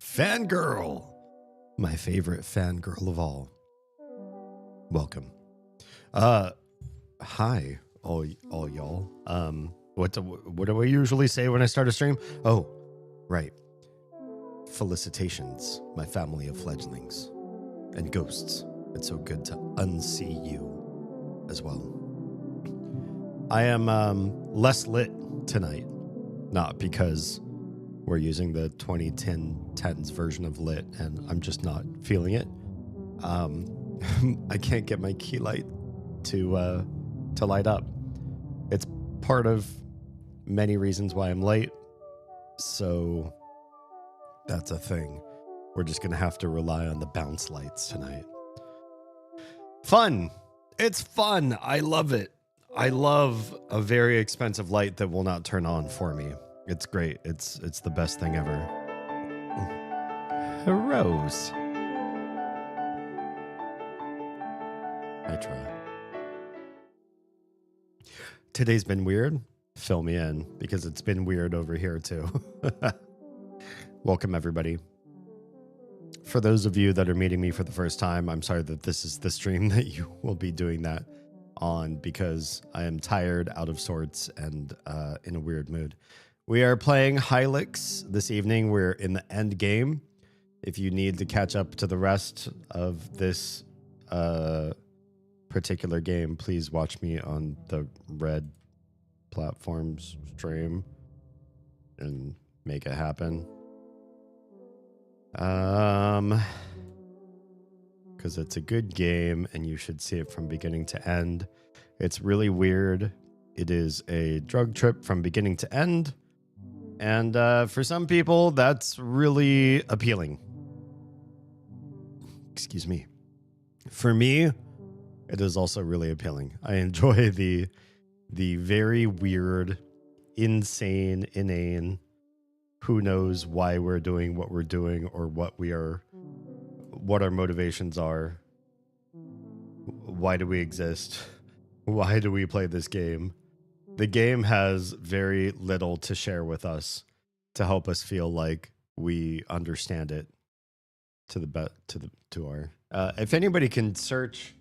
Fangirl, my favorite fangirl of all. Welcome. Hi, all y'all. What do I usually say when I start a stream? Oh, right. Felicitations, my family of fledglings and ghosts. It's so good to unsee you as well. I am less lit tonight, not because we're using the 2010s version of lit and I'm just not feeling it. I can't get my key light to light up. It's part of many reasons why I'm late, so that's a thing. We're just gonna have to rely on the bounce lights tonight. Fun! It's fun! I love it. I love a very expensive light that will not turn on for me. It's great. It's the best thing ever. Rose. I try. Today's been weird. Fill me in, because it's been weird over here too. Welcome, everybody. For those of you that are meeting me for the first time, I'm sorry that this is the stream that you will be doing that on, because I am tired, out of sorts, and in a weird mood. We are playing Hylix this evening. We're in the end game. If you need to catch up to the rest of this particular game, please watch me on the Red Platforms stream and make it happen. Because it's a good game and you should see it from beginning to end. It's really weird. It is a drug trip from beginning to end. And for some people, that's really appealing. Excuse me. For me, it is also really appealing. I enjoy the very weird, insane, inane, who knows why we're doing what we're doing or what our motivations are. Why do we exist? Why do we play this game? The game has very little to share with us to help us feel like we understand it to our. If anybody can search,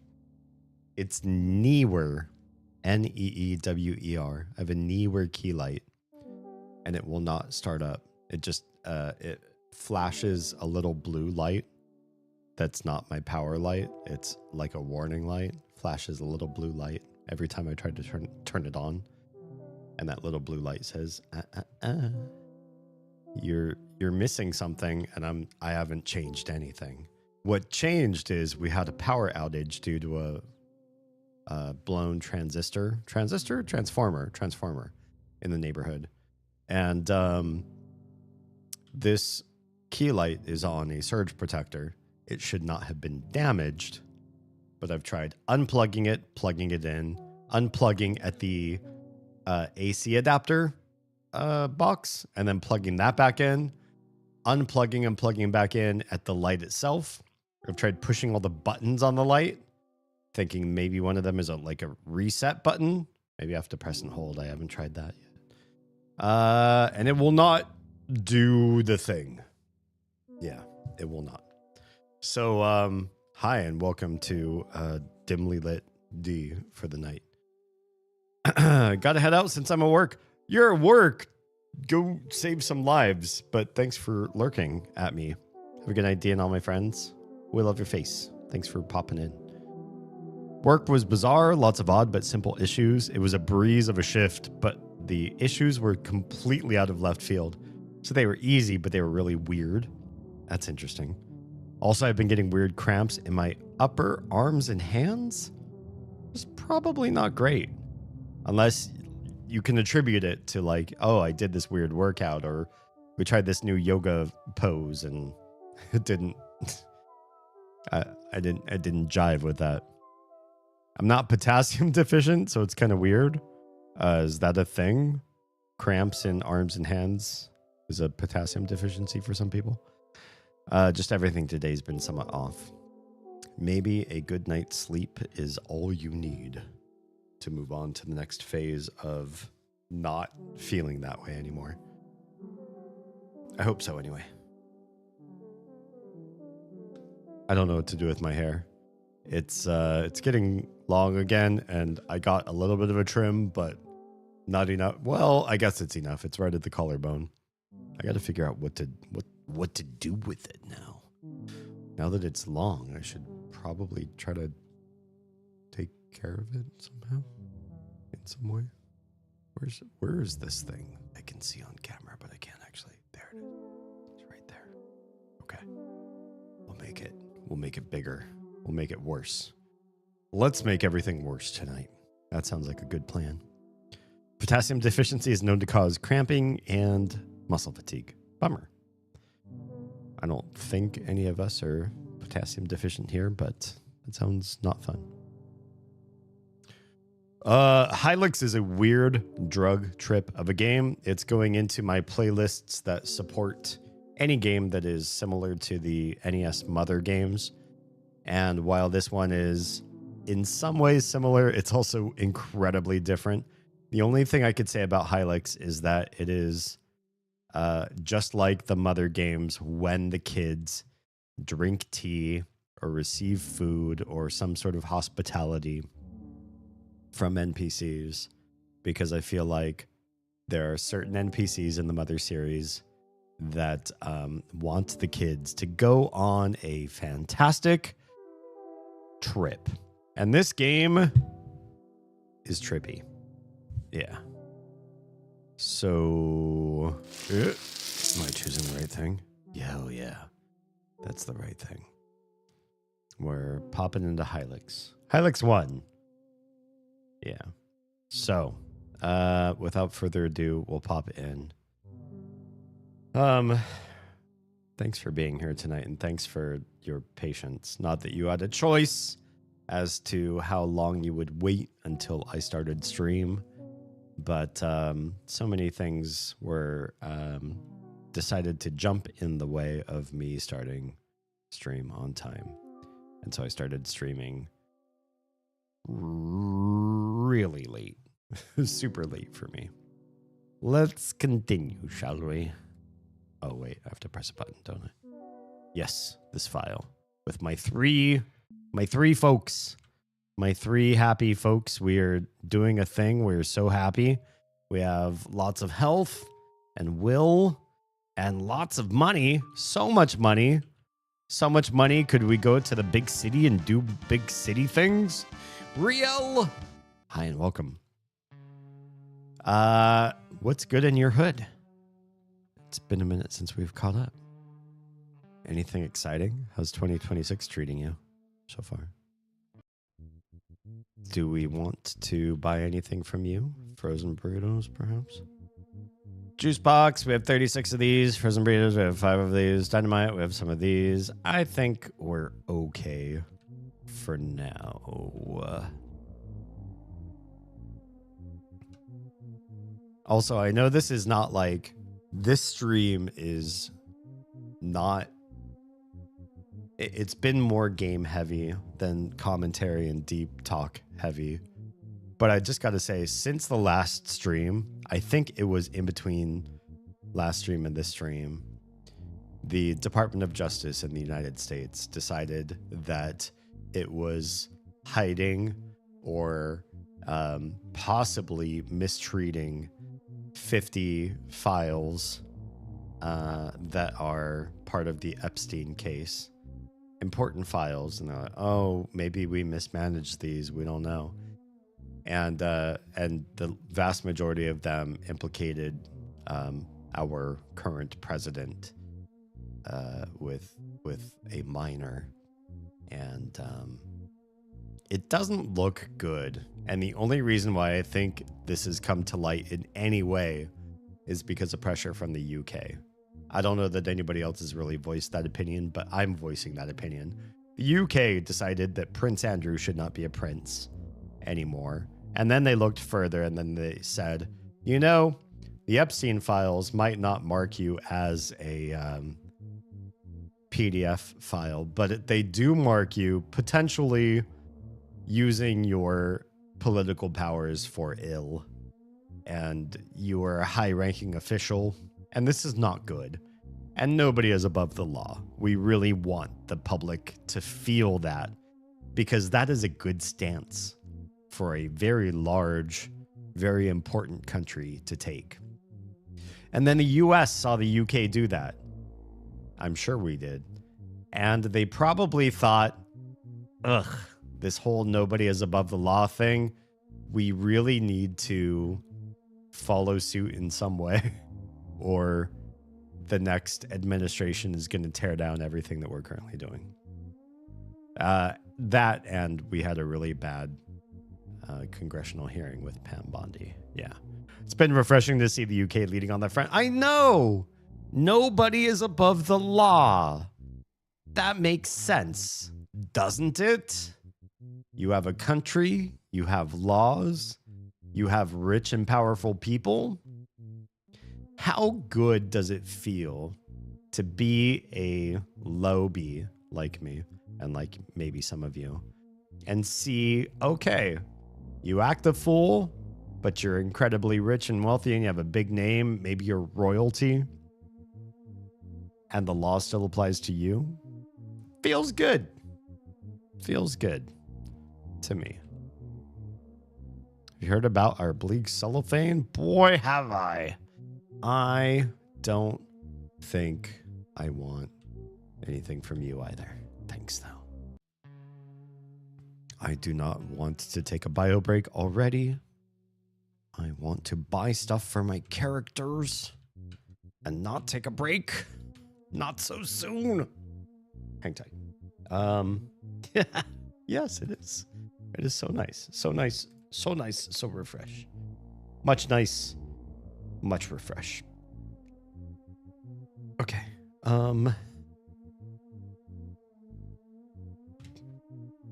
it's Neewer, Neewer. I have a Neewer key light, and it will not start up. It just it flashes a little blue light. That's not my power light. It's like a warning light. Flashes a little blue light every time I try to turn it on. And that little blue light says, You're missing something, and I haven't changed anything. What changed is we had a power outage due to a blown transformer in the neighborhood. And this key light is on a surge protector. It should not have been damaged, but I've tried unplugging it, plugging it in, unplugging at the AC adapter box, and then plugging that back in, unplugging and plugging back in at the light itself. I've tried pushing all the buttons on the light, thinking maybe one of them is like a reset button. Maybe I have to press and hold. I haven't tried that yet. And it will not do the thing. Yeah, it will not. So, hi and welcome to Dimly Lit D for the night. Gotta head out since I'm at work. You're at work. Go save some lives. But thanks for lurking at me. Have a good night, D and all my friends. We love your face. Thanks for popping in. Work was bizarre. Lots of odd but simple issues. It was a breeze of a shift, but the issues were completely out of left field. So they were easy, but they were really weird. That's interesting. Also, I've been getting weird cramps in my upper arms and hands. It's probably not great. Unless you can attribute it to like, oh, I did this weird workout, or we tried this new yoga pose and it didn't, I didn't jive with that. I'm not potassium deficient, so it's kind of weird. Is that a thing? Cramps in arms and hands is a potassium deficiency for some people. Just everything today's been somewhat off. Maybe a good night's sleep is all you need to move on to the next phase of not feeling that way anymore. I hope so anyway. I don't know what to do with my hair. It's getting long again, and I got a little bit of a trim, but not enough. Well, I guess it's enough. It's right at the collarbone. I got to figure out what to do with it now. Now that it's long, I should probably try to take care of it somehow, in some way. Where is this thing? I can see on camera, but I can't actually. There it is. It's right there. Okay. We'll make it bigger. We'll make it worse. Let's make everything worse tonight. That sounds like a good plan. Potassium deficiency is known to cause cramping and muscle fatigue. Bummer. I don't think any of us are potassium deficient here, but it sounds not fun. Hylix is a weird drug trip of a game. It's going into my playlists that support any game that is similar to the NES Mother games. And while this one is in some ways similar, it's also incredibly different. The only thing I could say about Hylix is that it is just like the Mother games when the kids drink tea or receive food or some sort of hospitality from NPCs, because I feel like there are certain NPCs in the Mother series that want the kids to go on a fantastic trip. And this game is trippy. Yeah. So, am I choosing the right thing? Yeah, oh yeah. That's the right thing. We're popping into Hylix. Hylix 1. Yeah. So, without further ado, we'll pop in. Thanks for being here tonight, and thanks for your patience. Not that you had a choice as to how long you would wait until I started stream, but so many things were decided to jump in the way of me starting stream on time. And so I started streaming really late. Super late for me. Let's continue, shall we? Oh, wait, I have to press a button, don't I? Yes, this file with my three folks, my three happy folks. We are doing a thing. We're so happy. We have lots of health and will and lots of money. So much money. So much money. Could we go to the big city and do big city things? Riel! Hi and welcome. What's good in your hood? It's been a minute since we've caught up. Anything exciting? How's 2026 treating you so far? Do we want to buy anything from you? Frozen burritos, perhaps? Juice box, we have 36 of these. Frozen burritos, we have 5 of these. Dynamite, we have some of these. I think we're okay for now. Also, I know this is not like... This stream is not... It's been more game heavy than commentary and deep talk heavy. But I just got to say, since the last stream, I think it was in between last stream and this stream, the Department of Justice in the United States decided that it was hiding or possibly mistreating 50 files that are part of the Epstein case. Important files. And they're like, oh, maybe we mismanaged these. We don't know. And the vast majority of them implicated our current president with a minor. And it doesn't look good. And the only reason why I think this has come to light in any way is because of pressure from the UK. I don't know that anybody else has really voiced that opinion, but I'm voicing that opinion. The UK decided that Prince Andrew should not be a prince anymore. And then they looked further and then they said, you know, the Epstein files might not mark you as a PDF file, but they do mark you potentially using your political powers for ill. And you are a high-ranking official, and this is not good. And nobody is above the law. We really want the public to feel that, because that is a good stance for a very large, very important country to take. And then the US saw the UK do that. I'm sure we did. And they probably thought, ugh, this whole nobody is above the law thing, we really need to follow suit in some way, or the next administration is going to tear down everything that we're currently doing. That, and we had a really bad congressional hearing with Pam Bondi. Yeah. It's been refreshing to see the UK leading on that front. I know! Nobody is above the law. That makes sense, doesn't it? You have a country, you have laws, you have rich and powerful people. How good does it feel to be a lowbie like me, and like maybe some of you, and see, okay, you act a fool, but you're incredibly rich and wealthy and you have a big name, maybe you're royalty, and the law still applies to you? Feels good. Feels good to me. Have you heard about our bleak cellophane? Boy, have I. I don't think I want anything from you either. Thanks, though. I do not want to take a bio break already. I want to buy stuff for my characters and not take a break. Not so soon. Hang tight. Yes, it is. It is so nice. So nice. So nice. So refresh. Much nice. Much refresh. Okay.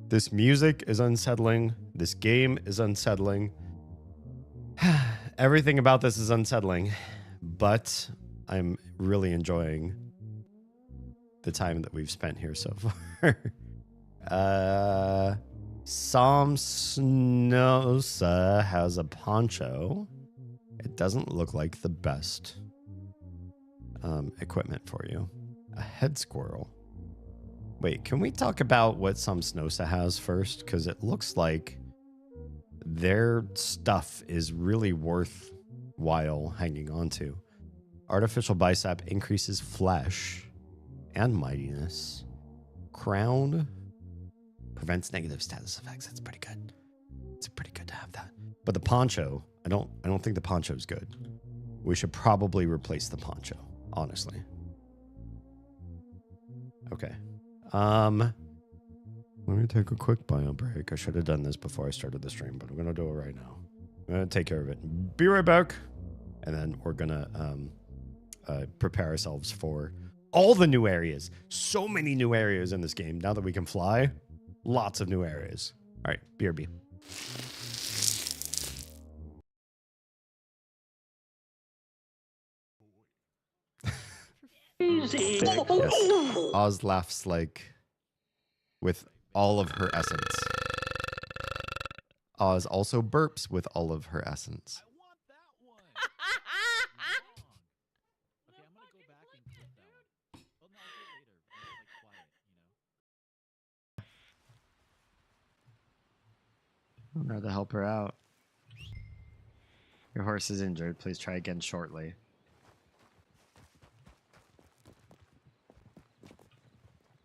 This music is unsettling. This game is unsettling. Everything about this is unsettling, but I'm really enjoying the time that we've spent here so far. Samsnosa has a poncho. It doesn't look like the best equipment for you. A head squirrel. Wait, can we talk about what Samsnosa has first? Because it looks like their stuff is really worthwhile hanging on to. Artificial bicep increases flesh and mightiness. Crown prevents negative status effects. That's pretty good. It's pretty good to have that. But the poncho, I don't think the poncho is good. We should probably replace the poncho, honestly. Okay. Let me take a quick bio break. I should have done this before I started the stream, but I'm gonna do it right now. I'm gonna take care of it. Be right back. And then we're gonna prepare ourselves for all the new areas. So many new areas in this game. Now that we can fly, lots of new areas. All right, BRB. Easy. Yes. Oz laughs like with all of her essence. Oz also burps with all of her essence. I don't know how to help her out. Your horse is injured. Please try again shortly.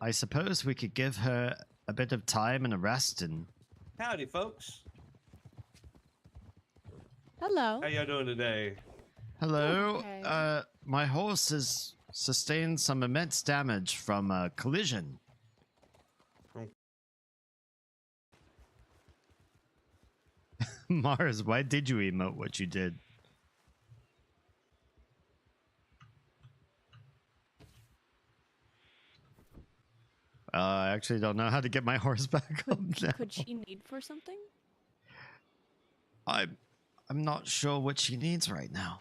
I suppose we could give her a bit of time and a rest and... Howdy, folks. Hello. How y'all doing today? Hello. Okay. My horse has sustained some immense damage from a collision. Mars, why did you emote what you did? I actually don't know how to get my horse back up now. Could she need for something? I'm not sure what she needs right now.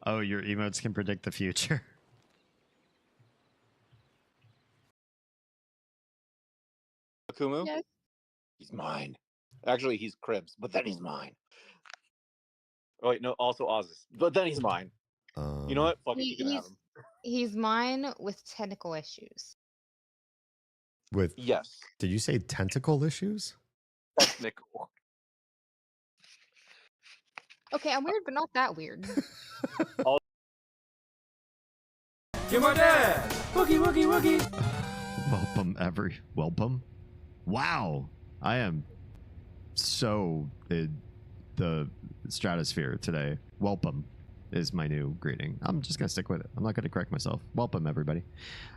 Oh, your emotes can predict the future. Akumu? Yes. He's mine. Actually, he's Cribs, but then he's mine. Oh wait, no, also Oz's. But then he's mine. You know what? Fuck it, you can have him. He's mine with technical issues. With Yes. did you say tentacle issues? Technical. Okay, I'm weird, but not that weird. Give my dad! Woogie, woogie, woogie! Welcome. Wow. I am so in the stratosphere today. Welcome is my new greeting. I'm just gonna stick with it. I'm not gonna correct myself. Welcome everybody.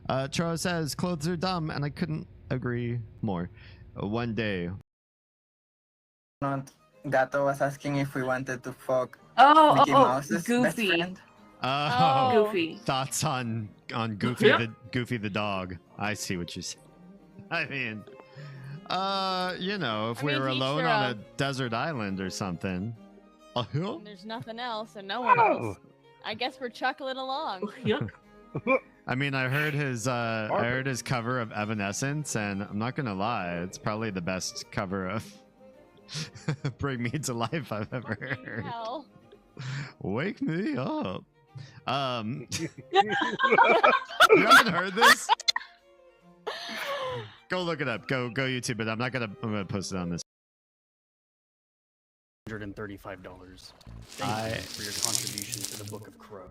Charo says clothes are dumb, and I couldn't agree more. One day. Gato was asking if we wanted to fuck Oh, Mickey Mouse's best Goofy. friend. Oh. Goofy. Thoughts on Goofy Yeah. Goofy the dog. I see what you say. I mean, you know, if I we mean, were each alone their on a own. desert island or something. And there's nothing else and no one else. I guess we're chuckling along. Yep. I mean, I heard his cover of Evanescence, and I'm not gonna lie, it's probably the best cover of Bring Me to Life I've ever Fucking heard. hell. Wake me up. You haven't heard this? Go look it up. Go YouTube it. I'm gonna post it on this. $135. Thank you for your contribution to the Book of Crow.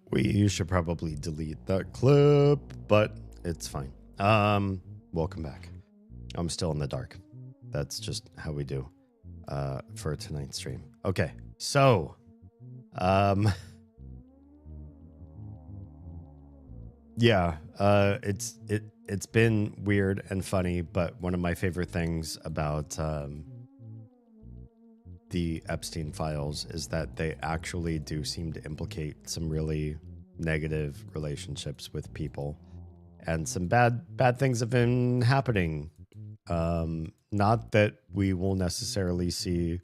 We should probably delete that clip, but it's fine. Welcome back. I'm still in the dark. That's just how we do for tonight's stream. Okay, so yeah, it's been weird and funny, but one of my favorite things about the Epstein files is that they actually do seem to implicate some really negative relationships with people, and some bad things have been happening. Not that we will necessarily see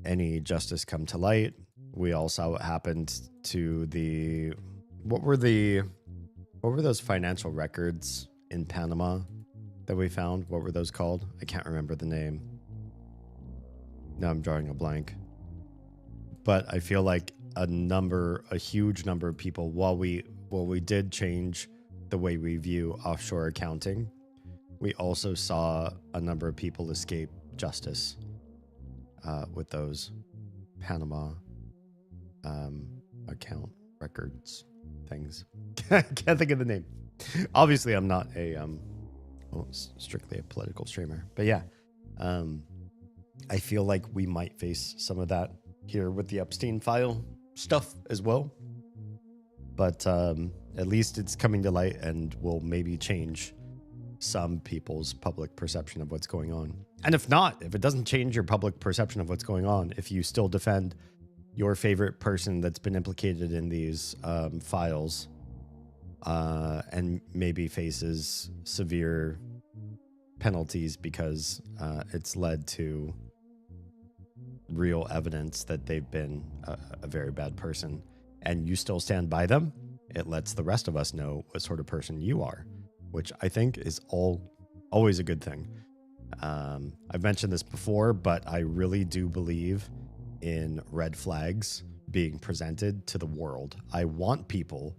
any justice come to light. We all saw what happened to what were those financial records in Panama that we found? What were those called? I can't remember the name. Now I'm drawing a blank. But I feel like a huge number of people, while we did change the way we view offshore accounting, we also saw a number of people escape justice with those Panama account records things. Can't think of the name. Obviously, I'm not strictly a political streamer, but yeah, I feel like we might face some of that here with the Epstein file stuff as well. But at least it's coming to light and will maybe change some people's public perception of what's going on. And if it doesn't change your public perception of what's going on, if you still defend your favorite person that's been implicated in these files and maybe faces severe penalties because it's led to real evidence that they've been a very bad person, and you still stand by them, it lets the rest of us know what sort of person you are, which I think is always a good thing. I've mentioned this before, but I really do believe in red flags being presented to the world. I want people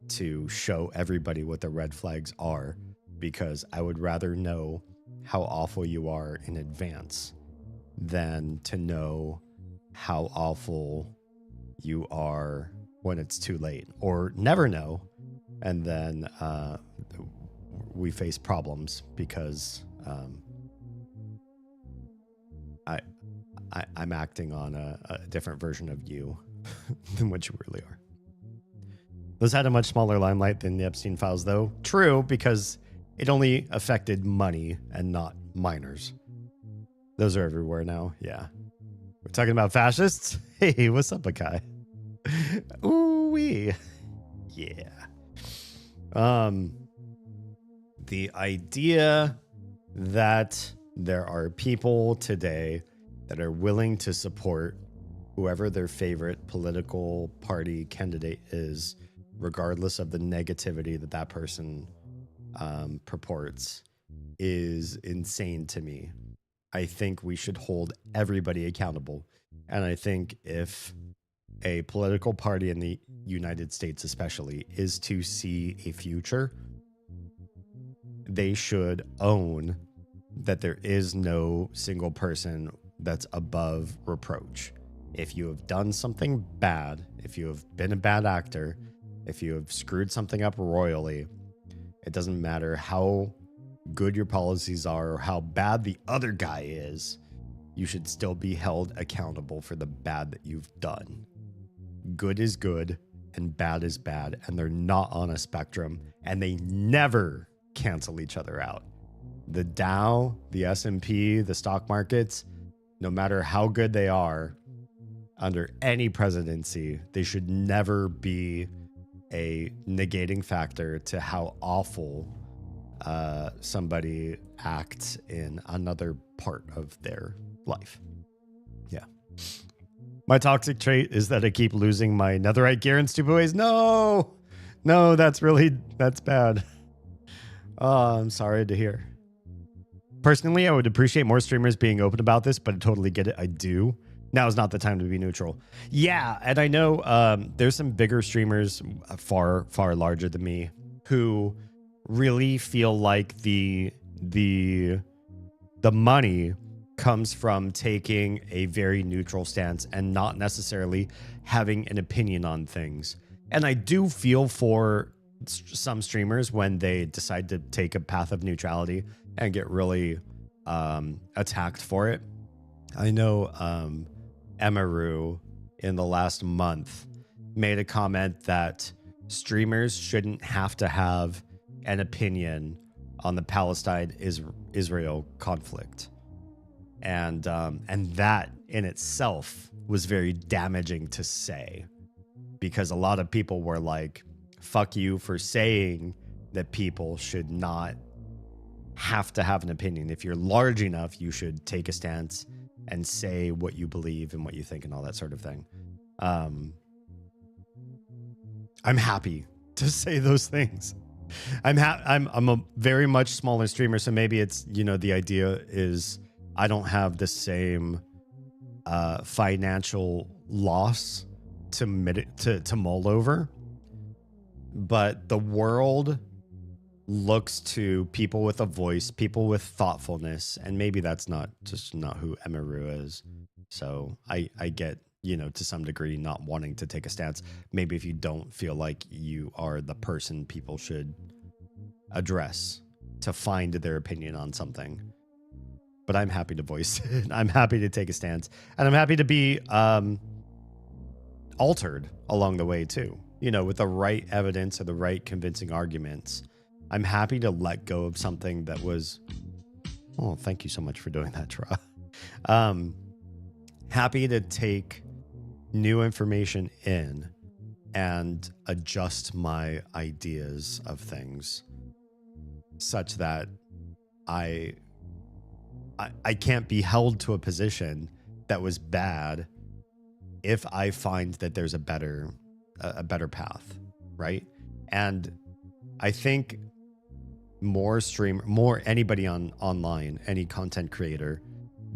to show everybody what the red flags are, because I would rather know how awful you are in advance than to know how awful you are when it's too late, or never know, and then we face problems because I'm acting on a different version of you than what you really are. Those had a much smaller limelight than the Epstein files, though. True, because it only affected money and not minors. Those are everywhere now. Yeah. We're talking about fascists? Hey, what's up, Akai? Ooh-wee. Yeah. The idea that there are people today that are willing to support whoever their favorite political party candidate is, regardless of the negativity that person purports, is insane to me. I think we should hold everybody accountable. And I think if a political party in the United States especially is to see a future, they should own that there is no single person that's above reproach. If you have done something bad, if you have been a bad actor, if you have screwed something up royally, it doesn't matter how good your policies are or how bad the other guy is, you should still be held accountable for the bad that you've done. Good is good and bad is bad, and they're not on a spectrum, and they never cancel each other out. The Dow, the S&P, the stock markets, no matter how good they are, under any presidency, they should never be a negating factor to how awful somebody acts in another part of their life. Yeah. My toxic trait is that I keep losing my netherite gear in stupid ways. No, that's bad. Oh, I'm sorry to hear. Personally, I would appreciate more streamers being open about this, but I totally get it. I do. Now is not the time to be neutral. Yeah, and I know there's some bigger streamers, far larger than me, who really feel like the money comes from taking a very neutral stance and not necessarily having an opinion on things. And I do feel for some streamers when they decide to take a path of neutrality and get really attacked for it. I know Emaru in the last month made a comment that streamers shouldn't have to have an opinion on the Palestine-Israel conflict. And that in itself was very damaging to say, because a lot of people were like, fuck you for saying that people should not have to have an opinion. If you're large enough, you should take a stance and say what you believe and what you think and all that sort of thing. I'm happy to say those things. I'm a very much smaller streamer, so maybe it's, the idea is I don't have the same financial loss to mull over, but the world looks to people with a voice, people with thoughtfulness, and maybe that's not who Emaru is. So I get, to some degree, not wanting to take a stance. Maybe if you don't feel like you are the person people should address to find their opinion on something. But I'm happy to voice it. I'm happy to take a stance. And I'm happy to be altered along the way too. With the right evidence or the right convincing arguments. I'm happy to let go of something that was... Oh, thank you so much for doing that, Tra. Happy to take new information in and adjust my ideas of things such that I can't be held to a position that was bad if I find that there's a better path, right? And I think more anybody online, any content creator,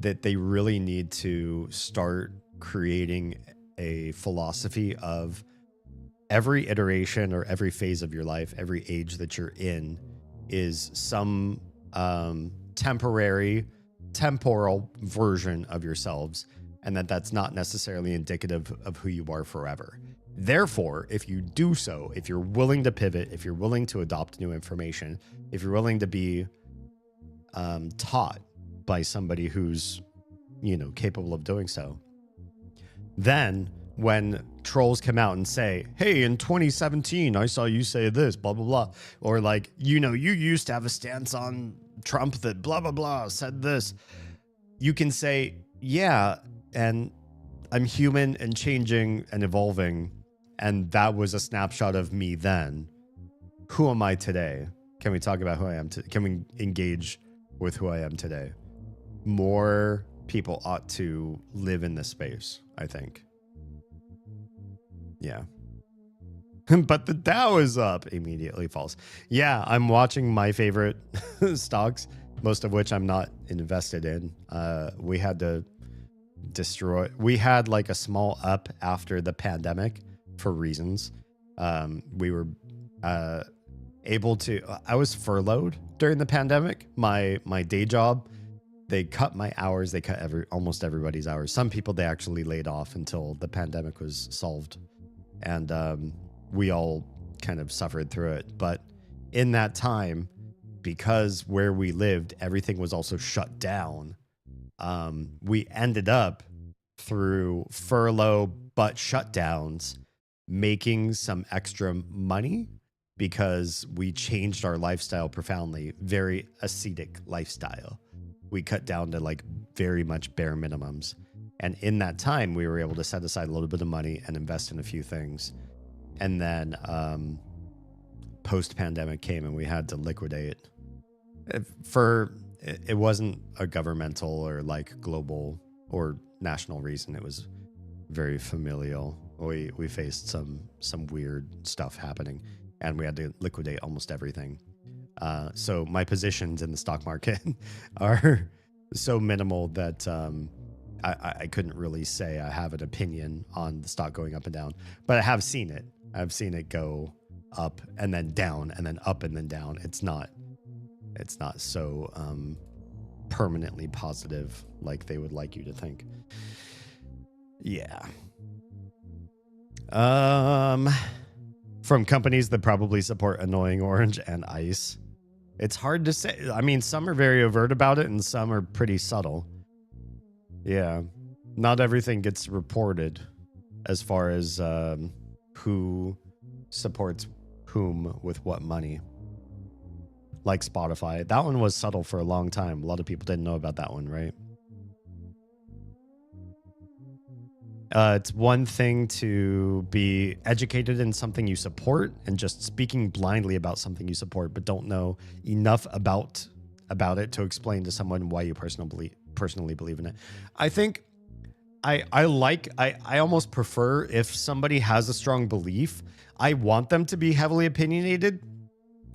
that they really need to start creating a philosophy of every iteration or every phase of your life, every age that you're in is some temporal version of yourselves, and that's not necessarily indicative of who you are forever. Therefore, if you do so, if you're willing to pivot, if you're willing to adopt new information, if you're willing to be taught by somebody who's, capable of doing so, then when trolls come out and say, hey, in 2017, I saw you say this, blah, blah, blah, or like, you used to have a stance on Trump that blah, blah, blah, said this, you can say, yeah, and I'm human and changing and evolving, and that was a snapshot of me then. Who am I today? Can we talk about who I am? Can we engage with who I am today? More people ought to live in this space, I think. Yeah. But the Dow is up. Immediately false. Yeah, I'm watching my favorite stocks most of which I'm not invested in. We had to we had like a small up after the pandemic for reasons. We were able to, I was furloughed during the pandemic. My day job, they cut my hours. They cut almost everybody's hours. Some people they actually laid off until the pandemic was solved. And we all kind of suffered through it. But in that time, because where we lived, everything was also shut down. We ended up through furlough but shutdowns making some extra money because we changed our lifestyle profoundly. Very ascetic lifestyle. We cut down to like very much bare minimums. And in that time, we were able to set aside a little bit of money and invest in a few things. And then post-pandemic came and we had to liquidate. It wasn't a governmental or like global or national reason. It was very familial. We faced some weird stuff happening and we had to liquidate almost everything. So my positions in the stock market are so minimal that I couldn't really say I have an opinion on the stock going up and down, but I have seen it. I've seen it go up and then down and then up and then down. It's not so permanently positive like they would like you to think. Yeah. From companies that probably support Annoying Orange and ICE. It's hard to say. I mean, some are very overt about it and some are pretty subtle. Yeah. Not everything gets reported as far as who supports whom with what money. Like Spotify. That one was subtle for a long time. A lot of people didn't know about that one, right? It's one thing to be educated in something you support and just speaking blindly about something you support, but don't know enough about it to explain to someone why you personally believe in it. I think I almost prefer if somebody has a strong belief, I want them to be heavily opinionated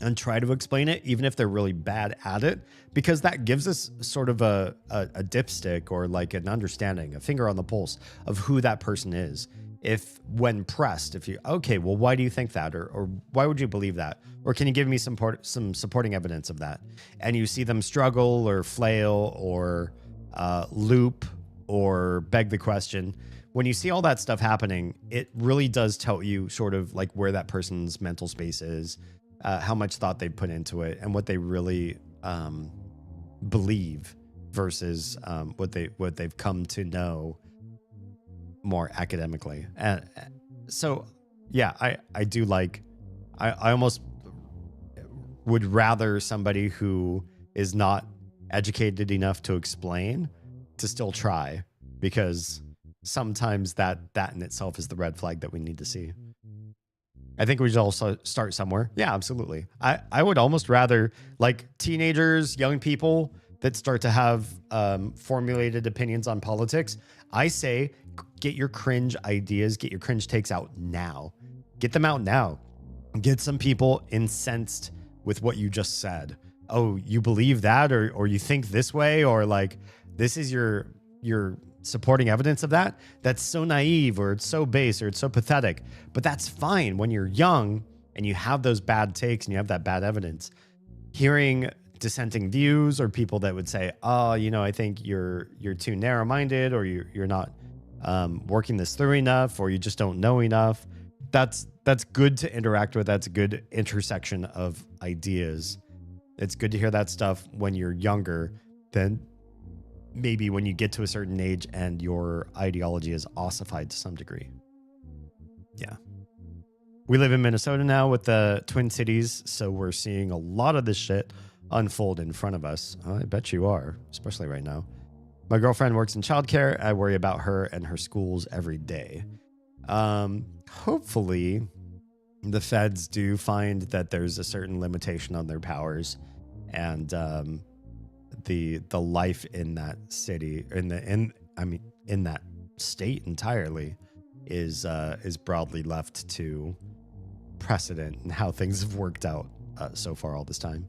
and try to explain it, even if they're really bad at it, because that gives us sort of a dipstick or like an understanding, a finger on the pulse of who that person is. If when pressed, if you, okay, well, why do you think that? Or why would you believe that? Or can you give me some supporting evidence of that? And you see them struggle or flail or loop or beg the question. When you see all that stuff happening, it really does tell you sort of like where that person's mental space is, how much thought they put into it, and what they really believe versus what they've come to know more academically. And so, yeah, I do like. I almost would rather somebody who is not educated enough to explain to still try, because sometimes that in itself is the red flag that we need to see. I think we should also start somewhere. Yeah, absolutely. I would almost rather like teenagers, young people that start to have formulated opinions on politics. I say, get your cringe ideas, get your cringe takes out now. Get them out now. Get some people incensed with what you just said. Oh, you believe that, or you think this way, or like this is your supporting evidence of that? That's so naive, or it's so base, or it's so pathetic. But that's fine when you're young and you have those bad takes and you have that bad evidence. Hearing dissenting views or people that would say, oh, I think you're too narrow-minded, or you're not working this through enough, or you just don't know enough. That's good to interact with. That's a good intersection of ideas. It's good to hear that stuff when you're younger than maybe when you get to a certain age and your ideology is ossified to some degree. Yeah. We live in Minnesota now with the Twin Cities, so we're seeing a lot of this shit unfold in front of us. I bet you are, especially right now. My girlfriend works in childcare. I worry about her and her schools every day. Hopefully, the feds do find that there's a certain limitation on their powers, and the life in that city, in that state entirely, is broadly left to precedent and how things have worked out so far all this time.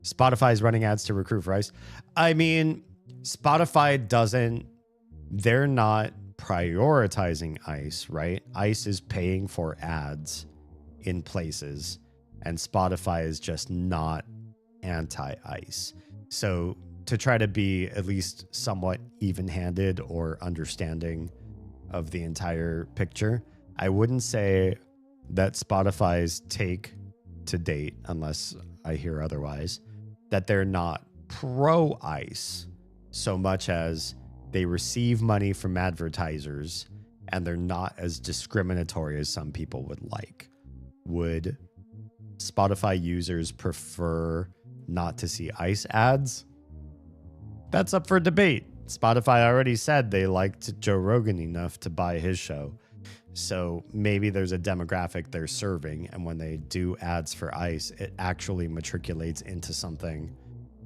Spotify's running ads to recruit for ICE. I mean, Spotify doesn't, they're not prioritizing ICE, right? ICE is paying for ads in places, and Spotify is just not anti-ICE. So to try to be at least somewhat even-handed or understanding of the entire picture, I wouldn't say that Spotify's take to date, unless I hear otherwise, that they're not pro-ICE so much as they receive money from advertisers and they're not as discriminatory as some people would like. Would Spotify users prefer not to see ICE ads? That's up for debate. Spotify already said they liked Joe Rogan enough to buy his show. So maybe there's a demographic they're serving, and when they do ads for ICE, it actually matriculates into something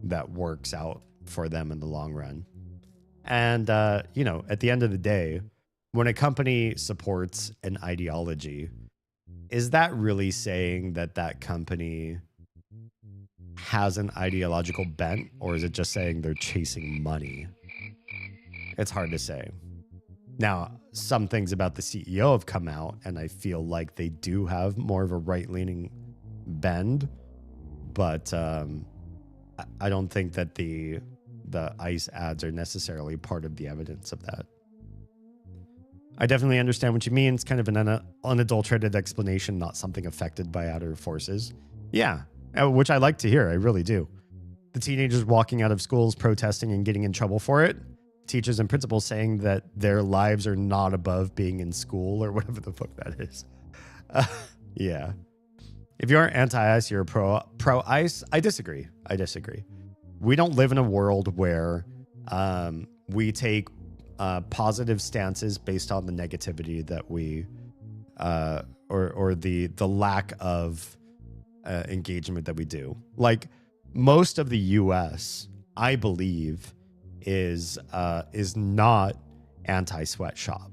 that works out for them in the long run. And, you know, at the end of the day, when a company supports an ideology, is that really saying that that company has an ideological bent, or is it just saying they're chasing money? It's hard to say. Now, some things about the CEO have come out, and I feel like they do have more of a right-leaning bend, but I don't think that the ICE ads are necessarily part of the evidence of that. I definitely understand what you mean. It's kind of an unadulterated explanation, not something affected by outer forces. Yeah, which I like to hear. I really do. The teenagers walking out of schools, protesting and getting in trouble for it. Teachers and principals saying that their lives are not above being in school or whatever the fuck that is. Yeah. If you aren't anti-ICE, you're pro-ICE. I disagree. We don't live in a world where we take positive stances based on the negativity that we or the lack of engagement that we do. Like most of the U.S., I believe, is not anti-sweatshop.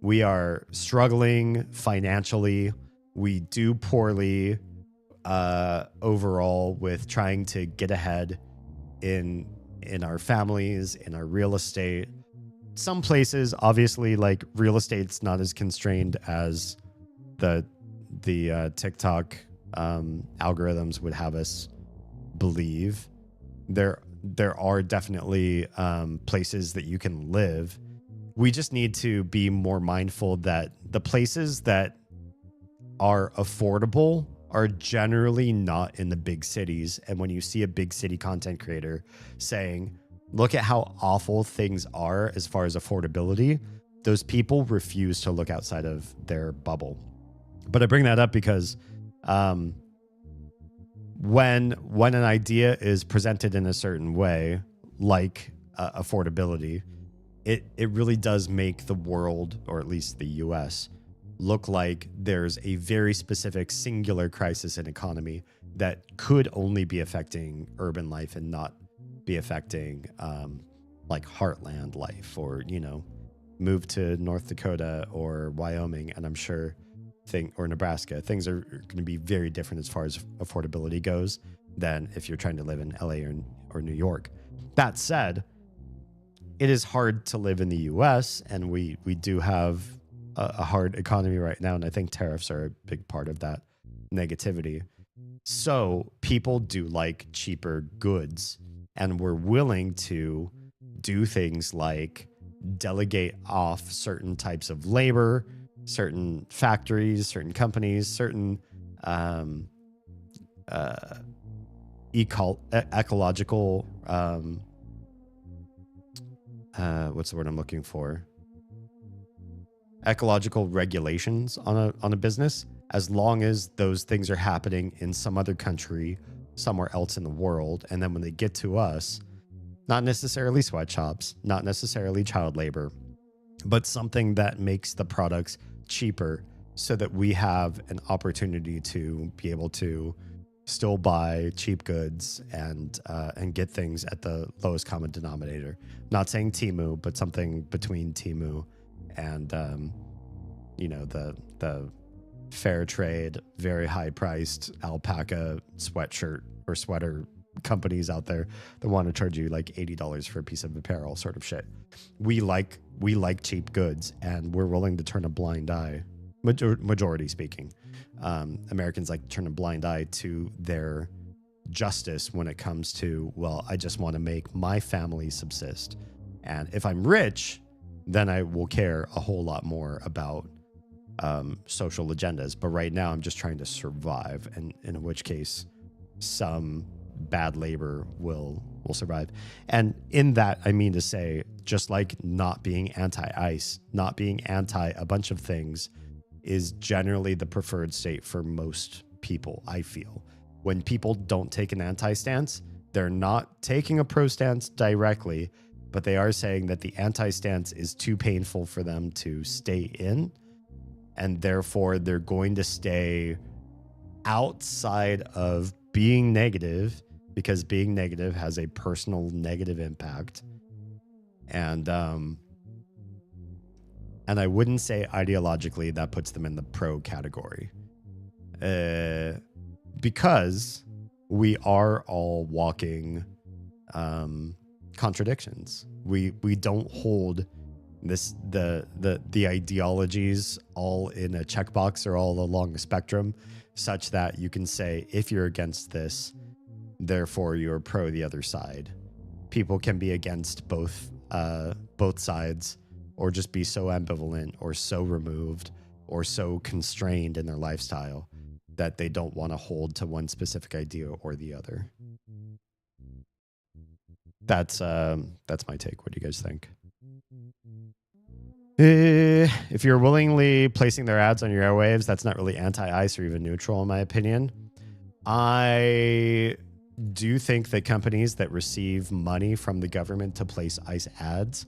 We are struggling financially. We do poorly overall with trying to get ahead in our families, in our real estate. Some places, obviously, like real estate's not as constrained as the TikTok algorithms would have us believe. There are definitely places that you can live. We just need to be more mindful that the places that are affordable are generally not in the big cities. And when you see a big city content creator saying, look at how awful things are as far as affordability, those people refuse to look outside of their bubble. But I bring that up because when an idea is presented in a certain way, like affordability, it really does make the world, or at least the US, look like there's a very specific singular crisis in economy that could only be affecting urban life and not be affecting like heartland life, or, you know, move to North Dakota or Wyoming, and I'm sure or Nebraska, things are going to be very different as far as affordability goes than if you're trying to live in LA or New York. That said, it is hard to live in the US, and we do have a hard economy right now, and I think tariffs are a big part of that negativity. So people do like cheaper goods, and we're willing to do things like delegate off certain types of labor, certain factories, certain companies, certain ecological what's the word I'm looking for? Ecological regulations on a business, as long as those things are happening in some other country, somewhere else in the world, and then when they get to us, not necessarily sweatshops, not necessarily child labor, but something that makes the products cheaper so that we have an opportunity to be able to still buy cheap goods and get things at the lowest common denominator. Not saying Temu, but something between Temu and you know, the fair trade, very high priced alpaca sweatshirt or sweater companies out there that want to charge you like $80 for a piece of apparel, sort of shit. We like cheap goods, and we're willing to turn a blind eye. Majority speaking, Americans like to turn a blind eye to their justice when it comes to, well, I just want to make my family subsist, and if I'm rich, then I will care a whole lot more about social agendas. But right now, I'm just trying to survive, and in which case, some bad labor will survive. And in that, I mean to say, just like not being anti-ICE, not being anti a bunch of things is generally the preferred state for most people, I feel. When people don't take an anti-stance, they're not taking a pro stance directly, but they are saying that the anti-stance is too painful for them to stay in, and therefore they're going to stay outside of being negative, because being negative has a personal negative impact. And I wouldn't say ideologically that puts them in the pro category, because we are all walking contradictions. We don't hold the ideologies all in a checkbox or all along the spectrum, such that you can say, if you're against this, therefore you're pro the other side. People can be against both sides, or just be so ambivalent or so removed or so constrained in their lifestyle that they don't want to hold to one specific idea or the other. That's my take. What do you guys think? If you're willingly placing their ads on your airwaves, that's not really anti-ICE or even neutral, in my opinion. I do think that companies that receive money from the government to place ICE ads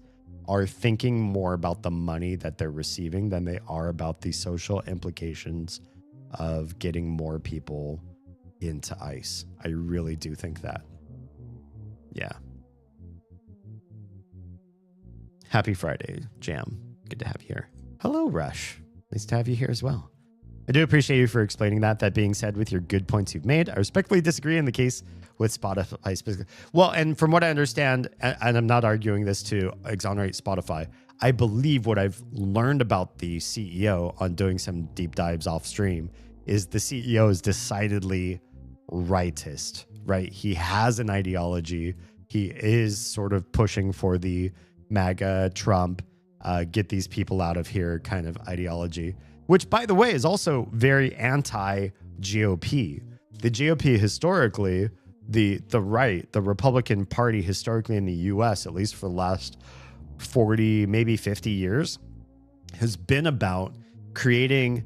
are thinking more about the money that they're receiving than they are about the social implications of getting more people into ICE. I really do think that. Yeah. Happy Friday, Jam. Good to have you here. Hello, Rush. Nice to have you here as well. I do appreciate you for explaining that. That being said, with your good points you've made, I respectfully disagree in the case with Spotify specifically. Well, and from what I understand, and I'm not arguing this to exonerate Spotify, I believe what I've learned about the CEO on doing some deep dives off stream is the CEO is decidedly rightist, right? He has an ideology. He is sort of pushing for the MAGA, Trump, get these people out of here kind of ideology, which, by the way, is also very anti-GOP. The GOP historically, the right, the Republican Party historically in the U.S., at least for the last 40, maybe 50 years, has been about creating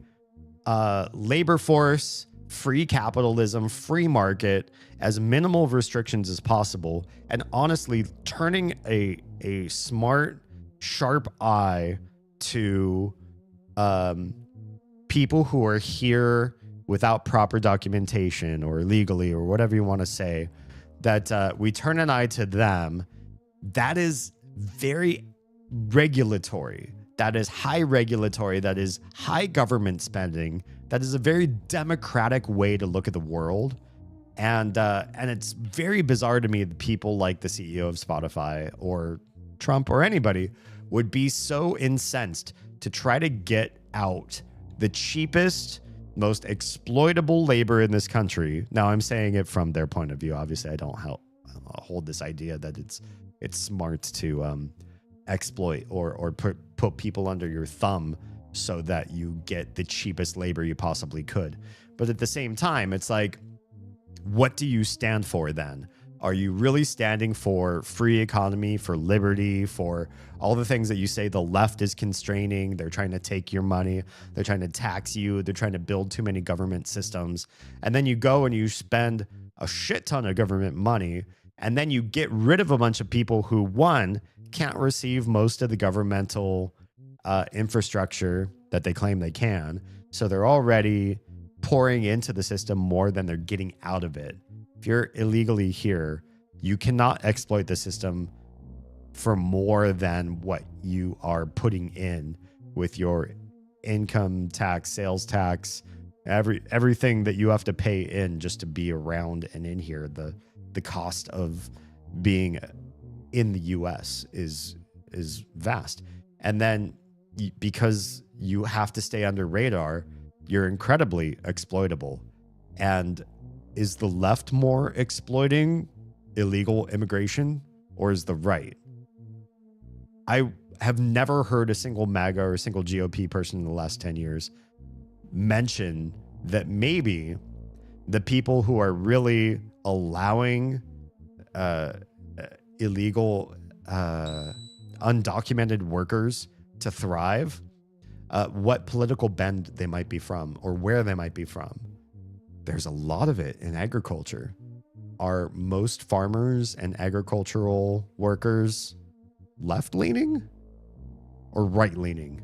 labor force, free capitalism, free market, as minimal restrictions as possible, and honestly turning a smart, sharp eye to people who are here without proper documentation or illegally or whatever you want to say, that we turn an eye to them. That is very regulatory. That is high regulatory. That is high government spending. That is a very democratic way to look at the world. And it's very bizarre to me that people like the CEO of Spotify or Trump or anybody would be so incensed to try to get out the cheapest, most exploitable labor in this country. Now, I'm saying it from their point of view. Obviously, I don't hold this idea that it's smart to exploit or put people under your thumb so that you get the cheapest labor you possibly could. But at the same time, it's like, what do you stand for then? Are you really standing for free economy, for liberty, for all the things that you say the left is constraining? They're trying to take your money. They're trying to tax you. They're trying to build too many government systems. And then you go and you spend a shit ton of government money. And then you get rid of a bunch of people who, one, can't receive most of the governmental infrastructure that they claim they can. So they're already pouring into the system more than they're getting out of it. If you're illegally here, you cannot exploit the system for more than what you are putting in with your income tax, sales tax, everything that you have to pay in just to be around and in here. The the cost of being in the US is vast. And then because you have to stay under radar, you're incredibly exploitable. And is the left more exploiting illegal immigration, or is the right? I have never heard a single MAGA or a single GOP person in the last 10 years mention that maybe the people who are really allowing illegal, undocumented workers to thrive, what political bend they might be from or where they might be from. There's a lot of it in agriculture. Are most farmers and agricultural workers left-leaning or right-leaning?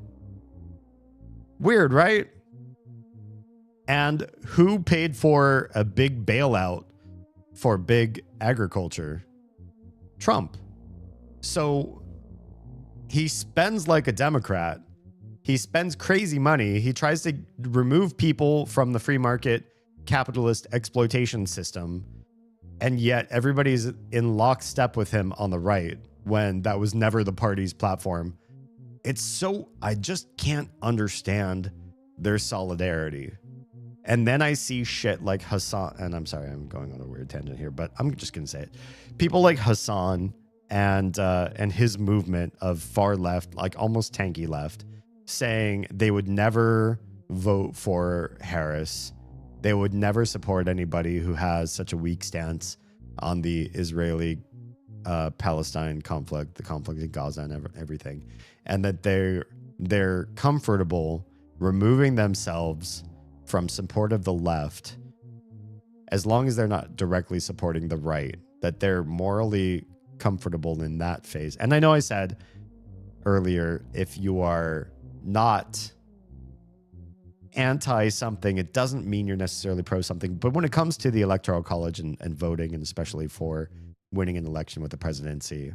Weird, right? And who paid for a big bailout for big agriculture? Trump. So he spends like a Democrat. He spends crazy money. He tries to remove people from the free market capitalist exploitation system. And yet everybody's in lockstep with him on the right when that was never the party's platform. It's so, I just can't understand their solidarity. And then I see shit like Hassan, and I'm sorry, I'm going on a weird tangent here, but I'm just going to say it. People like Hassan and his movement of far left, like almost tanky left, saying they would never vote for Harris. They would never support anybody who has such a weak stance on the Israeli-Palestine conflict, the conflict in Gaza and everything. And that they're comfortable removing themselves from support of the left as long as they're not directly supporting the right, that they're morally comfortable in that phase. And I know I said earlier, if you are not anti something, it doesn't mean you're necessarily pro something. But when it comes to the Electoral College and voting, and especially for winning an election with the presidency,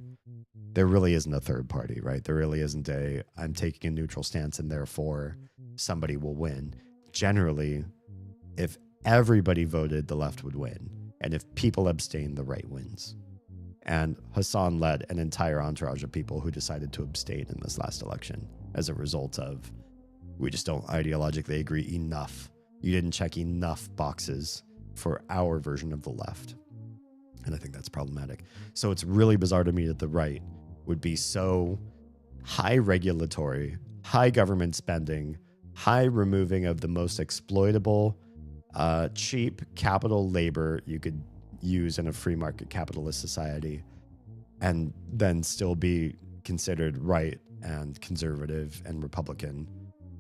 there really isn't a third party, right? There really isn't I'm taking a neutral stance and therefore somebody will win. Generally, if everybody voted, the left would win. And if people abstain, the right wins. And Hassan led an entire entourage of people who decided to abstain in this last election as a result of, we just don't ideologically agree enough. You didn't check enough boxes for our version of the left. And I think that's problematic. So it's really bizarre to me that the right would be so high regulatory, high government spending, high removing of the most exploitable, cheap capital labor you could use in a free market capitalist society, and then still be considered right and conservative and Republican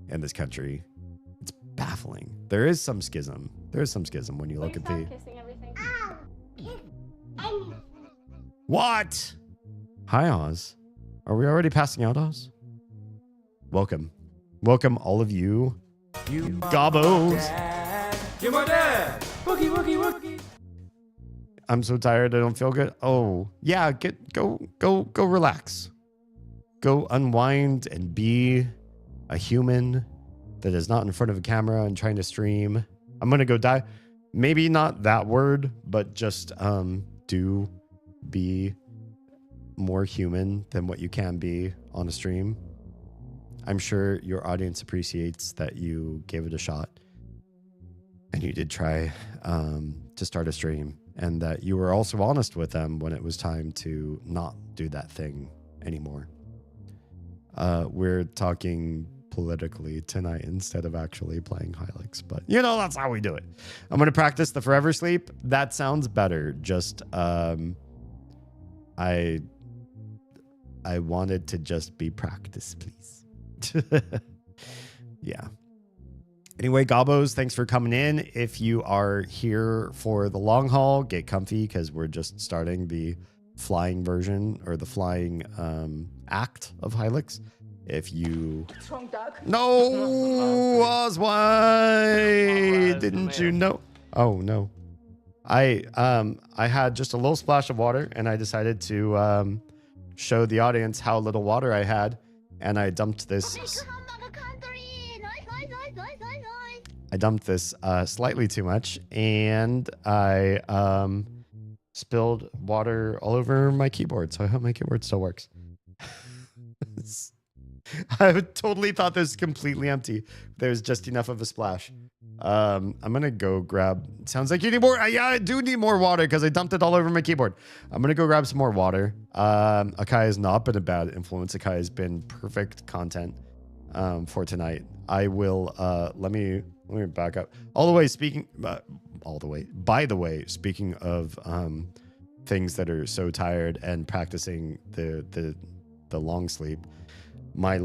in this country. It's baffling. There is some schism. There is some schism when you look at the... What? Hi, Oz. Are we already passing out, Oz? Welcome. Welcome, all of you. You gobbos. You're my dad. Boogie, boogie, boogie. I'm so tired. I don't feel good. Oh, yeah. Go relax. Go unwind and be a human that is not in front of a camera and trying to stream. I'm going to go die. Maybe not that word, but just do be more human than what you can be on a stream. I'm sure your audience appreciates that you gave it a shot and you did try to start a stream, and that you were also honest with them when it was time to not do that thing anymore. We're talking politically tonight instead of actually playing Hilux, but you know, that's how we do it. I'm going to practice the forever sleep. That sounds better. Just, I wanted to just be practice, please. Yeah. Anyway, Gobbos, thanks for coming in. If you are here for the long haul, get comfy because we're just starting the flying version or the flying act of Hilux. If you... No, Oz, why didn't you know? Oh, no. I had just a little splash of water and I decided to show the audience how little water I had, and I dumped this... slightly too much, and I spilled water all over my keyboard, so I hope my keyboard still works. I totally thought this was completely empty. There's just enough of a splash. I'm gonna go grab. Sounds like you need more. Yeah, I do need more water because I dumped it all over my keyboard. I'm gonna go grab some more water. Akai has not been a bad influence. Akai has been perfect content for tonight. I will. Let me back up all the way. By the way, speaking of things that are so tired and practicing the long sleep, my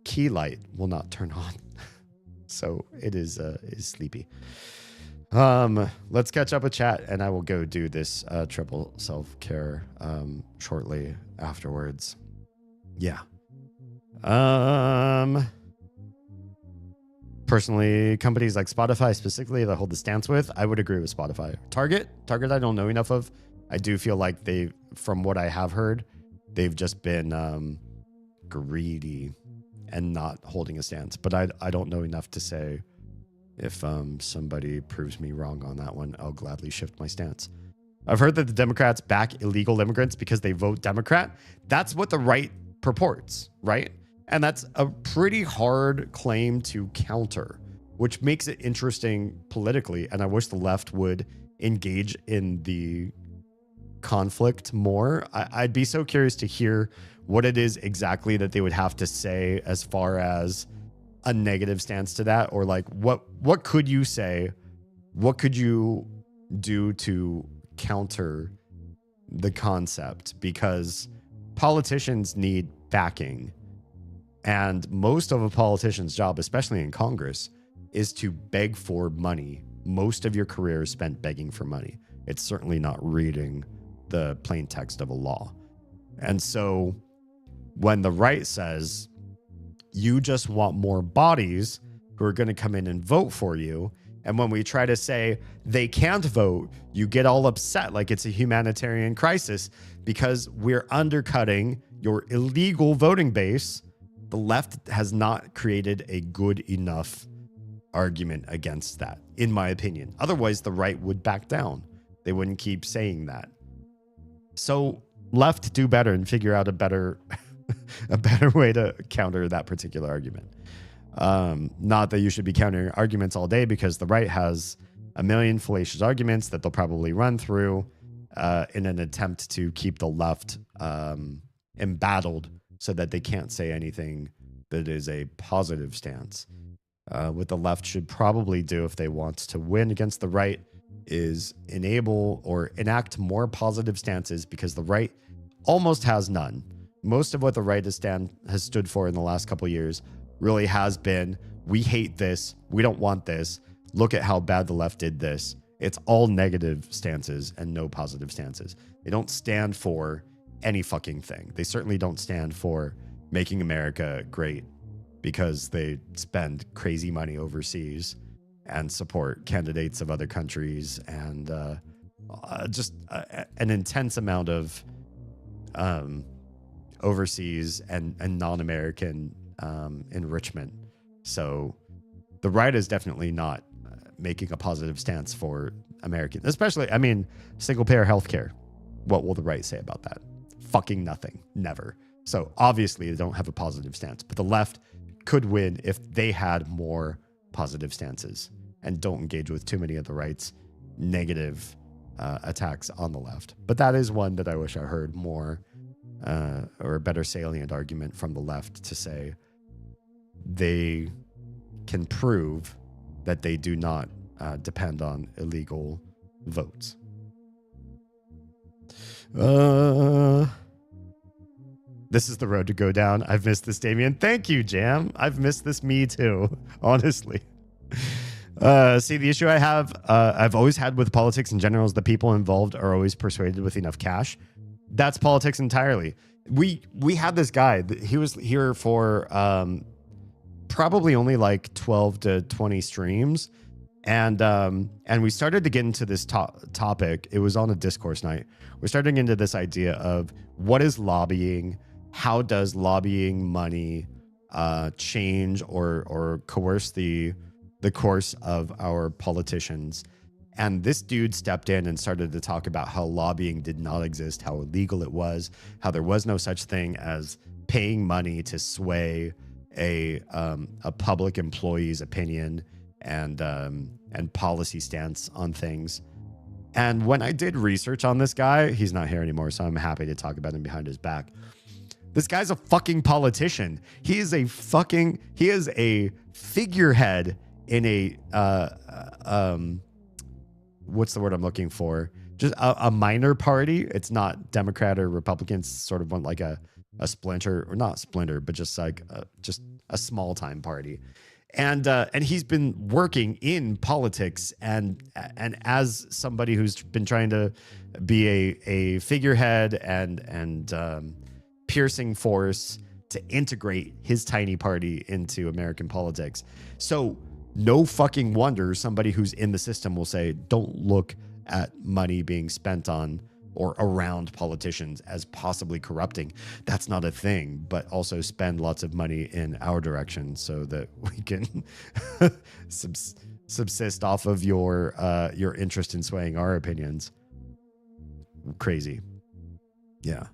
key light will not turn on. So it is sleepy. Let's catch up with chat, and I will go do this triple self-care shortly afterwards. Yeah. Personally, companies like Spotify specifically that hold the stance with, I would agree with Spotify. Target I don't know enough of. I do feel like from what I have heard, they've just been greedy and not holding a stance. But I don't know enough to say. If somebody proves me wrong on that one, I'll gladly shift my stance. I've heard that the Democrats back illegal immigrants because they vote Democrat. That's what the right purports, right? And that's a pretty hard claim to counter, which makes it interesting politically. And I wish the left would engage in the conflict more. I'd be so curious to hear what it is exactly that they would have to say as far as a negative stance to that, or like what could you say? What could you do to counter the concept? Because politicians need backing. And most of a politician's job, especially in Congress, is to beg for money. Most of your career is spent begging for money. It's certainly not reading the plain text of a law. And so when the right says, you just want more bodies who are going to come in and vote for you, and when we try to say they can't vote, you get all upset like it's a humanitarian crisis because we're undercutting your illegal voting base. The left has not created a good enough argument against that, in my opinion. Otherwise, the right would back down. They wouldn't keep saying that. So left, do better and figure out a better way to counter that particular argument. Not that you should be countering arguments all day, because the right has a million fallacious arguments that they'll probably run through in an attempt to keep the left embattled so that they can't say anything that is a positive stance. What the left should probably do if they want to win against the right is enable or enact more positive stances, because the right almost has none. Most of what the right has stood for in the last couple of years really has been, we hate this, we don't want this, look at how bad the left did this. It's all negative stances and no positive stances. They don't stand for any fucking thing. They certainly don't stand for making America great, because they spend crazy money overseas and support candidates of other countries, and just an intense amount of overseas and non-American enrichment. So the right is definitely not making a positive stance for American, especially, I mean, single-payer healthcare. What will the right say about that? Fucking nothing. Never. So obviously they don't have a positive stance, but the left could win if they had more positive stances and don't engage with too many of the right's negative attacks on the left. But that is one that I wish I heard more, or a better salient argument from the left to say they can prove that they do not depend on illegal votes. This is the road to go down. I've missed this, Damien. Thank you, Jam. I've missed this, me too, honestly. See, the issue I've always had with politics in general is the people involved are always persuaded with enough cash. That's politics entirely. We had this guy. He was here for probably only like 12 to 20 streams. And we started to get into this topic. It was on a discourse night. We're starting into this idea of what is lobbying? How does lobbying money change or coerce the course of our politicians? And this dude stepped in and started to talk about how lobbying did not exist, how illegal it was, how there was no such thing as paying money to sway a public employee's opinion and policy stance on things. And when I did research on this guy, he's not here anymore, so I'm happy to talk about him behind his back. This guy's a fucking politician. He is a figurehead in a what's the word I'm looking for? Just a minor party. It's not Democrat or Republican. It's sort of like a splinter, or not splinter, but just like just a small time party. And he's been working in politics and as somebody who's been trying to be a figurehead and piercing force to integrate his tiny party into American politics. So no fucking wonder somebody who's in the system will say, don't look at money being spent on or around politicians as possibly corrupting. That's not a thing, but also spend lots of money in our direction so that we can subsist off of your interest in swaying our opinions. Crazy. Yeah.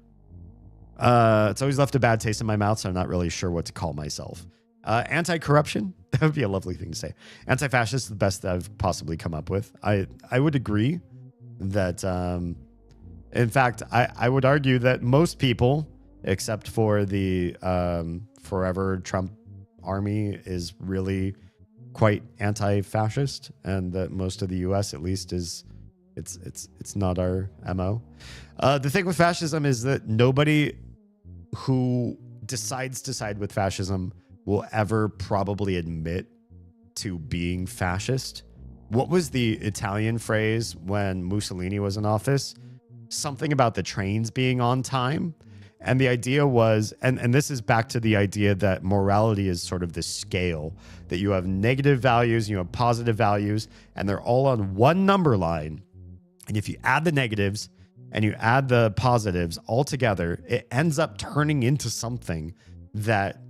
It's always left a bad taste in my mouth, so I'm not really sure what to call myself. Anti-corruption? That would be a lovely thing to say. Anti-fascist is the best that I've possibly come up with. I would agree that, in fact, I would argue that most people, except for the forever Trump army, is really quite anti-fascist, and that most of the U.S. at least is, it's not our MO. The thing with fascism is that nobody who decides to side with fascism will ever probably admit to being fascist. What was the Italian phrase when Mussolini was in office? Something about the trains being on time. And the idea was, and this is back to the idea that morality is sort of this scale, that you have negative values, you have positive values, and they're all on one number line. And if you add the negatives and you add the positives all together, it ends up turning into something that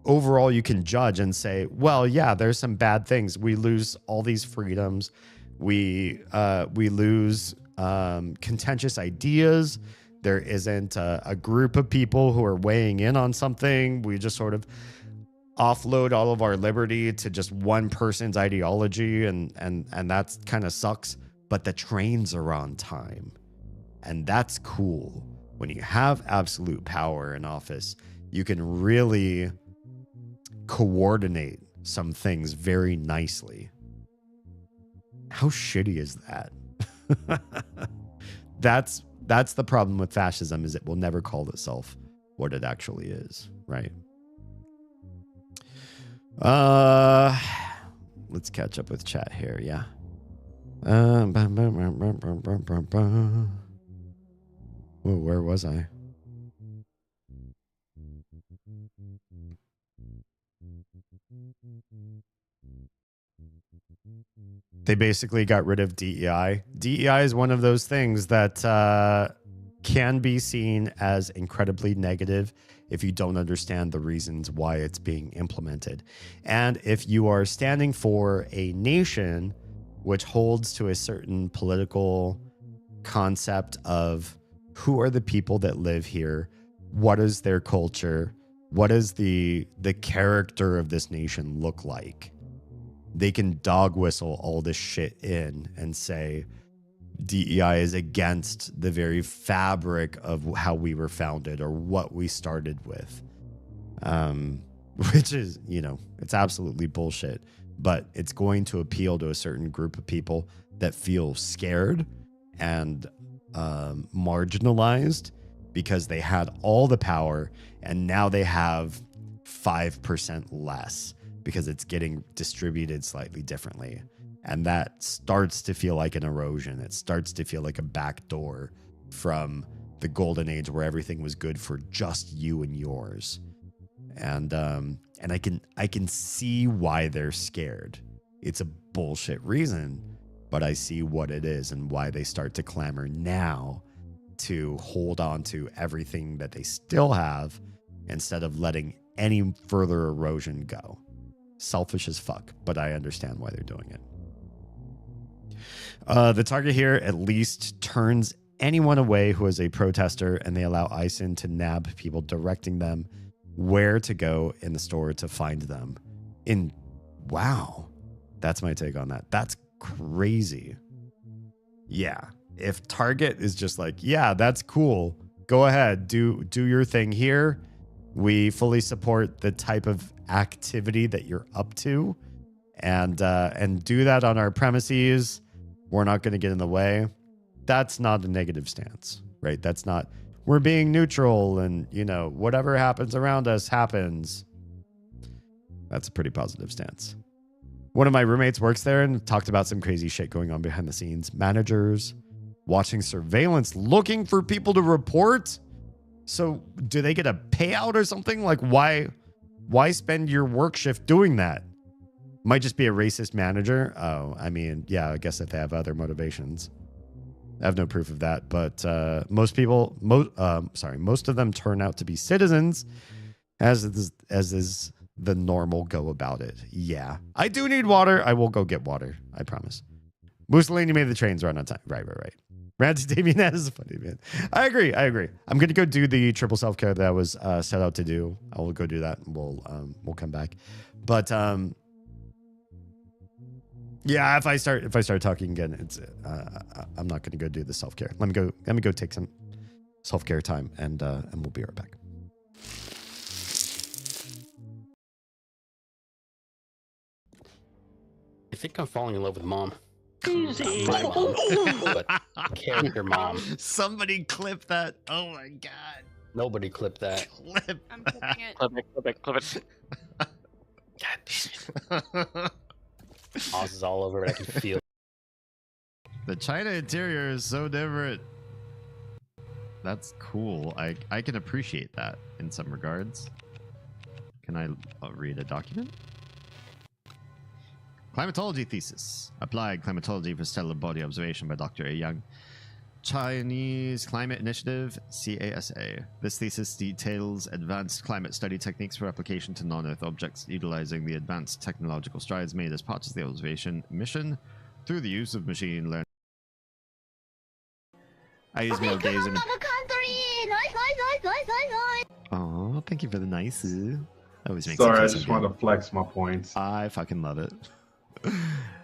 overall you can judge and say, well, yeah, there's some bad things. We lose all these freedoms. We lose contentious ideas. There isn't a group of people who are weighing in on something. We just sort of offload all of our liberty to just one person's ideology, and that kind of sucks. But the trains are on time. And that's cool. When you have absolute power in office, you can really coordinate some things very nicely. How shitty is that? That's the problem with fascism, is it will never call itself what it actually is, right? Let's catch up with chat here, yeah. Whoa, where was I? They basically got rid of DEI. DEI is one of those things that can be seen as incredibly negative if you don't understand the reasons why it's being implemented. And if you are standing for a nation which holds to a certain political concept of who are the people that live here, what is their culture, what does the character of this nation look like, they can dog whistle all this shit in and say DEI is against the very fabric of how we were founded or what we started with, which is, it's absolutely bullshit. But it's going to appeal to a certain group of people that feel scared and marginalized because they had all the power and now they have 5% less because it's getting distributed slightly differently. And that starts to feel like an erosion. It starts to feel like a backdoor from the golden age where everything was good for just you and yours. And I can see why they're scared. It's a bullshit reason, but I see what it is and why they start to clamor now to hold on to everything that they still have instead of letting any further erosion go. Selfish as fuck, but I understand why they're doing it. The target here at least turns anyone away who is a protester, and they allow ISIN to nab people, directing them where to go in the store to find them. Wow, that's my take on that. That's crazy. Yeah, if Target is just like, yeah, that's cool, go ahead, do your thing here. We fully support the type of activity that you're up to, and do that on our premises. We're not going to get in the way. That's not a negative stance, right? That's not, we're being neutral and, whatever happens around us happens. That's a pretty positive stance. One of my roommates works there and talked about some crazy shit going on behind the scenes. Managers watching surveillance, looking for people to report. So do they get a payout or something? Like, why spend your work shift doing that? Might just be a racist manager. Oh, I mean, yeah, I guess if they have other motivations. I have no proof of that, but most of them turn out to be citizens, as is the normal go about it. Yeah, I do need water. I will go get water. I promise. Mussolini made the trains run on time. Right. Randy Damien, that is funny, man. I agree. I'm gonna go do the triple self care that I was set out to do. I will go do that, and we'll come back. But yeah, if I start talking again, it's I'm not gonna go do the self care. Let me go take some self care time, and we'll be right back. I think I'm falling in love with mom. My mom, but character mom. Somebody clip that. Oh my god. Nobody clipped that. I'm clipping it. Clip it. God damn it. Oz is all over it. I can feel it. The China interior is so different. That's cool. I can appreciate that in some regards. Can I read a document? Climatology thesis. Applied climatology for stellar body observation by Dr. A. Young. Chinese Climate Initiative, CASA. This thesis details advanced climate study techniques for application to non-Earth objects, utilizing the advanced technological strides made as part of the observation mission through the use of machine learning. I use male gaze and... Oh, thank you for the nice. Always makes Sorry, I just want to flex my points. I fucking love it.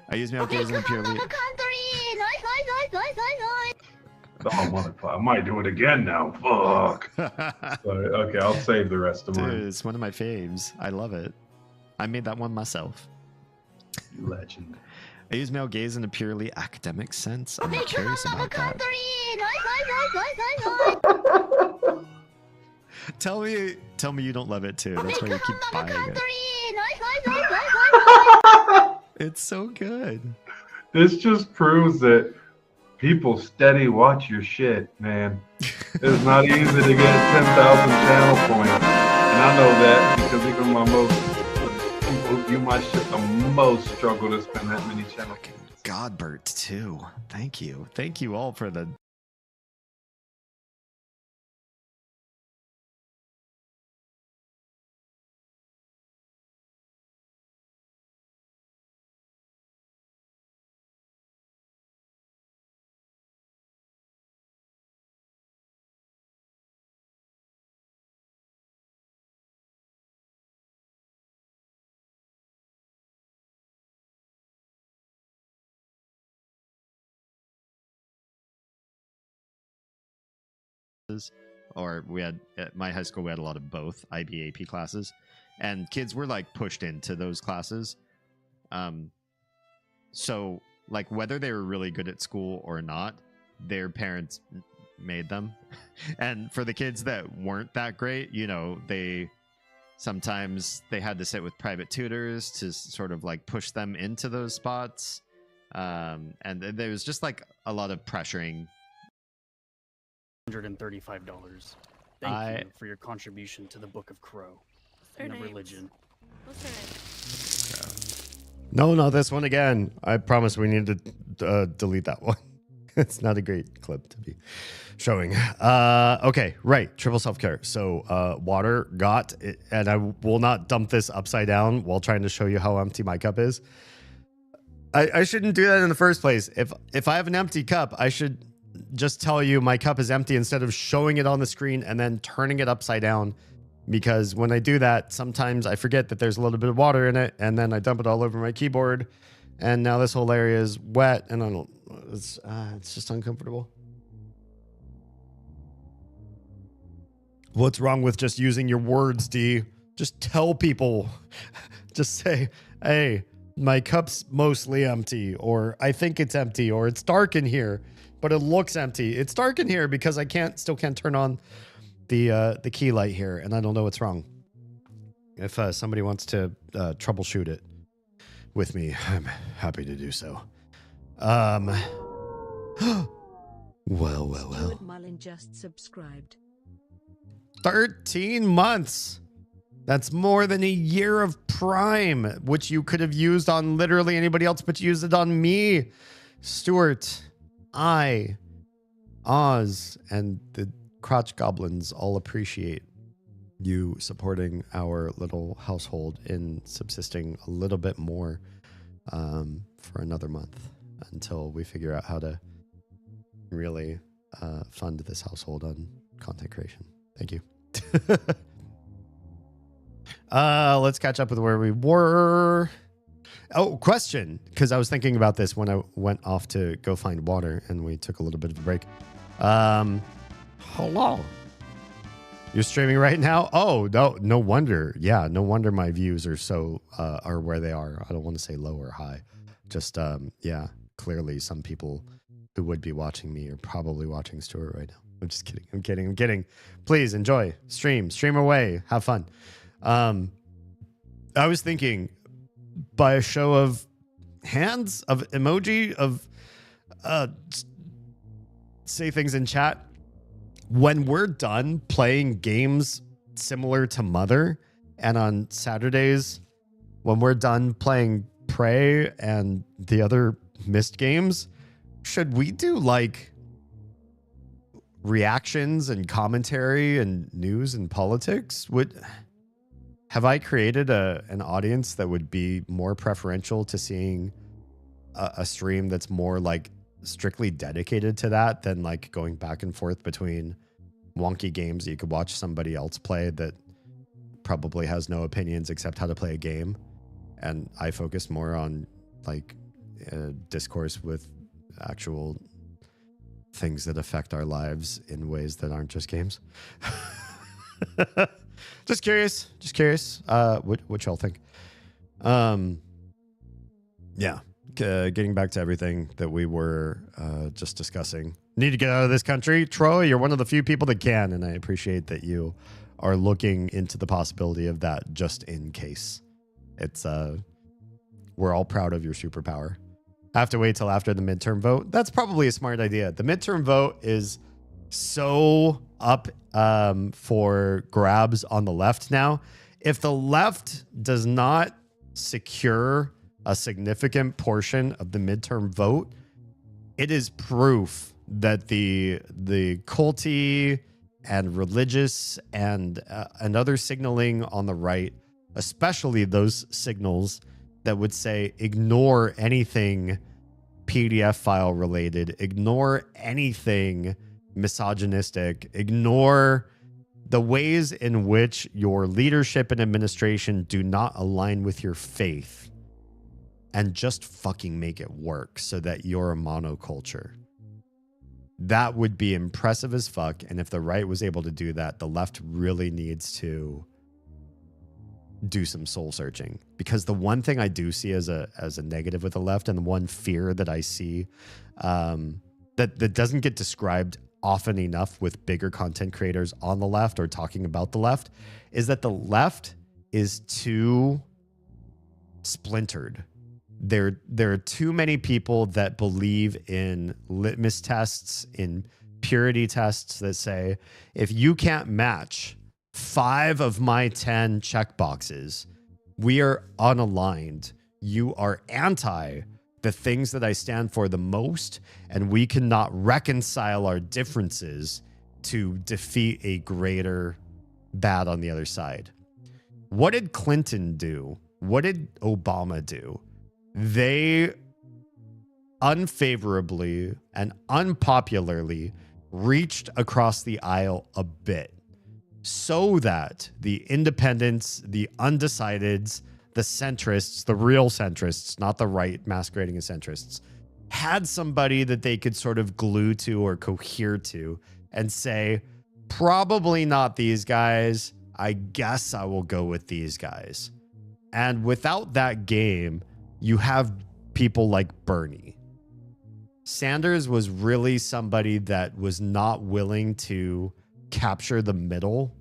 I use male gaze and purely... Oh, motherfucker. I might do it again now. Fuck. Sorry. Okay, I'll save the rest of mine. Dude, it's one of my faves. I love it. I made that one myself. You legend. I use male gaze in a purely academic sense. I'm curious about that. Tell me you don't love it too. That's why you keep buying it. It's so good. This just proves that people steady watch your shit, man. It's not easy to get 10,000 channel points. And I know that because even my people who view my shit the most struggle to spend that many channel points. Godbert too. Thank you. Thank you all for the... Or we had at my high school, we had a lot of both IB AP classes, and kids were like pushed into those classes. So like whether they were really good at school or not, their parents made them. And for the kids that weren't that great, they sometimes they had to sit with private tutors to sort of like push them into those spots. And there was just like a lot of pressuring. $135. Thank you for your contribution to the Book of Crow and the religion. What's her name? No, this one again. I promise we need to delete that one. It's not a great clip to be showing. Okay, right. Triple self-care. So water got it, and I will not dump this upside down while trying to show you how empty my cup is. I shouldn't do that in the first place. If I have an empty cup, I should just tell you my cup is empty instead of showing it on the screen and then turning it upside down. Because when I do that, sometimes I forget that there's a little bit of water in it, and then I dump it all over my keyboard, and now this whole area is wet, and I don't. It's just uncomfortable. What's wrong with just using your words, D? Just tell people. Just say, hey, my cup's mostly empty, or I think it's empty, or it's dark in here, but it looks empty. It's dark in here because I still can't turn on the key light here, and I don't know what's wrong. If somebody wants to troubleshoot it with me, I'm happy to do so. Well. Mullen just subscribed. 13 months. That's more than a year of Prime, which you could have used on literally anybody else, but you used it on me. Stuart, Oz, and the Crotch Goblins all appreciate you supporting our little household in subsisting a little bit more for another month until we figure out how to really fund this household on content creation. Thank you. Let's catch up with where we were. Oh, question, because I was thinking about this when I went off to go find water and we took a little bit of a break. Hello. You're streaming right now? Oh, no wonder. Yeah, no wonder my views are so are where they are. I don't want to say low or high. Just yeah, clearly some people who would be watching me are probably watching Stuart right now. I'm just kidding. I'm kidding. Please enjoy. Stream away. Have fun. I was thinking by a show of hands, of emoji, of say things in chat. When we're done playing games similar to Mother, and on Saturdays, when we're done playing Prey and the other Myst games, should we do like reactions and commentary and news and politics? Have I created an audience that would be more preferential to seeing a stream that's more like strictly dedicated to that than like going back and forth between wonky games that you could watch somebody else play that probably has no opinions except how to play a game, and I focus more on like discourse with actual things that affect our lives in ways that aren't just games. Just curious what y'all think. Yeah, getting back to everything that we were just discussing. Need to get out of this country. Troy, you're one of the few people that can, and I appreciate that you are looking into the possibility of that just in case. It's we're all proud of your superpower. I have to wait till after the midterm vote. That's probably a smart idea. The midterm vote is so up for grabs on the left now. If the left does not secure a significant portion of the midterm vote, it is proof that the culty and religious and other signaling on the right, especially those signals that would say ignore anything PDF file related, ignore anything misogynistic, ignore the ways in which your leadership and administration do not align with your faith, and just fucking make it work so that you're a monoculture. That would be impressive as fuck. And if the right was able to do that, the left really needs to do some soul searching. Because the one thing I do see as a negative with the left, and the one fear that I see that doesn't get described often enough with bigger content creators on the left or talking about the left, is that the left is too splintered. There are too many people that believe in litmus tests, in purity tests that say, if you can't match 5 of my 10 checkboxes, we are unaligned. You are anti the things that I stand for the most, and we cannot reconcile our differences to defeat a greater bad on the other side. What did Clinton do? What did Obama do? They unfavorably and unpopularly reached across the aisle a bit so that the independents, the undecideds, the centrists, the real centrists, not the right masquerading as centrists, had somebody that they could sort of glue to or cohere to and say, probably not these guys. I guess I will go with these guys. And without that game, you have people like Bernie. Sanders was really somebody that was not willing to capture the middle.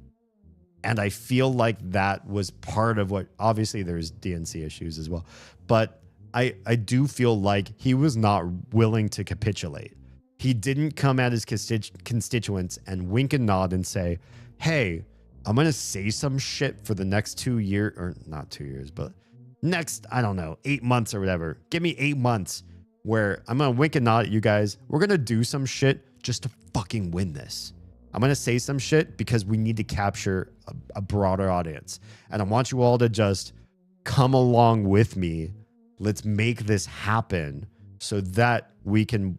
And I feel like that was part of what, obviously there's DNC issues as well, but I do feel like he was not willing to capitulate. He didn't come at his constituents and wink and nod and say, hey, I'm going to say some shit for the next 2 years, or not 2 years, but next, I don't know, 8 months or whatever. Give me 8 months where I'm going to wink and nod at you guys. We're going to do some shit just to fucking win this. I'm going to say some shit because we need to capture a broader audience. And I want you all to just come along with me. Let's make this happen so that we can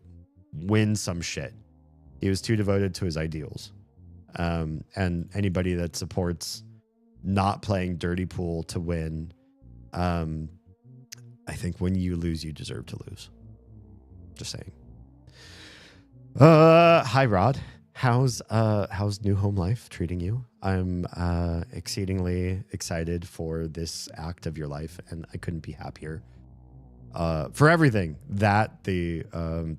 win some shit. He was too devoted to his ideals. And anybody that supports not playing dirty pool to win, I think when you lose, you deserve to lose. Just saying. Hi, Rod. How's New Home Life treating you? I'm exceedingly excited for this act of your life, and I couldn't be happier. For everything that the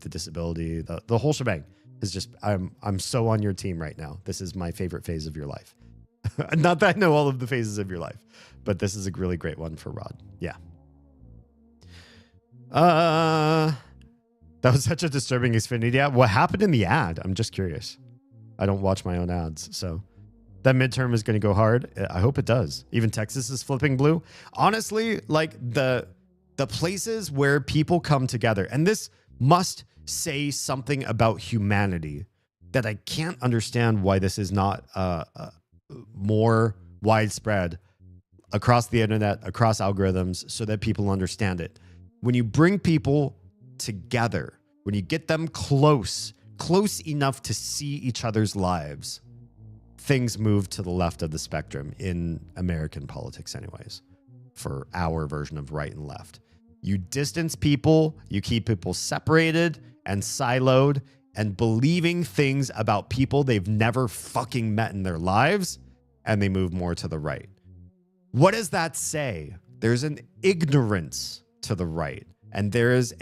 disability, the whole shebang is just. I'm so on your team right now. This is my favorite phase of your life. Not that I know all of the phases of your life, but this is a really great one for Rod. Yeah. That was such a disturbing Xfinity ad. What happened in the ad? I'm just curious. I don't watch my own ads, so that midterm is going to go hard. I hope it does. Even Texas is flipping blue. Honestly, like the places where people come together, and this must say something about humanity that I can't understand why this is not more widespread across the internet, across algorithms, so that people understand it. When you bring people together, when you get them close enough to see each other's lives, things move to the left of the spectrum in American politics anyways, for our version of right and left. You distance people, you keep people separated and siloed and believing things about people they've never fucking met in their lives, and they move more to the right. What does that say? There's an ignorance to the right, and there is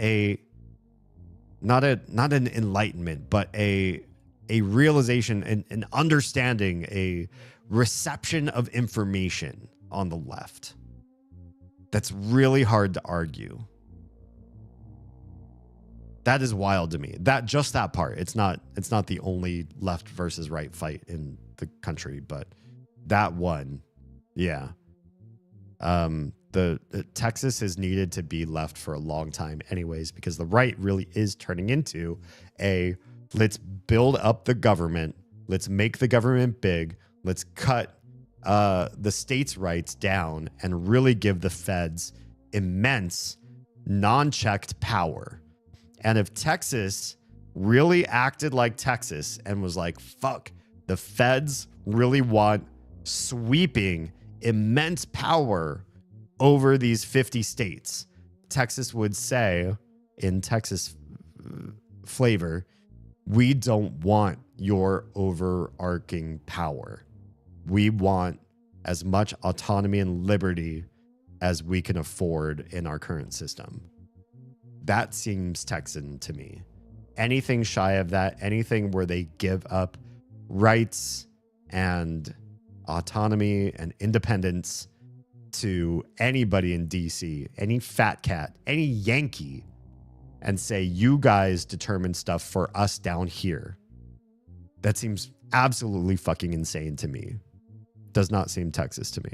not an enlightenment, but a realization, an understanding, a reception of information on the left. That's really hard to argue. That is wild to me. That part. It's not the only left versus right fight in the country, but that one, yeah. The Texas has needed to be left for a long time anyways, because the right really is turning into let's build up the government. Let's make the government big. Let's cut the states' rights down and really give the feds immense non-checked power. And if Texas really acted like Texas and was like, fuck, the feds really want sweeping immense power over these 50 states, Texas would say, in Texas flavor, we don't want your overarching power. We want as much autonomy and liberty as we can afford in our current system. That seems Texan to me. Anything shy of that, anything where they give up rights and autonomy and independence to anybody in DC, any fat cat, any Yankee, and say, you guys determine stuff for us down here. That seems absolutely fucking insane to me. Does not seem Texas to me.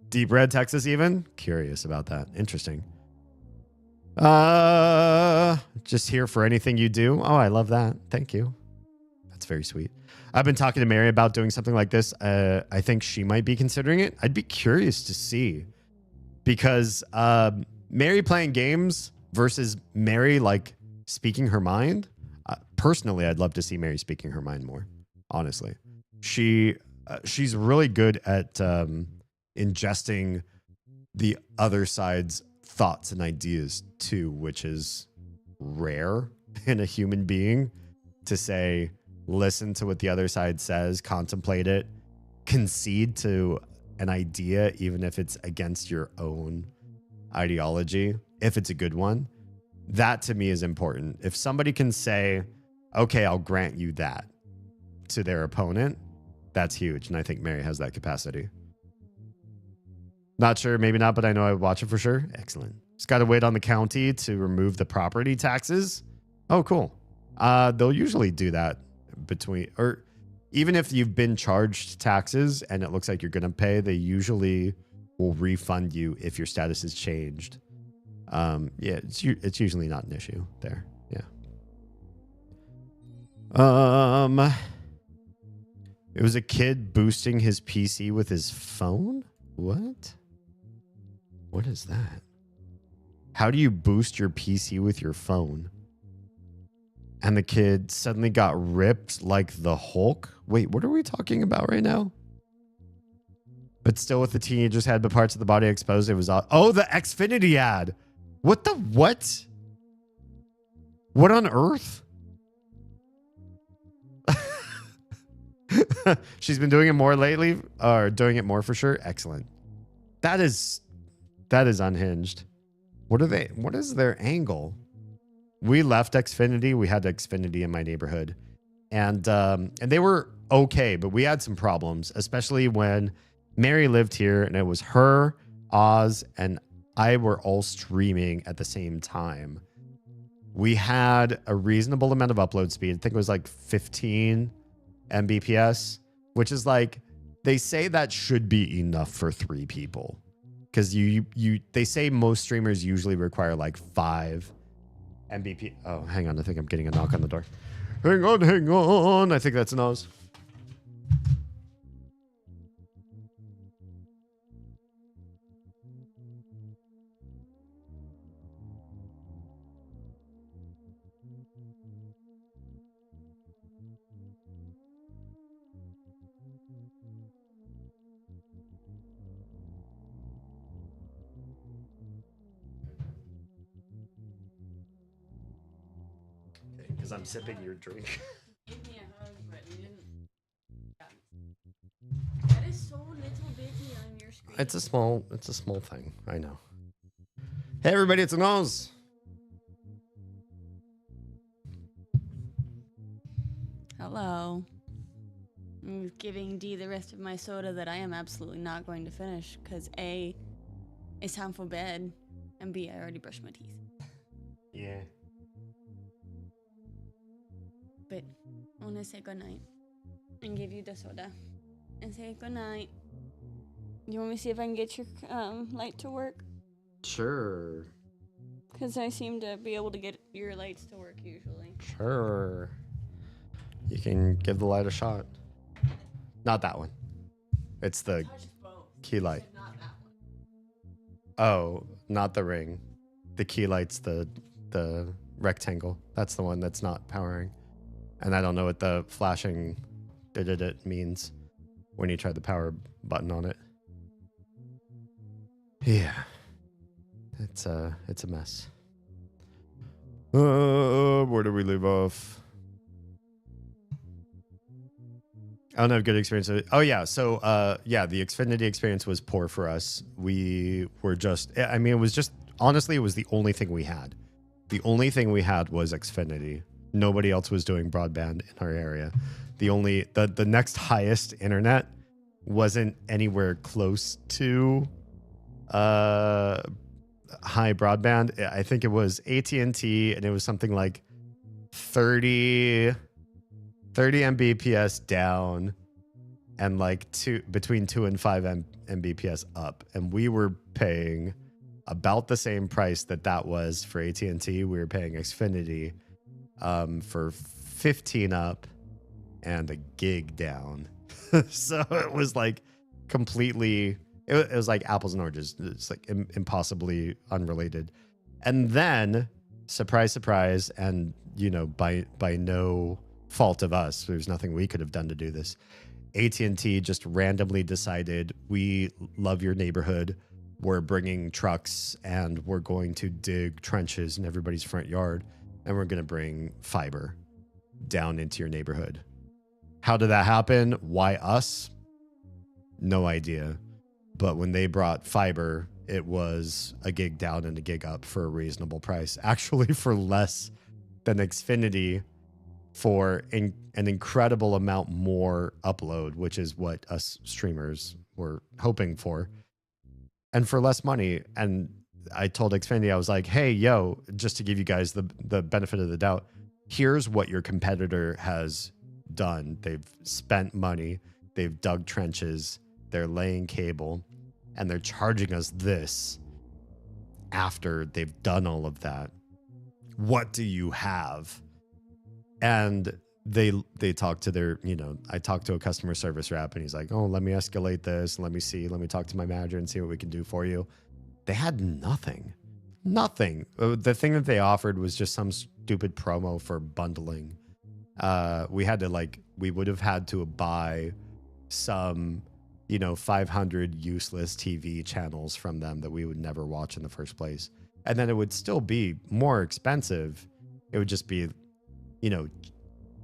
Deep red Texas even? Curious about that. Interesting. Just here for anything you do. Oh, I love that. Thank you. That's very sweet. I've been talking to Mary about doing something like this. I think she might be considering it. I'd be curious to see, because Mary playing games versus Mary like speaking her mind. Personally, I'd love to see Mary speaking her mind more. Honestly, she's really good at ingesting the other side's thoughts and ideas too, which is rare in a human being to say, listen to what the other side says, contemplate it, concede to an idea, even if it's against your own ideology, if it's a good one. That to me is important. If somebody can say, okay, I'll grant you that to their opponent, that's huge. And I think Mary has that capacity. Not sure, maybe not, but I know I would watch it for sure. Excellent. Just got to wait on the county to remove the property taxes. Oh, cool. They'll usually do that or even if you've been charged taxes and it looks like you're going to pay, they usually will refund you if your status is changed. Yeah, it's usually not an issue there. Yeah. It was a kid boosting his PC with his phone? What? What is that? How do you boost your PC with your phone? And the kid suddenly got ripped like the Hulk? Wait, what are we talking about right now? But still with the teenager's head, but parts of the body exposed. It was... Oh, the Xfinity ad. What the... What? What on earth? She's been doing it more lately, or doing it more for sure. Excellent. That is unhinged. What is their angle? We left Xfinity. We had Xfinity in my neighborhood, and they were okay, but we had some problems, especially when Mary lived here and it was her, Oz, and I were all streaming at the same time. We had a reasonable amount of upload speed. I think it was like 15 Mbps, which is like, they say that should be enough for 3 people. Because they say most streamers usually require like 5 Mbps. Oh, hang on. I think I'm getting a knock on the door. Hang on. I think that's an Oz. Because I'm sipping your drink. Give me a hug, but you didn't. That is so little bitty on your screen. It's a small thing. I know. Hey everybody, it's an Oz. Hello. I'm giving D the rest of my soda that I am absolutely not going to finish because A, it's time for bed, and B, I already brushed my teeth. Yeah. But I want to say goodnight and give you the soda and say goodnight. You want me to see if I can get your light to work? Sure. Because I seem to be able to get your lights to work usually. Sure. You can give the light a shot. Not that one. It's the key light. Oh, not the ring. The key light's the rectangle. That's the one that's not powering. And I don't know what the flashing it means when you try the power button on it. Yeah. It's a mess. Where do we leave off? I don't have good experience. Oh yeah. So yeah, the Xfinity experience was poor for us. We were just, I mean, it was just, honestly, it was the only thing we had. The only thing we had was Xfinity. Nobody else was doing broadband in our area. The next highest internet wasn't anywhere close to high broadband. I think it was AT&T, and it was something like 30 Mbps down and like between 2 and 5 Mbps up. And we were paying about the same price that was for AT&T. We were paying Xfinity for 15 up and a gig down. So it was like completely, it was like apples and oranges. It's like impossibly unrelated. And then, surprise, surprise, and by no fault of us, there's nothing we could have done to do this. AT&T just randomly decided, we love your neighborhood. We're bringing trucks and we're going to dig trenches in everybody's front yard, and we're going to bring fiber down into your neighborhood. How did that happen? Why us? No idea. But when they brought fiber, it was a gig down and a gig up for a reasonable price. Actually, for less than Xfinity, for an incredible amount more upload, which is what us streamers were hoping for, and for less money. And I told Xfinity, I was like, hey, yo, just to give you guys the benefit of the doubt, here's what your competitor has done. They've spent money, they've dug trenches, they're laying cable, and they're charging us this after they've done all of that. What do you have? And they talk to their, I talked to a customer service rep, and he's like, oh, let me escalate this. Let me talk to my manager and see what we can do for you. They had nothing. The thing that they offered was just some stupid promo for bundling. We would have had to buy some, 500 useless TV channels from them that we would never watch in the first place. And then it would still be more expensive. It would just be,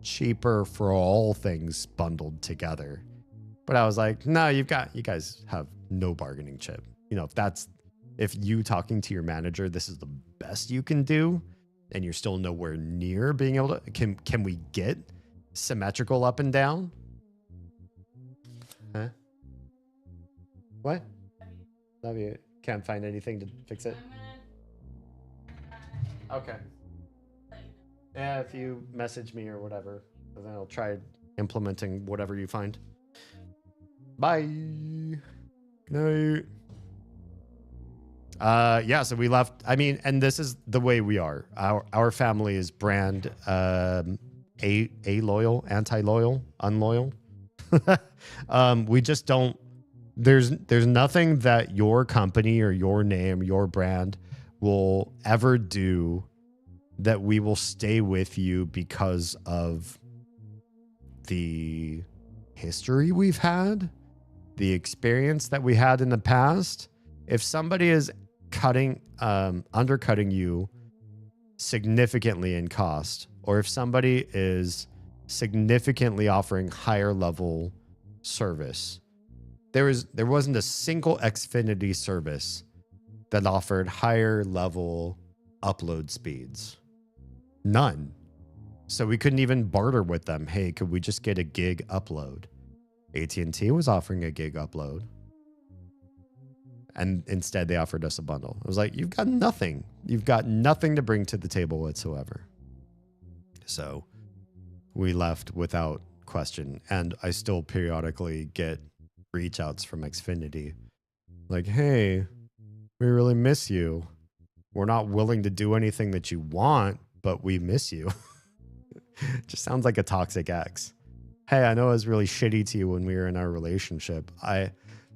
cheaper for all things bundled together. But I was like, no, you guys have no bargaining chip. If you talking to your manager, this is the best you can do, and you're still nowhere near being able to, can we get symmetrical up and down? Huh? What? Love you. Can't find anything to fix it. Okay. Yeah, if you message me or whatever, then I'll try implementing whatever you find. Bye. Good night. Yeah, so we left. I mean, and this is the way we are. Our family is brand loyal, anti-loyal, unloyal. We just don't. There's nothing that your company or your name, your brand will ever do that we will stay with you because of the history we've had, the experience that we had in the past. If somebody is undercutting you significantly in cost, or if somebody is significantly offering higher level service, there wasn't a single Xfinity service that offered higher level upload speeds. None. So we couldn't even barter with them. Hey, could we just get a gig upload? AT&T was offering a gig upload, and instead they offered us a bundle. I was like, you've got nothing. You've got nothing to bring to the table whatsoever. So we left without question. And I still periodically get reach outs from Xfinity. Like, hey, we really miss you. We're not willing to do anything that you want, but we miss you. Just sounds like a toxic ex. Hey, I know I was really shitty to you when we were in our relationship. I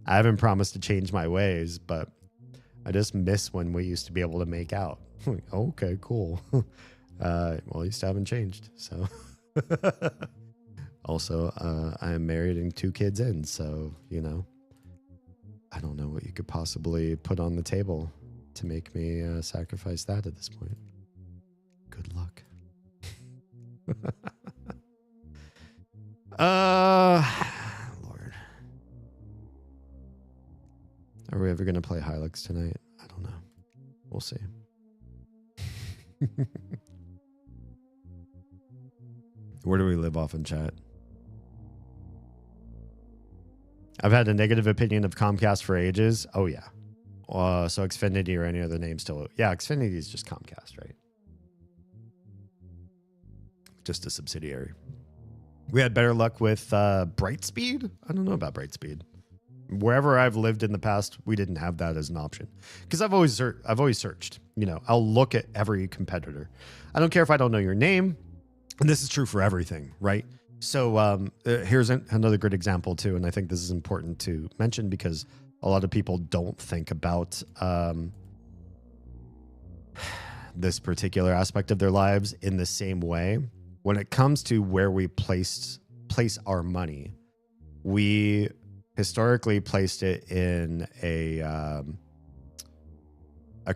haven't promised to change my ways, but I just miss when we used to be able to make out. Like, okay, cool. Well, you still haven't changed. So also, I am married and 2 kids in. So, I don't know what you could possibly put on the table to make me sacrifice that at this point. Good luck. Lord. Are we ever going to play Hilux tonight? I don't know. We'll see. Where do we live off in chat? I've had a negative opinion of Comcast for ages. Oh, yeah. So Xfinity or any other name still. Yeah, Xfinity is just Comcast, right? Just a subsidiary. We had better luck with Brightspeed. I don't know about Brightspeed. Wherever I've lived in the past, we didn't have that as an option. Because I've always searched. I'll look at every competitor. I don't care if I don't know your name. And this is true for everything, right? So here's another good example too, and I think this is important to mention because a lot of people don't think about this particular aspect of their lives in the same way. When it comes to where we place our money, we historically placed it in a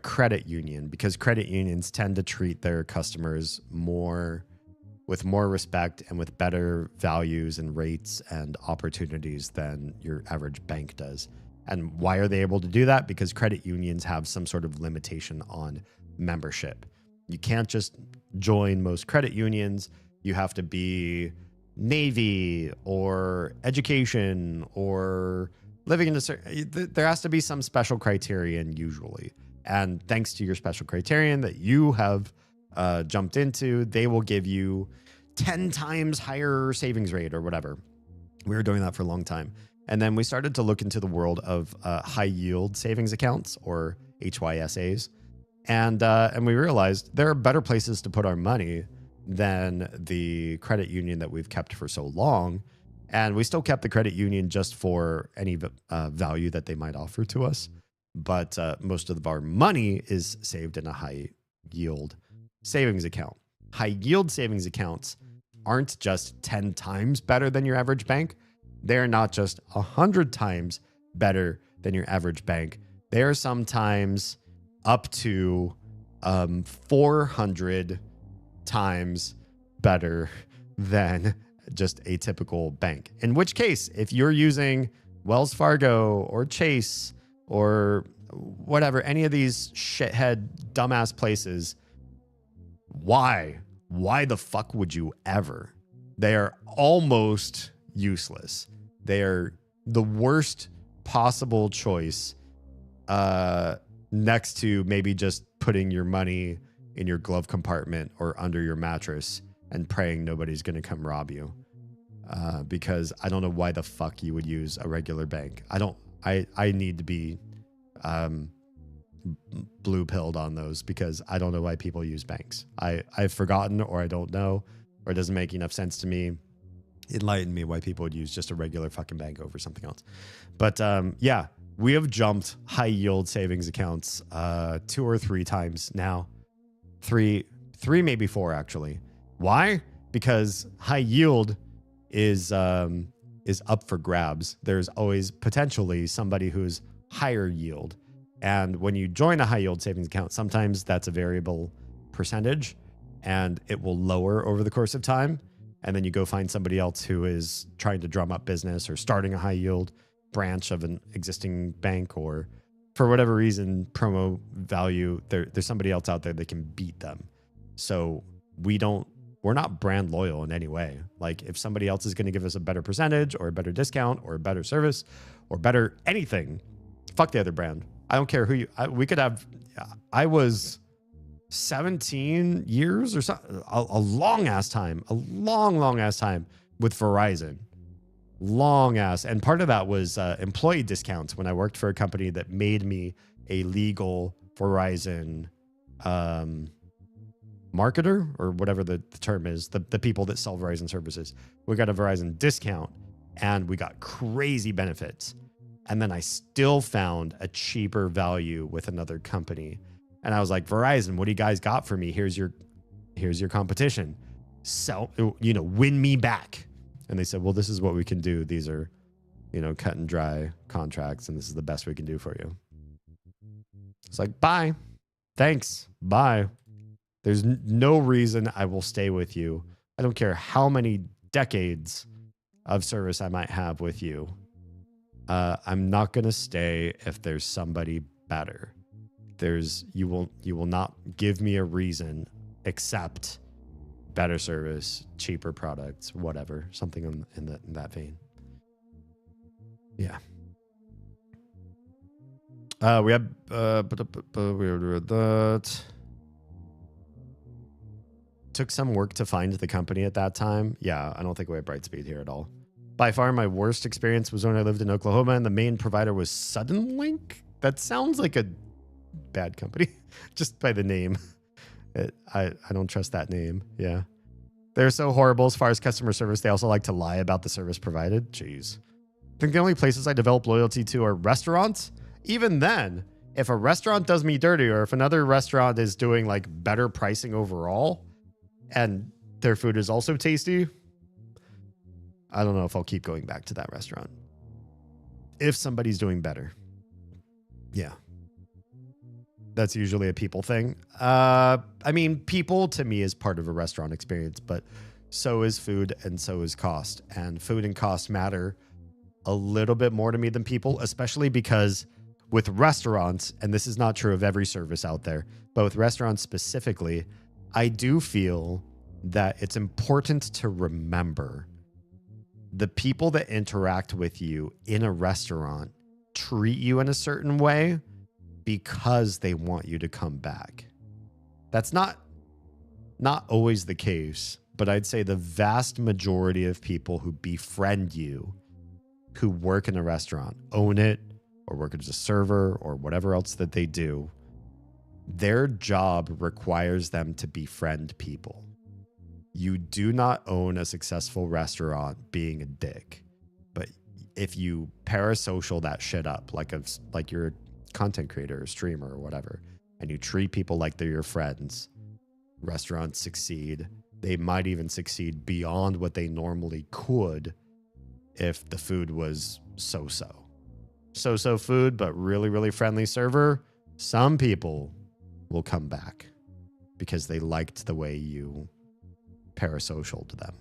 credit union, because credit unions tend to treat their customers with more respect and with better values and rates and opportunities than your average bank does. And why are they able to do that? Because credit unions have some sort of limitation on membership. You can't just join most credit unions. You have to be Navy or education or living in a certain, there has to be some special criterion usually. And thanks to your special criterion that you have jumped into, they will give you 10 times higher savings rate or whatever. We were doing that for a long time. And then we started to look into the world of high yield savings accounts, or HYSAs. And we realized there are better places to put our money than the credit union that we've kept for so long. And we still kept the credit union just for any value that they might offer to us. But most of our money is saved in a high yield savings account. High yield savings accounts aren't just 10 times better than your average bank. They're not just 100 times better than your average bank. They are sometimes up to 400 times better than just a typical bank. In which case, if you're using Wells Fargo or Chase or whatever, any of these shithead dumbass places, why the fuck would you ever? They are almost useless. They are the worst possible choice, next to maybe just putting your money in your glove compartment or under your mattress and praying nobody's going to come rob you. Because I don't know why the fuck you would use a regular bank. I need to be blue pilled on those, because I don't know why people use banks. I've forgotten, or I don't know, or it doesn't make enough sense to me. Enlighten me why people would use just a regular fucking bank over something else. But yeah, we have jumped high yield savings accounts 2 or 3 times now. Three, maybe 4 actually. Why? Because high yield is up for grabs. There's always potentially somebody who's higher yield. And when you join a high yield savings account, sometimes that's a variable percentage and it will lower over the course of time. And then you go find somebody else who is trying to drum up business or starting a high yield branch of an existing bank, or for whatever reason, promo value, there's somebody else out there that can beat them. So we're not brand loyal in any way. Like, if somebody else is going to give us a better percentage or a better discount or a better service or better anything, fuck the other brand. I don't care who we could have. I was 17 years or something, a long ass time with Verizon. Long ass. And part of that was employee discounts when I worked for a company that made me a legal Verizon marketer, or whatever the term is, the people that sell Verizon services. We got a Verizon discount and we got crazy benefits. And then I still found a cheaper value with another company. And I was like, Verizon, what do you guys got for me? Here's your competition. Sell, win me back. And they said, well, this is what we can do. These are, cut and dry contracts, and this is the best we can do for you. It's like, bye. Thanks. Bye. There's no reason I will stay with you. I don't care how many decades of service I might have with you. I'm not going to stay if there's somebody better. You will not give me a reason except better service, cheaper products, whatever, something in that vein. Yeah. We have that. Took some work to find the company at that time. Yeah, I don't think we have Brightspeed here at all. By far, my worst experience was when I lived in Oklahoma and the main provider was Suddenlink. That sounds like a bad company just by the name. I don't trust that name. Yeah. They're so horrible as far as customer service. They also like to lie about the service provided. Jeez. I think the only places I develop loyalty to are restaurants. Even then, if a restaurant does me dirty, or if another restaurant is doing like better pricing overall and their food is also tasty, I don't know if I'll keep going back to that restaurant. If somebody's doing better. Yeah. That's usually a people thing. I mean, people to me is part of a restaurant experience, but so is food and so is cost. And food and cost matter a little bit more to me than people, especially because with restaurants, and this is not true of every service out there, but with restaurants specifically, I do feel that it's important to remember the people that interact with you in a restaurant treat you in a certain way because they want you to come back. That's not always the case, but I'd say the vast majority of people who befriend you, who work in a restaurant, own it, or work as a server, or whatever else that they do, their job requires them to befriend people. You do not own a successful restaurant being a dick. But if you parasocial that shit up, like you're a content creator or streamer or whatever, and you treat people like they're your friends, restaurants succeed. They might even succeed beyond what they normally could if the food was so-so. So-so food, but really, really friendly server. Some people will come back because they liked the way you parasocial to them.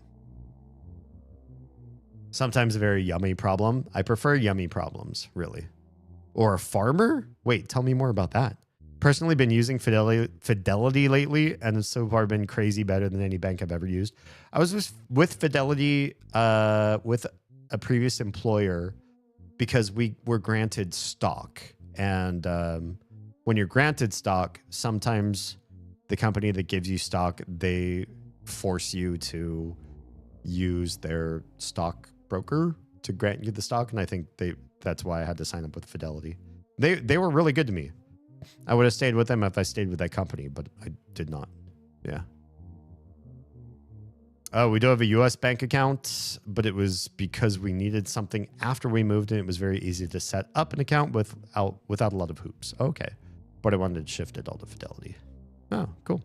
Sometimes a very yummy problem. I prefer yummy problems, really. Or a farmer? Wait, tell me more about that. Personally been using Fidelity lately, and it's so far been crazy better than any bank I've ever used. I was with Fidelity with a previous employer because we were granted stock. And when you're granted stock, sometimes the company that gives you stock, they force you to use their stock broker to grant you the stock, and I think that's why I had to sign up with Fidelity. They were really good to me. I would have stayed with them if I stayed with that company, but I did not. Yeah. Oh, we do have a US bank account, but it was because we needed something after we moved, and it was very easy to set up an account without a lot of hoops. Okay. But I wanted to shift it all to Fidelity. Oh, cool.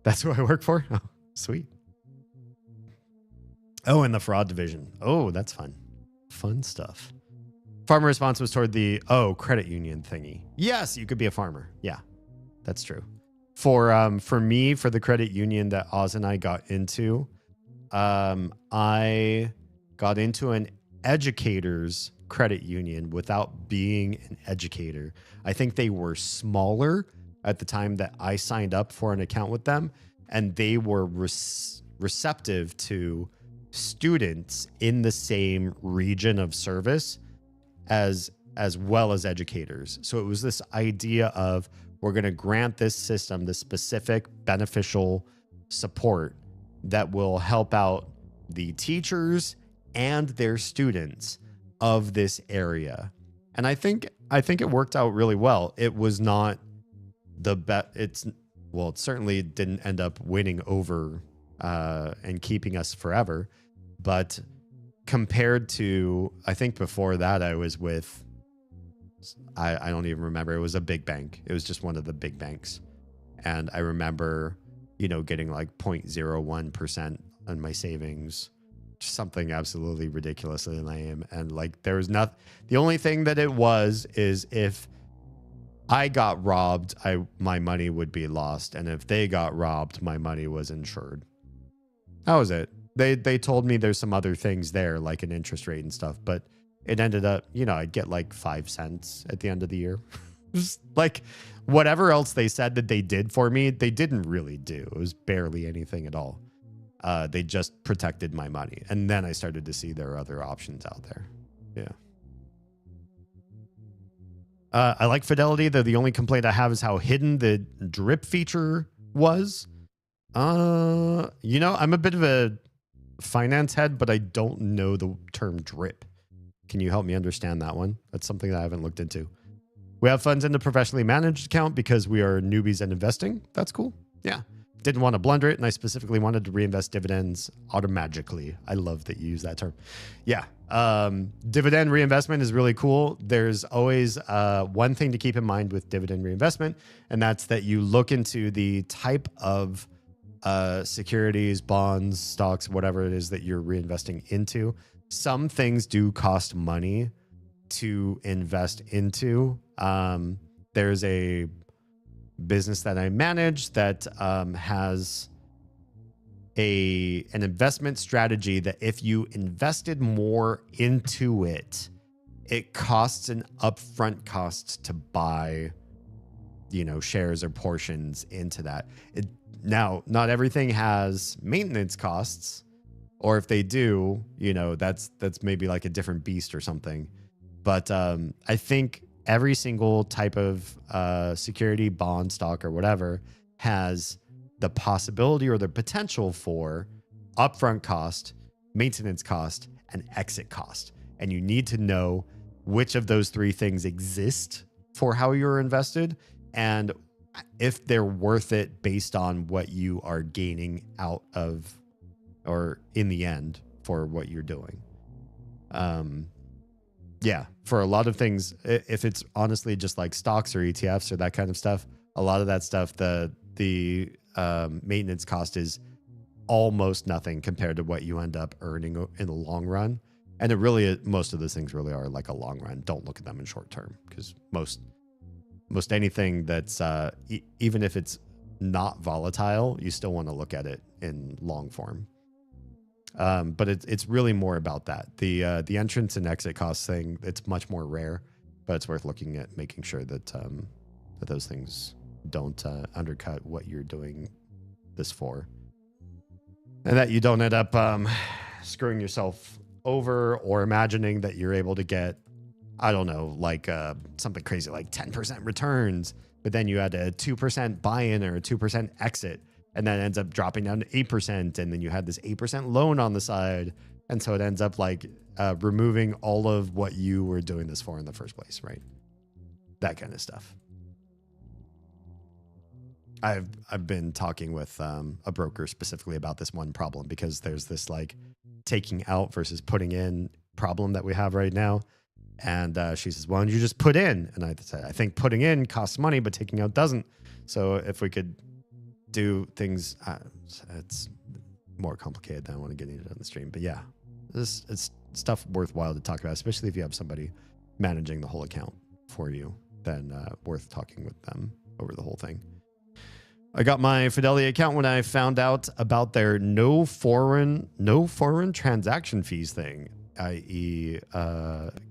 That's who I work for? Oh, sweet. Oh, and the fraud division. Oh, that's fun. Fun stuff. Farmer response was toward the, credit union thingy. Yes, you could be a farmer. Yeah, that's true. For me, for the credit union that Oz and I got into, I got into an educator's credit union without being an educator. I think they were smaller at the time that I signed up for an account with them, and they were receptive to students in the same region of service as well as educators. So it was this idea of, we're going to grant this system the specific beneficial support that will help out the teachers and their students of this area. And I think it worked out really well. It was not the best. It certainly didn't end up winning over and keeping us forever. But compared to, I think before that, I was with, I don't even remember. It was a big bank. It was just one of the big banks. And I remember, getting like 0.01% on my savings, something absolutely ridiculously lame. And like, there was nothing, the only thing that it was is if I got robbed, my money would be lost. And if they got robbed, my money was insured. That was it. They told me there's some other things there, like an interest rate and stuff, but it ended up, I'd get like 5 cents at the end of the year. Just like whatever else they said that they did for me, they didn't really do. It was barely anything at all. They just protected my money. And then I started to see there are other options out there. Yeah. I like Fidelity, though the only complaint I have is how hidden the drip feature was. I'm a bit of a finance head, but I don't know the term drip. Can you help me understand that one? That's something that I haven't looked into. We have funds in the professionally managed account because we are newbies at investing. That's cool. Yeah. didn't want to blunder it, and I specifically wanted to reinvest dividends automatically. I love that you use that term. Yeah. Dividend reinvestment is really cool. There's always one thing to keep in mind with dividend reinvestment, and that's that you look into the type of securities, bonds, stocks, whatever it is that you're reinvesting into. Some things do cost money to invest into. There's a business that I manage that has an investment strategy that if you invested more into it, it costs an upfront cost to buy, shares or portions into that. Now, not everything has maintenance costs, or if they do, that's maybe like a different beast or something. But I think every single type of security, bond, stock, or whatever has the possibility or the potential for upfront cost, maintenance cost, and exit cost. And you need to know which of those three things exist for how you're invested and if they're worth it based on what you are gaining out of or in the end for what you're doing. Yeah, for a lot of things, if it's honestly just like stocks or ETFs or that kind of stuff, a lot of that stuff, the maintenance cost is almost nothing compared to what you end up earning in the long run. And it really, most of those things really are like a long run. Don't look at them in short term, because most anything that's even if it's not volatile, you still want to look at it in long form. But it's really more about that. The entrance and exit cost thing, it's much more rare, but it's worth looking at making sure that that those things don't undercut what you're doing this for, and that you don't end up screwing yourself over or imagining that you're able to get, I don't know, like something crazy like 10% returns, but then you had a 2% buy-in or a 2% exit, and that ends up dropping down to 8%, and then you had this 8% loan on the side, and so it ends up like removing all of what you were doing this for in the first place, right? That kind of stuff. I've been talking with a broker specifically about this one problem, because there's this like taking out versus putting in problem that we have right now. And she says, why don't you just put in? And I said, I think putting in costs money, but taking out doesn't. So if we could do things, it's more complicated than I want to get into on the stream. But yeah, it's stuff worthwhile to talk about, especially if you have somebody managing the whole account for you, then worth talking with them over the whole thing. I got my Fidelity account when I found out about their no foreign transaction fees thing, i.e.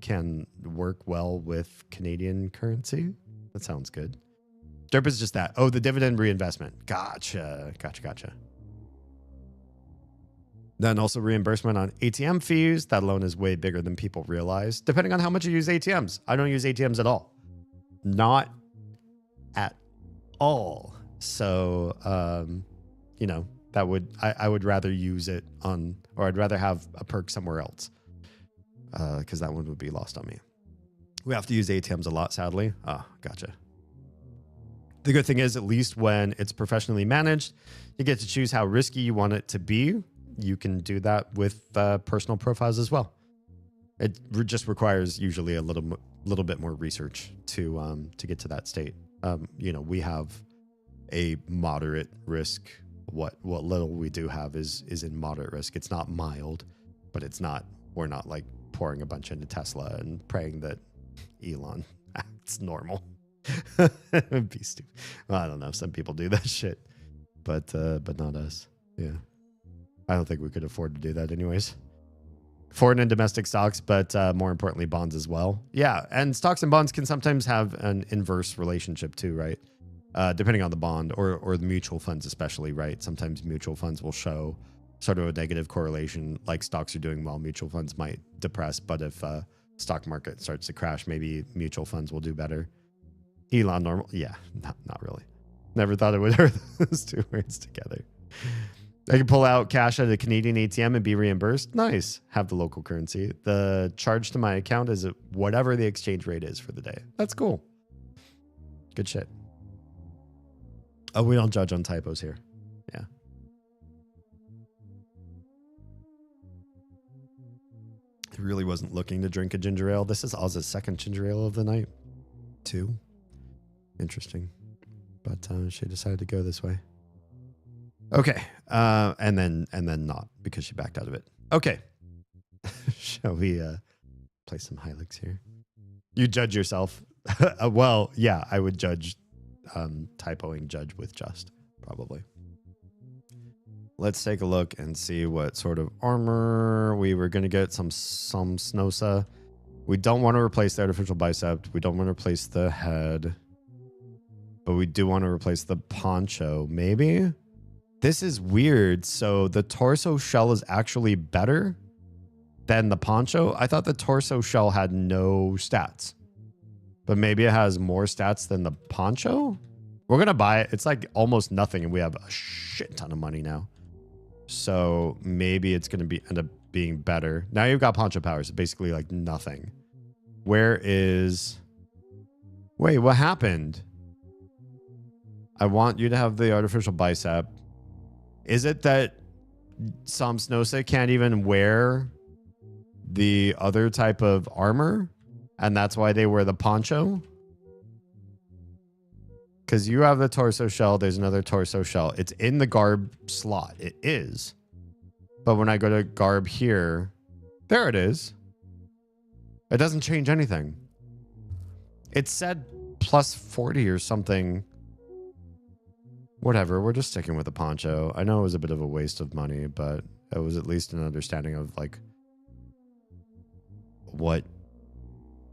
Can work well with Canadian currency. That sounds good. Derp is just that. Oh, the dividend reinvestment. Gotcha. Then also reimbursement on ATM fees. That alone is way bigger than people realize, depending on how much you use ATMs. I don't use ATMs at all. Not at all. So, that I would rather use it on, or I'd rather have a perk somewhere else, because that one would be lost on me. We have to use ATMs a lot, sadly. Ah, gotcha. The good thing is, at least when it's professionally managed, you get to choose how risky you want it to be. You can do that with personal profiles as well. It just requires usually a little bit more research to get to that state. We have a moderate risk. What little we do have is in moderate risk. It's not mild, but we're not like pouring a bunch into Tesla and praying that Elon acts normal. It'd be stupid. Well, I don't know. Some people do that shit, but not us. Yeah. I don't think we could afford to do that anyways. Foreign and domestic stocks, but more importantly, bonds as well. Yeah. And stocks and bonds can sometimes have an inverse relationship too, right? Depending on the bond or the mutual funds, especially, right? Sometimes mutual funds will show sort of a negative correlation, like stocks are doing well, mutual funds might depress. But if stock market starts to crash, maybe mutual funds will do better. Elon normal? Yeah, not really. Never thought it would hurt those two words together. I can pull out cash at a Canadian ATM and be reimbursed. Nice. Have the local currency. The charge to my account is whatever the exchange rate is for the day. That's cool. Good shit. Oh, we don't judge on typos here. really wasn't looking to drink a ginger ale. This is Oz's second ginger ale of the night. 2. Interesting. But she decided to go this way. Okay. And then not, because she backed out of it. Okay. Shall we play some Hilux here? You judge yourself. Well, yeah, I would judge typoing judge with just, probably. Let's take a look and see what sort of armor we were going to get. Some Snosa. We don't want to replace the artificial bicep. We don't want to replace the head. But we do want to replace the poncho. Maybe? This is weird. So the torso shell is actually better than the poncho? I thought the torso shell had no stats. But maybe it has more stats than the poncho? We're going to buy it. It's like almost nothing, and we have a shit ton of money now. So maybe it's going to end up being better. Now you've got poncho powers. Basically like nothing. Where is... Wait, what happened? I want you to have the artificial bicep. Is it that some Snose can't even wear the other type of armor? And that's why they wear the poncho? Because you have the torso shell. There's another torso shell. It's in the garb slot. It is. But when I go to garb here, there it is. It doesn't change anything. It said plus 40 or something. Whatever. We're just sticking with the poncho. I know it was a bit of a waste of money, but it was at least an understanding of like what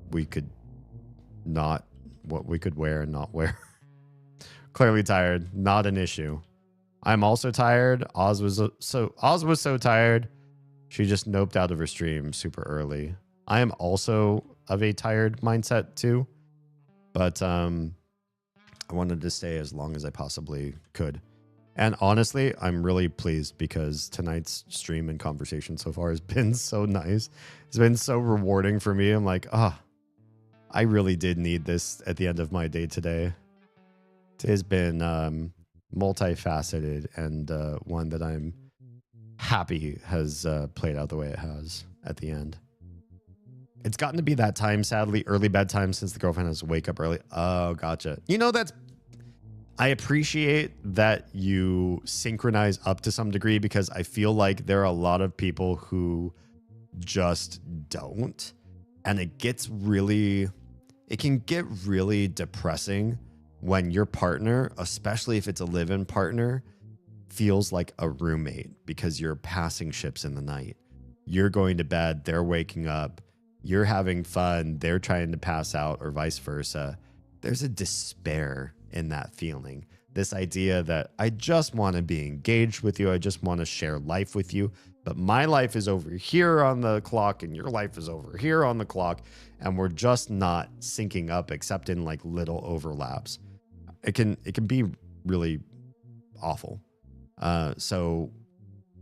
we could wear and not wear. Clearly tired, not an issue. I'm also tired. Oz was so tired. She just noped out of her stream super early. I am also of a tired mindset too, but I wanted to stay as long as I possibly could. And honestly, I'm really pleased because tonight's stream and conversation so far has been so nice. It's been so rewarding for me. I'm like, I really did need this at the end of my day today. It has been multifaceted and one that I'm happy has played out the way it has at the end. It's gotten to be that time, sadly, early bedtime since the girlfriend has to wake up early. Oh, gotcha. You know, I appreciate that you synchronize up to some degree because I feel like there are a lot of people who just don't. And it can get really depressing when your partner, especially if it's a live-in partner, feels like a roommate because you're passing ships in the night. You're going to bed, they're waking up, you're having fun, they're trying to pass out, or vice versa. There's a despair in that feeling. This idea that I just want to be engaged with you, I just want to share life with you, but my life is over here on the clock and your life is over here on the clock, and we're just not syncing up except in like little overlaps. It can be really awful. So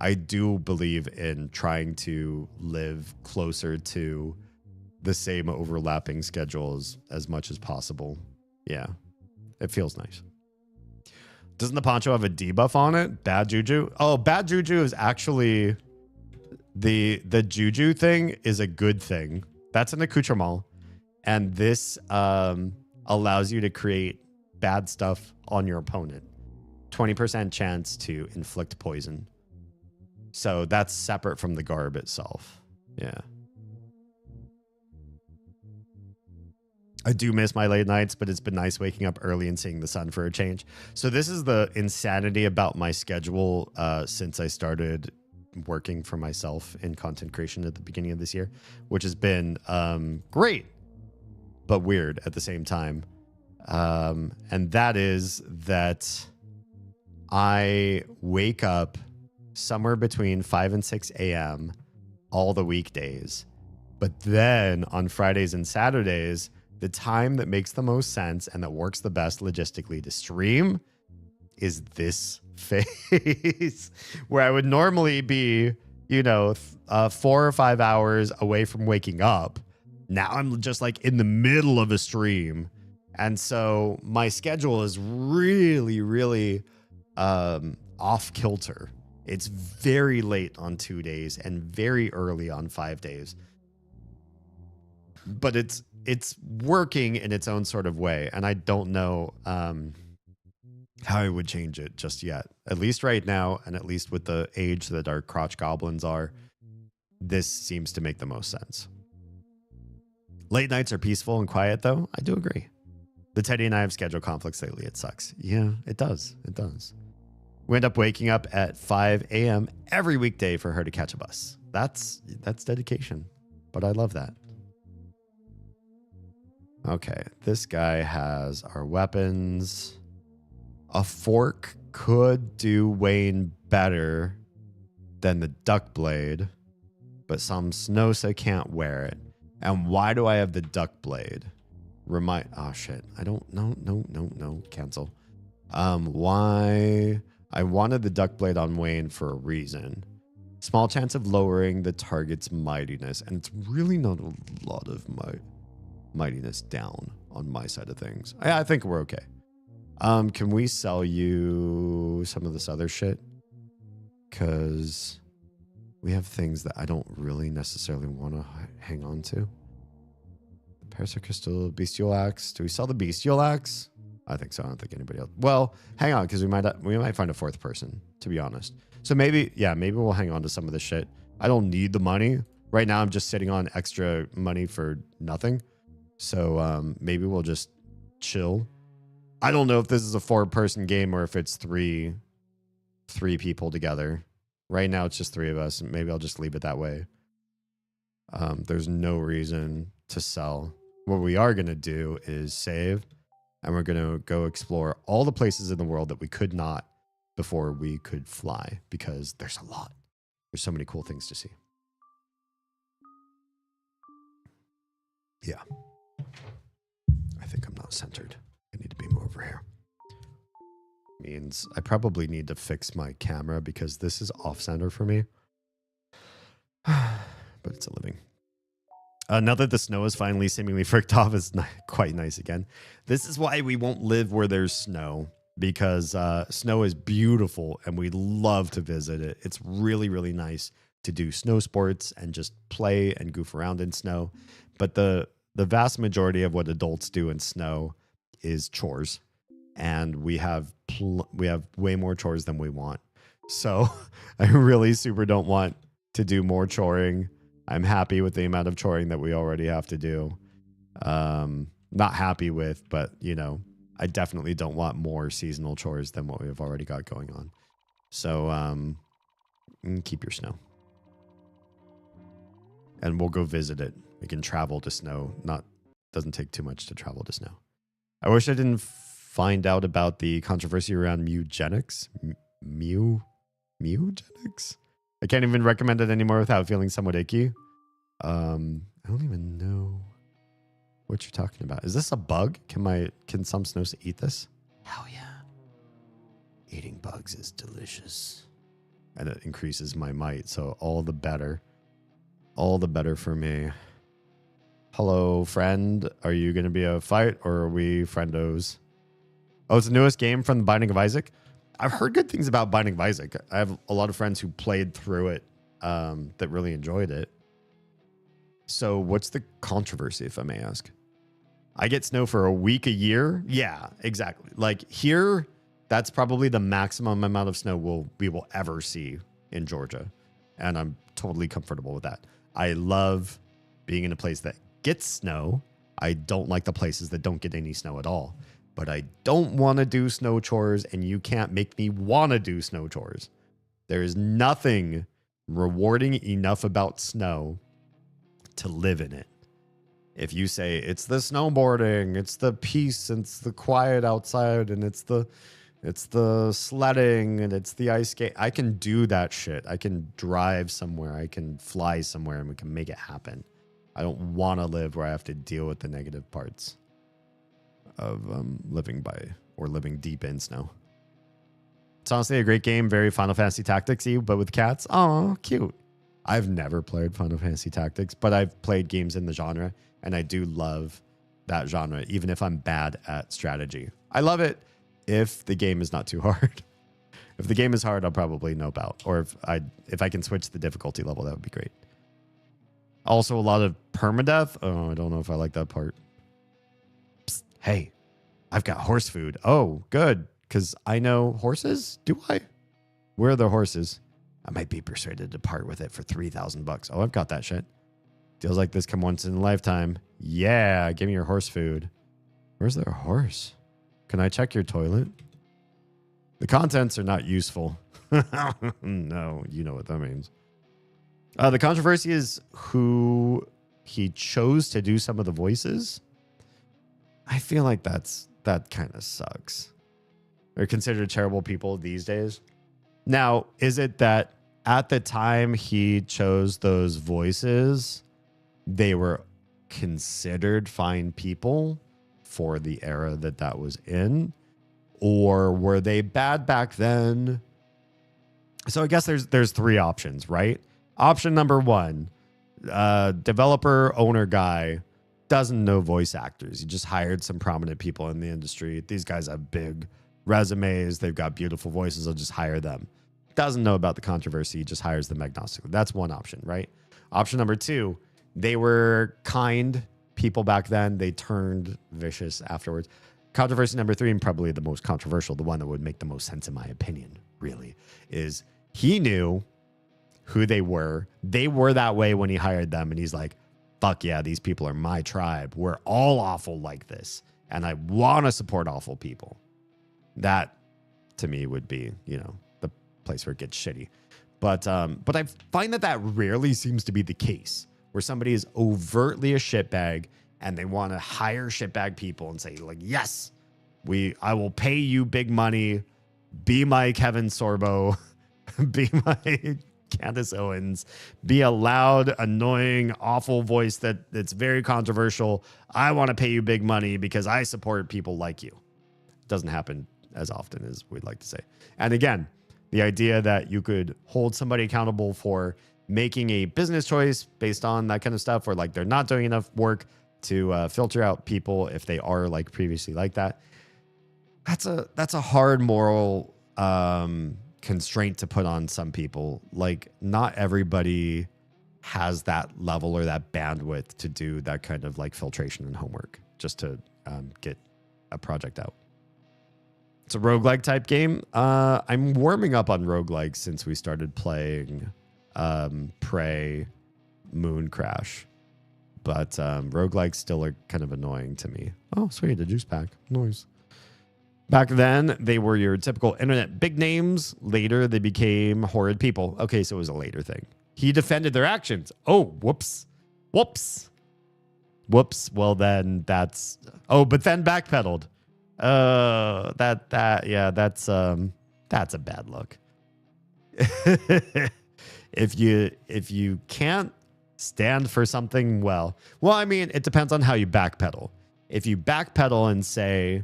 I do believe in trying to live closer to the same overlapping schedules as much as possible. Yeah, it feels nice. Doesn't the poncho have a debuff on it? Bad juju? Oh, bad juju is actually the juju thing is a good thing. That's an accoutrement. And this allows you to create bad stuff on your opponent. 20% chance to inflict poison. So that's separate from the garb itself. Yeah. I do miss my late nights, but it's been nice waking up early and seeing the sun for a change. So this is the insanity about my schedule since I started working for myself in content creation at the beginning of this year, which has been great, but weird at the same time. And that is that I wake up somewhere between 5 and 6 a.m. all the weekdays. But then on Fridays and Saturdays, the time that makes the most sense and that works the best logistically to stream is this phase where I would normally be, 4 or 5 hours away from waking up. Now I'm just like in the middle of a stream. And so my schedule is really, really off kilter. It's very late on 2 days and very early on 5 days. but it's working in its own sort of way, and I don't know how I would change it just yet. At least right now, and at least with the age that our crotch goblins are, this seems to make the most sense. Late nights are peaceful and quiet, though. I do agree. The Teddy and I have schedule conflicts lately. It sucks. Yeah, it does. It does. We end up waking up at 5 a.m. every weekday for her to catch a bus. That's dedication, but I love that. Okay, this guy has our weapons. A fork could do Wayne better than the duck blade, but some Snosa can't wear it. And why do I have the duck blade? Oh shit. I don't, no, cancel. Why? I wanted the duck blade on Wayne for a reason. Small chance of lowering the target's mightiness, and it's really not a lot of mightiness down on my side of things. I think we're okay. Can we sell you some of this other shit? Because we have things that I don't really necessarily want to hang on to. Parasite Crystal, Bestial Axe. Do we sell the Bestial Axe? I think so. I don't think anybody else. Well, hang on, because we might find a fourth person, to be honest. So maybe we'll hang on to some of this shit. I don't need the money. Right now, I'm just sitting on extra money for nothing. So maybe we'll just chill. I don't know if this is a 4-person game or if it's three people together. Right now, it's just 3 of us. Maybe I'll just leave it that way. There's no reason to sell. What we are going to do is save, and we're going to go explore all the places in the world that we could not before we could fly, because there's a lot. There's so many cool things to see. Yeah. I think I'm not centered. I need to be more over here. Means I probably need to fix my camera because this is off center for me. But it's a living. Now that the snow is finally seemingly fricked off, it's quite nice again. This is why we won't live where there's snow, because snow is beautiful and we love to visit it. It's really, really nice to do snow sports and just play and goof around in snow. But the vast majority of what adults do in snow is chores. And we have way more chores than we want. So I really super don't want to do more choring. I'm happy with the amount of choring that we already have to do. Not happy with, but I definitely don't want more seasonal chores than what we've already got going on. So keep your snow. And we'll go visit it. We can travel to snow. Doesn't take too much to travel to snow. I wish I didn't find out about the controversy around mugenics. Mugenics? I can't even recommend it anymore without feeling somewhat icky. I don't even know what you're talking about. Is this a bug? Can some Snosa eat this? Hell yeah. Eating bugs is delicious. And it increases my might, so all the better. All the better for me. Hello, friend. Are you going to be a fight, or are we friendos? Oh, it's the newest game from The Binding of Isaac. I've heard good things about Binding of Isaac. I have a lot of friends who played through it that really enjoyed it. So what's the controversy, if I may ask? I get snow for a week a year? Yeah, exactly. Like here, that's probably the maximum amount of snow we will ever see in Georgia. And I'm totally comfortable with that. I love being in a place that gets snow. I don't like the places that don't get any snow at all. But I don't want to do snow chores, and you can't make me want to do snow chores. There is nothing rewarding enough about snow to live in it. If you say it's the snowboarding, it's the peace, it's the quiet outside, and it's the sledding, and it's the ice skate, I can do that shit. I can drive somewhere, I can fly somewhere, and we can make it happen. I don't want to live where I have to deal with the negative parts of living deep in snow. It's honestly a great game, very Final Fantasy Tactics-y, but with cats. Oh, cute. I've never played Final Fantasy Tactics, but I've played games in the genre, and I do love that genre, even if I'm bad at strategy. I love it if the game is not too hard. If the game is hard, I'll probably nope out. Or if I can switch the difficulty level, that would be great. Also, a lot of permadeath. Oh, I don't know if I like that part. Psst, hey, I've got horse food. Oh, good. Because I know horses. Do I? Where are the horses? I might be persuaded to part with it for $3,000. Oh, I've got that shit. Deals like this come once in a lifetime. Yeah, give me your horse food. Where's their horse? Can I check your toilet? The contents are not useful. No, you know what that means. The controversy is who he chose to do some of the voices. I feel like that kind of sucks. They're considered terrible people these days. Now, is it that at the time he chose those voices, they were considered fine people for the era that was in? Or were they bad back then? So I guess there's three options, right? Option number one, developer owner guy doesn't know voice actors. He just hired some prominent people in the industry. These guys have big resumes. They've got beautiful voices. I'll just hire them. Doesn't know about the controversy. He just hires them agnostically. That's one option, right? Option number two, they were kind people back then. They turned vicious afterwards. Controversy number three, and probably the most controversial, the one that would make the most sense in my opinion, really, is he knew who they were. They were that way when he hired them. And he's like, fuck yeah, these people are my tribe. We're all awful like this. And I want to support awful people. That, to me, would be, the place where it gets shitty. But I find that rarely seems to be the case, where somebody is overtly a shitbag and they want to hire shitbag people and say, like, yes, I will pay you big money. Be my Kevin Sorbo. Be my Candace Owens. Be a loud, annoying, awful voice that's very controversial. I want to pay you big money because I support people like you. It doesn't happen as often as we'd like to say. And again, the idea that you could hold somebody accountable for making a business choice based on that kind of stuff, or like they're not doing enough work to filter out people if they are like previously like that. That's a hard moral constraint to put on some people. Like, not everybody has that level or that bandwidth to do that kind of like filtration and homework just to get a project out. It's a roguelike type game. I'm warming up on roguelikes since we started playing Prey, Moon Crash. But roguelikes still are kind of annoying to me. Oh, sweet, a juice pack. Nice. Back then, they were your typical internet big names. Later, they became horrid people. Okay, so it was a later thing. He defended their actions. Oh, whoops. Whoops. Whoops. Well, then that's... Oh, but then backpedaled. That's a bad look. If you can't stand for something, well, I mean, it depends on how you backpedal. If you backpedal and say,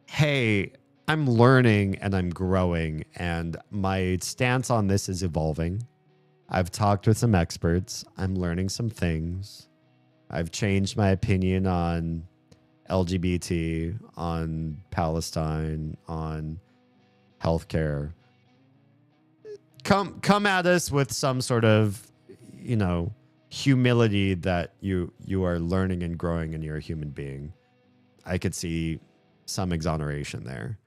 hey, I'm learning and I'm growing and my stance on this is evolving. I've talked with some experts. I'm learning some things. I've changed my opinion on LGBT, on Palestine, on healthcare. Come at us with some sort of, humility that you are learning and growing and you're a human being. I could see some exoneration there.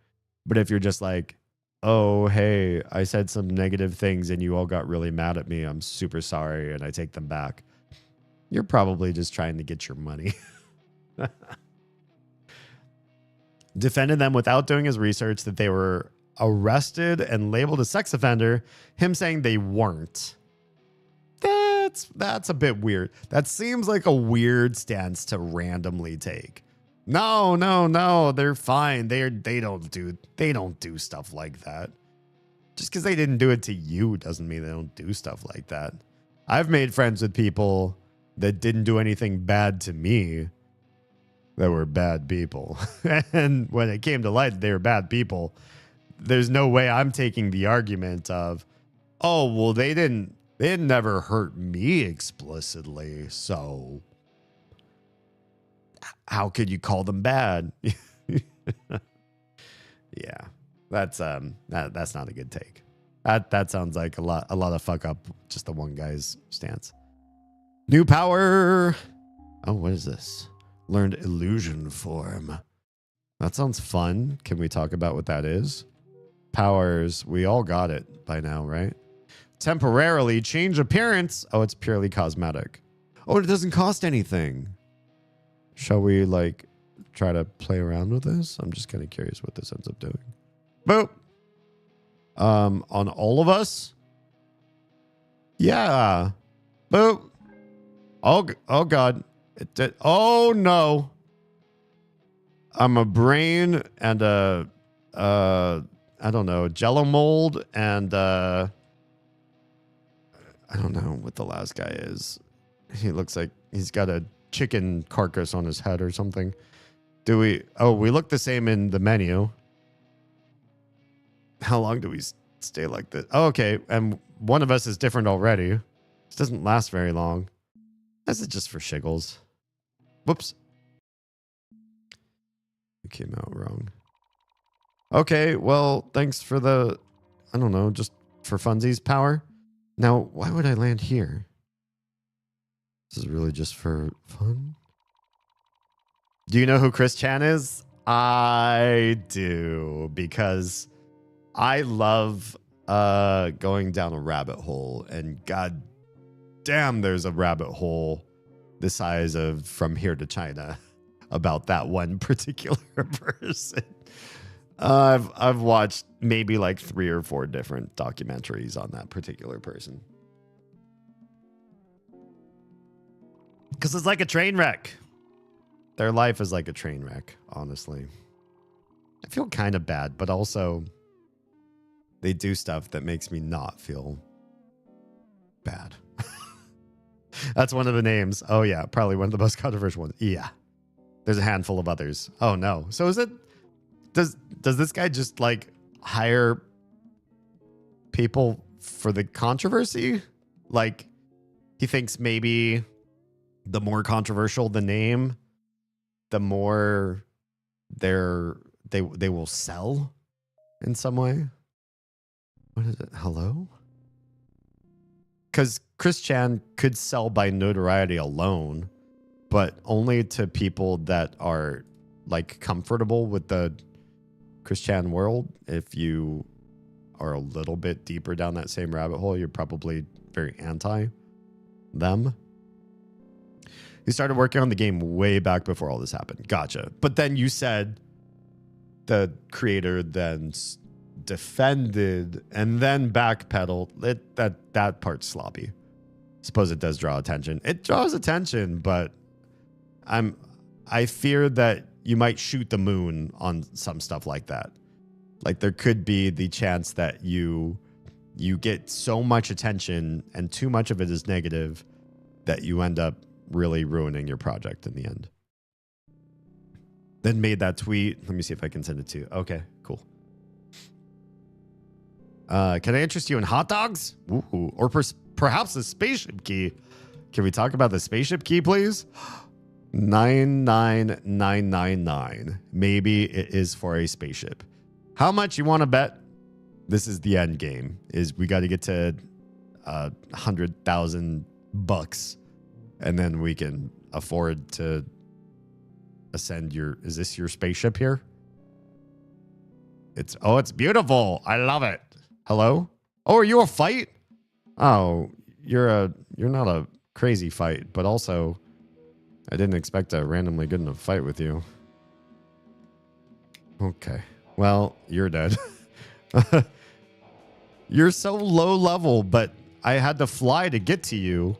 But if you're just like, oh, hey, I said some negative things and you all got really mad at me, I'm super sorry and I take them back, you're probably just trying to get your money. Defended them without doing his research that they were arrested and labeled a sex offender, him saying they weren't. That's a bit weird. That seems like a weird stance to randomly take. No, they're fine. They don't do stuff like that. Just because they didn't do it to you doesn't mean they don't do stuff like that. I've made friends with people that didn't do anything bad to me that were bad people. And when it came to light that they were bad people, there's no way I'm taking the argument of, oh, well, they never hurt me explicitly, so how could you call them bad? Yeah, that's not a good take. That sounds like a lot of fuck up just the one guy's stance. New power. Oh, what is this? Learned illusion form. That sounds fun. Can we talk about what that is? Powers. We all got it by now, right? Temporarily change appearance. Oh, it's purely cosmetic. Oh, it doesn't cost anything. Shall we like try to play around with this? I'm just kind of curious what this ends up doing. Boop. On all of us? Yeah. Boop. Oh God. It did. Oh no. I'm a brain and a I don't know, Jello mold and I don't know what the last guy is. He looks like he's got a chicken carcass on his head or something. Do we? Oh, we look the same in the menu. How long do we stay like this? Oh, okay. And one of us is different already. This doesn't last very long. This is just for shiggles. Whoops. It came out wrong. Okay, well, thanks for the, I don't know, just for funsies power. Now, why would I land here? This is really just for fun. Do you know who Chris Chan is? I do, because I love going down a rabbit hole, and god damn, there's a rabbit hole the size of From Here to China about that one particular person. I've watched maybe like 3 or 4 different documentaries on that particular person. Because it's like a train wreck. Their life is like a train wreck, honestly. I feel kind of bad, but also they do stuff that makes me not feel bad. That's one of the names. Oh yeah, probably one of the most controversial ones. Yeah. There's a handful of others. Oh no. So is it, does this guy just like hire people for the controversy? Like he thinks maybe the more controversial the name, the more they will sell in some way. What is it? Hello? Because Chris Chan could sell by notoriety alone, but only to people that are like comfortable with the Chris Chan world. If you are a little bit deeper down that same rabbit hole, you're probably very anti them. He started working on the game way back before all this happened. Gotcha. But then you said the creator then defended and then backpedaled. That part's sloppy. Suppose it does draw attention. It draws attention, but I fear that you might shoot the moon on some stuff like that. Like there could be the chance that you get so much attention and too much of it is negative that you end up really ruining your project in the end. Then made that tweet. Let me see if I can send it to you. Okay, cool. Can I interest you in hot dogs? Ooh, or perhaps a spaceship key. Can we talk about the spaceship key, please? 99999. Maybe it is for a spaceship. How much you want to bet? This is the end game. Is we got to get to $100,000, and then we can afford to ascend your. Is this your spaceship here? It's beautiful. I love it. Hello? Oh, are you a fight? Oh, you're not a crazy fight, but also I didn't expect a randomly good enough fight with you. Okay. Well, you're dead. You're so low level, but I had to fly to get to you.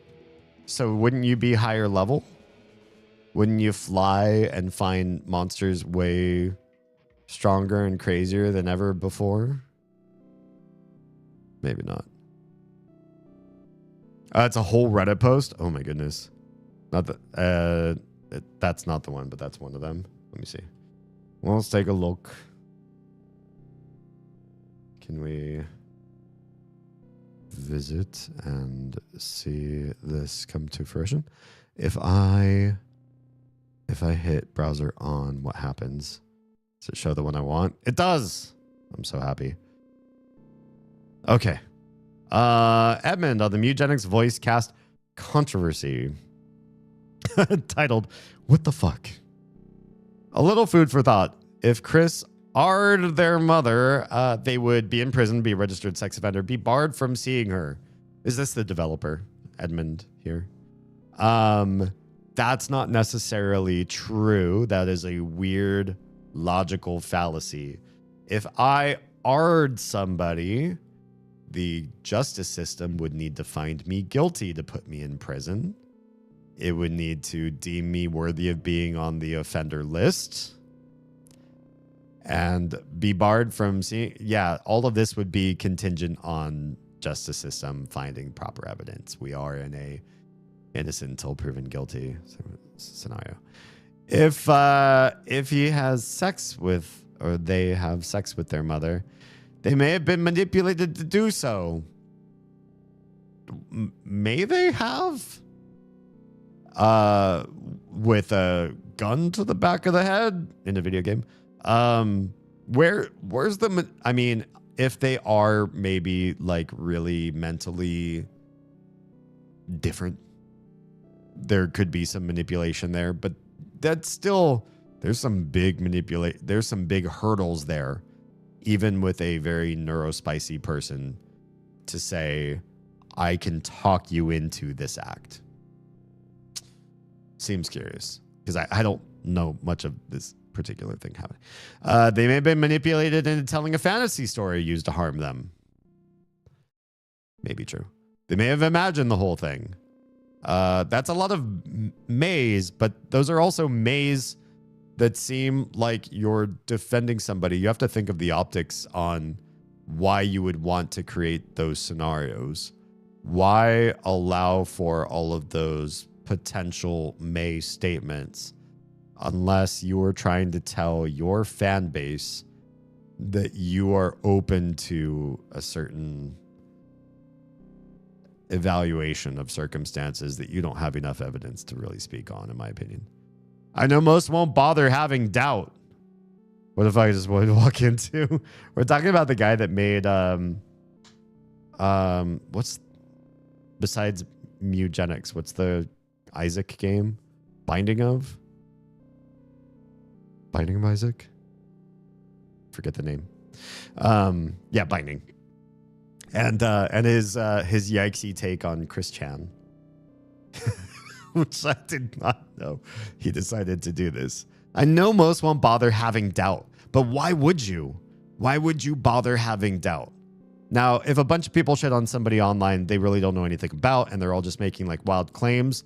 So wouldn't you be higher level? Wouldn't you fly and find monsters way stronger and crazier than ever before? Maybe not. It's a whole Reddit post. Oh my goodness. Not the that's not the one, but that's one of them. Let me see. Well, let's take a look. Can we visit and see this come to fruition? If I hit browser on, what happens? Does it show the one I want? It does. I'm so happy. Okay. Edmund on the Mugenics voice cast controversy titled, What the Fuck? A little food for thought. If Chris R'd their mother, they would be in prison, be a registered sex offender, be barred from seeing her. Is this the developer, Edmund, here? That's not necessarily true. That is a weird logical fallacy. If I R'd somebody, the justice system would need to find me guilty to put me in prison. It would need to deem me worthy of being on the offender list and be barred from seeing. Yeah, all of this would be contingent on justice system finding proper evidence. We are in a innocent until proven guilty scenario. If he has sex with, or they have sex with their mother, they may have been manipulated to do so. May they have? With a gun to the back of the head in a video game. Where's the, I mean, if they are maybe like really mentally different, there could be some manipulation there, but that's still, there's some big hurdles there, even with a very neurospicy person, to say, I can talk you into this act. Seems curious, because I don't know much of this particular thing happening. They may have been manipulated into telling a fantasy story used to harm them. Maybe true. They may have imagined the whole thing. That's a lot of mays, but those are also mays that seem like you're defending somebody. You have to think of the optics on why you would want to create those scenarios. Why allow for all of those potential may statements unless you are trying to tell your fan base that you are open to a certain evaluation of circumstances that you don't have enough evidence to really speak on, in my opinion. I know most won't bother having doubt. What if I just wanted to walk into? We're talking about the guy that made what's besides Mugenics, what's the Isaac game? Binding of Isaac? Forget the name. Yeah, Binding. And his yikesy take on Chris Chan. Which I did not know he decided to do this. I know most won't bother having doubt, but why would you? Why would you bother having doubt? Now, if a bunch of people shit on somebody online they really don't know anything about and they're all just making like wild claims,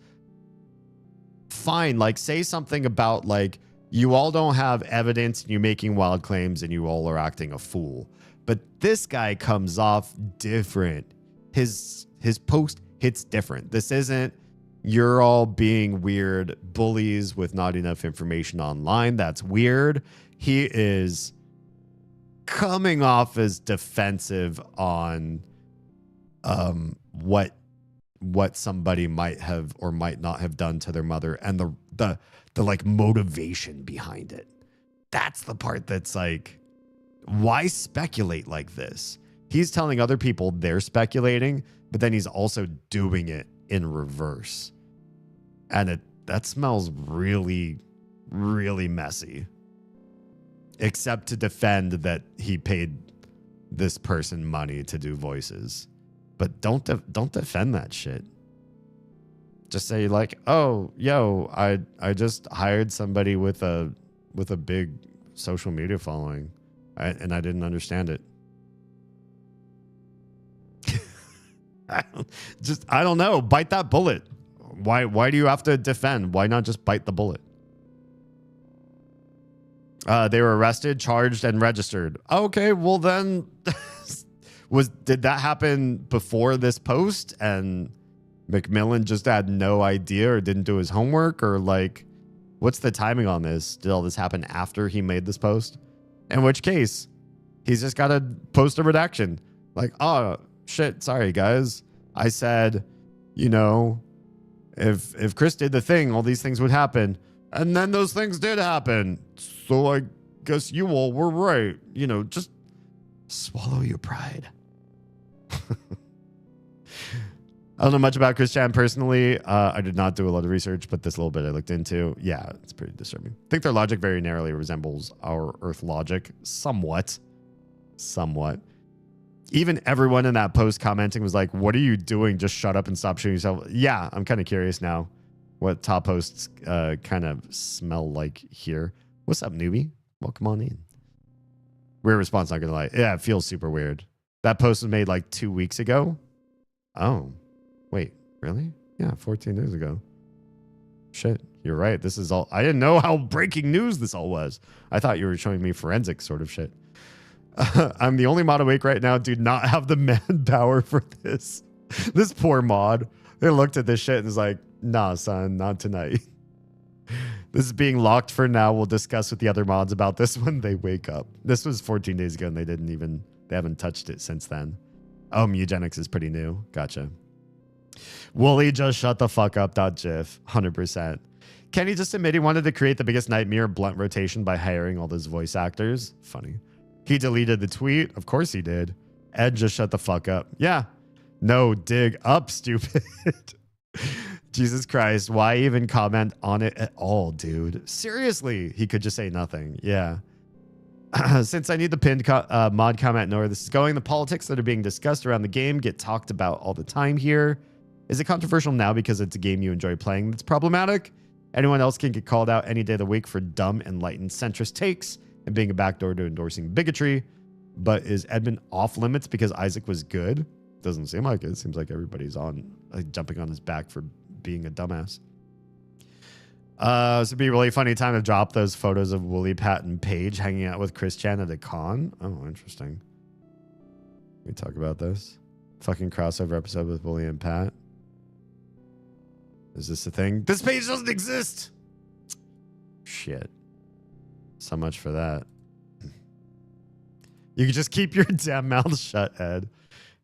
fine, like say something about like you all don't have evidence and you're making wild claims and you all are acting a fool. But this guy comes off different. His post hits different. This isn't you're all being weird bullies with not enough information online. That's weird. He is coming off as defensive on what somebody might have or might not have done to their mother and the like motivation behind it. That's the part that's like, why speculate like this? He's telling other people they're speculating, but then he's also doing it in reverse. And that smells really, really messy. Except to defend that he paid this person money to do voices. But don't defend that shit. Just say like, oh, yo, I just hired somebody with a big social media following, and I didn't understand it. I don't know. Bite that bullet. Why do you have to defend? Why not just bite the bullet? They were arrested, charged, and registered. Okay, well then, did that happen before this post? And McMillan just had no idea or didn't do his homework, or like, what's the timing on this? Did all this happen after he made this post? In which case, he's just got to post a redaction. Like, oh shit, sorry guys, I said, you know, if Chris did the thing, all these things would happen. And then those things did happen. So I guess you all were right. You know, just swallow your pride. I don't know much about Chris Chan personally. I did not do a lot of research, but this little bit I looked into, yeah, it's pretty disturbing. I think their logic very narrowly resembles our Earth logic, somewhat. Even everyone in that post commenting was like, what are you doing? Just shut up and stop shooting yourself. Yeah, I'm kind of curious now what top posts kind of smell like here. What's up, newbie? Welcome on in. Weird response, not gonna lie. Yeah, it feels super weird. That post was made like 2 weeks ago. Oh, wait, really? Yeah, 14 days ago. Shit, you're right. This is all. I didn't know how breaking news this all was. I thought you were showing me forensic sort of shit. I'm the only mod awake right now. Do not have the manpower for this. This poor mod. They looked at this shit and was like, nah, son, not tonight. This is being locked for now. We'll discuss with the other mods about this when they wake up. This was 14 days ago and they haven't touched it since then. Oh, Mugenics is pretty new. Gotcha. Wooly, just shut the fuck up. .gif. 100%. Kenny just admitted he wanted to create the biggest nightmare blunt rotation by hiring all those voice actors. Funny. He deleted the tweet. Of course he did. Ed, just shut the fuck up. Yeah. No, dig up, stupid. Jesus Christ. Why even comment on it at all, dude? Seriously. He could just say nothing. Yeah. Since I need the pinned mod comment, know where this is going. The politics that are being discussed around the game get talked about all the time here. Is it controversial now because it's a game you enjoy playing that's problematic? Anyone else can get called out any day of the week for dumb, enlightened, centrist takes and being a backdoor to endorsing bigotry. But is Edmund off limits because Isaac was good? Doesn't seem like it. It seems like everybody's on jumping on his back for being a dumbass. So it'd be a really funny time to drop those photos of Wooly, Pat, and Paige hanging out with Chris Chan at a con. Oh, interesting. We talk about this. Fucking crossover episode with Wooly and Pat. Is this a thing? This page doesn't exist. Shit. So much for that. You can just keep your damn mouth shut, Ed.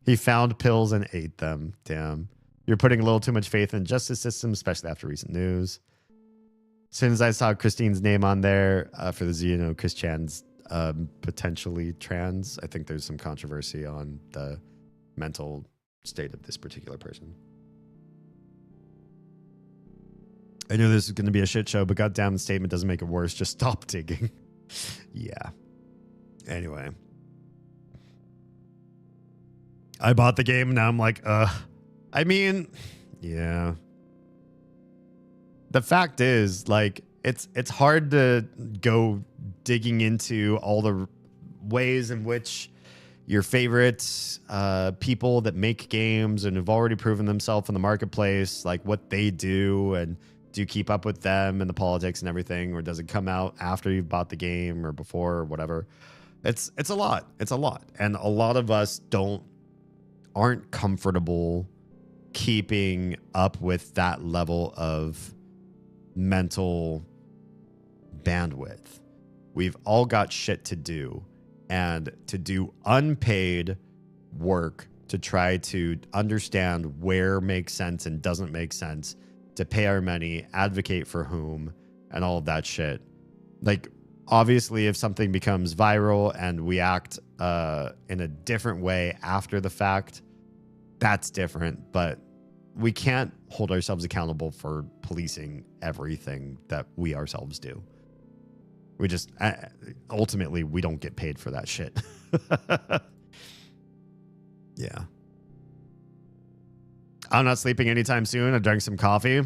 He found pills and ate them. Damn. You're putting a little too much faith in justice system, especially after recent news. As soon as I saw Christine's name on there for the Chris Chan's potentially trans, I think there's some controversy on the mental state of this particular person. I knew this was going to be a shit show, but goddamn, the statement doesn't make it worse. Just stop digging. Yeah. Anyway. I bought the game, and now I'm like, I mean, yeah. The fact is, like, it's hard to go digging into all the ways in which your favorite people that make games and have already proven themselves in the marketplace, like what they do, and do you keep up with them and the politics and everything, or does it come out after you've bought the game or before or whatever? It's a lot. It's a lot. And a lot of us aren't comfortable keeping up with that level of mental bandwidth. We've all got shit to do, and to do unpaid work to try to understand where makes sense and doesn't make sense, to pay our money, advocate for whom, and all of that shit. Like, obviously, if something becomes viral and we act in a different way after the fact, that's different. But we can't hold ourselves accountable for policing everything that we ourselves do. We just, ultimately, we don't get paid for that shit. Yeah. I'm not sleeping anytime soon. I drank some coffee,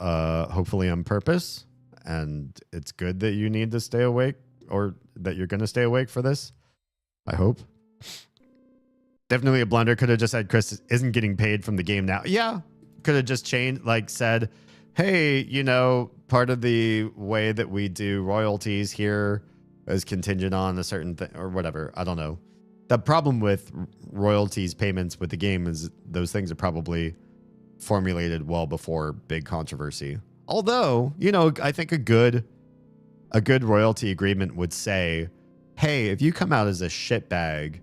hopefully on purpose. And it's good that you need to stay awake, or that you're going to stay awake for this. I hope. Definitely a blunder. Could have just said Chris isn't getting paid from the game now. Yeah. Could have just changed, like said, hey, part of the way that we do royalties here is contingent on a certain thing or whatever. I don't know. The problem with royalties payments with the game is those things are probably formulated well before big controversy. Although, I think a good royalty agreement would say, hey, if you come out as a shitbag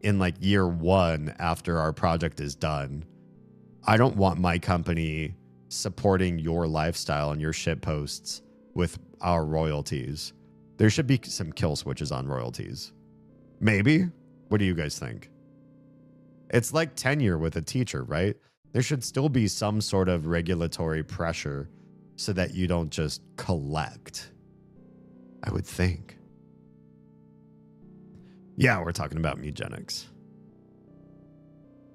in like year 1 after our project is done, I don't want my company supporting your lifestyle and your shit posts with our royalties. There should be some kill switches on royalties. Maybe. What do you guys think? It's like tenure with a teacher, right? There should still be some sort of regulatory pressure so that you don't just collect, I would think. Yeah, we're talking about Mugenics.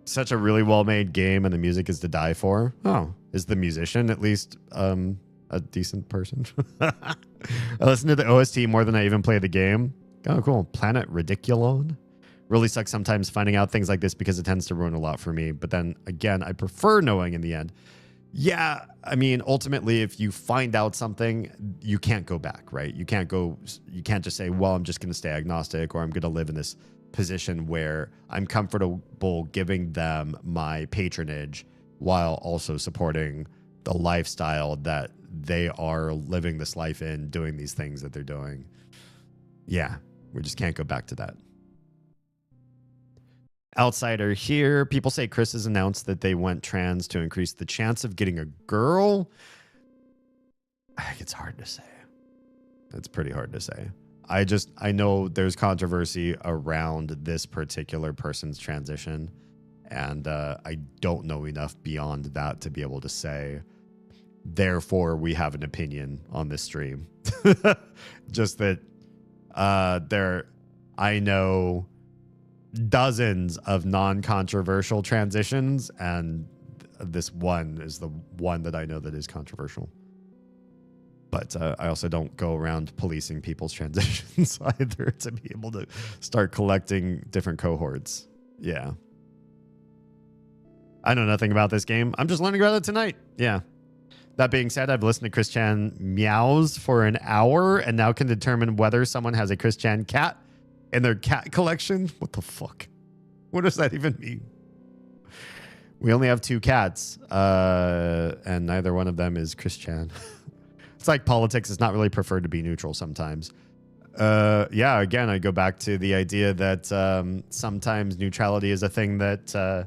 Such a really well-made game and the music is to die for. Oh, is the musician at least a decent person? I listen to the OST more than I even play the game. Oh, cool. Planet Ridiculon. Really sucks sometimes finding out things like this because it tends to ruin a lot for me. But then again, I prefer knowing in the end. Yeah, I mean, ultimately, if you find out something, you can't go back, right? You can't just say, well, I'm just going to stay agnostic or I'm going to live in this position where I'm comfortable giving them my patronage while also supporting the lifestyle that they are living this life in, doing these things that they're doing. Yeah, we just can't go back to that. Outsider here. People say Chris has announced that they went trans to increase the chance of getting a girl. It's hard to say. It's pretty hard to say. I know there's controversy around this particular person's transition, and I don't know enough beyond that to be able to say, therefore, we have an opinion on this stream. Just that I know dozens of non-controversial transitions, and this one is the one that I know that is controversial. But I also don't go around policing people's transitions either to be able to start collecting different cohorts. Yeah. I know nothing about this game. I'm just learning about it tonight. Yeah. That being said, I've listened to Chris Chan meows for an hour and now can determine whether someone has a Chris Chan cat in their cat collection. What the fuck? What does that even mean? We only have 2 cats, and neither one of them is Chris Chan. It's like politics. It's not really preferred to be neutral sometimes. Yeah, again, I go back to the idea that sometimes neutrality is a thing that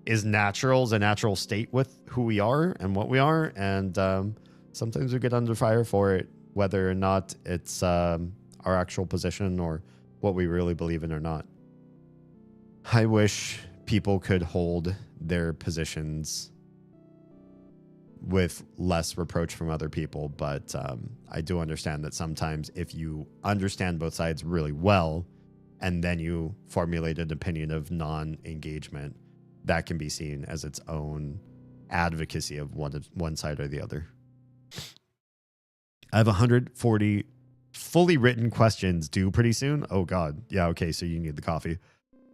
is natural, is a natural state with who we are and what we are. And sometimes we get under fire for it, whether or not it's our actual position or what we really believe in or not. I wish people could hold their positions with less reproach from other people, but I do understand that sometimes if you understand both sides really well and then you formulate an opinion of non-engagement, that can be seen as its own advocacy of one side or the other. I have 140 fully written questions due pretty soon. Oh God. Yeah. Okay. So you need the coffee.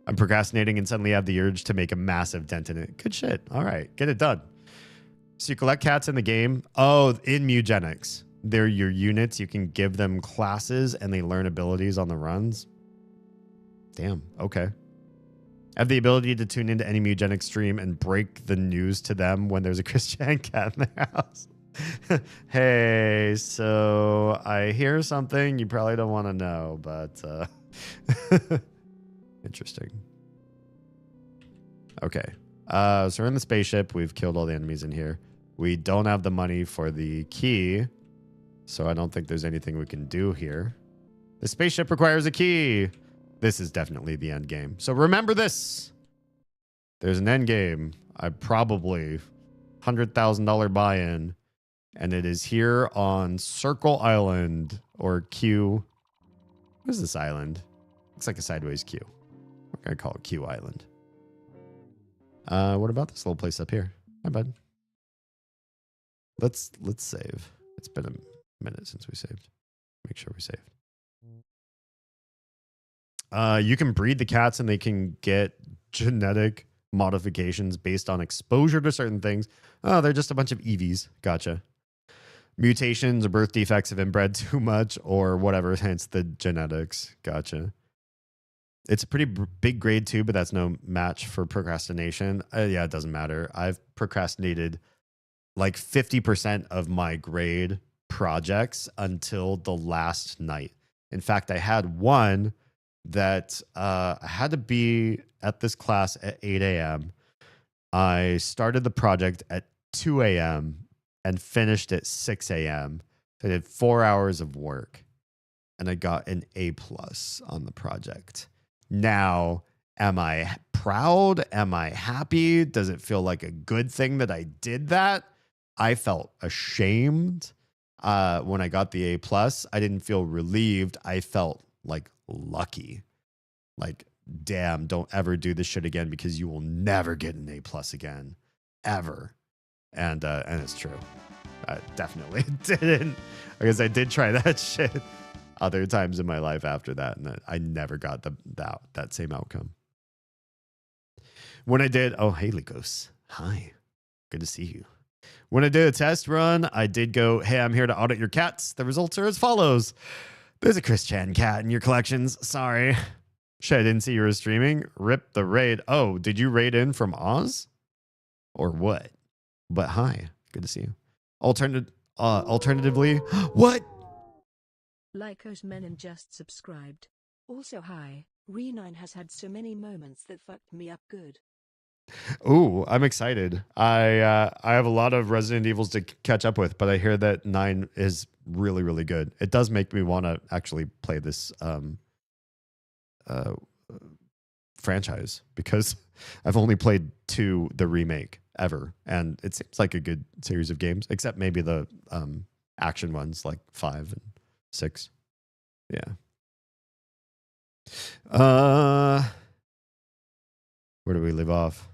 I'm procrastinating and suddenly have the urge to make a massive dent in it. Good shit. All right. Get it done. So you collect cats in the game. Oh, in Mugenics. They're your units. You can give them classes and they learn abilities on the runs. Damn. Okay. I have the ability to tune into any Mugenics stream and break the news to them when there's a Chris Chan cat in their house. Hey, so I hear something you probably don't want to know, but interesting. Okay. So we're in the spaceship. We've killed all the enemies in here. We don't have the money for the key, so I don't think there's anything we can do here. The spaceship requires a key. This is definitely the end game. So remember this. There's an end game. I probably $100,000 buy-in. And it is here on Circle Island or Q. What is this island? Looks like a sideways Q. We're going to call it Q Island. What about this little place up here? Hi, bud. Let's save. It's been a minute since we saved. Make sure we saved. You can breed the cats and they can get genetic modifications based on exposure to certain things. Oh, they're just a bunch of EVs. Gotcha. Mutations or birth defects have inbred too much or whatever, hence the genetics. Gotcha. It's a pretty big grade too, but that's no match for procrastination. Yeah, it doesn't matter. I've procrastinated like 50% of my grade projects until the last night. In fact, I had one that I had to be at this class at 8 a.m. I started the project at 2 a.m. and finished at 6 a.m. I did 4 hours of work and I got an A+ on the project. Now, Am I proud? Am I happy? Does it feel like a good thing that I did that? I felt ashamed when I got the A+. I didn't feel relieved. I felt like lucky. Like, damn, don't ever do this shit again because you will never get an A+ again. Ever. And it's true. I definitely didn't. Because I did try that shit other times in my life after that, and I never got that same outcome. When I did, oh, hey, Lycos. Hi. Good to see you. When I did a test run, I did go, hey, I'm here to audit your cats. The results are as follows. There's a Chris Chan cat in your collections. Sorry. Shit, I didn't see you were streaming. Rip the raid. Oh, did you raid in from Oz? Or what? But hi. Good to see you. Alternatively, what? Lycos Menon just subscribed. Also, hi. Re9 has had so many moments that fucked me up good. Ooh, I'm excited. I have a lot of Resident Evils to catch up with, but I hear that 9 is really, really good. It does make me want to actually play this franchise because I've only played 2, the remake, ever, and it seems like a good series of games, except maybe the action ones like 5 and 6. Yeah. Where do we leave off?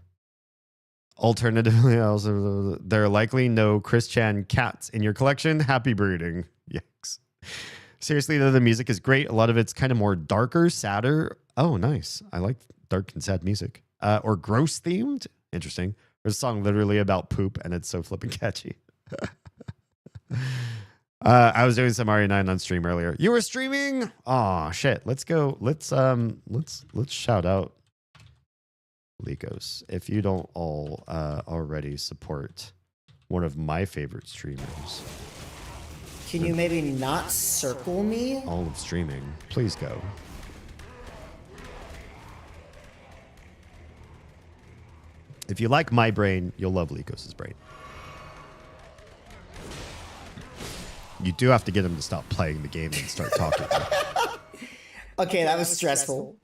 Alternatively, also there are likely no Chris Chan cats in your collection. Happy breeding. Yikes. Seriously, though, the music is great. A lot of it's kind of more darker, sadder. Oh, nice. I like dark and sad music. Or gross themed. Interesting. There's a song literally about poop, and it's so flippin' catchy. I was doing some RE9 on stream earlier. You were streaming? Oh shit. Let's go. Let's shout out Lycos. If you don't all already support one of my favorite streamers. Can you maybe not circle me? All of streaming. Please go. If you like my brain, you'll love Lycos' brain. You do have to get him to stop playing the game and start talking. Okay, that was stressful.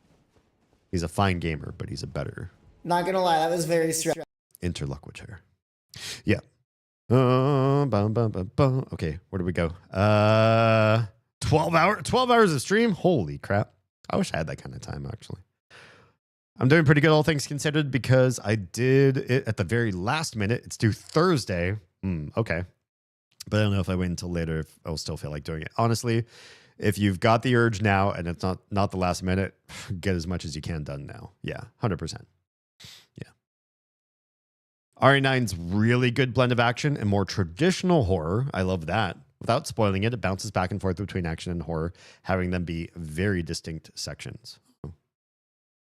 He's a fine gamer, but he's a better Not gonna lie, that was very stressful. interlocutor. Yeah. Okay, where do we go? 12 hours of stream? Holy crap. I wish I had that kind of time, actually. I'm doing pretty good, all things considered, because I did it at the very last minute. It's due Thursday. Okay. But I don't know if I wait until later if I'll still feel like doing it. Honestly, if you've got the urge now and it's not the last minute, get as much as you can done now. Yeah, 100%. Yeah. RE9's really good blend of action and more traditional horror. I love that. Without spoiling it, it bounces back and forth between action and horror, having them be very distinct sections. Oh,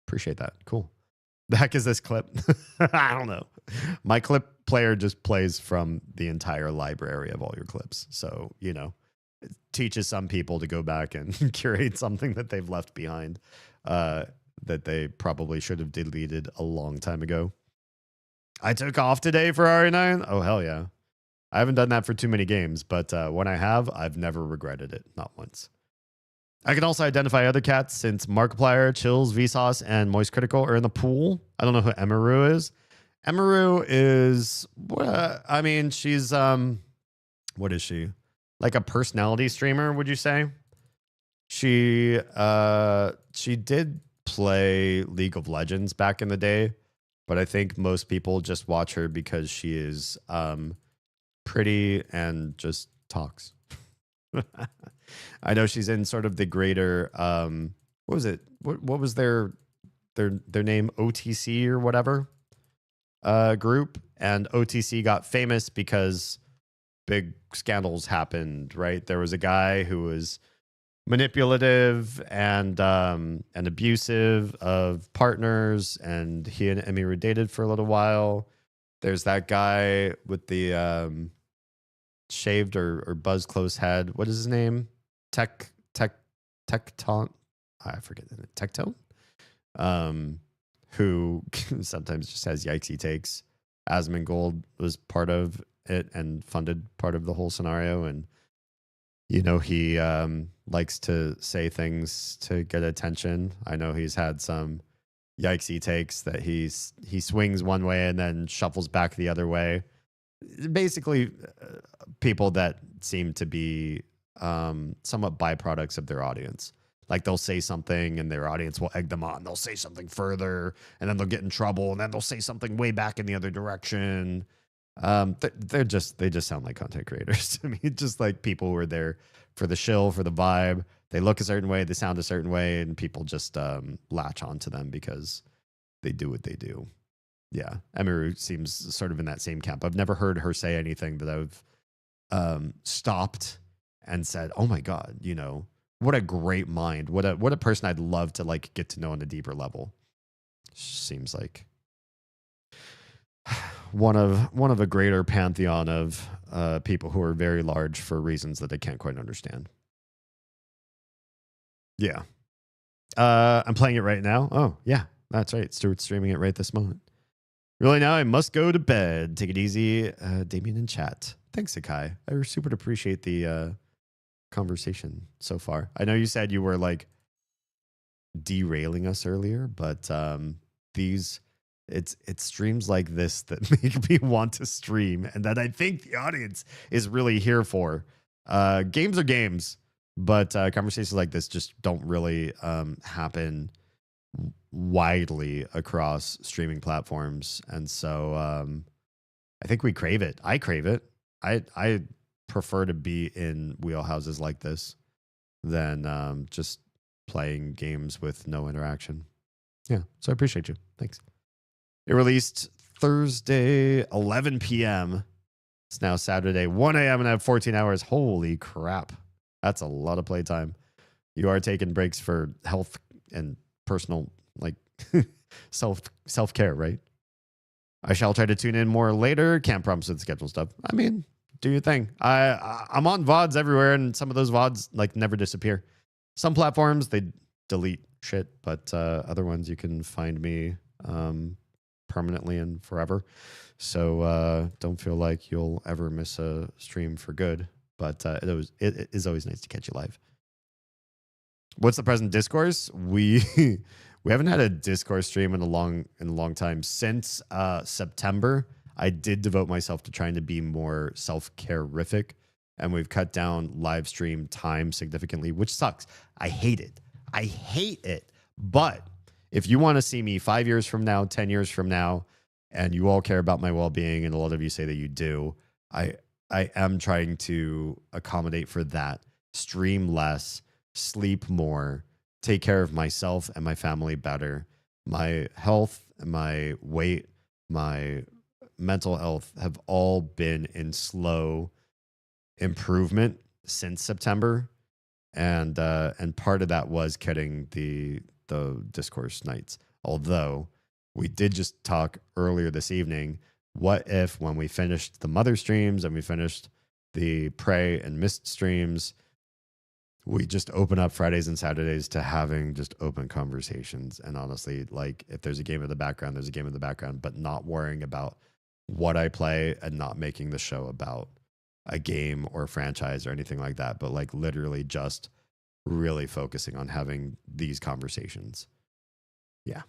appreciate that. Cool. The heck is this clip? I don't know. My clip player just plays from the entire library of all your clips. So, you know, it teaches some people to go back and curate something that they've left behind that they probably should have deleted a long time ago. I took off today for RE9. Oh, hell yeah. I haven't done that for too many games, but when I have, I've never regretted it. Not once. I can also identify other cats since Markiplier, Chills, Vsauce, and Moist Critical are in the pool. I don't know who Emaru is. Emaru is, I mean, she's, what is she? Like a personality streamer, would you say? She did play League of Legends back in the day, but I think most people just watch her because she is pretty and just talks. I know she's in sort of the greater what was it? What was their name? OTC or whatever group, and OTC got famous because big scandals happened, right? There was a guy who was manipulative and abusive of partners, and he and Emiru dated for a little while. There's that guy with the shaved or buzz close head. What is his name? Tecton. I forget the name. Tectone. Who sometimes just has yikesy takes. Asmongold was part of it and funded part of the whole scenario, and you know he likes to say things to get attention. I know he's had some yikes he takes, that he swings one way and then shuffles back the other way. Basically, people that seem to be somewhat byproducts of their audience. Like they'll say something and their audience will egg them on. They'll say something further and then they'll get in trouble and then they'll say something way back in the other direction. They just sound like content creators to me. Just like people who are there for the shill, for the vibe. They look a certain way, they sound a certain way, and people just latch onto them because they do what they do. Yeah, Emiru seems sort of in that same camp. I've never heard her say anything that I've stopped and said, "Oh my god, you know, what a great mind! What a person I'd love to like get to know on a deeper level." Seems like one of a greater pantheon of people who are very large for reasons that I can't quite understand. Yeah, I'm playing it right now. Oh yeah, that's right. Stuart's streaming it right this moment. Really now, I must go to bed. Take it easy, Damien in chat. Thanks, Sakai. I super appreciate the conversation so far. I know you said you were like derailing us earlier, but it's streams like this that make me want to stream, and that I think the audience is really here for. Games are games, but conversations like this just don't really happen widely across streaming platforms, and so I think we crave it. I crave it. I prefer to be in wheelhouses like this than just playing games with no interaction. Yeah, so I appreciate you. Thanks. It released Thursday, 11 p.m. It's now Saturday, 1 a.m. and I have 14 hours. Holy crap. That's a lot of playtime. You are taking breaks for health and personal, like, self-care, right? I shall try to tune in more later. Can't promise with schedule stuff. I mean, do your thing. I'm on VODs everywhere, and some of those VODs, like, never disappear. Some platforms, they delete shit, but other ones you can find me permanently and forever. So don't feel like you'll ever miss a stream for good, but it is always nice to catch you live. What's the present discourse? We haven't had a discourse stream in a long time. Since September, I did devote myself to trying to be more self-care-rific, and we've cut down live stream time significantly, which sucks. I hate it. But if you want to see me 5 years from now, 10 years from now, and you all care about my well-being, and a lot of you say that you do, I am trying to accommodate for that. Stream less, sleep more, take care of myself and my family better. My health, my weight, my mental health have all been in slow improvement since September. And part of that was cutting the discourse nights. Although we did just talk earlier this evening, what if when we finished the Mother streams and we finished the Prey and Mist streams, we just open up Fridays and Saturdays to having just open conversations. And honestly, like, if there's a game in the background, there's a game in the background, but not worrying about what I play and not making the show about a game or a franchise or anything like that, but like literally just really focusing on having these conversations. Yeah.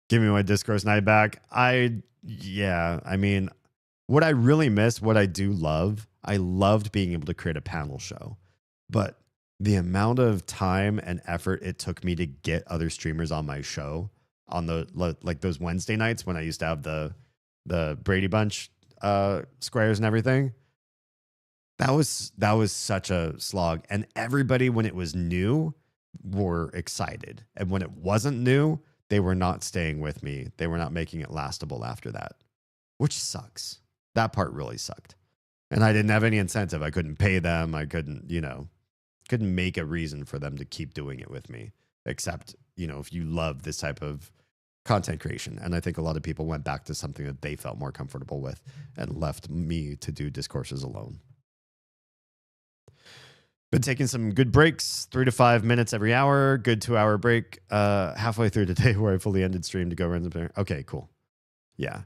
Give me my discourse night back. I mean, what I really miss, what I do love, I loved being able to create a panel show, but the amount of time and effort it took me to get other streamers on my show on the, like those Wednesday nights when I used to have the Brady Bunch squares and everything. That was such a slog. And everybody, when it was new, were excited. And when it wasn't new, they were not staying with me. They were not making it lastable after that, which sucks. That part really sucked. And I didn't have any incentive. I couldn't pay them. I couldn't make a reason for them to keep doing it with me, except, if you love this type of content creation. And I think a lot of people went back to something that they felt more comfortable with and left me to do discourses alone. Been taking some good breaks, 3 to 5 minutes every hour, good 2-hour break, halfway through today where I fully ended stream to go run the. Okay, cool. Yeah,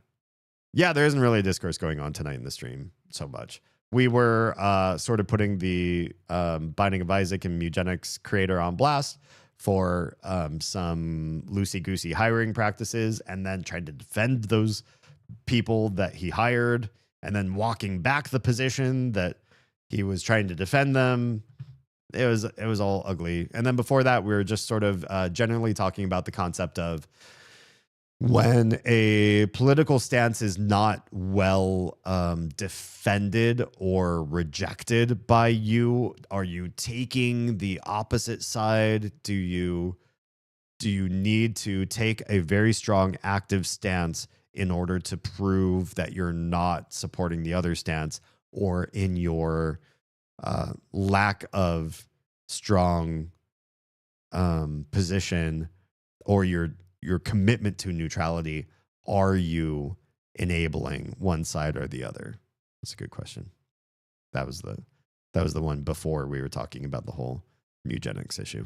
there isn't really a discourse going on tonight in the stream so much. We were sort of putting the Binding of Isaac and Mugenics creator on blast for some loosey-goosey hiring practices, and then tried to defend those people that he hired, and then walking back the position that he was trying to defend them. It was all ugly. And then before that, we were just sort of generally talking about the concept of when a political stance is not well defended or rejected by you. Are you taking the opposite side? Do you need to take a very strong active stance in order to prove that you're not supporting the other stance, or in your lack of strong position, or your commitment to neutrality, are you enabling one side or the other? That's a good question. That was the one before we were talking about the whole eugenics issue.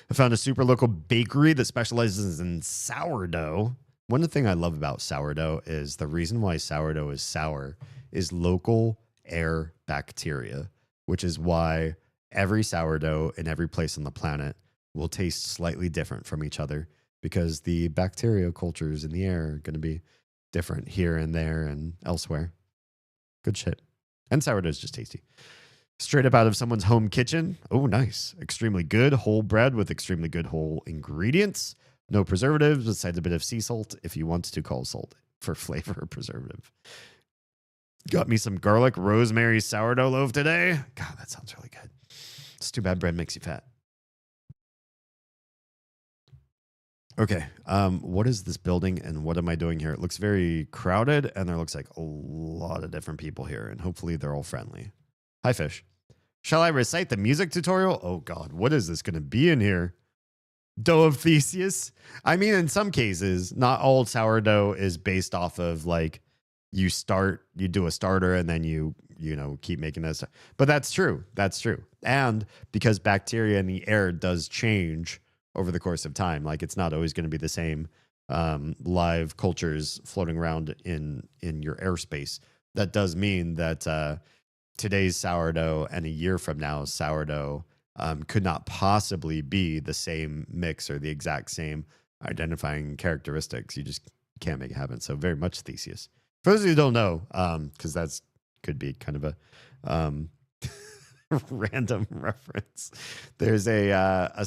I found a super local bakery that specializes in sourdough. One thing I love about sourdough is the reason why sourdough is sour is local air bacteria, which is why every sourdough in every place on the planet will taste slightly different from each other, because the bacteria cultures in the air are going to be different here and there and elsewhere. Good shit. And sourdough is just tasty. Straight up out of someone's home kitchen. Oh, nice. Extremely good whole bread with extremely good whole ingredients. No preservatives, besides a bit of sea salt if you want to call salt for flavor or preservative. Got me some garlic rosemary sourdough loaf today. God, that sounds really good. It's too bad bread makes you fat. Okay, what is this building and what am I doing here? It looks very crowded and there looks like a lot of different people here, and hopefully they're all friendly. Hi, Fish. Shall I recite the music tutorial? Oh, God, what is this going to be in here? Dough of Theseus? I mean, in some cases, not all sourdough is based off of like you do a starter and then you keep making this. But that's true. That's true. And because bacteria in the air does change over the course of time, like it's not always going to be the same live cultures floating around in your airspace. That does mean that today's sourdough and a year from now sourdough could not possibly be the same mix or the exact same identifying characteristics. You just can't make it happen. So very much Theseus. For those of you who don't know, because that's could be kind of a random reference. There's a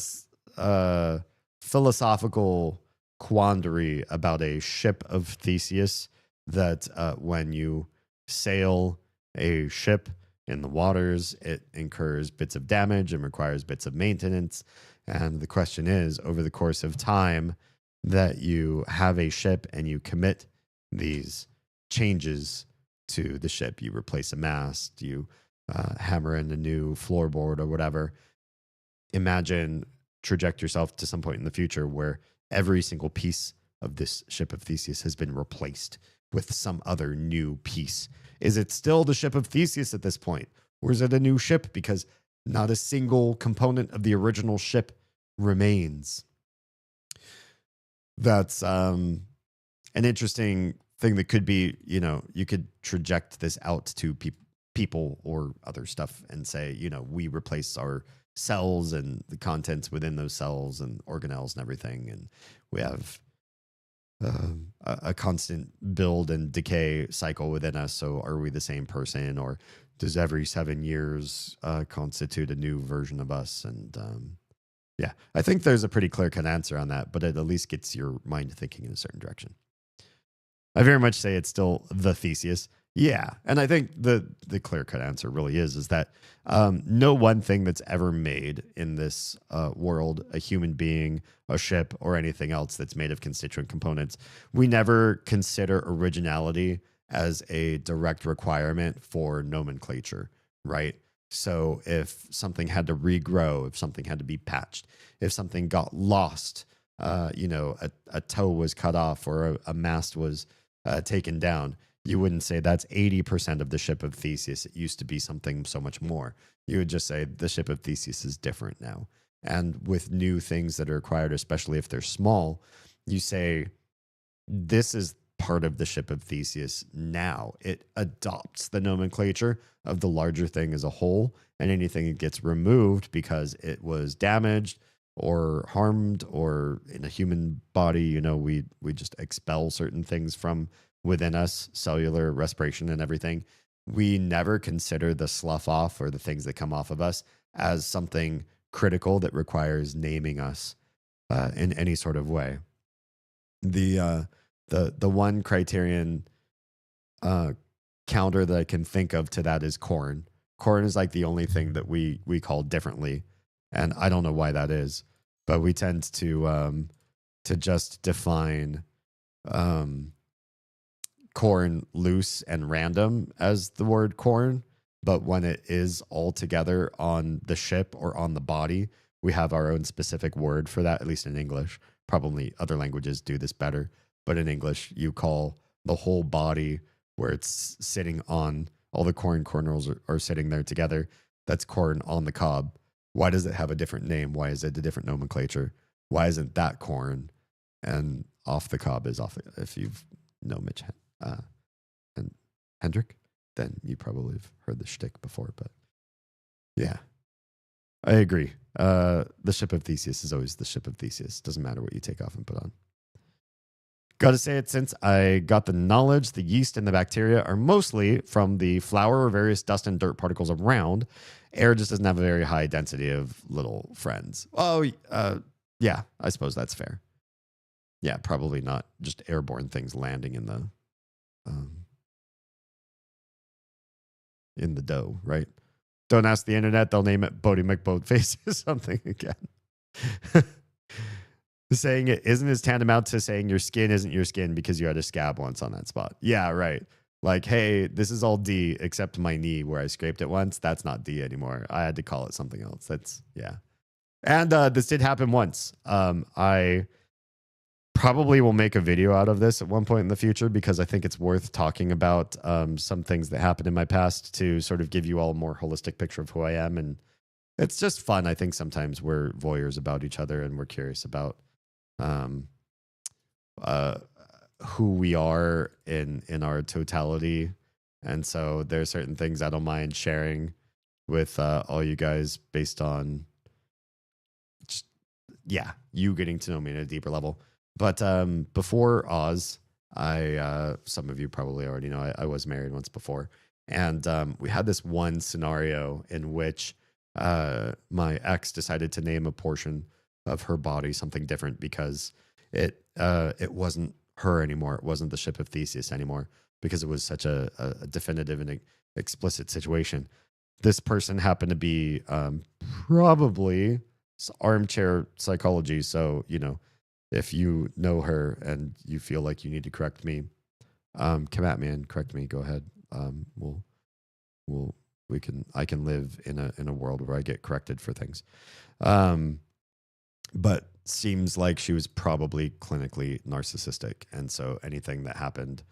philosophical quandary about a ship of Theseus that when you sail a ship in the waters, it incurs bits of damage and requires bits of maintenance. And the question is, over the course of time that you have a ship and you commit these changes to the ship, you replace a mast, you hammer in a new floorboard or whatever, project yourself to some point in the future where every single piece of this ship of Theseus has been replaced with some other new piece. Is it still the ship of Theseus at this point? Or is it a new ship because not a single component of the original ship remains? That's an interesting thing that could be, you could project this out to people or other stuff and say, we replace our cells and the contents within those cells and organelles and everything. And we have a constant build and decay cycle within us. So are we the same person, or does every 7 years constitute a new version of us? And yeah, I think there's a pretty clear-cut answer on that, but it at least gets your mind thinking in a certain direction. I very much say it's still the Theseus. Yeah, and I think the clear-cut answer really is that no one thing that's ever made in this world, a human being, a ship, or anything else that's made of constituent components, we never consider originality as a direct requirement for nomenclature, right? So if something had to regrow, if something had to be patched, if something got lost, a toe was cut off or a mast was taken down, you wouldn't say that's 80% of the ship of Theseus. It used to be something so much more. You would just say the ship of Theseus is different now. And with new things that are acquired, especially if they're small, you say this is part of the ship of Theseus now. It adopts the nomenclature of the larger thing as a whole, and anything that gets removed because it was damaged or harmed or in a human body, you know, we just expel certain things from within us, cellular respiration and everything. We never consider the slough off or the things that come off of us as something critical that requires naming us in any sort of way. The one criterion counter that I can think of to that is corn. Corn is like the only thing that we call differently, and I don't know why that is, but we tend to just define corn loose and random as the word corn. But when it is all together on the ship or on the body, we have our own specific word for that, at least in English. Probably other languages do this better, but in English, you call the whole body where it's sitting on, all the corn kernels are sitting there together. That's corn on the cob. Why does it have a different name? Why is it a different nomenclature? Why isn't that corn and off the cob is off? If you know Mitch and Hendrick, then you probably have heard the shtick before. But yeah, I agree. The ship of Theseus is always the ship of Theseus. Doesn't matter what you take off and put on. Got to say it, since I got the knowledge, the yeast and the bacteria are mostly from the flour or various dust and dirt particles around. Air just doesn't have a very high density of little friends. Oh, yeah, I suppose that's fair. Yeah, probably not just airborne things landing in the dough, right? Don't ask the internet; they'll name it Bodie McBoatface or something again. Saying it isn't as tantamount to saying your skin isn't your skin because you had a scab once on that spot. Yeah, right. Like, hey, this is all D except my knee where I scraped it once. That's not D anymore. I had to call it something else. That's, yeah. And this did happen once. I probably will make a video out of this at one point in the future because I think it's worth talking about some things that happened in my past to sort of give you all a more holistic picture of who I am. And it's just fun. I think sometimes we're voyeurs about each other and we're curious about who we are in our totality. And so there are certain things I don't mind sharing with all you guys based on just, yeah, you getting to know me at a deeper level. But before Oz, some of you probably already know I was married once before. And we had this one scenario in which my ex decided to name a portion of her body something different because it wasn't her anymore. It wasn't the ship of Theseus anymore because it was such a definitive and explicit situation. This person happened to be probably armchair psychology. So, you know, if you know her and you feel like you need to correct me, come at me and correct me. Go ahead. I can live in a world where I get corrected for things. But seems like she was probably clinically narcissistic. And so anything that happened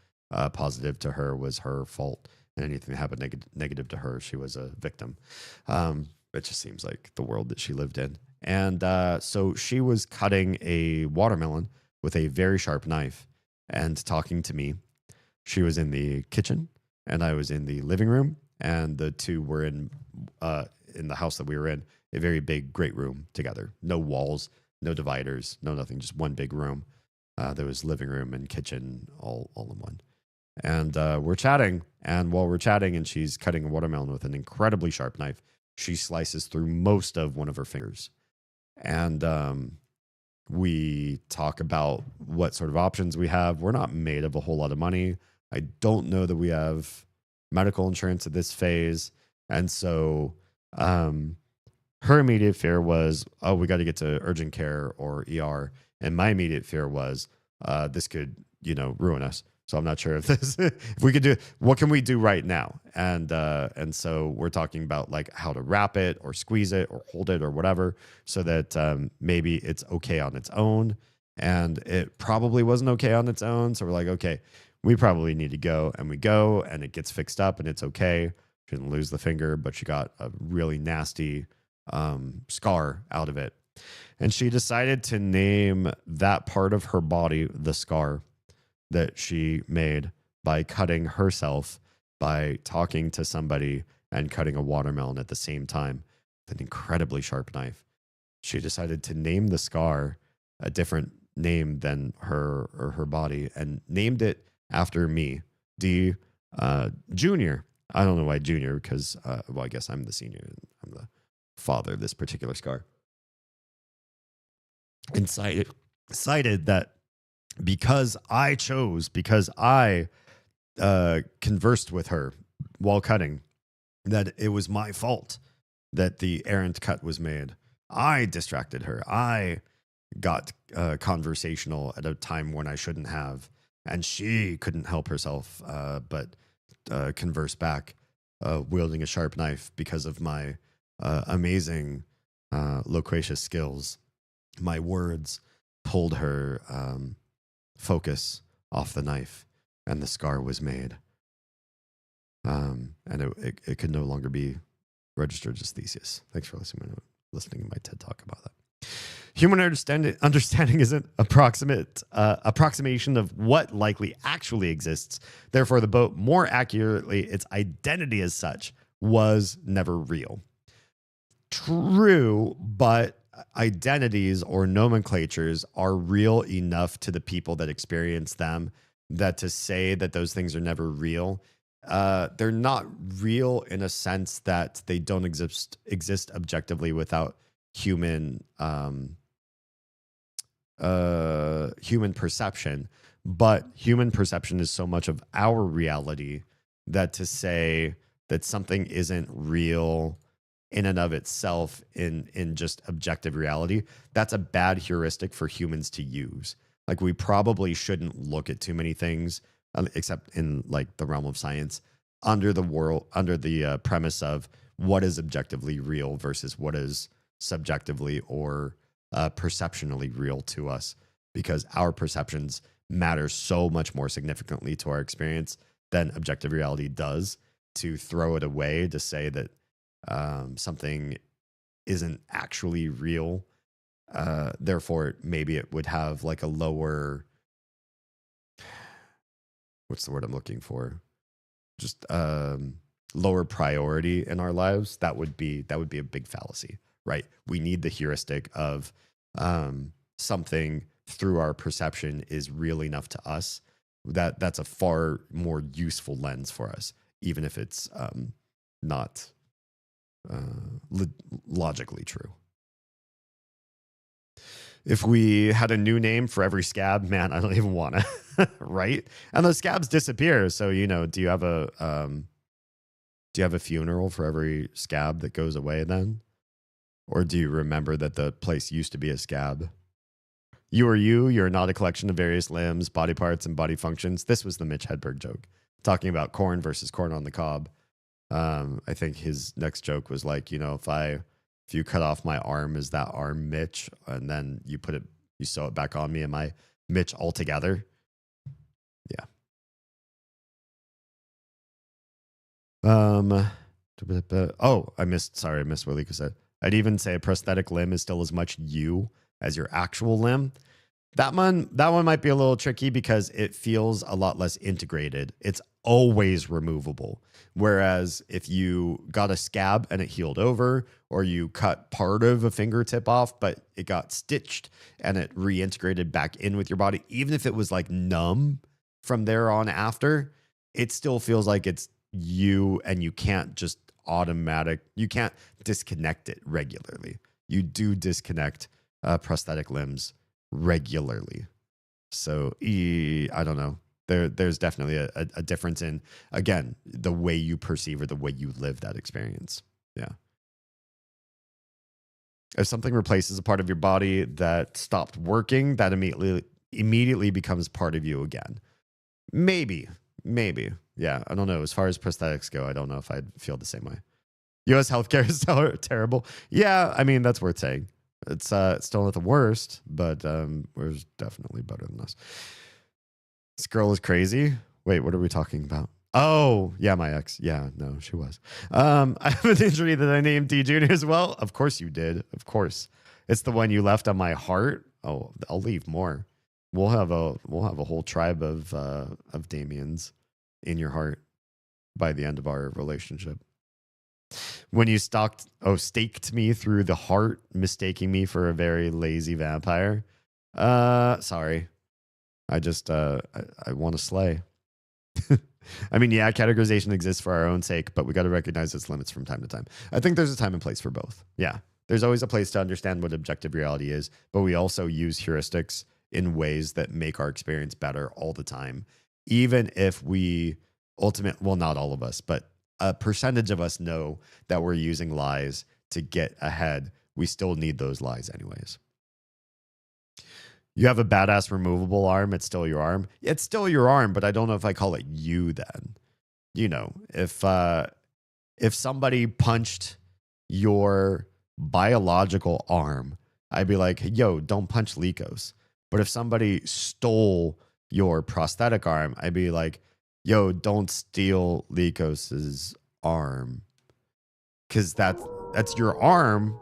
positive to her was her fault. And anything that happened negative to her, she was a victim. It just seems like the world that she lived in. And so she was cutting a watermelon with a very sharp knife and talking to me. She was in the kitchen and I was in the living room. And the two were in the house that we were in, a very big, great room together. No walls, no dividers, no nothing, just one big room. There was living room and kitchen all in one. And we're chatting. And while we're chatting and she's cutting a watermelon with an incredibly sharp knife, she slices through most of one of her fingers. And we talk about what sort of options we have. We're not made of a whole lot of money. I don't know that we have medical insurance at this phase. And so her immediate fear was, oh, we got to get to urgent care or ER. And my immediate fear was, this could, ruin us. So I'm not sure if we could do, what can we do right now? And so we're talking about like how to wrap it or squeeze it or hold it or whatever, so that maybe it's okay on its own. And it probably wasn't okay on its own. So we're like, okay, we probably need to go, and we go, and it gets fixed up and it's okay. She didn't lose the finger, but she got a really nasty scar out of it. And she decided to name that part of her body, the scar, that she made by cutting herself, by talking to somebody and cutting a watermelon at the same time with an incredibly sharp knife. She decided to name the scar a different name than her body and named it after me, D Junior. I don't know why Junior, because, well, I guess I'm the senior. I'm the father of this particular scar. And cited that because I conversed with her while cutting, that it was my fault that the errant cut was made. I distracted her. I got conversational at a time when I shouldn't have, and she couldn't help herself but converse back, wielding a sharp knife because of my amazing loquacious skills. My words pulled her focus off the knife, and the scar was made. And it could no longer be registered as Theseus. Thanks for listening to my TED Talk about that. Human understanding is an approximation of what likely actually exists. Therefore, the boat, more accurately, its identity as such, was never real. True, but identities or nomenclatures are real enough to the people that experience them that to say that those things are never real, they're not real in a sense that they don't exist objectively without human perception. But human perception is so much of our reality that to say that something isn't real in and of itself in just objective reality, that's a bad heuristic for humans to use. Like, we probably shouldn't look at too many things, except in like the realm of science, under the premise of what is objectively real versus what is subjectively or perceptionally real to us, because our perceptions matter so much more significantly to our experience than objective reality does. To throw it away, to say that something isn't actually real, therefore maybe it would have like a lower, what's the word I'm looking for, just lower priority in our lives, that would be a big fallacy, right? We need the heuristic of something through our perception is real enough to us. That's a far more useful lens for us, even if it's not logically true. If we had a new name for every scab, man, I don't even want to, right? And those scabs disappear. So, do you have a funeral for every scab that goes away then? Or do you remember that the place used to be a scab? You are you. You're not a collection of various limbs, body parts, and body functions. This was the Mitch Hedberg joke, talking about corn versus corn on the cob. I think his next joke was like, if you cut off my arm, is that arm Mitch? And then you sew it back on me. Am I Mitch altogether? Yeah. I missed what Lika said. I'd even say a prosthetic limb is still as much you as your actual limb. That one might be a little tricky because it feels a lot less integrated. It's always removable. Whereas if you got a scab and it healed over, or you cut part of a fingertip off, but it got stitched and it reintegrated back in with your body, even if it was like numb from there on after, it still feels like it's you, and you can't just you can't disconnect it regularly. You do disconnect prosthetic limbs regularly. So I don't know. There's definitely a difference in, again, the way you perceive or the way you live that experience. Yeah. If something replaces a part of your body that stopped working, that immediately becomes part of you again. Maybe. Yeah, I don't know. As far as prosthetics go, I don't know if I'd feel the same way. U.S. healthcare is terrible. Yeah, I mean, that's worth saying. It's still not the worst, but we're definitely better than us. This girl is crazy. Wait, what are we talking about? Oh, yeah, my ex. Yeah, no, she was. I have an injury that I named D Junior as well. Of course you did. Of course. It's the one you left on my heart. Oh, I'll leave more. We'll have a whole tribe of Damiens in your heart by the end of our relationship. When you staked me through the heart, mistaking me for a very lazy vampire. Sorry. I just I want to slay. I mean, yeah, categorization exists for our own sake, but we got to recognize its limits from time to time. I think there's a time and place for both. Yeah. There's always a place to understand what objective reality is, but we also use heuristics in ways that make our experience better all the time. Even if we well, not all of us, but a percentage of us know that we're using lies to get ahead. We still need those lies anyways. You have a badass removable arm. It's still your arm. It's still your arm, but I don't know if I call it you then. You know, if somebody punched your biological arm, I'd be like, yo, don't punch Likos. But if somebody stole your prosthetic arm, I'd be like, yo, don't steal Likos's arm. Because that's your arm.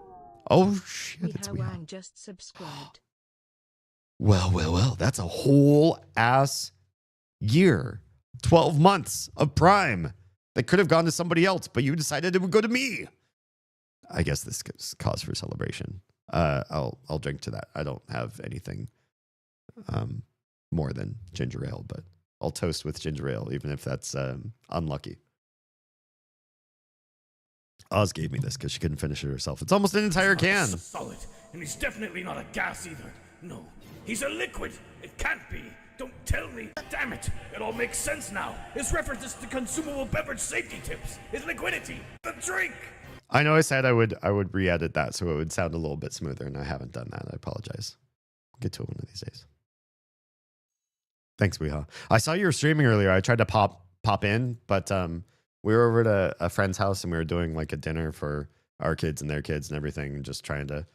Oh, shit. It's Wang just subscribed. Well. That's a whole ass year. 12 months of Prime. That could have gone to somebody else, but you decided it would go to me. I guess this gives cause for celebration. I'll drink to that. I don't have anything more than ginger ale, but I'll toast with ginger ale, even if that's unlucky. Oz gave me this because she couldn't finish it herself. It's almost an entire can. Solid, and he's definitely not a gas either. No, he's a liquid. It can't be. Don't tell me. Damn it. It all makes sense now. His references to consumable beverage safety tips. His liquidity. The drink. I know I said I would re-edit that so it would sound a little bit smoother, and I haven't done that. I apologize. I'll get to it one of these days. Thanks, Weehaw. I saw you were streaming earlier. I tried to pop in, but we were over at a friend's house and we were doing like a dinner for our kids and their kids and everything, and just trying to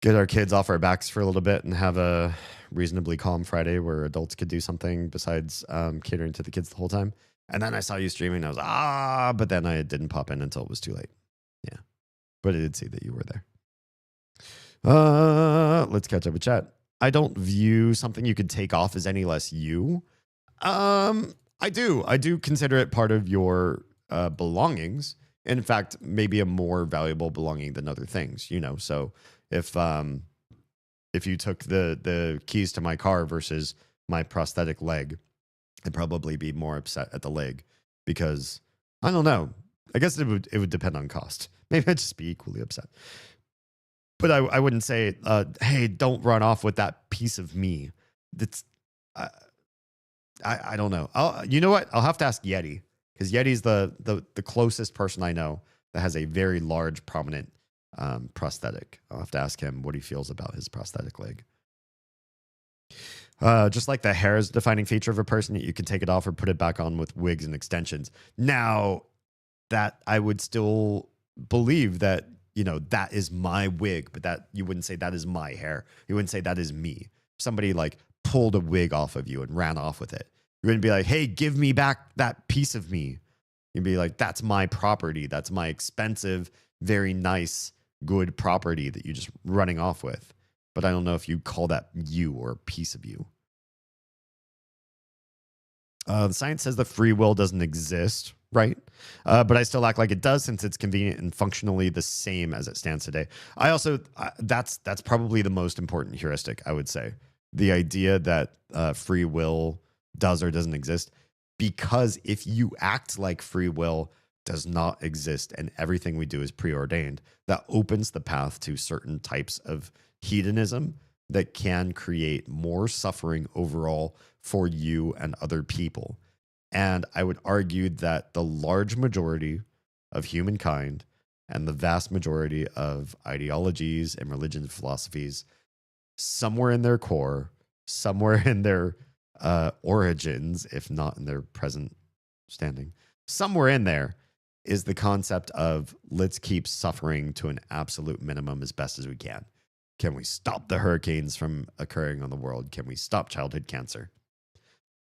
get our kids off our backs for a little bit and have a reasonably calm Friday where adults could do something besides catering to the kids the whole time. And then I saw you streaming and I was, but then I didn't pop in until it was too late. Yeah. But I did see that you were there. Let's catch up with chat. I don't view something you could take off as any less you. I do consider it part of your belongings. In fact, maybe a more valuable belonging than other things, you know. So if you took the keys to my car versus my prosthetic leg, I'd probably be more upset at the leg because I don't know. I guess it would depend on cost. Maybe I'd just be equally upset. But I wouldn't say, hey, don't run off with that piece of me. That's I don't know. You know what? I'll have to ask Yeti, because Yeti's the closest person I know that has a very large, prominent prosthetic. I'll have to ask him what he feels about his prosthetic leg. Just like the hair is a defining feature of a person, you can take it off or put it back on with wigs and extensions. Now, that I would still believe that, you know, that is my wig, but that you wouldn't say that is my hair. You wouldn't say that is me. If somebody like pulled a wig off of you and ran off with it, you wouldn't be like, hey, give me back that piece of me. You'd be like, that's my property. That's my expensive, very nice, good property that you're just running off with. But I don't know if you call that you or a piece of you. The science says that free will doesn't exist, right? But I still act like it does, since it's convenient and functionally the same as it stands today. I also, that's probably the most important heuristic, I would say. The idea that free will does or doesn't exist. Because if you act like free will does not exist and everything we do is preordained, that opens the path to certain types of hedonism that can create more suffering overall for you and other people. And I would argue that the large majority of humankind and the vast majority of ideologies and religions and philosophies, somewhere in their core, somewhere in their origins, if not in their present standing, somewhere in there is the concept of let's keep suffering to an absolute minimum as best as we can. Can we stop the hurricanes from occurring on the world? Can we stop childhood cancer?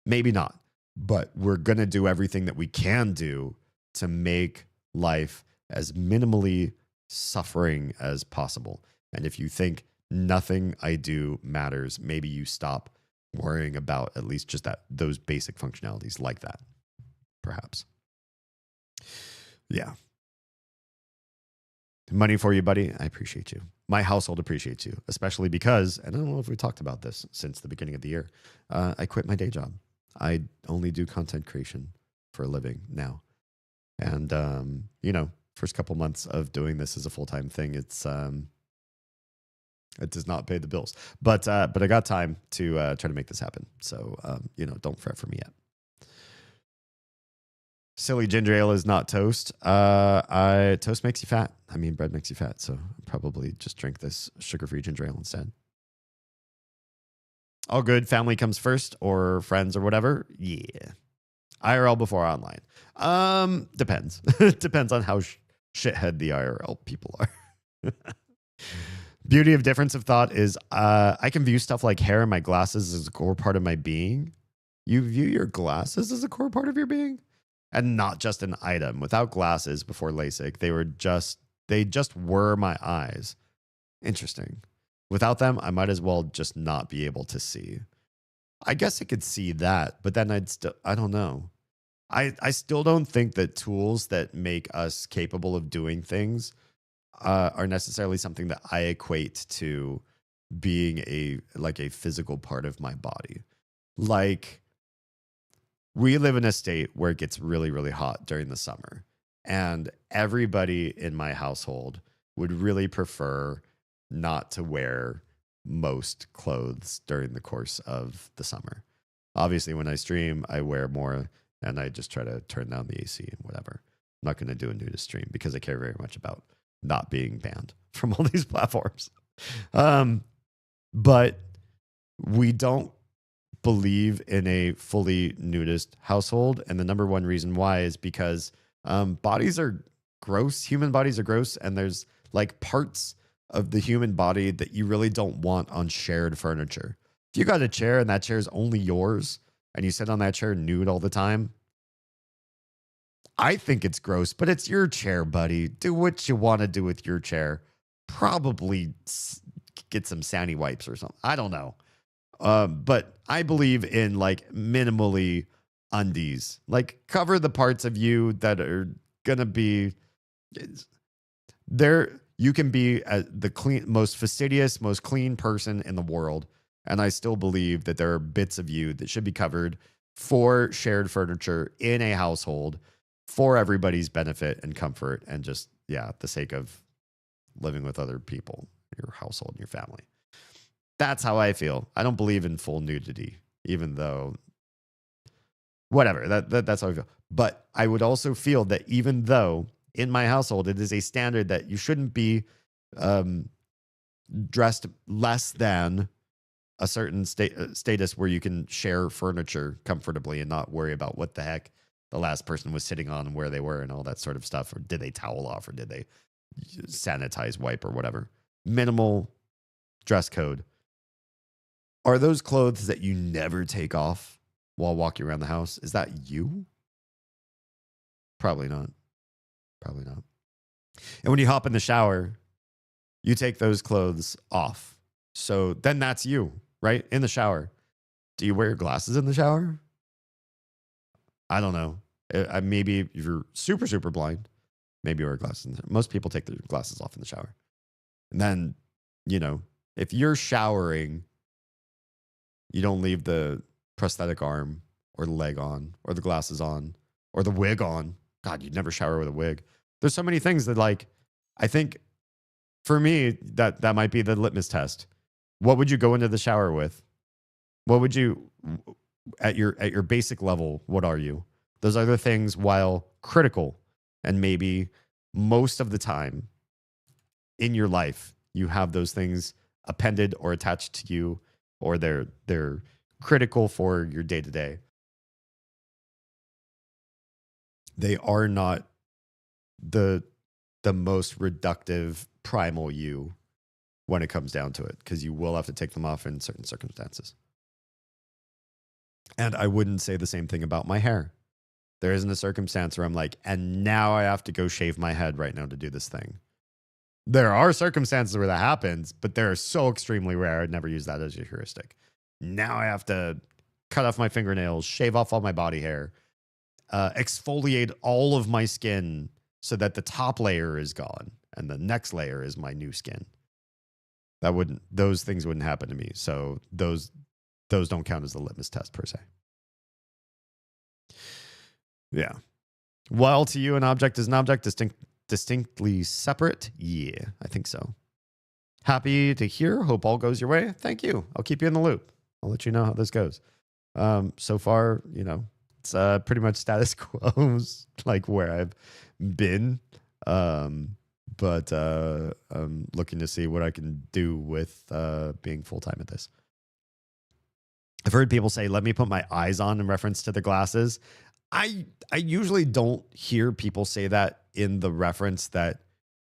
Maybe not, but we're going to do everything that we can do to make life as minimally suffering as possible. And if you think nothing I do matters. Maybe you stop worrying about at least just those basic functionalities like that, perhaps. Yeah. Money for you, buddy. I appreciate you. My household appreciates you, especially because, and I don't know if we talked about this since the beginning of the year, I quit my day job. I only do content creation for a living now. And, first couple months of doing this as a full-time thing, it does not pay the bills. But I got time to try to make this happen. So, don't fret for me yet. Silly ginger ale is not toast. Toast makes you fat. I mean, bread makes you fat. So I'll probably just drink this sugar-free ginger ale instead. All good. Family comes first, or friends, or whatever. Yeah. IRL before online. Depends. Depends on how shithead the IRL people are. Beauty of difference of thought is I can view stuff like hair in my glasses as a core part of my being. You view your glasses as a core part of your being? And not just an item. Without glasses before LASIK, they just were my eyes. Interesting. Without them, I might as well just not be able to see. I guess I could see that, but then I don't know. I still don't think that tools that make us capable of doing things are necessarily something that I equate to being a physical part of my body. Like, we live in a state where it gets really, really hot during the summer. And everybody in my household would really prefer not to wear most clothes during the course of the summer. Obviously, when I stream, I wear more and I just try to turn down the AC and whatever. I'm not going to do a nudist stream because I care very much about not being banned from all these platforms. But we don't believe in a fully nudist household. And the number one reason why is because bodies are gross. Human bodies are gross. And there's like parts of the human body that you really don't want on shared furniture. If you got a chair and that chair is only yours and you sit on that chair nude all the time, I think it's gross, but it's your chair, buddy. Do what you want to do with your chair. Probably get some Sandy wipes or something. I don't know. But I believe in like minimally undies. Like, cover the parts of you that are going to be there. You can be the most fastidious, most clean person in the world. And I still believe that there are bits of you that should be covered for shared furniture in a household for everybody's benefit and comfort. And just, the sake of living with other people, your household and your family. That's how I feel. I don't believe in full nudity, even though, whatever, that's how I feel. But I would also feel that even though in my household, it is a standard that you shouldn't be dressed less than a certain status where you can share furniture comfortably and not worry about what the heck the last person was sitting on and where they were and all that sort of stuff. Or did they towel off or did they sanitize, wipe or whatever? Minimal dress code. Are those clothes that you never take off while walking around the house? Is that you? Probably not. Probably not. And when you hop in the shower, you take those clothes off. So then that's you, right? In the shower. Do you wear your glasses in the shower? I don't know. Maybe if you're super, super blind, maybe you wear glasses. Most people take their glasses off in the shower. And then, if you're showering, you don't leave the prosthetic arm or the leg on or the glasses on or the wig on. God, you'd never shower with a wig. There's so many things that, like, I think for me, that might be the litmus test. What would you go into the shower with? What would you, at your basic level, what are you? Those other things, while critical and maybe most of the time in your life, you have those things appended or attached to you, or they're critical for your day-to-day. They are not the most reductive primal you when it comes down to it, because you will have to take them off in certain circumstances. And I wouldn't say the same thing about my hair. There isn't a circumstance where I'm like, and now I have to go shave my head right now to do this thing. There are circumstances where that happens, but they're so extremely rare. I'd never use that as a heuristic. Now I have to cut off my fingernails, shave off all my body hair, exfoliate all of my skin so that the top layer is gone and the next layer is my new skin. Those things wouldn't happen to me. So those don't count as the litmus test per se. Yeah. While to you an object is an object distinctly separate? Yeah, I think so. Happy to hear. Hope all goes your way. Thank you. I'll keep you in the loop. I'll let you know how this goes. So far, it's pretty much status quo, like where I've been. But I'm looking to see what I can do with being full-time at this. I've heard people say, let me put my eyes on in reference to the glasses. I usually don't hear people say that in the reference that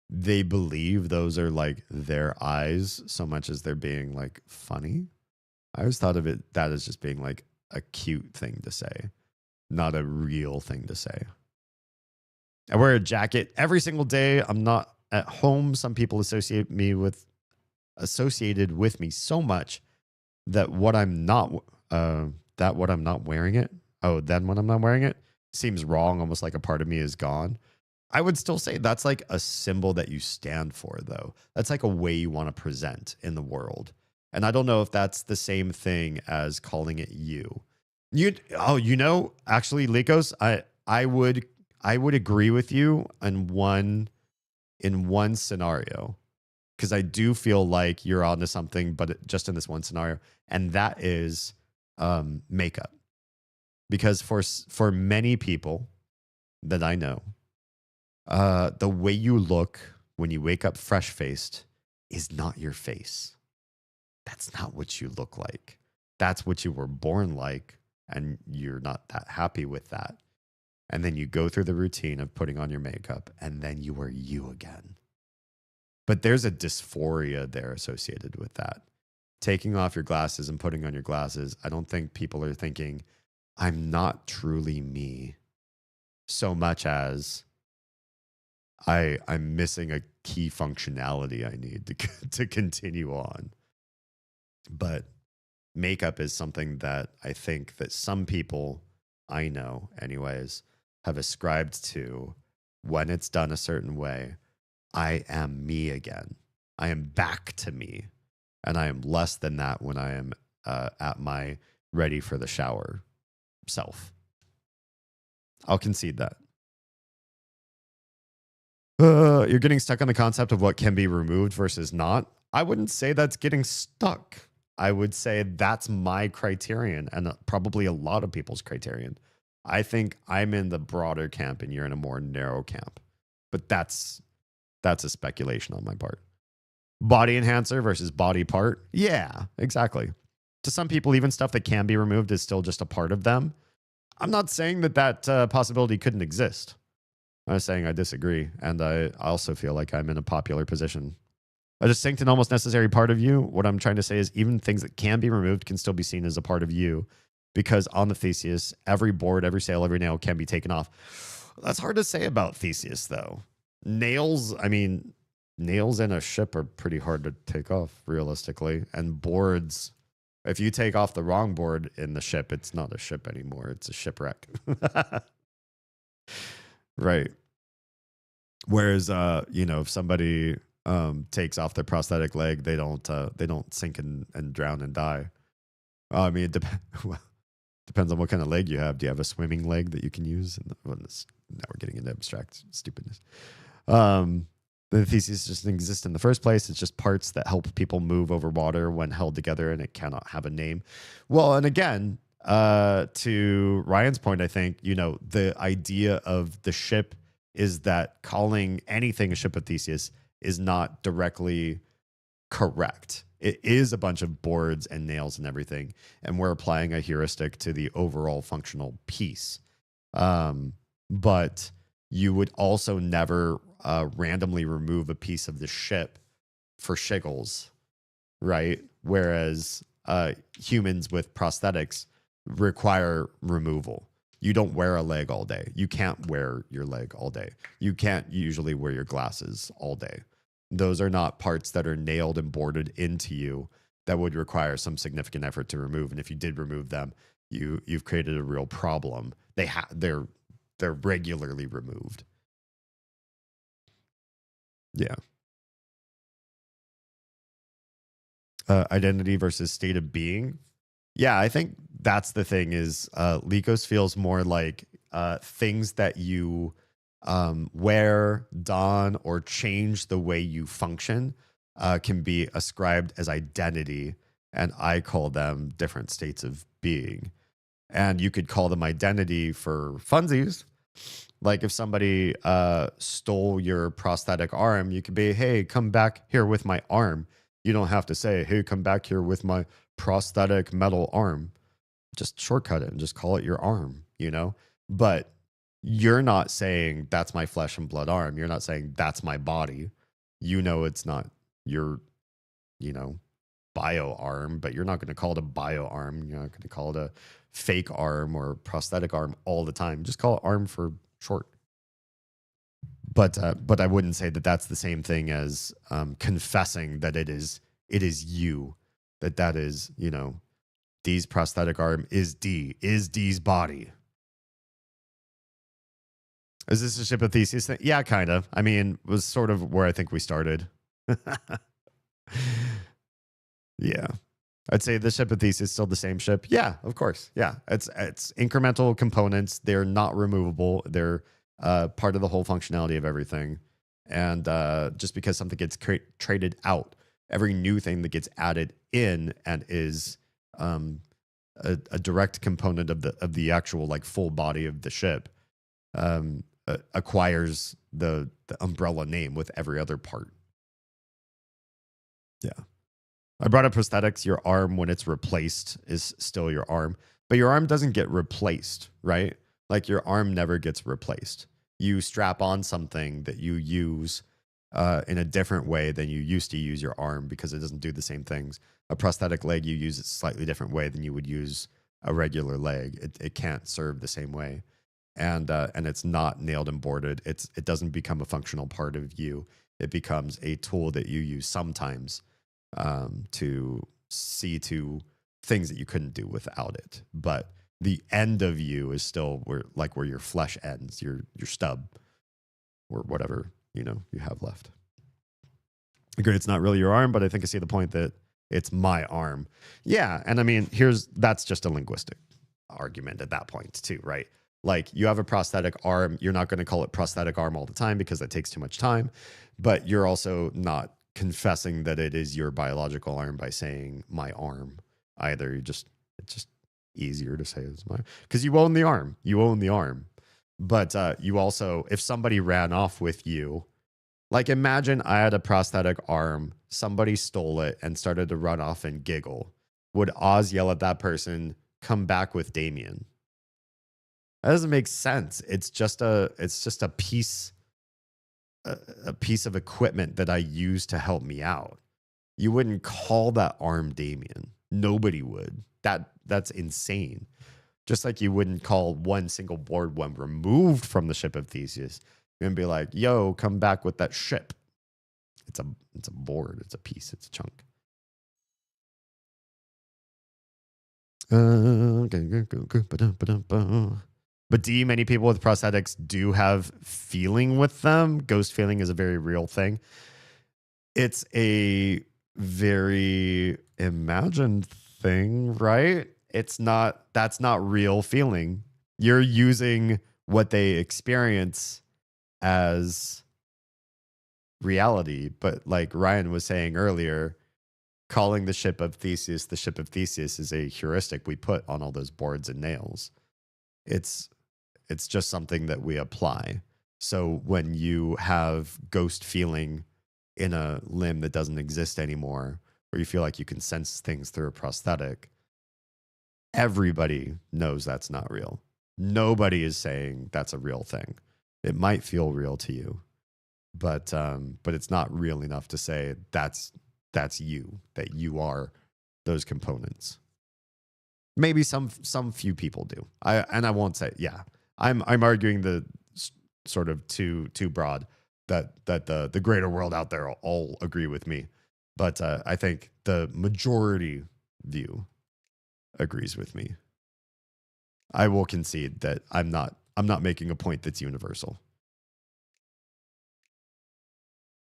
they believe those are like their eyes so much as they're being like funny. I always thought of that as just being like a cute thing to say, not a real thing to say. I wear a jacket every single day. I'm not at home. Some people associated with me so much that when I'm not wearing it, then when I'm not wearing it, seems wrong, almost like a part of me is gone. I would still say that's like a symbol that you stand for, though. That's like a way you want to present in the world. And I don't know if that's the same thing as calling it you. Actually, Likos, I would agree with you in one scenario, because I do feel like you're onto something, but just in this one scenario, and that is makeup. Because for many people that I know, the way you look when you wake up fresh-faced is not your face. That's not what you look like. That's what you were born like, and you're not that happy with that. And then you go through the routine of putting on your makeup, and then you are you again. But there's a dysphoria there associated with that. Taking off your glasses and putting on your glasses, I don't think people are thinking, I'm not truly me, so much as I'm missing a key functionality I need to continue on. But makeup is something that I think that some people I know anyways have ascribed to. When it's done a certain way, I am me again. I am back to me. And I am less than that when I am at my ready for the shower self. I'll concede that. You're getting stuck on the concept of what can be removed versus not. I wouldn't say that's getting stuck. I would say that's my criterion, and probably a lot of people's criterion. I think I'm in the broader camp and you're in a more narrow camp. But that's a speculation on my part. Body enhancer versus body part. Yeah, exactly. To some people, even stuff that can be removed is still just a part of them. I'm not saying that possibility couldn't exist. I'm saying I disagree. And I also feel like I'm in a popular position. A distinct and almost necessary part of you. What I'm trying to say is even things that can be removed can still be seen as a part of you. Because on the Theseus, every board, every sail, every nail can be taken off. That's hard to say about Theseus, though. Nails in a ship are pretty hard to take off, realistically. And boards, if you take off the wrong board in the ship, it's not a ship anymore. It's a shipwreck. Right. Whereas, if somebody takes off their prosthetic leg, they don't sink and drown and die. I mean, it depends on what kind of leg you have. Do you have a swimming leg that you can use? Now we're getting into abstract stupidness. The Theseus just doesn't exist in the first place. It's just parts that help people move over water when held together, and it cannot have a name. Well, and again, to Ryan's point, I think, the idea of the ship is that calling anything a ship of Theseus is not directly correct. It is a bunch of boards and nails and everything, and we're applying a heuristic to the overall functional piece. But you would also never randomly remove a piece of the ship for shiggles, right? Whereas humans with prosthetics require removal. You don't wear a leg all day. You can't wear your leg all day. You can't usually wear your glasses all day. Those are not parts that are nailed and boarded into you that would require some significant effort to remove. And if you did remove them, you've created a real problem. They're regularly removed. Yeah. Identity versus state of being. Yeah, I think that's the thing is Lycos feels more like things that you wear, don, or change the way you function can be ascribed as identity. And I call them different states of being. And you could call them identity for funsies. Like if somebody stole your prosthetic arm, you could be, hey, come back here with my arm. You don't have to say, hey, come back here with my prosthetic metal arm. Just shortcut it and just call it your arm, you know? But you're not saying that's my flesh and blood arm. You're not saying that's my body. You know it's not your, bio arm, but you're not going to call it a bio arm. You're not going to call it a fake arm or prosthetic arm all the time. Just call it arm for short. But I wouldn't say that that's the same thing as confessing that it is you, that is, D's prosthetic arm is D's body. Is this a ship of Theseus thing? Yeah, kind of. I mean, it was sort of where I think we started. Yeah. I'd say the ship of Theseus is still the same ship. Yeah, of course. Yeah. It's incremental components. They're not removable. They're part of the whole functionality of everything. And just because something gets traded out, every new thing that gets added in and is a direct component of the actual like full body of the ship acquires the umbrella name with every other part. Yeah. I brought up prosthetics. Your arm, when it's replaced, is still your arm. But your arm doesn't get replaced, right? Like your arm never gets replaced. You strap on something that you use in a different way than you used to use your arm because it doesn't do the same things. A prosthetic leg, you use it a slightly different way than you would use a regular leg. It can't serve the same way. And it's not nailed and boarded. It doesn't become a functional part of you. It becomes a tool that you use sometimes to see to things that you couldn't do without it. But the end of you is still where your flesh ends, your stub, or whatever you have left. Agree, it's not really your arm, but I think I see the point that it's my arm. Yeah, and I mean, that's just a linguistic argument at that point too, right? Like you have a prosthetic arm, you're not going to call it prosthetic arm all the time because that takes too much time, but you're also not confessing that it is your biological arm by saying my arm either. It's just easier to say it's my, because you own the arm. But you also, if somebody ran off with you, like imagine I had a prosthetic arm, somebody stole it and started to run off and giggle. Would Oz yell at that person, come back with Damien? That doesn't make sense. It's just a piece of equipment that I use to help me out. You wouldn't call that arm Damien. Nobody would. That's insane. Just like you wouldn't call one single board when removed from the ship of Theseus and be like, yo, come back with that ship. It's a board. It's a piece. It's a chunk. But many people with prosthetics do have feeling with them. Ghost feeling is a very real thing. It's a very imagined thing, right? That's not real feeling. You're using what they experience as reality. But like Ryan was saying earlier, calling the ship of Theseus is a heuristic we put on all those boards and nails. It's just something that we apply. So when you have ghost feeling in a limb that doesn't exist anymore, or you feel like you can sense things through a prosthetic, everybody knows that's not real. Nobody is saying that's a real thing. It might feel real to you, but it's not real enough to say that's you, that you are those components. Maybe some few people do. I won't say, yeah. I'm arguing the sort of too broad. that the greater world out there all agree with me, but I think the majority view agrees with me. I will concede that I'm not making a point that's universal.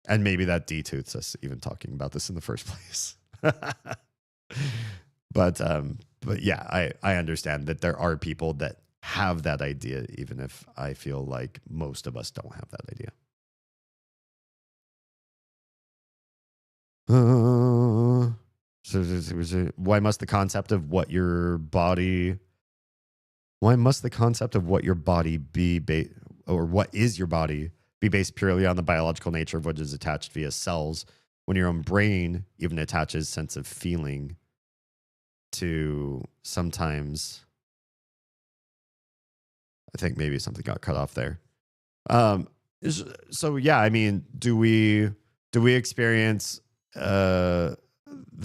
And maybe that detoots us even talking about this in the first place. But yeah, I understand that there are people that have that idea, even if I feel like most of us don't have that idea. So why must the concept of what your body be or what is your body be based purely on the biological nature of what is attached via cells, when your own brain even attaches sense of feeling to sometimes? I think maybe something got cut off there. So yeah, I mean, do we experience the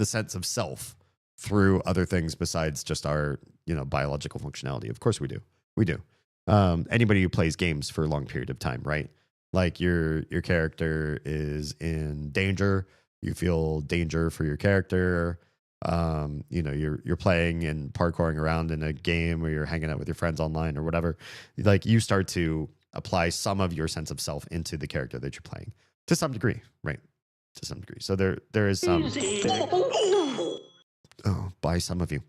sense of self through other things besides just our, biological functionality? Of course we do. We do. Anybody who plays games for a long period of time, right? Like your character is in danger. You feel danger for your character. You're playing and parkouring around in a game, or you're hanging out with your friends online or whatever. Like, you start to apply some of your sense of self into the character that you're playing to some degree, right? To some degree. So there is some. Oh, by some of you,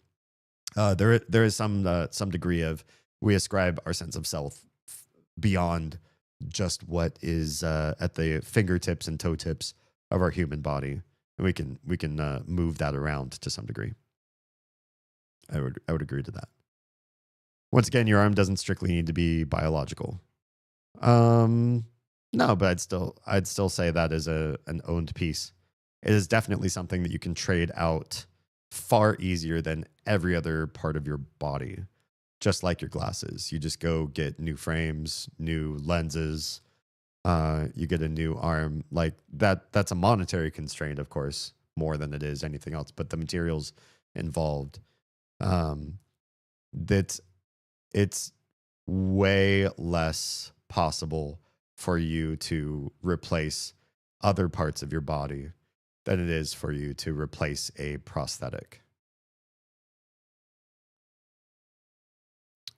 there is some degree of, we ascribe our sense of self beyond just what is at the fingertips and toe tips of our human body. And we can move that around to some degree. I would agree to that. Once again, your arm doesn't strictly need to be biological. No, but I'd still say that is an owned piece. It is definitely something that you can trade out far easier than every other part of your body. Just like your glasses, you just go get new frames, new lenses. You get a new arm. Like that's a monetary constraint, of course, more than it is anything else. But the materials involved, that it's way less possible for you to replace other parts of your body than it is for you to replace a prosthetic.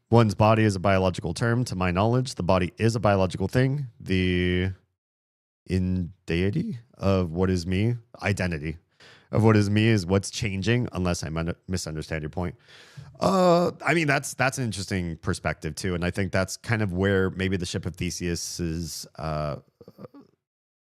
One's body is a biological term. To my knowledge, the body is a biological thing. The identity of what is me is what's changing, unless I misunderstand your point. I mean, that's an interesting perspective too. And I think that's kind of where maybe the Ship of Theseus's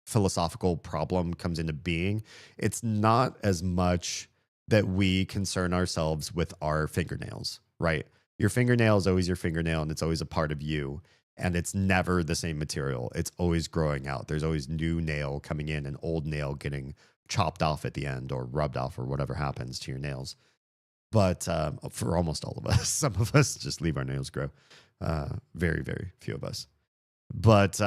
philosophical problem comes into being. It's not as much that we concern ourselves with our fingernails, right? Your fingernail is always your fingernail, and it's always a part of you, and it's never the same material. It's always growing out. There's always new nail coming in and old nail getting chopped off at the end or rubbed off or whatever happens to your nails. But for almost all of us, some of us just leave our nails grow. Very, very few of us. But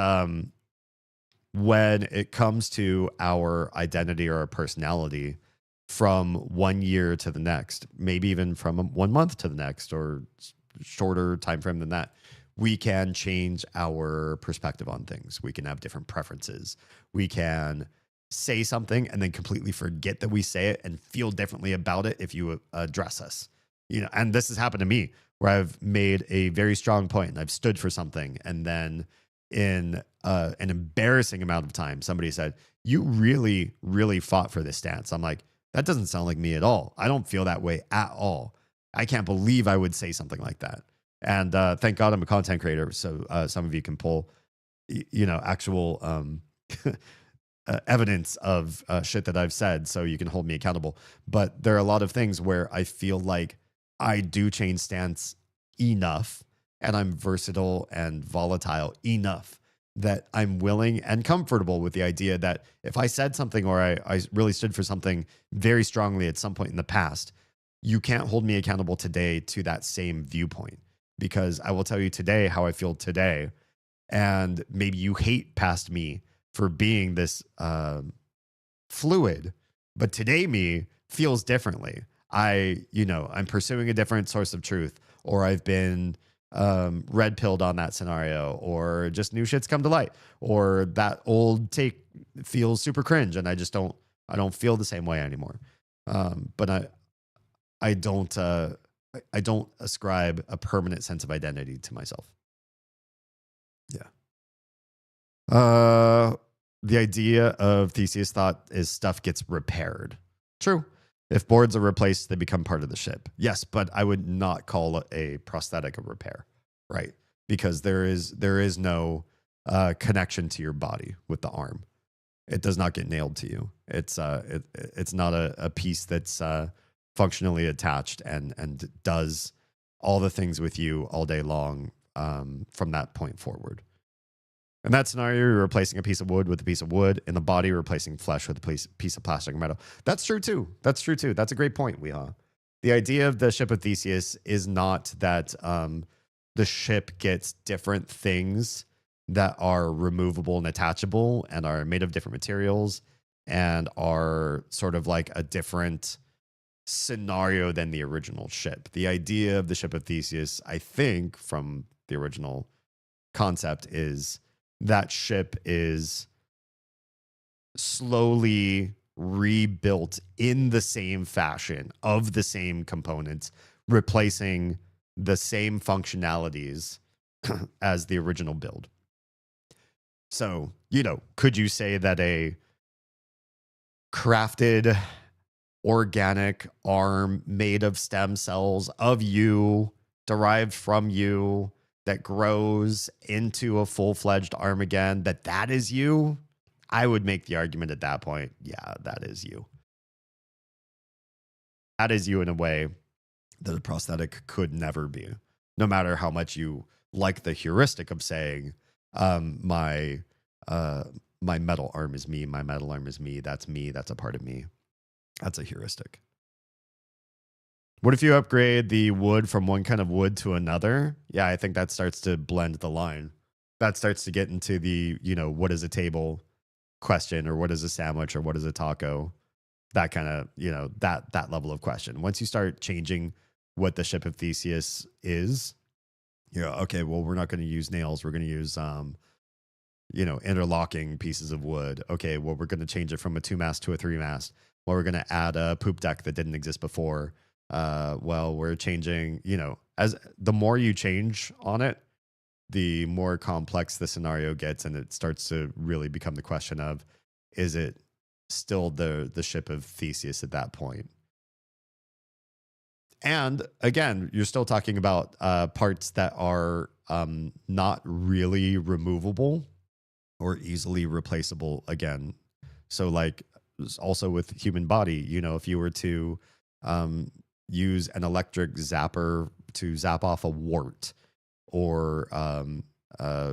when it comes to our identity or our personality, from 1 year to the next, maybe even from 1 month to the next, or shorter time frame than that, we can change our perspective on things. We can have different preferences. We can say something and then completely forget that we say it and feel differently about it if you address us. And this has happened to me, where I've made a very strong point and I've stood for something, and then in an embarrassing amount of time, somebody said, "You really, really fought for this stance." I'm like, that doesn't sound like me at all. I don't feel that way at all. I can't believe I would say something like that. And thank God I'm a content creator, so some of you can pull, actual evidence of shit that I've said, so you can hold me accountable. But there are a lot of things where I feel like I do change stance enough, and I'm versatile and volatile enough that I'm willing and comfortable with the idea that if I said something, or I really stood for something very strongly at some point in the past, you can't hold me accountable today to that same viewpoint, because I will tell you today how I feel today. And maybe you hate past me for being this fluid, but today me feels differently. I'm pursuing a different source of truth, or I've been red pilled on that scenario, or just new shits come to light, or that old take feels super cringe and I don't feel the same way anymore. But I don't ascribe a permanent sense of identity to myself. Yeah. The idea of Theseus thought is stuff gets repaired. True. If boards are replaced, they become part of the ship. Yes, but I would not call a prosthetic a repair, right? Because there is no connection to your body with the arm. It does not get nailed to you. It's not a piece that's functionally attached and does all the things with you all day long from that point forward. In that scenario, you're replacing a piece of wood with a piece of wood. In the body, you're replacing flesh with a piece of plastic or metal. That's true too. That's a great point, Weehaw. The idea of the ship of Theseus is not that the ship gets different things that are removable and attachable and are made of different materials and are sort of like a different scenario than the original ship. The idea of the ship of Theseus, I think, from the original concept is that ship is slowly rebuilt in the same fashion of the same components, replacing the same functionalities as the original build. So, could you say that a crafted organic arm made of stem cells of you, derived from you, that grows into a full-fledged arm again, that is you? I would make the argument at that point, yeah, that is you. That is you in a way that a prosthetic could never be. No matter how much you like the heuristic of saying, my metal arm is me, my metal arm is me, that's a part of me. That's a heuristic. What if you upgrade the wood from one kind of wood to another? Yeah, I think that starts to blend the line. That starts to get into the, what is a table question, or what is a sandwich, or what is a taco? That kind of, that level of question. Once you start changing what the ship of Theseus is, okay, well, we're not going to use nails. We're going to use, interlocking pieces of wood. Okay, well, we're going to change it from a 2-mast to a 3-mast. Well, we're going to add a poop deck that didn't exist before. Well, we're changing, as the more you change on it, the more complex the scenario gets, and it starts to really become the question of, is it still the ship of Theseus at that point? And again, you're still talking about parts that are not really removable or easily replaceable again. So like also with human body, if you were to use an electric zapper to zap off a wart, or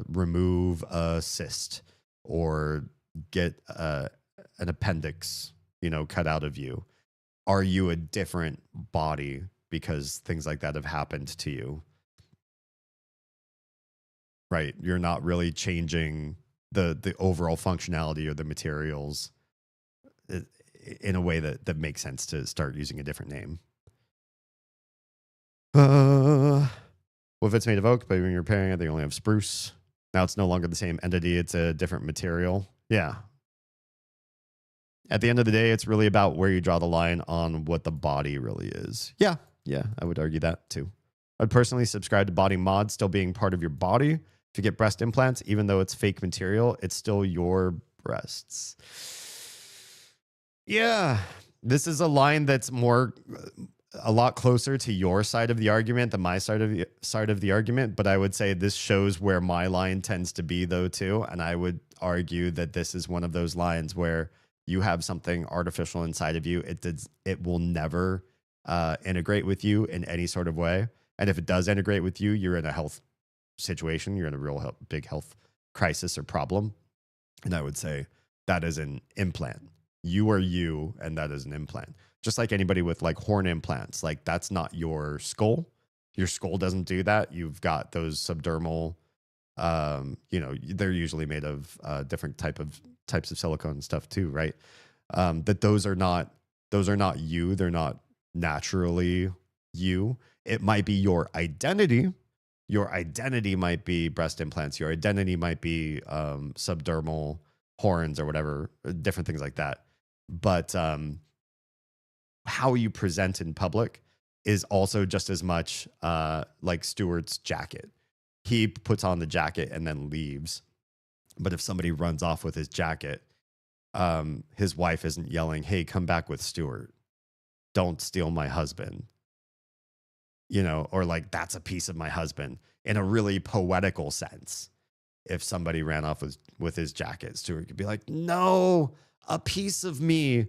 remove a cyst, or get an appendix, cut out of you, are you a different body because things like that have happened to you? Right. You're not really changing the overall functionality or the materials in a way that makes sense to start using a different name. Well, if it's made of oak, but when you're repairing it, they only have spruce. Now it's no longer the same entity. It's a different material. Yeah. At the end of the day, it's really about where you draw the line on what the body really is. Yeah. Yeah, I would argue that too. I'd personally subscribe to body mod still being part of your body. If you get breast implants, even though it's fake material, it's still your breasts. Yeah. This is a line that's a lot closer to your side of the argument than my side of the argument, but I would say this shows where my line tends to be though too, and I would argue that this is one of those lines where you have something artificial inside of you. It will never integrate with you in any sort of way, and if it does integrate with you, you're in a health situation, you're in a real big health crisis or problem, and I would say that is an implant. You are you, and that is an implant. Just like anybody with like horn implants, like that's not your skull. Your skull doesn't do that. You've got those subdermal, they're usually made of different types of silicone and stuff too, right? That those are not you. They're not naturally you. It might be your identity. Your identity might be breast implants. Your identity might be subdermal horns or whatever, different things like that. But how you present in public is also just as much like Stuart's jacket. He puts on the jacket and then leaves. But if somebody runs off with his jacket, his wife isn't yelling, "Hey, come back with Stuart. Don't steal my husband." You know, or like, "That's a piece of my husband," in a really poetical sense. If somebody ran off with his jacket, Stuart could be like, "No, a piece of me.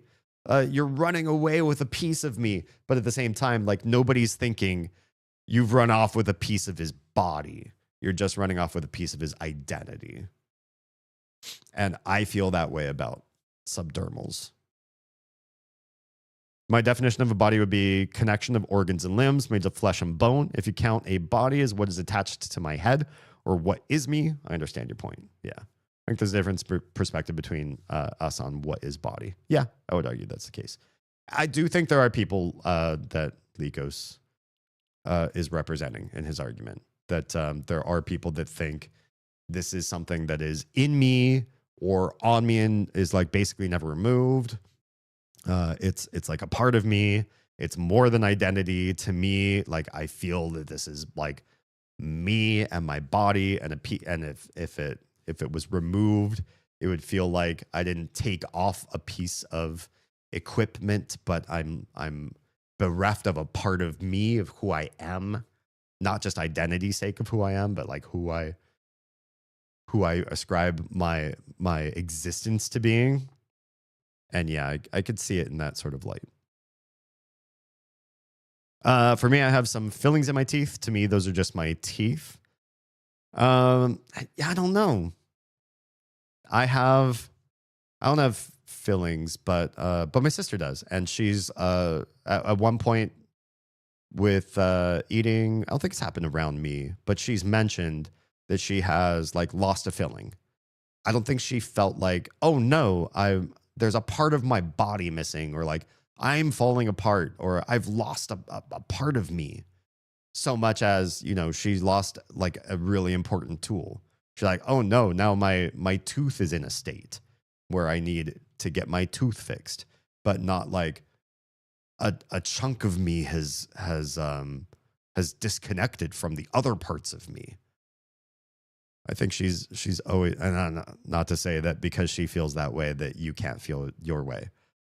You're running away with a piece of me." But at the same time, like, nobody's thinking you've run off with a piece of his body. You're just running off with a piece of his identity. And I feel that way about subdermals. My definition of a body would be connection of organs and limbs made of flesh and bone. If you count a body as what is attached to my head or what is me, I understand your point. Yeah. I think there's a difference perspective between us on what is body. Yeah, I would argue that's the case. I do think there are people that Lycos is representing in his argument. That there are people that think this is something that is in me or on me and is like basically never removed. It's like a part of me. It's more than identity to me. Like, I feel that this is like me and my body, and if it was removed, it would feel like I didn't take off a piece of equipment, but I'm bereft of a part of me, of who I am, not just identity sake of who I am, but like who I ascribe my existence to being. And yeah, I could see it in that sort of light. For me, I have some fillings in my teeth. To me, those are just my teeth. I don't know. I don't have fillings, but my sister does, and she's at one point with eating. I don't think it's happened around me, but she's mentioned that she has like lost a filling. I don't think she felt like, oh no, there's a part of my body missing, or like I'm falling apart, or I've lost a part of me, so much as, you know, she's lost like a really important tool. She's like, oh no, now my tooth is in a state where I need to get my tooth fixed, but not like a chunk of me has disconnected from the other parts of me. I think she's always, and not to say that because she feels that way that you can't feel your way,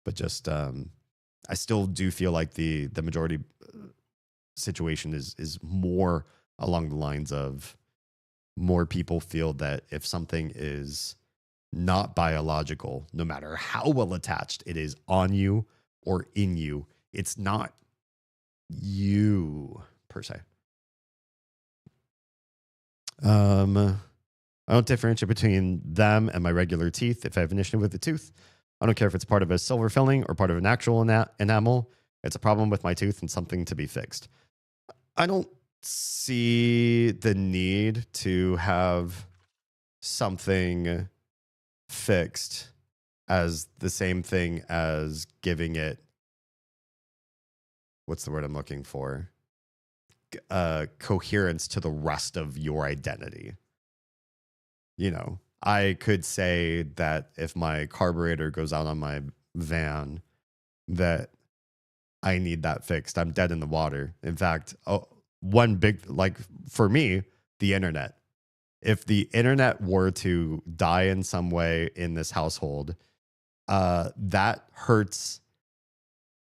but just I still do feel like the majority situation is more along the lines of more people feel that if something is not biological, no matter how well attached it is on you or in you, it's not you per se. I don't differentiate between them and my regular teeth. If I have an issue with the tooth, I don't care if it's part of a silver filling or part of an actual enamel. It's a problem with my tooth and something to be fixed. I don't see the need to have something fixed as the same thing as giving it, what's the word I'm looking for? Coherence to the rest of your identity. You know, I could say that if my carburetor goes out on my van, that I need that fixed. I'm dead in the water. In fact, one big, like for me, the internet. If the internet were to die in some way in this household, that hurts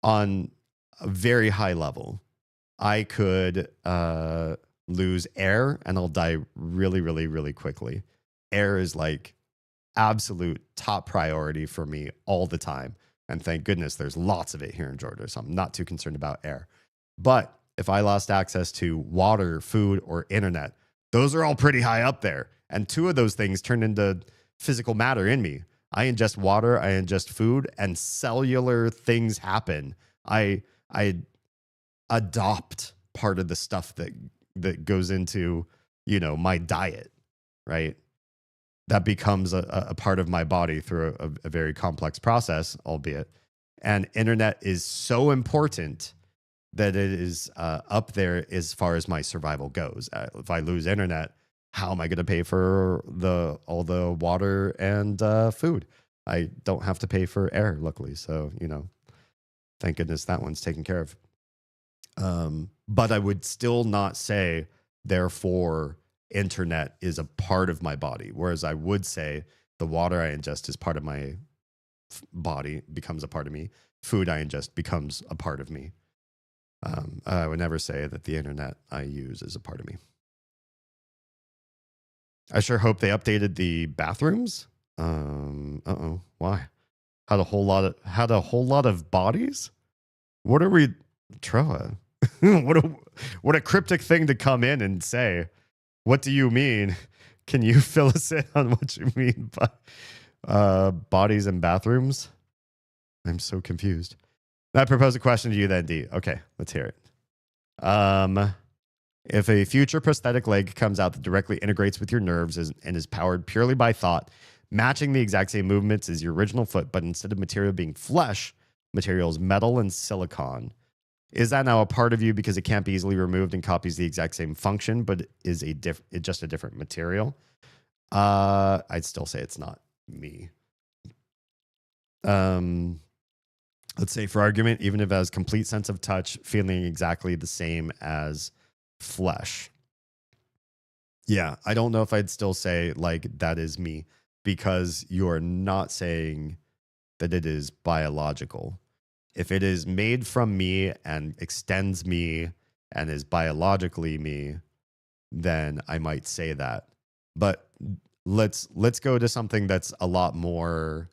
on a very high level. I could lose air and I'll die really, really, really quickly. Air is like absolute top priority for me all the time. And thank goodness there's lots of it here in Georgia, so I'm not too concerned about air. But if I lost access to water, food, or internet, those are all pretty high up there. And two of those things turn into physical matter in me. I ingest water, I ingest food, and cellular things happen. I adopt part of the stuff that goes into, you know, my diet, right? That becomes a part of my body through a very complex process, albeit. And internet is so important that it is up there as far as my survival goes. If I lose internet, how am I going to pay for all the water and food? I don't have to pay for air, luckily. So, thank goodness that one's taken care of. But I would still not say, therefore, internet is a part of my body. Whereas I would say the water I ingest is part of my body, becomes a part of me. Food I ingest becomes a part of me. I would never say that the internet I use is a part of me. I sure hope they updated the bathrooms. Why? Had a whole lot of bodies? What are we, Troa? what a cryptic thing to come in and say. What do you mean? Can you fill us in on what you mean by bodies and bathrooms? I'm so confused. I propose a question to you then, D. Okay, let's hear it. If a future prosthetic leg comes out that directly integrates with your nerves and is powered purely by thought, matching the exact same movements as your original foot, but instead of material being flesh, material is metal and silicon. Is that now a part of you because it can't be easily removed and copies the exact same function, but is just a different material? I'd still say it's not me. Let's say, for argument, even if it has complete sense of touch, feeling exactly the same as flesh. Yeah, I don't know if I'd still say like that is me, because you're not saying that it is biological. If it is made from me and extends me and is biologically me, then I might say that. But let's go to something that's a lot more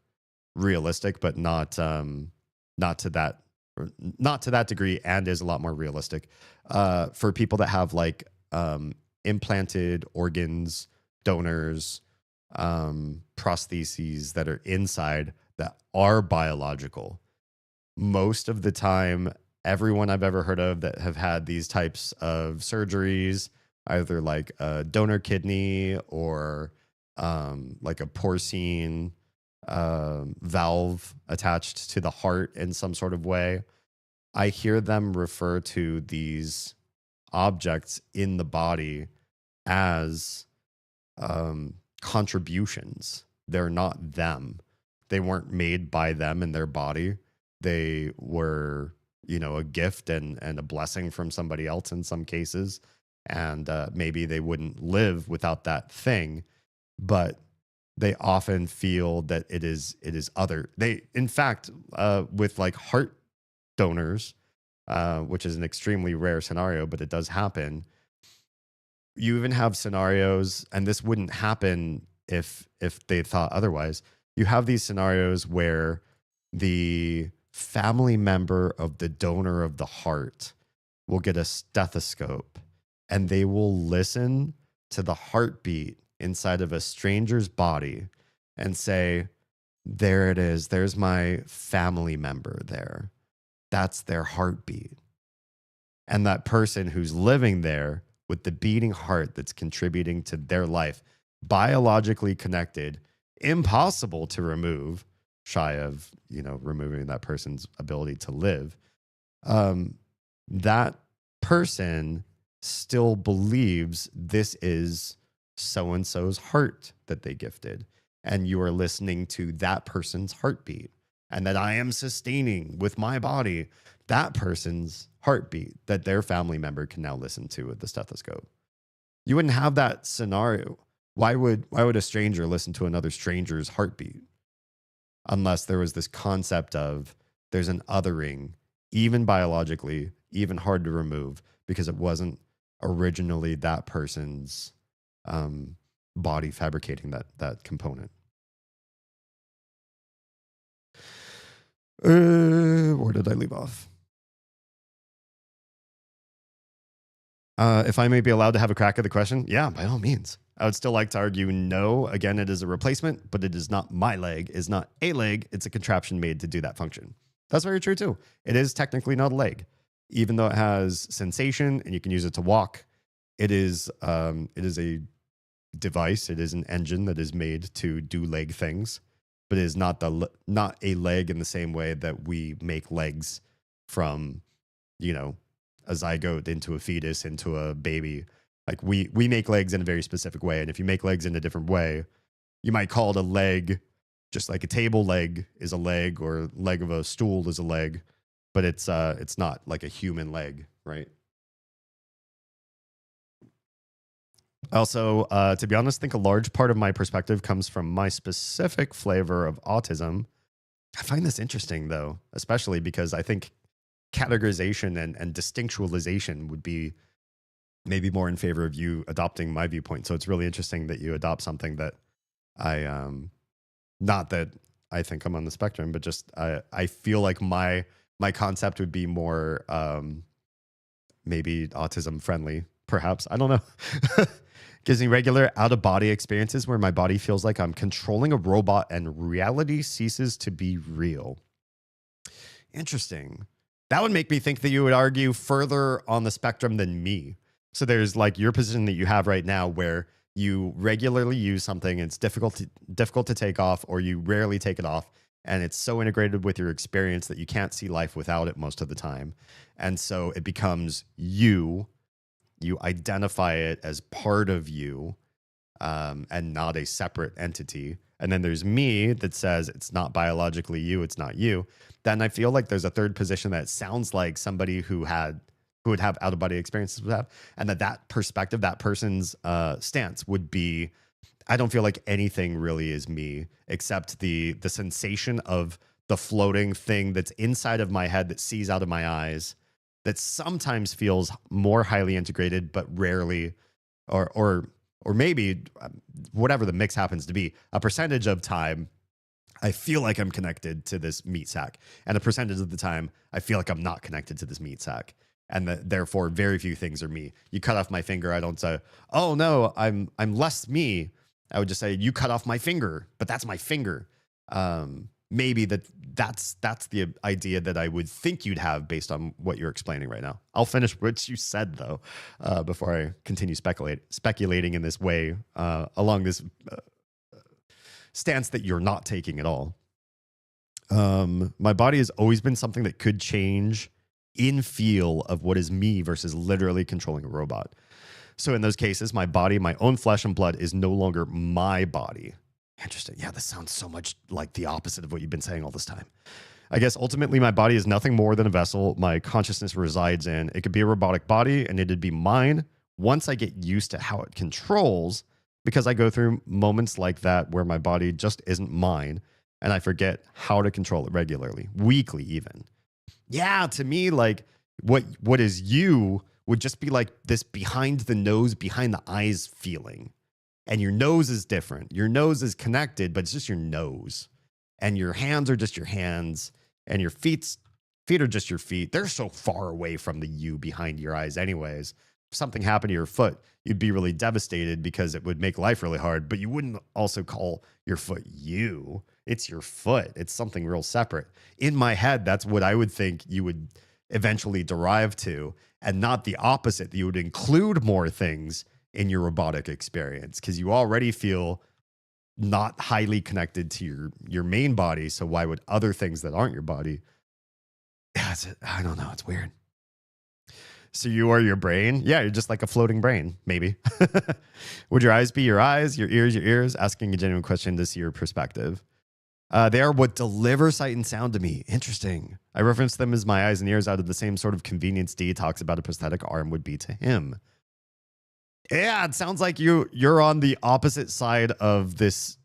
realistic, but not to that degree, and is a lot more realistic. For people that have like implanted organs, donors, prostheses that are inside that are biological. Most of the time, everyone I've ever heard of that have had these types of surgeries, either like a donor kidney or like a porcine valve attached to the heart in some sort of way, I hear them refer to these objects in the body as contributions. They're not them. They weren't made by them in their body. They were, a gift and a blessing from somebody else in some cases. And maybe they wouldn't live without that thing, but they often feel that it is other. They, in fact, with like heart donors, which is an extremely rare scenario, but it does happen. You even have scenarios, and this wouldn't happen if they thought otherwise. You have these scenarios where the family member of the donor of the heart will get a stethoscope and they will listen to the heartbeat inside of a stranger's body and say, there it is. There's my family member there. That's their heartbeat. And that person who's living there with the beating heart that's contributing to their life, biologically connected, impossible to remove, shy of, removing that person's ability to live. That person still believes this is so-and-so's heart that they gifted. And you are listening to that person's heartbeat, and that I am sustaining with my body that person's heartbeat that their family member can now listen to with the stethoscope. You wouldn't have that scenario. Why would a stranger listen to another stranger's heartbeat? Unless there was this concept of there's an othering, even biologically, even hard to remove, because it wasn't originally that person's body fabricating that component. Where did I leave off? If I may be allowed to have a crack at the question, yeah, by all means. I would still like to argue no. Again, it is a replacement, but it is not my leg. It's not a leg. It's a contraption made to do that function. That's very true too. It is technically not a leg, even though it has sensation and you can use it to walk. It is a device. It is an engine that is made to do leg things, but it is not a leg in the same way that we make legs from, a zygote into a fetus into a baby. Like we make legs in a very specific way, and if you make legs in a different way, you might call it a leg, just like a table leg is a leg, or leg of a stool is a leg, but it's not like a human leg, right? Also, to be honest, I think a large part of my perspective comes from my specific flavor of autism. I find this interesting, though, especially because I think categorization and distinctualization would be maybe more in favor of you adopting my viewpoint. So it's really interesting that you adopt something that not that I think I'm on the spectrum, but just I feel like my concept would be more maybe autism friendly, perhaps. I don't know. Gives me regular out-of-body experiences where my body feels like I'm controlling a robot and reality ceases to be real. Interesting. That would make me think that you would argue further on the spectrum than me. So there's like your position that you have right now where you regularly use something and it's difficult to take off, or you rarely take it off, and it's so integrated with your experience that you can't see life without it most of the time. And so it becomes you identify it as part of you, and not a separate entity. And then there's me that says it's not biologically you, it's not you. Then I feel like there's a third position that sounds like somebody who would have out-of-body experiences would have, and that perspective, that person's stance would be, I don't feel like anything really is me except the sensation of the floating thing that's inside of my head that sees out of my eyes, that sometimes feels more highly integrated, but rarely, or maybe whatever the mix happens to be, a percentage of time I feel like I'm connected to this meat sack, and a percentage of the time I feel like I'm not connected to this meat sack, and therefore very few things are me. You cut off my finger, I don't say, oh no, I'm less me. I would just say, you cut off my finger, but that's my finger. Maybe that's the idea that I would think you'd have based on what you're explaining right now. I'll finish what you said, though, before I continue speculating in this way along this stance that you're not taking at all. My body has always been something that could change in feel of what is me versus literally controlling a robot. So in those cases, my body, my own flesh and blood, is no longer my body. Interesting. Yeah, this sounds so much like the opposite of what you've been saying all this time. I guess ultimately my body is nothing more than a vessel my consciousness resides in. It could be a robotic body and it'd be mine once I get used to how it controls, because I go through moments like that where my body just isn't mine and I forget how to control it regularly, weekly even. Yeah, to me, like what is you would just be like this behind the nose, behind the eyes feeling. And your nose is different. Your nose is connected, but it's just your nose. And your hands are just your hands. And your feet are just your feet. They're so far away from the you behind your eyes anyways. If something happened to your foot, you'd be really devastated because it would make life really hard. But you wouldn't also call your foot you. It's your foot. It's something real separate. In my head, that's what I would think you would eventually derive to, and not the opposite, that you would include more things in your robotic experience, because you already feel not highly connected to your main body. So why would other things that aren't your body? Yeah, I don't know. It's weird. So you are your brain? Yeah, you're just like a floating brain, maybe. Would your eyes be your eyes, your ears? Asking a genuine question to see your perspective. They are what deliver sight and sound to me. Interesting. I reference them as my eyes and ears out of the same sort of convenience D talks about a prosthetic arm would be to him. Yeah, it sounds like you're on the opposite side of this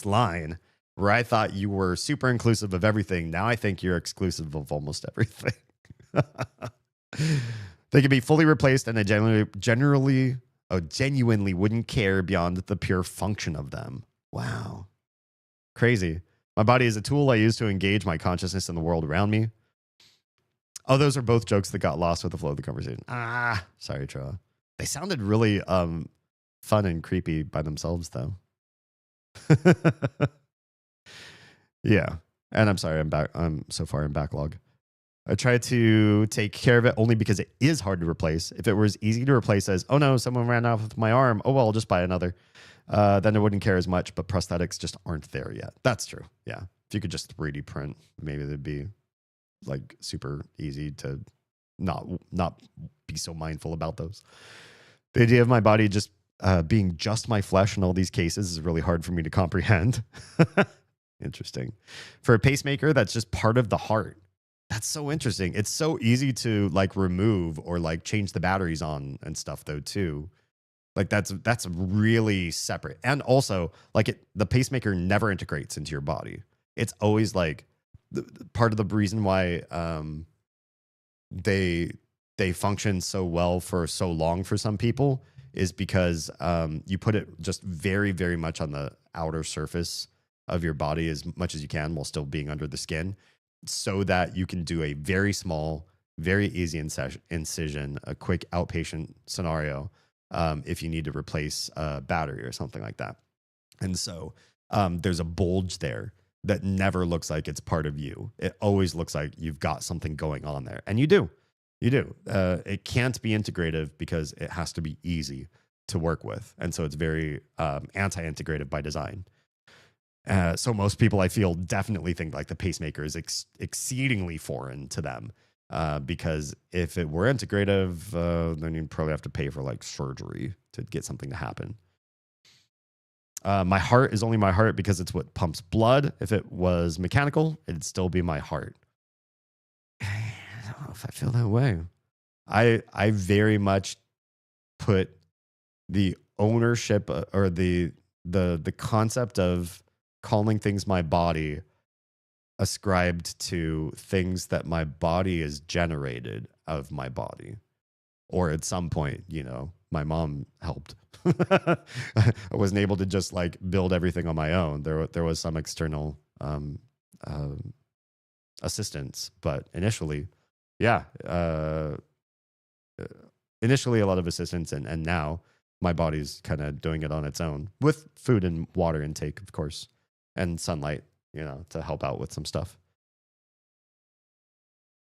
line, where I thought you were super inclusive of everything. Now I think you're exclusive of almost everything. They can be fully replaced, and I genuinely wouldn't care beyond the pure function of them. Wow. Crazy. My body is a tool I use to engage my consciousness in the world around me. Oh, those are both jokes that got lost with the flow of the conversation. Sorry, Troa. They sounded really fun and creepy by themselves, though. Yeah. And I'm sorry, I'm back. I'm so far in backlog. I try to take care of it only because it is hard to replace. If it was easy to replace as, oh no, someone ran off with my arm. Oh, well, I'll just buy another. Then I wouldn't care as much, but prosthetics just aren't there yet. That's true. Yeah. If you could just 3D print, maybe they'd be like super easy to not be so mindful about those. The idea of my body just being just my flesh in all these cases is really hard for me to comprehend. Interesting. For a pacemaker, that's just part of the heart. That's so interesting. It's so easy to like remove or like change the batteries on and stuff though too. Like that's really separate. And also like the pacemaker never integrates into your body. It's always like part of the reason why they function so well for so long for some people is because you put it just very, very much on the outer surface of your body as much as you can while still being under the skin, so that you can do a very small, very easy incision, a quick outpatient scenario if you need to replace a battery or something like that. And so there's a bulge there that never looks like it's part of you. It always looks like you've got something going on there. And you do. You do. It can't be integrative because it has to be easy to work with. And so it's very anti-integrative by design. So most people, I feel, definitely think like the pacemaker is exceedingly foreign to them. Because if it were integrative, then you'd probably have to pay for like surgery to get something to happen. My heart is only my heart because it's what pumps blood. If it was mechanical, it'd still be my heart. I don't know if I feel that way. I very much put the ownership or the concept of calling things my body ascribed to things that my body is generated of my body. Or at some point, you know, my mom helped. I wasn't able to just like build everything on my own. There was some external assistance, but initially, yeah, initially a lot of assistance, and now my body's kind of doing it on its own with food and water intake, of course, and sunlight, you know, to help out with some stuff.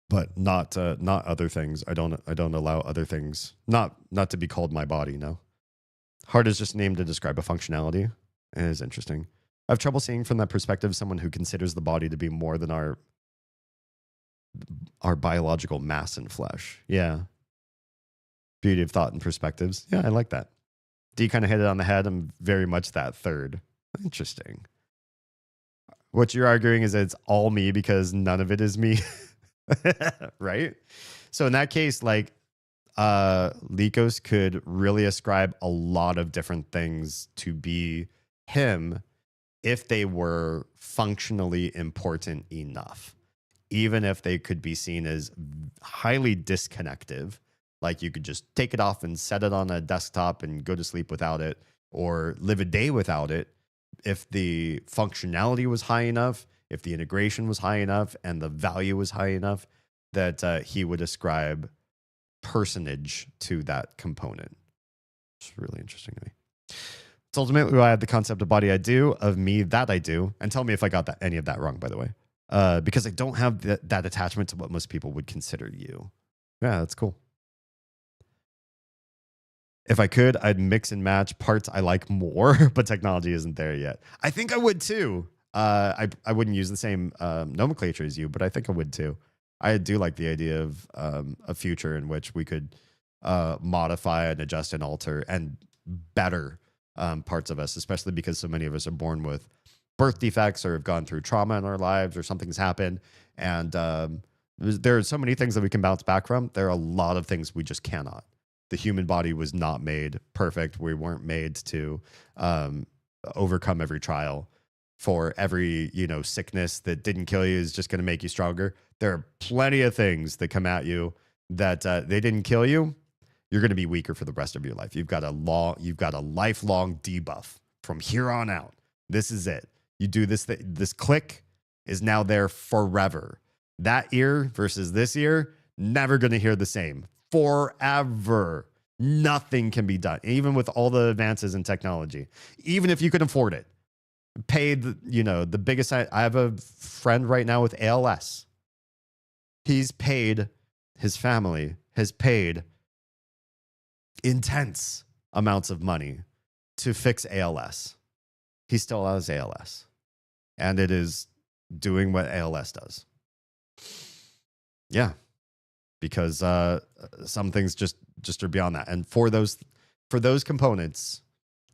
But not other things. I don't allow other things not to be called my body. No, heart is just named to describe a functionality. It is interesting. I have trouble seeing from that perspective someone who considers the body to be more than our biological mass and flesh. Yeah, beauty of thought and perspectives. Yeah, I like that. D kind of hit it on the head. I'm very much that third. Interesting. What you're arguing is that it's all me because none of it is me. Right? So in that case, like Lycos could really ascribe a lot of different things to be him if they were functionally important enough, even if they could be seen as highly disconnective. Like you could just take it off and set it on a desktop and go to sleep without it, or live a day without it. If the functionality was high enough, if the integration was high enough, and the value was high enough, that he would ascribe personage to that component. It's really interesting to me. It's ultimately why I have the concept of body I do, of me that I do, and tell me if I got any of that wrong, by the way. Because I don't have that attachment to what most people would consider you. Yeah, that's cool. If I could, I'd mix and match parts I like more, but technology isn't there yet. I think I would too. I wouldn't use the same nomenclature as you, but I think I would too. I do like the idea of a future in which we could modify and adjust and alter and better parts of us, especially because so many of us are born with birth defects or have gone through trauma in our lives or something's happened. And there are so many things that we can bounce back from. There are a lot of things we just cannot. The human body was not made perfect. We weren't made to overcome every trial. For every, sickness that didn't kill you is just going to make you stronger. There are plenty of things that come at you that they didn't kill you. You're going to be weaker for the rest of your life. You've got a lifelong debuff from here on out. This is it. You do this. This click is now there forever. That ear versus this ear, never going to hear the same. Forever. Nothing can be done, even with all the advances in technology. Even if you could afford it. Paid, the biggest. I have a friend right now with ALS. His family has paid intense amounts of money to fix ALS. He still has ALS. And it is doing what ALS does. Yeah, because some things just are beyond that. And for those components,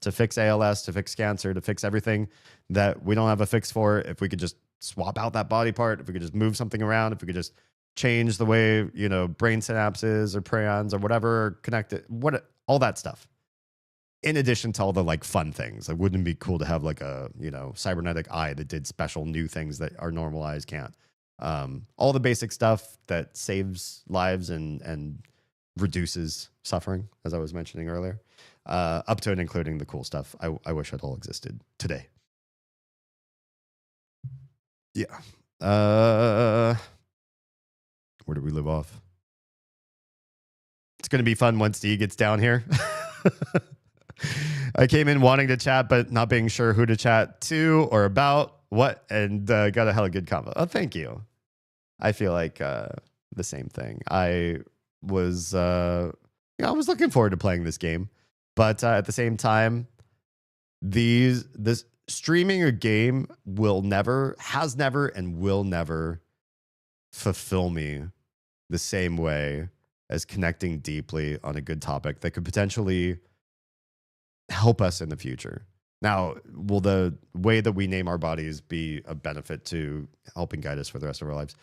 to fix ALS, to fix cancer, to fix everything that we don't have a fix for, if we could just swap out that body part, if we could just move something around, if we could just change the way, brain synapses or prions or whatever connect it, all that stuff. In addition to all the like fun things, like wouldn't it be cool to have like a, cybernetic eye that did special new things that our normal eyes can't? All the basic stuff that saves lives and reduces suffering, as I was mentioning earlier, up to and including the cool stuff. I wish it all existed today. Yeah. Where do we live off? It's going to be fun once D gets down here. I came in wanting to chat, but not being sure who to chat to or about what, and got a hella good combo. Oh, thank you. I feel like the same thing. I was looking forward to playing this game, but at the same time, this streaming a game has never, and will never fulfill me the same way as connecting deeply on a good topic that could potentially help us in the future. Now, will the way that we name our bodies be a benefit to helping guide us for the rest of our lives?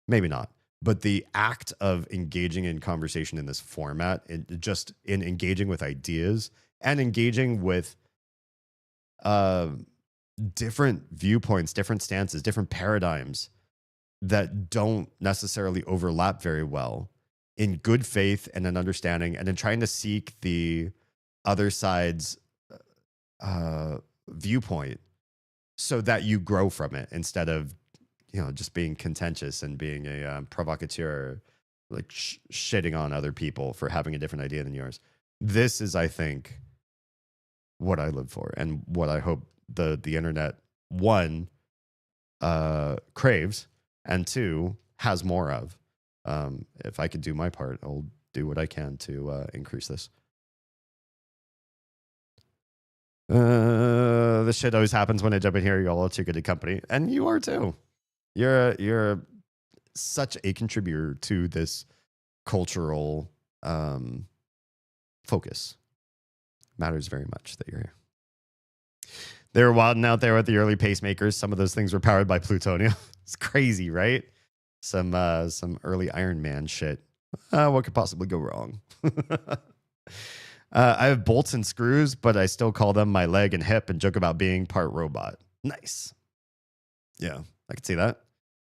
Maybe not. But the act of engaging in conversation in this format, just in engaging with ideas and engaging with different viewpoints, different stances, different paradigms that don't necessarily overlap very well, in good faith and an understanding, and in trying to seek the other side's viewpoint so that you grow from it, instead of just being contentious and being a provocateur, like shitting on other people for having a different idea than yours. This is, I think, what I live for, and what I hope the internet, one, craves, and two, has more of. If I could do my part, I'll do what I can to increase this. This shit always happens when I jump in here. Y'all are too good at company, and you are too. You're such a contributor to this cultural focus. Matters very much that you're here. They were wilding out there with the early pacemakers. Some of those things were powered by plutonium. It's crazy, right? Some early Iron Man shit. What could possibly go wrong? I have bolts and screws, but I still call them my leg and hip and joke about being part robot. Nice. Yeah, I can see that.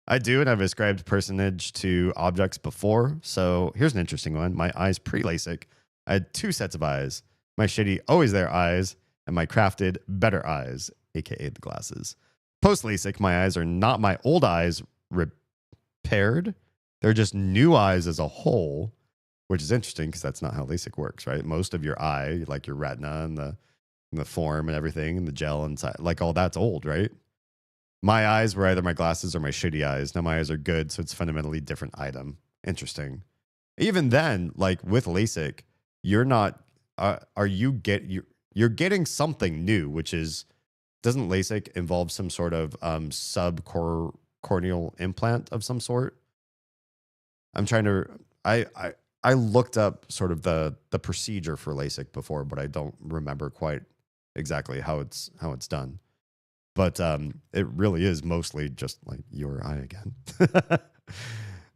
I do, and I've ascribed personage to objects before. So here's an interesting one. My eyes pre-LASIK. I had 2 sets of eyes. My shitty, always there eyes, and my crafted better eyes, aka the glasses. Post-LASIK, my eyes are not my old eyes repaired. They're just new eyes as a whole, which is interesting because that's not how LASIK works, right? Most of your eye, like your retina and the form and everything, and the gel inside, like all that's old, right? My eyes were either my glasses or my shitty eyes. Now my eyes are good, so it's fundamentally different item. Interesting. Even then, like with LASIK, you're not. You're getting something new, which is, doesn't LASIK involve some sort of subcorneal implant of some sort? I'm trying to. I looked up sort of the procedure for LASIK before, but I don't remember quite exactly how it's done. But it really is mostly just like your eye again.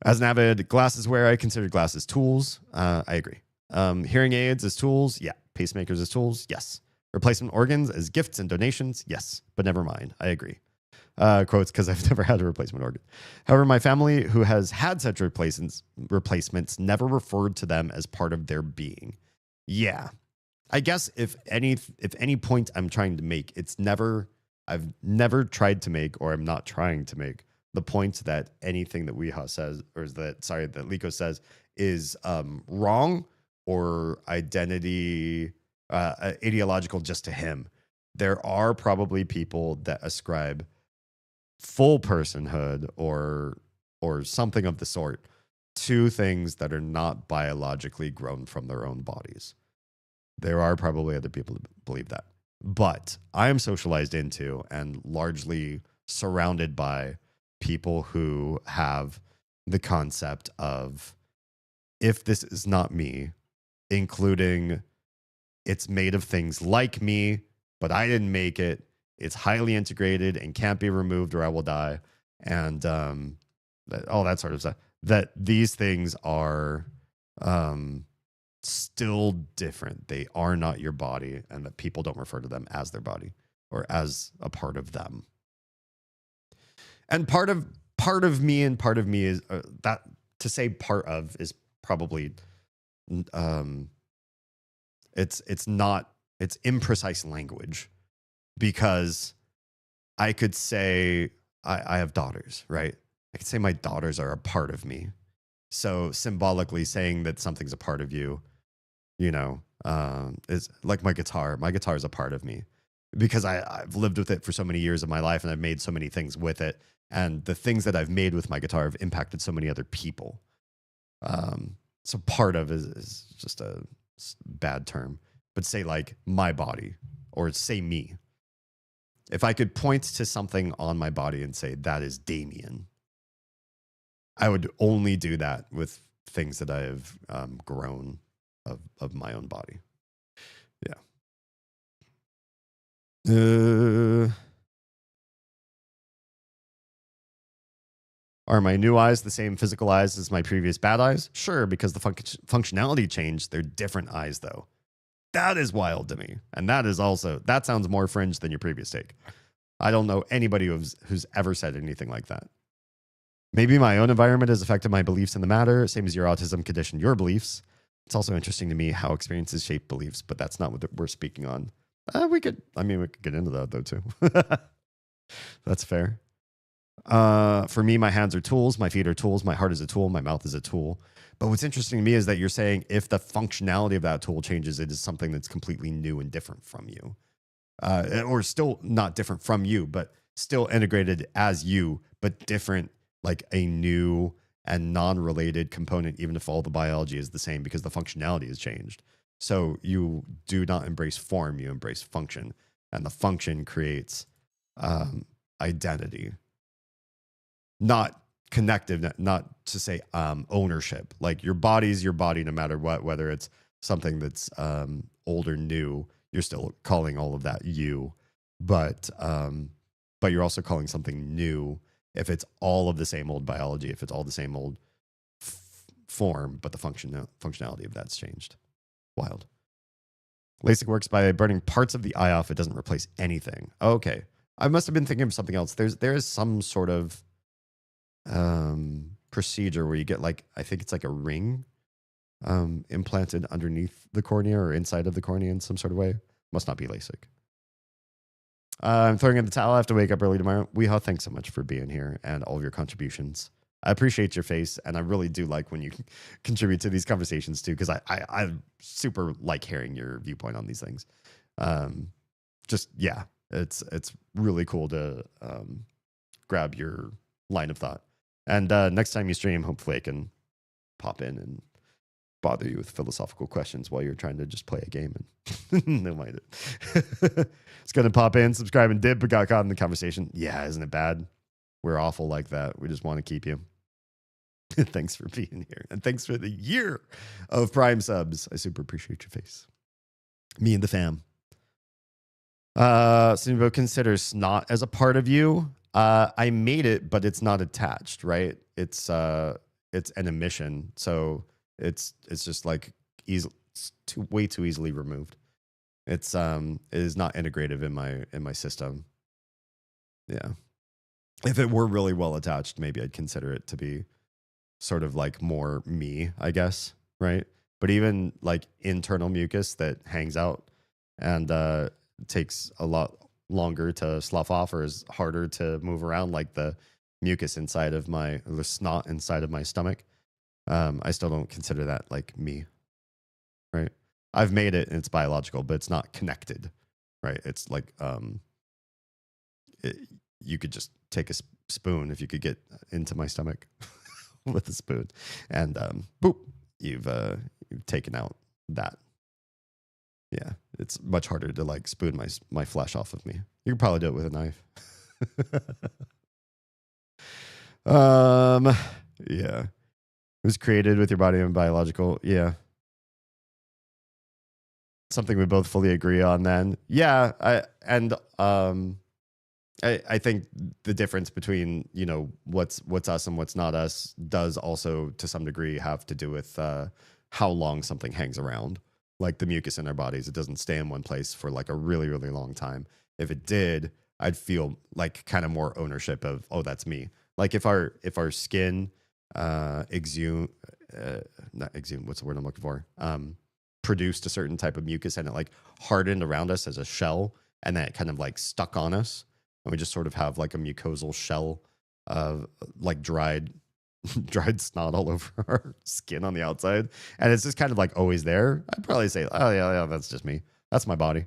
As an avid glasses wearer, I consider glasses tools. I agree. Hearing aids as tools, yeah. Pacemakers as tools, yes. Replacement organs as gifts and donations, yes. But never mind, I agree. Quotes, because I've never had a replacement organ. However, my family, who has had such replacements, never referred to them as part of their being. Yeah. I guess if any point I'm trying to make, I've never tried to make, or I'm not trying to make, the point that anything that Weehaw says, that Liko says is wrong or ideological just to him. There are probably people that ascribe full personhood or something of the sort to things that are not biologically grown from their own bodies. There are probably other people that believe that. But I am socialized into and largely surrounded by people who have the concept of, if this is not me, including it's made of things like me, but I didn't make it. It's highly integrated and can't be removed or I will die. And all that sort of stuff. That these things are still different. They are not your body, and that people don't refer to them as their body or as a part of them. And part of me and part of me is that, to say part of is probably it's imprecise language, because I could say I have daughters, right? I could say my daughters are a part of me. So symbolically saying that something's a part of you, you know, is like my guitar. My guitar is a part of me because I've lived with it for so many years of my life, and I've made so many things with it. And the things that I've made with my guitar have impacted so many other people. So part of is just a bad term, but say like my body, or say me. If I could point to something on my body and say that is Damien, I would only do that with things that I have grown of my own body. Yeah. Are my new eyes the same physical eyes as my previous bad eyes? Sure, because the functionality changed. They're different eyes, though. That is wild to me. And that sounds more fringe than your previous take. I don't know anybody who's ever said anything like that. Maybe my own environment has affected my beliefs in the matter, same as your autism conditioned your beliefs. It's also interesting to me how experiences shape beliefs, but that's not what we're speaking on. We could get into that, though, too. That's fair. For me, my hands are tools, my feet are tools, my heart is a tool, my mouth is a tool. But what's interesting to me is that you're saying if the functionality of that tool changes, it is something that's completely new and different from you. Or still not different from you, but still integrated as you, but different, like a new and non-related component, even if all the biology is the same, because the functionality has changed. So you do not embrace form, you embrace function. And the function creates identity. Not connective, not to say ownership. Like your body's your body no matter what, whether it's something that's old or new, you're still calling all of that you. But you're also calling something new if it's all of the same old biology, if it's all the same old form, but the functionality of that's changed. Wild. LASIK works by burning parts of the eye off. It doesn't replace anything. Okay. I must have been thinking of something else. There is some sort of procedure where you get, like, I think it's like a ring implanted underneath the cornea or inside of the cornea in some sort of way. Must not be LASIK. I'm throwing in the towel. I have to wake up early tomorrow. Weehaw, thanks so much for being here and all of your contributions. I appreciate your face, and I really do like when you contribute to these conversations too, because I super like hearing your viewpoint on these things. It's really cool to grab your line of thought. And next time you stream, hopefully I can pop in and bother you with philosophical questions while you're trying to just play a game. And no mind it. It's going to pop in, subscribe, and dip, but got caught in the conversation. Yeah, isn't it bad? We're awful like that. We just want to keep you. Thanks for being here. And thanks for the year of Prime subs. I super appreciate your face. Me and the fam. Sinbo considers snot as a part of you. I made it, but it's not attached, right? It's an emission, so it's just like way too easily removed. It is not integrative in my system. Yeah. If it were really well attached, maybe I'd consider it to be sort of like more me, I guess, right? But even like internal mucus that hangs out and takes a lot longer to slough off, or is harder to move around, like the mucus inside of the snot inside of my stomach, I still don't consider that like me, right? I've made it and it's biological, but it's not connected, right? It's like you could just take a spoon, if you could get into my stomach with a spoon, and boop, you've taken out that. Yeah, it's much harder to like spoon my flesh off of me. You could probably do it with a knife. Yeah. It was created with your body and biological. Yeah. Something we both fully agree on then. Yeah. I think the difference between, you know, what's us and what's not us does also to some degree have to do with how long something hangs around. Like the mucus in our bodies, it doesn't stay in one place for like a really, really long time. If it did, I'd feel like kind of more ownership of, oh, that's me. Like if our skin not exhume, what's the word I'm looking for? Produced a certain type of mucus and it like hardened around us as a shell and then it kind of like stuck on us. And we just sort of have like a mucosal shell of like dried snot all over our skin on the outside. And it's just kind of like always there. I'd probably say, oh, yeah, that's just me. That's my body.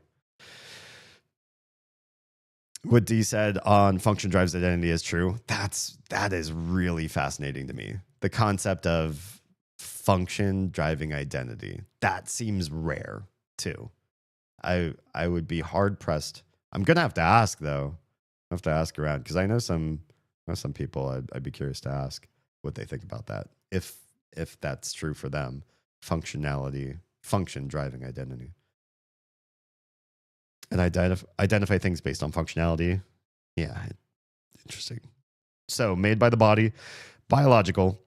What D said on function drives identity is true. That is really fascinating to me. The concept of function driving identity. That seems rare too. I would be hard pressed. I'm gonna have to ask though. I have to ask around because I know some people. I'd be curious to ask what they think about that. If that's true for them, function driving identity, and identify things based on functionality. Yeah, interesting. So made by the body, biological,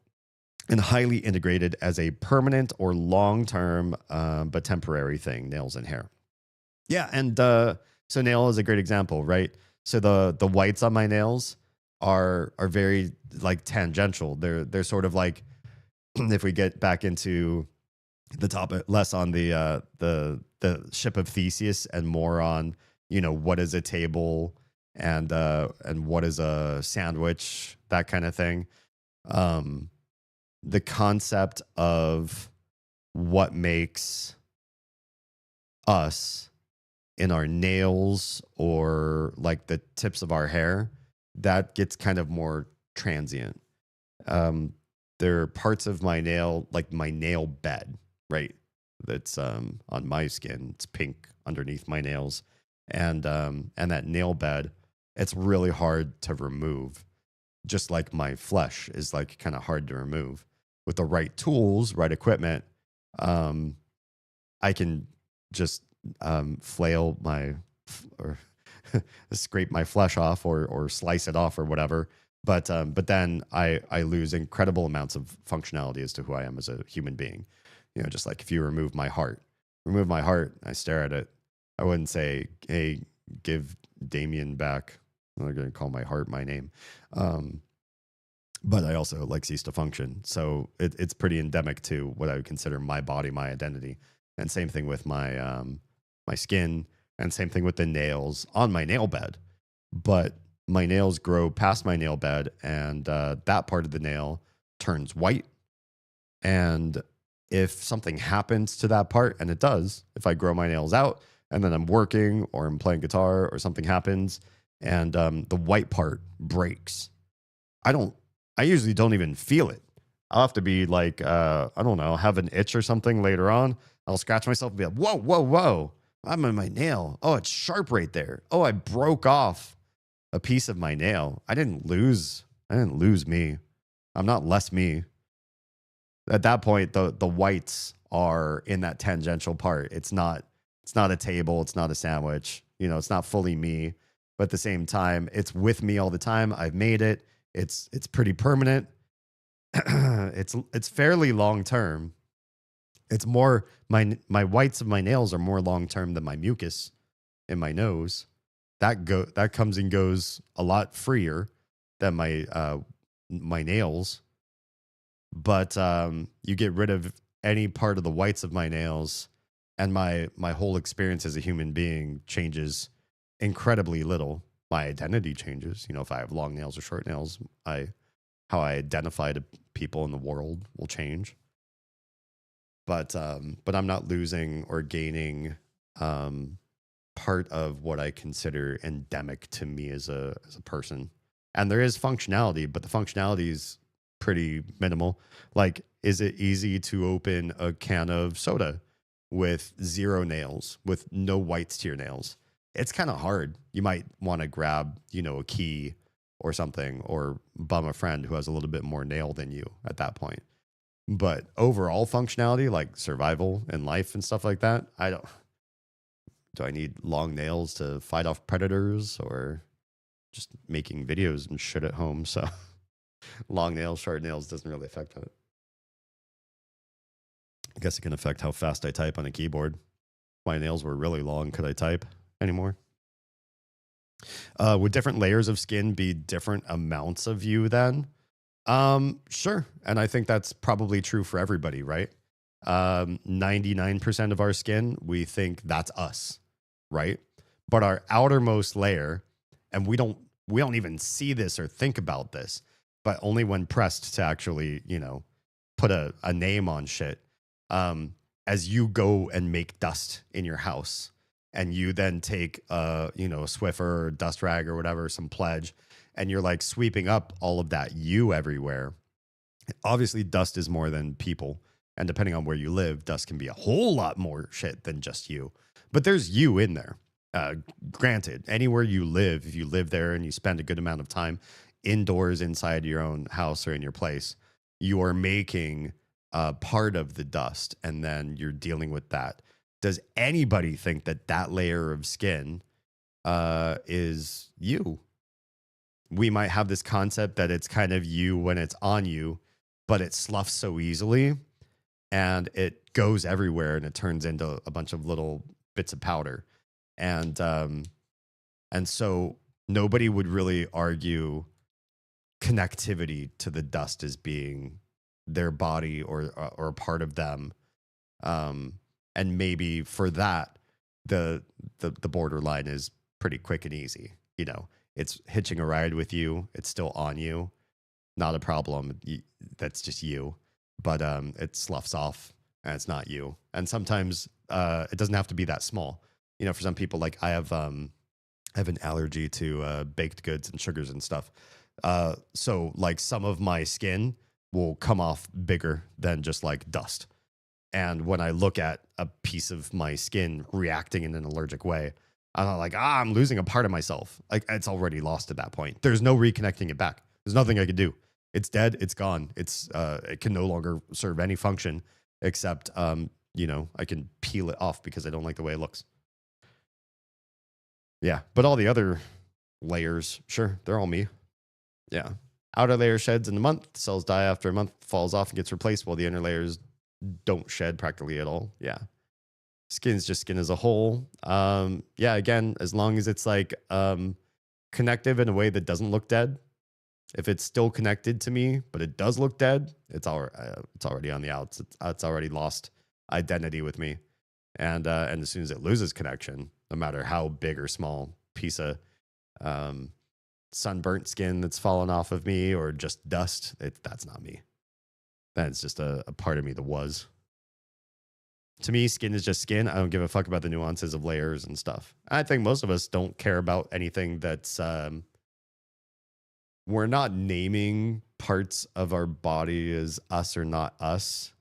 and highly integrated as a permanent or long-term but temporary thing. Nails and hair. Yeah, and so nail is a great example, right? So the whites on my nails are very like tangential. They're sort of like if we get back into the topic, less on the ship of Theseus and more on, you know, what is a table and what is a sandwich, that kind of thing. The concept of what makes us in our nails or like the tips of our hair, that gets kind of more transient. There are parts of my nail, like my nail bed, right? That's on my skin. It's pink underneath my nails. And that nail bed, it's really hard to remove. Just like my flesh is like kind of hard to remove. With the right tools, right equipment, I can just flail or scrape my flesh off or slice it off or whatever. But then I lose incredible amounts of functionality as to who I am as a human being. You know, just like if you remove my heart, I stare at it. I wouldn't say, hey, give Damien back. I'm not going to call my heart my name. But I also like cease to function. So it's pretty endemic to what I would consider my body, my identity. And same thing with my my skin, and same thing with the nails on my nail bed. But my nails grow past my nail bed, and that part of the nail turns white. And if something happens to that part, and it does, if I grow my nails out and then I'm working or I'm playing guitar or something happens and the white part breaks, I usually don't even feel it. I'll have to be like, I don't know, have an itch or something later on. I'll scratch myself and be like, whoa. I'm in my nail. Oh, it's sharp right there. Oh, I broke off a piece of my nail. I didn't lose me. I'm not less me. At that point, the whites are in that tangential part. It's not a table. It's not a sandwich. You know, it's not fully me. But at the same time, it's with me all the time. I've made it. It's pretty permanent. It's fairly long term. It's more my whites of my nails are more long term than my mucus in my nose. That comes and goes a lot freer than my nails. But you get rid of any part of the whites of my nails, and my whole experience as a human being changes incredibly little. My identity changes. You know, if I have long nails or short nails, how I identify to people in the world will change. But I'm not losing or gaining part of what I consider endemic to me as a person. And there is functionality, but the functionality is pretty minimal. Like, is it easy to open a can of soda with 0 nails, with no whites to your nails? It's kind of hard. You might want to grab, you know, a key or something, or bum a friend who has a little bit more nail than you at that point. But overall functionality, like survival and life and stuff like that, do I need long nails to fight off predators, or just making videos and shit at home? So long nails, short nails doesn't really affect it. I guess it can affect how fast I type on a keyboard. If my nails were really long, could I type anymore? Would different layers of skin be different amounts of you then? Sure. And I think that's probably true for everybody, right? 99% of our skin, we think that's us, right? But our outermost layer, and we don't even see this or think about this, but only when pressed to actually, put a name on shit. As you go and make dust in your house, and you then take a Swiffer or dust rag or whatever, some Pledge, and you're like sweeping up all of that you everywhere. Obviously, dust is more than people. And depending on where you live, dust can be a whole lot more shit than just you. But there's you in there. Granted, anywhere you live, if you live there and you spend a good amount of time indoors inside your own house or in your place, you are making part of the dust, and then you're dealing with that. Does anybody think that that layer of skin is you? We might have this concept that it's kind of you when it's on you, but it sloughs so easily and it goes everywhere and it turns into a bunch of little bits of powder. And so nobody would really argue connectivity to the dust as being their body or a part of them. And maybe for that, the borderline is pretty quick and easy. It's hitching a ride with you. It's still on you. Not a problem. That's just you. But it sloughs off and it's not you. And sometimes it doesn't have to be that small. For some people, like I have an allergy to baked goods and sugars and stuff. So like some of my skin will come off bigger than just like dust. And when I look at a piece of my skin reacting in an allergic way, I'm not like, I'm losing a part of myself. Like it's already lost at that point. There's no reconnecting it back. There's nothing I can do. It's dead. It's gone. It can no longer serve any function except, I can peel it off because I don't like the way it looks. Yeah. But all the other layers, sure, they're all me. Yeah. Outer layer sheds in a month, cells die after a month, falls off and gets replaced, while the inner layers don't shed practically at all. Yeah. Skin's just skin as a whole. Yeah, again, as long as it's like connective in a way that doesn't look dead. If it's still connected to me, but it does look dead, it's already on the outs. It's already lost identity with me. And as soon as it loses connection, no matter how big or small piece of sunburnt skin that's fallen off of me or just dust, that's not me. That's just a part of me that was. To me, skin is just skin. I don't give a fuck about the nuances of layers and stuff. I think most of us don't care about anything that's... we're not naming parts of our body as us or not us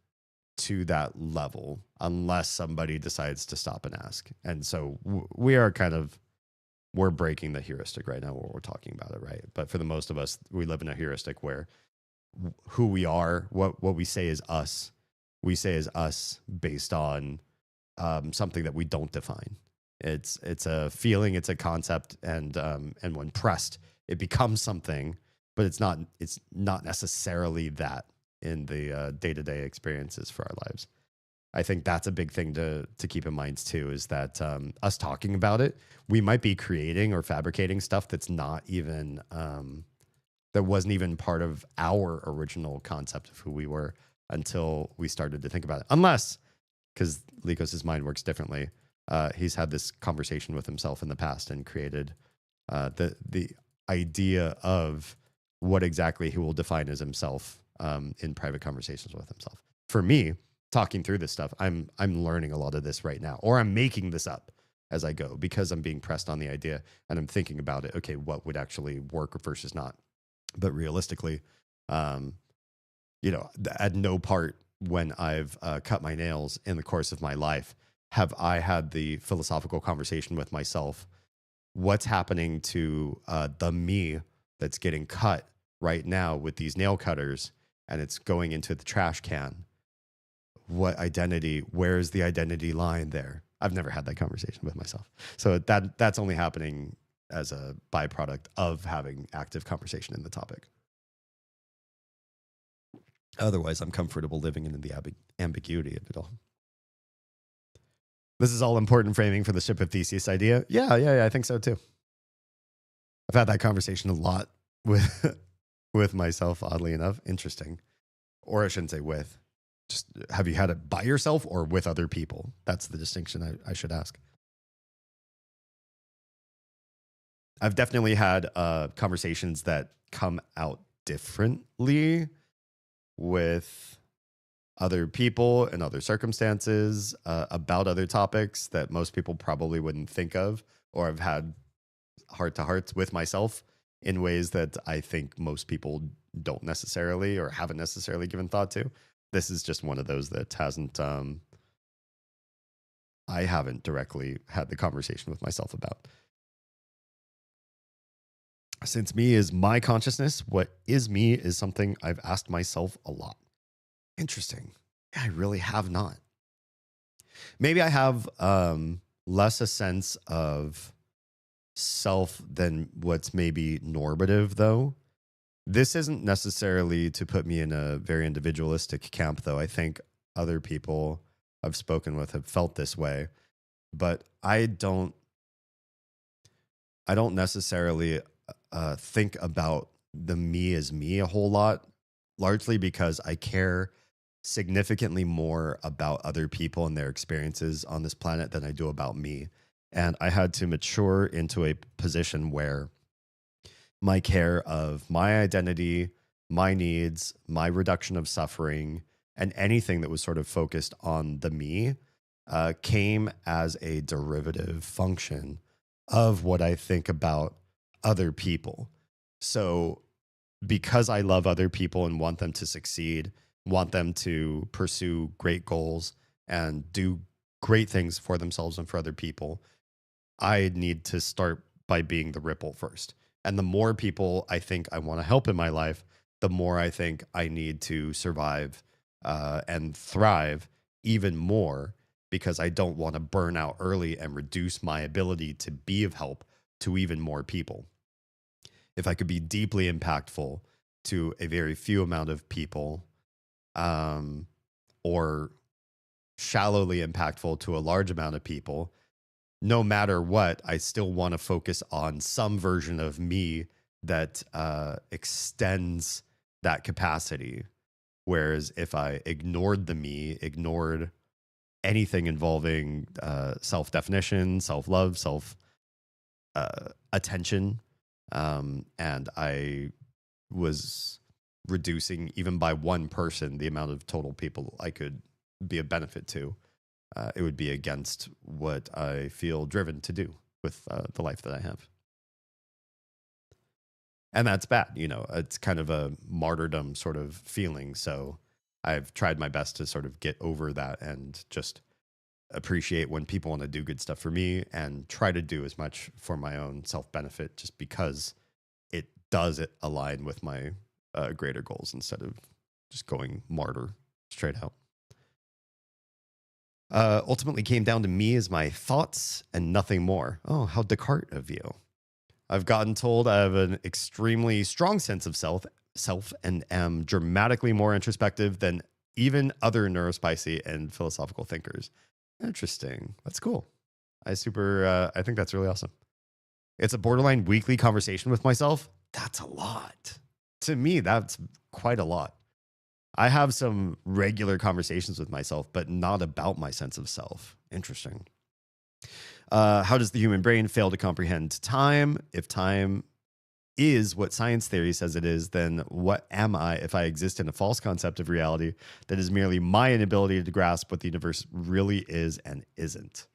to that level unless somebody decides to stop and ask. And so we're breaking the heuristic right now when we're talking about it, right? But for the most of us, we live in a heuristic where who we are, what we say is us, we say is us based on something that we don't define. It's a feeling, it's a concept, and when pressed, it becomes something, but it's not necessarily that in the day-to-day experiences for our lives. I think that's a big thing to keep in mind too, is that us talking about it, we might be creating or fabricating stuff that's not even that wasn't even part of our original concept of who we were until we started to think about it. Unless, because Lycos' mind works differently, he's had this conversation with himself in the past and created the idea of what exactly he will define as himself in private conversations with himself. For me, talking through this stuff, I'm learning a lot of this right now, or I'm making this up as I go because I'm being pressed on the idea and I'm thinking about it. Okay, what would actually work versus not? But realistically, at no part when I've cut my nails in the course of my life have I had the philosophical conversation with myself. What's happening to the me that's getting cut right now with these nail cutters and it's going into the trash can. What identity? Where's the identity line there? I've never had that conversation with myself. So that's only happening as a byproduct of having active conversation in the topic. Otherwise, I'm comfortable living in the ambiguity of it all. This is all important framing for the ship of Theseus idea. Yeah, I think so too. I've had that conversation a lot with myself, oddly enough. Interesting. Or I shouldn't say with. Just have you had it by yourself or with other people? That's the distinction I should ask. I've definitely had conversations that come out differently with other people and other circumstances about other topics that most people probably wouldn't think of, or I've had heart-to-hearts with myself in ways that I think most people don't necessarily or haven't necessarily given thought to. This is just one of those that hasn't, I haven't directly had the conversation with myself about. Since me is my consciousness, what is me is something I've asked myself a lot. Interesting. I really have not. Maybe I have less a sense of self than what's maybe normative, though. This isn't necessarily to put me in a very individualistic camp, though. I think other people I've spoken with have felt this way, but I don't necessarily think about the me as me a whole lot, largely because I care significantly more about other people and their experiences on this planet than I do about me. And I had to mature into a position where my care of my identity, my needs, my reduction of suffering, and anything that was sort of focused on the me came as a derivative function of what I think about other people. So because I love other people and want them to succeed, want them to pursue great goals and do great things for themselves and for other people, I need to start by being the ripple first. And the more people I think I want to help in my life, the more I think I need to survive and thrive even more, because I don't want to burn out early and reduce my ability to be of help to even more people. If I could be deeply impactful to a very few amount of people, or shallowly impactful to a large amount of people, no matter what, I still want to focus on some version of me that extends that capacity. Whereas if I ignored the me, ignored anything involving self-definition, self-love, self-attention, and I was reducing even by one person the amount of total people I could be a benefit to, it would be against what I feel driven to do with the life that I have. And that's bad. You know, it's kind of a martyrdom sort of feeling. So I've tried my best to sort of get over that and just appreciate when people want to do good stuff for me and try to do as much for my own self-benefit, just because it does align with my greater goals instead of just going martyr straight out. Ultimately came down to me as my thoughts and nothing more. Oh, how Descartes of you. I've gotten told I have an extremely strong sense of self and am dramatically more introspective than even other neurospicy and philosophical thinkers. Interesting. That's cool. I think that's really awesome. It's a borderline weekly conversation with myself. That's a lot. To me, that's quite a lot. I have some regular conversations with myself, but not about my sense of self. Interesting. How does the human brain fail to comprehend time? If time is what science theory says it is, then what am I if I exist in a false concept of reality that is merely my inability to grasp what the universe really is and isn't?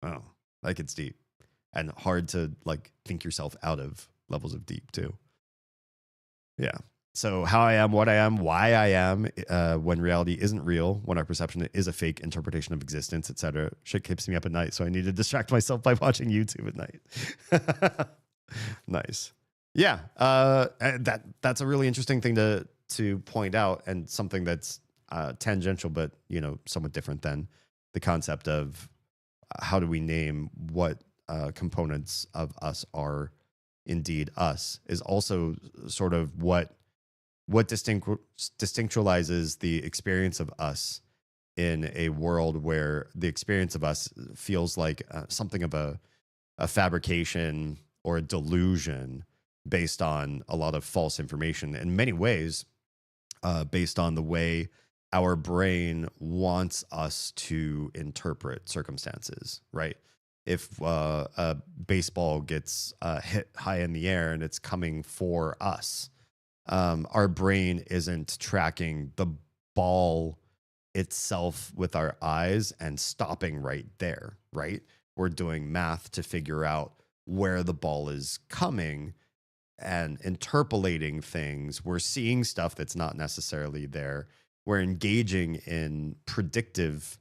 Oh, that gets deep and hard to like think yourself out of levels of deep too. Yeah. So how I am, what I am, why I am, when reality isn't real, when our perception is a fake interpretation of existence, etc. Shit keeps me up at night, so I need to distract myself by watching YouTube at night. Nice. Yeah, that's a really interesting thing to point out, and something that's tangential, but somewhat different than the concept of how do we name what components of us are indeed us, is also sort of what distinctualizes the experience of us in a world where the experience of us feels like something of a fabrication or a delusion based on a lot of false information, in many ways, based on the way our brain wants us to interpret circumstances, right? If a baseball gets hit high in the air and it's coming for us, our brain isn't tracking the ball itself with our eyes and stopping right there, right? We're doing math to figure out where the ball is coming and interpolating things. We're seeing stuff that's not necessarily there. We're engaging in predictive,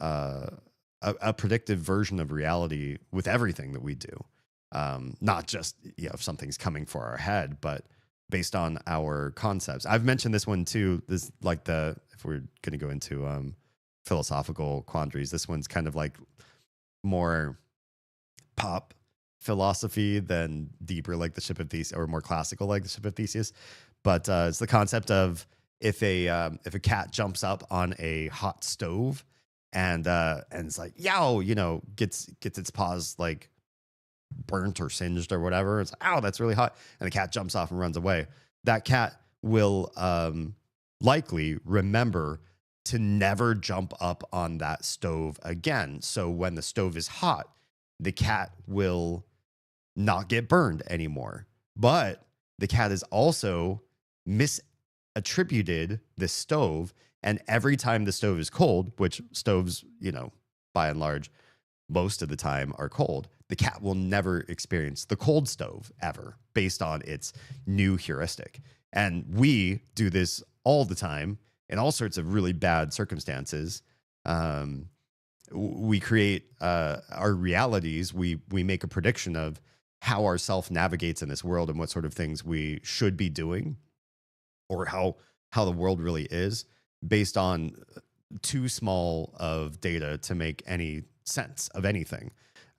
a predictive version of reality with everything that we do. Not just if something's coming for our head, but based on our concepts. I've mentioned this one too. This if we're going to go into philosophical quandaries, this one's kind of like more pop philosophy than deeper, like the Ship of Theseus, or more classical, like the Ship of Theseus. But it's the concept of if a cat jumps up on a hot stove and it's like yow, gets its paws like burnt or singed or whatever. It's like, ow, that's really hot, and the cat jumps off and runs away. That cat will likely remember to never jump up on that stove again. So when the stove is hot, the cat will not get burned anymore. But the cat is also misattributed the stove, and every time the stove is cold, which stoves, by and large, most of the time are cold, the cat will never experience the cold stove ever, based on its new heuristic. And we do this all the time in all sorts of really bad circumstances. We create our realities. We make a prediction of how our self navigates in this world and what sort of things we should be doing, or how the world really is, based on too small of data to make any sense of anything.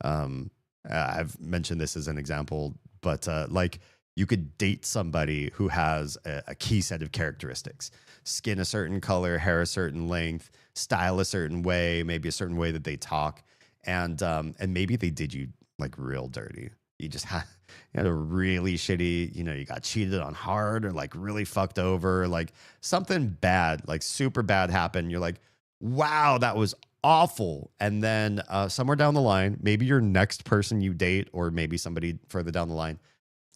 I've mentioned this as an example, but like you could date somebody who has a key set of characteristics: skin a certain color, hair a certain length, style a certain way, maybe a certain way that they talk, and maybe they did you like real dirty. You just had a really shitty, you got cheated on hard, or like really fucked over, like something bad, like super bad happened. You're like, wow, that was awful. And then somewhere down the line, maybe your next person you date, or maybe somebody further down the line,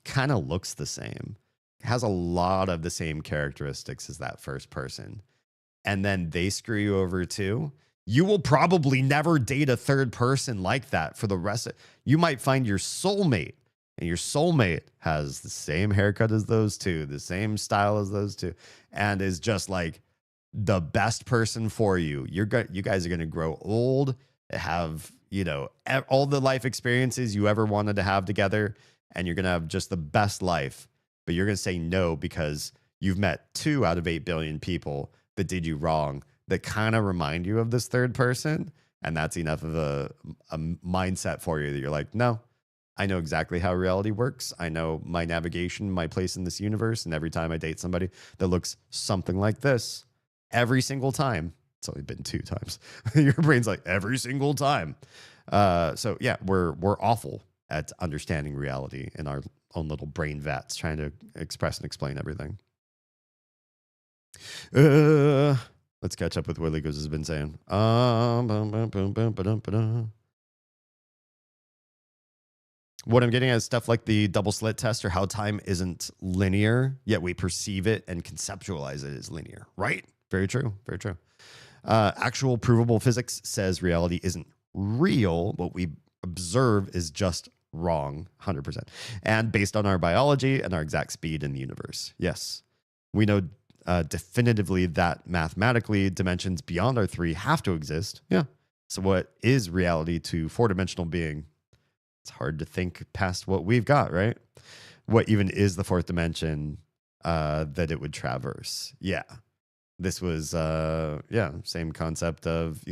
kind of looks the same, has a lot of the same characteristics as that first person, and then they screw you over too. You will probably never date a third person like that for the rest of, you might find your soulmate, and your soulmate has the same haircut as those two, the same style as those two, and is just like the best person for you. You guys are going to grow old, have, all the life experiences you ever wanted to have together, and you're going to have just the best life. But you're going to say no because you've met 2 out of 8 billion people that did you wrong, that kind of remind you of this third person. And that's enough of a mindset for you that you're like, no, I know exactly how reality works. I know my navigation, my place in this universe. And every time I date somebody that looks something like this, every single time, it's only been 2 times, your brain's like, every single time. So yeah, we're awful at understanding reality in our own little brain vats, trying to express and explain everything. Let's catch up with what Legos has been saying. What I'm getting at is stuff like the double slit test, or how time isn't linear, yet we perceive it and conceptualize it as linear, right? Very true. Very true. Actual provable physics says reality isn't real. What we observe is just wrong, 100%. And based on our biology and our exact speed in the universe. Yes. We know definitively that mathematically dimensions beyond our 3 have to exist. Yeah. So what is reality to 4-dimensional being? It's hard to think past what we've got, right? what even is the fourth dimension that it would traverse. Yeah. This was same concept of,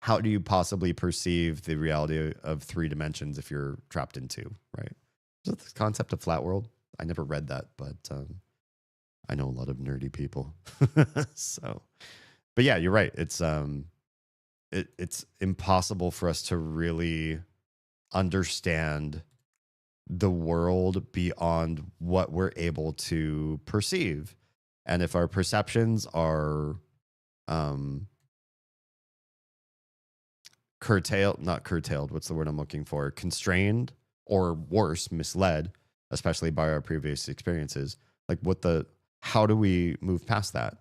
how do you possibly perceive the reality of three dimensions if you're trapped in two, right? Is that the concept of flat world? I never read that, but I know a lot of nerdy people. So, but yeah, you're right. It's impossible for us to really understand the world beyond what we're able to perceive. And if our perceptions are not curtailed, what's the word I'm looking for? Constrained, or worse, misled, especially by our previous experiences. Like how do we move past that?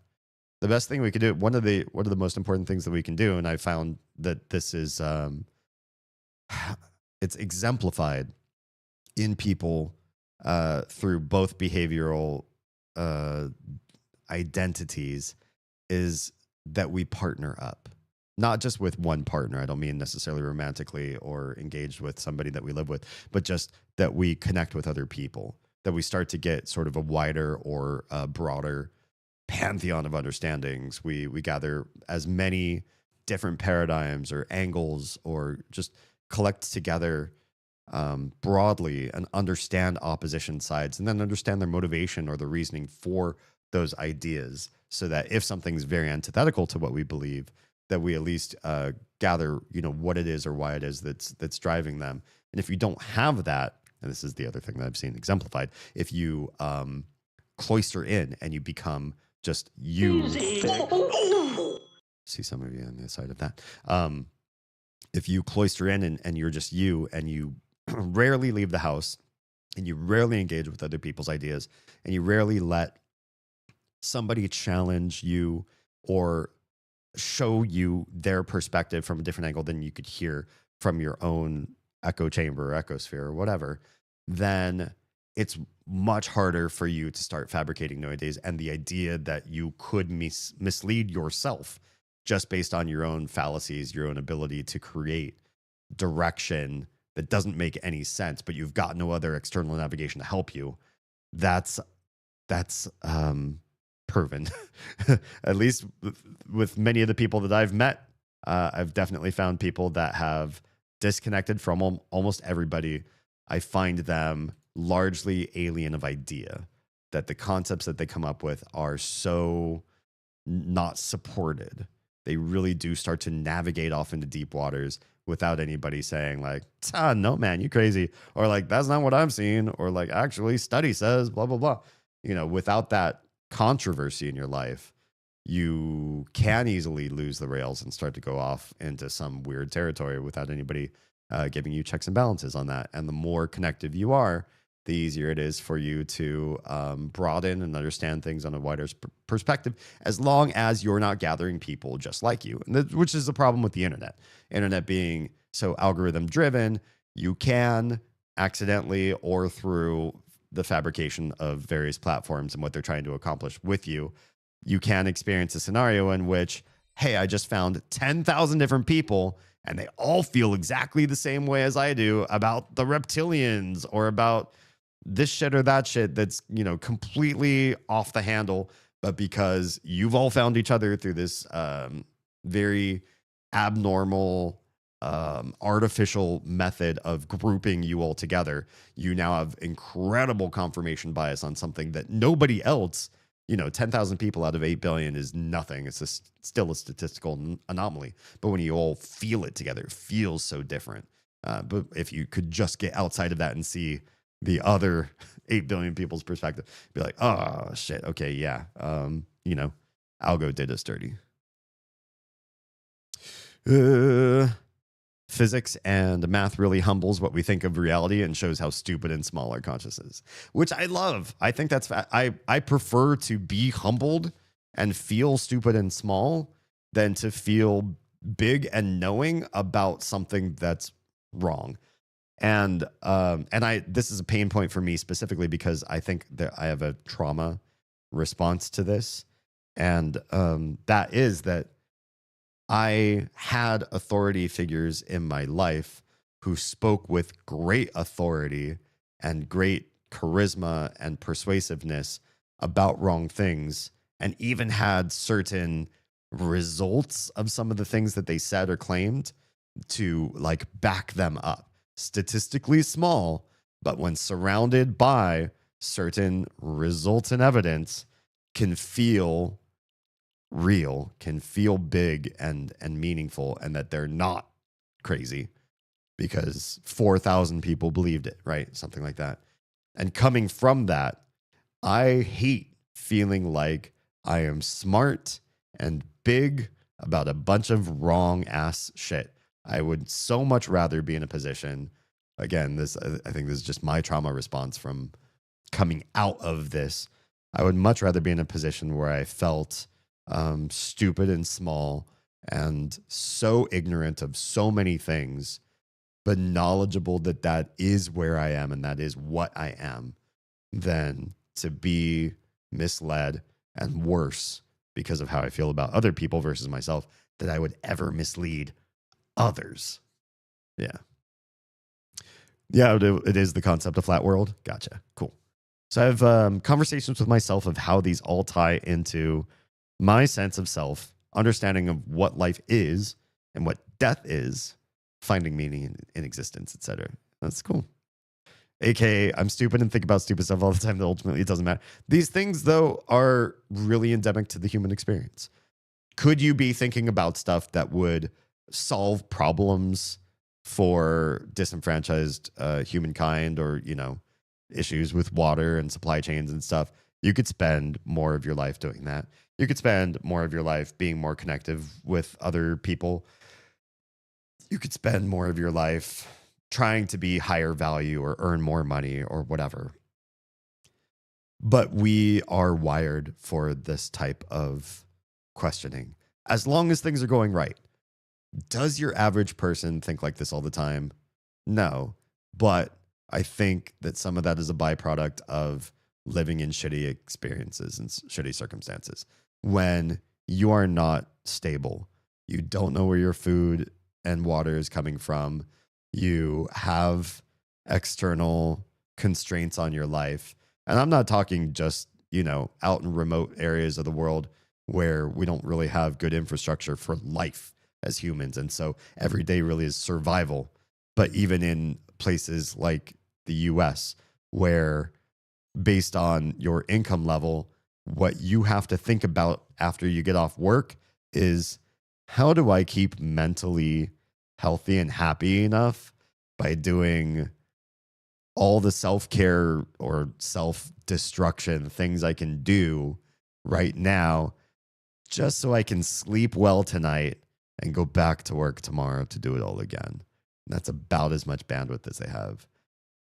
The best thing we could do, one of the most important things that we can do, and I found that this is it's exemplified in people through both behavioral identities, is that we partner up. Not just with one partner. I don't mean necessarily romantically or engaged with somebody that we live with, but just that we connect with other people, that we start to get sort of a wider or a broader pantheon of understandings. We gather as many different paradigms or angles, or just collect together broadly and understand opposition sides, and then understand their motivation or the reasoning for those ideas, so that if something's very antithetical to what we believe, that we at least gather, what it is or why it is that's driving them. And if you don't have that, and this is the other thing that I've seen exemplified, if you cloister in and you become just you, see some of you on the side of that. If you cloister in and you're just you, and you rarely leave the house, and you rarely engage with other people's ideas, and you rarely let somebody challenge you or show you their perspective from a different angle than you could hear from your own echo chamber or ecosphere or whatever, then it's much harder for you to start fabricating new ideas. And the idea that you could mislead yourself just based on your own fallacies, your own ability to create direction that doesn't make any sense, but you've got no other external navigation to help you. That's proven. At least with many of the people that I've met, I've definitely found people that have disconnected from almost everybody. I find them largely alien of idea, that the concepts that they come up with are so not supported. They really do start to navigate off into deep waters without anybody saying like, no, man, you crazy. Or like, that's not what I'm seeing. Or like, actually, study says blah, blah, blah. Without that controversy in your life, you can easily lose the rails and start to go off into some weird territory without anybody giving you checks and balances on that. And the more connective you are, the easier it is for you to broaden and understand things on a wider perspective, as long as you're not gathering people just like you, which is the problem with the internet being so algorithm driven. You can accidentally, or through the fabrication of various platforms and what they're trying to accomplish with you, you can experience a scenario in which, hey, I just found 10,000 different people and they all feel exactly the same way as I do about the reptilians or about this shit or that shit that's, completely off the handle. But because you've all found each other through this very abnormal, artificial method of grouping you all together, you now have incredible confirmation bias on something that nobody else, 10,000 people out of 8 billion is nothing. It's still a statistical anomaly. But when you all feel it together, it feels so different. But if you could just get outside of that and see the other 8 billion people's perspective, be like, oh shit, okay, yeah, Algo did us dirty. Physics and math really humbles what we think of reality and shows how stupid and small our consciousness is, which I love. I think that's I prefer to be humbled and feel stupid and small than to feel big and knowing about something that's wrong. And this is a pain point for me specifically because I think that I have a trauma response to this. And that is that I had authority figures in my life who spoke with great authority and great charisma and persuasiveness about wrong things, and even had certain results of some of the things that they said or claimed to like back them up. Statistically small, but when surrounded by certain results and evidence, can feel real, can feel big and meaningful, and that they're not crazy because 4,000 people believed it, right? Something like that. And coming from that, I hate feeling like I am smart and big about a bunch of wrong ass shit. I would so much rather be in a position, again, I think this is just my trauma response from coming out of this. I would much rather be in a position where I felt stupid and small and so ignorant of so many things, but knowledgeable that that is where I am and that is what I am, than to be misled and worse because of how I feel about other people versus myself, that I would ever mislead others. Yeah. Yeah, it is the concept of flat world. Gotcha. Cool. So I have conversations with myself of how these all tie into my sense of self, understanding of what life is and what death is, finding meaning in existence, etc. That's cool. AKA, I'm stupid and think about stupid stuff all the time that ultimately it doesn't matter. These things, though, are really endemic to the human experience. Could you be thinking about stuff that would solve problems for disenfranchised humankind, or, you know, issues with water and supply chains and stuff? You could spend more of your life doing that. You could spend more of your life being more connective with other people. You could spend more of your life trying to be higher value or earn more money or whatever. But we are wired for this type of questioning, as long as things are going right. Does your average person think like this all the time? No. But I think that some of that is a byproduct of living in shitty experiences and shitty circumstances. When you are not stable, you don't know where your food and water is coming from, you have external constraints on your life. And I'm not talking just, you know, out in remote areas of the world where we don't really have good infrastructure for life as humans. And so every day really is survival. But even in places like the US, where based on your income level, what you have to think about after you get off work is, how do I keep mentally healthy and happy enough by doing all the self-care or self-destruction things I can do right now, just so I can sleep well tonight and go back to work tomorrow to do it all again. And that's about as much bandwidth as they have.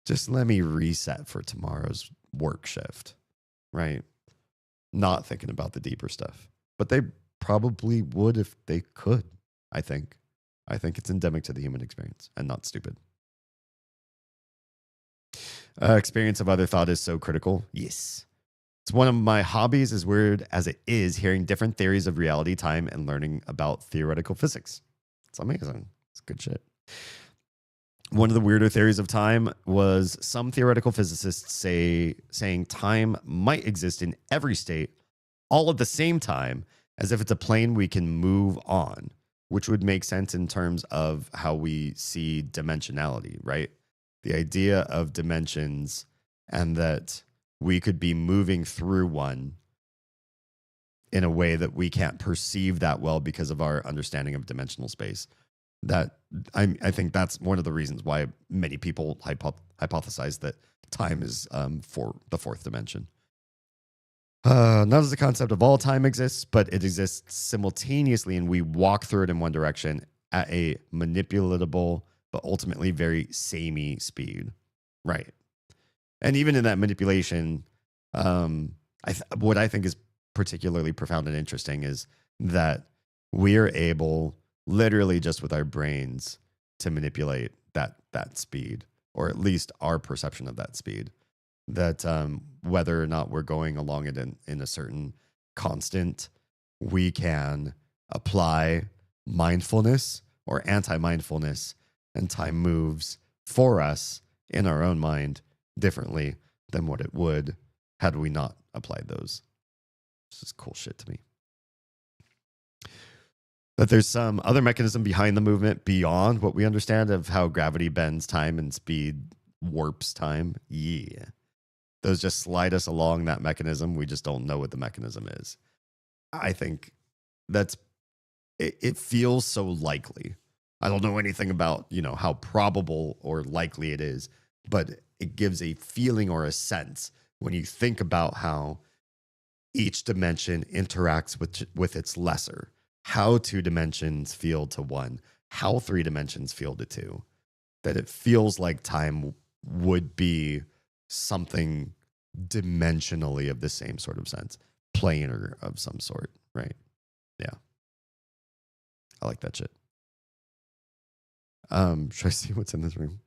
Just let me reset for tomorrow's work shift, right? Not thinking about the deeper stuff. But they probably would if they could, I think. I think it's endemic to the human experience and not stupid. Experience of other thought is so critical. Yes. It's one of my hobbies, as weird as it is, hearing different theories of reality, time, and learning about theoretical physics. It's amazing. It's good shit. One of the weirder theories of time was some theoretical physicists saying time might exist in every state all at the same time, as if it's a plane we can move on, which would make sense in terms of how we see dimensionality, right? The idea of dimensions, and that we could be moving through one in a way that we can't perceive that well because of our understanding of dimensional space. That I think that's one of the reasons why many people hypothesize that time is for the fourth dimension. Not as the concept of all time exists, but it exists simultaneously, and we walk through it in one direction at a manipulatable but ultimately very samey speed. Right. And even in that manipulation, what I think is particularly profound and interesting is that we are able, literally just with our brains, to manipulate that speed, or at least our perception of that speed. That whether or not we're going along it in a certain constant, we can apply mindfulness or anti-mindfulness, and time moves for us in our own mind differently than what it would had we not applied those. This is cool shit to me. That there's some other mechanism behind the movement beyond what we understand of how gravity bends time and speed warps time. Yeah. Those just slide us along that mechanism. We just don't know what the mechanism is. I think it feels so likely. I don't know anything about, how probable or likely it is, but it gives a feeling or a sense when you think about how each dimension interacts with its lesser, how 2 dimensions feel to 1, how 3 dimensions feel to 2, that it feels like time would be something dimensionally of the same sort of sense, planar of some sort, right? Yeah. I like that shit. Should I see what's in this room?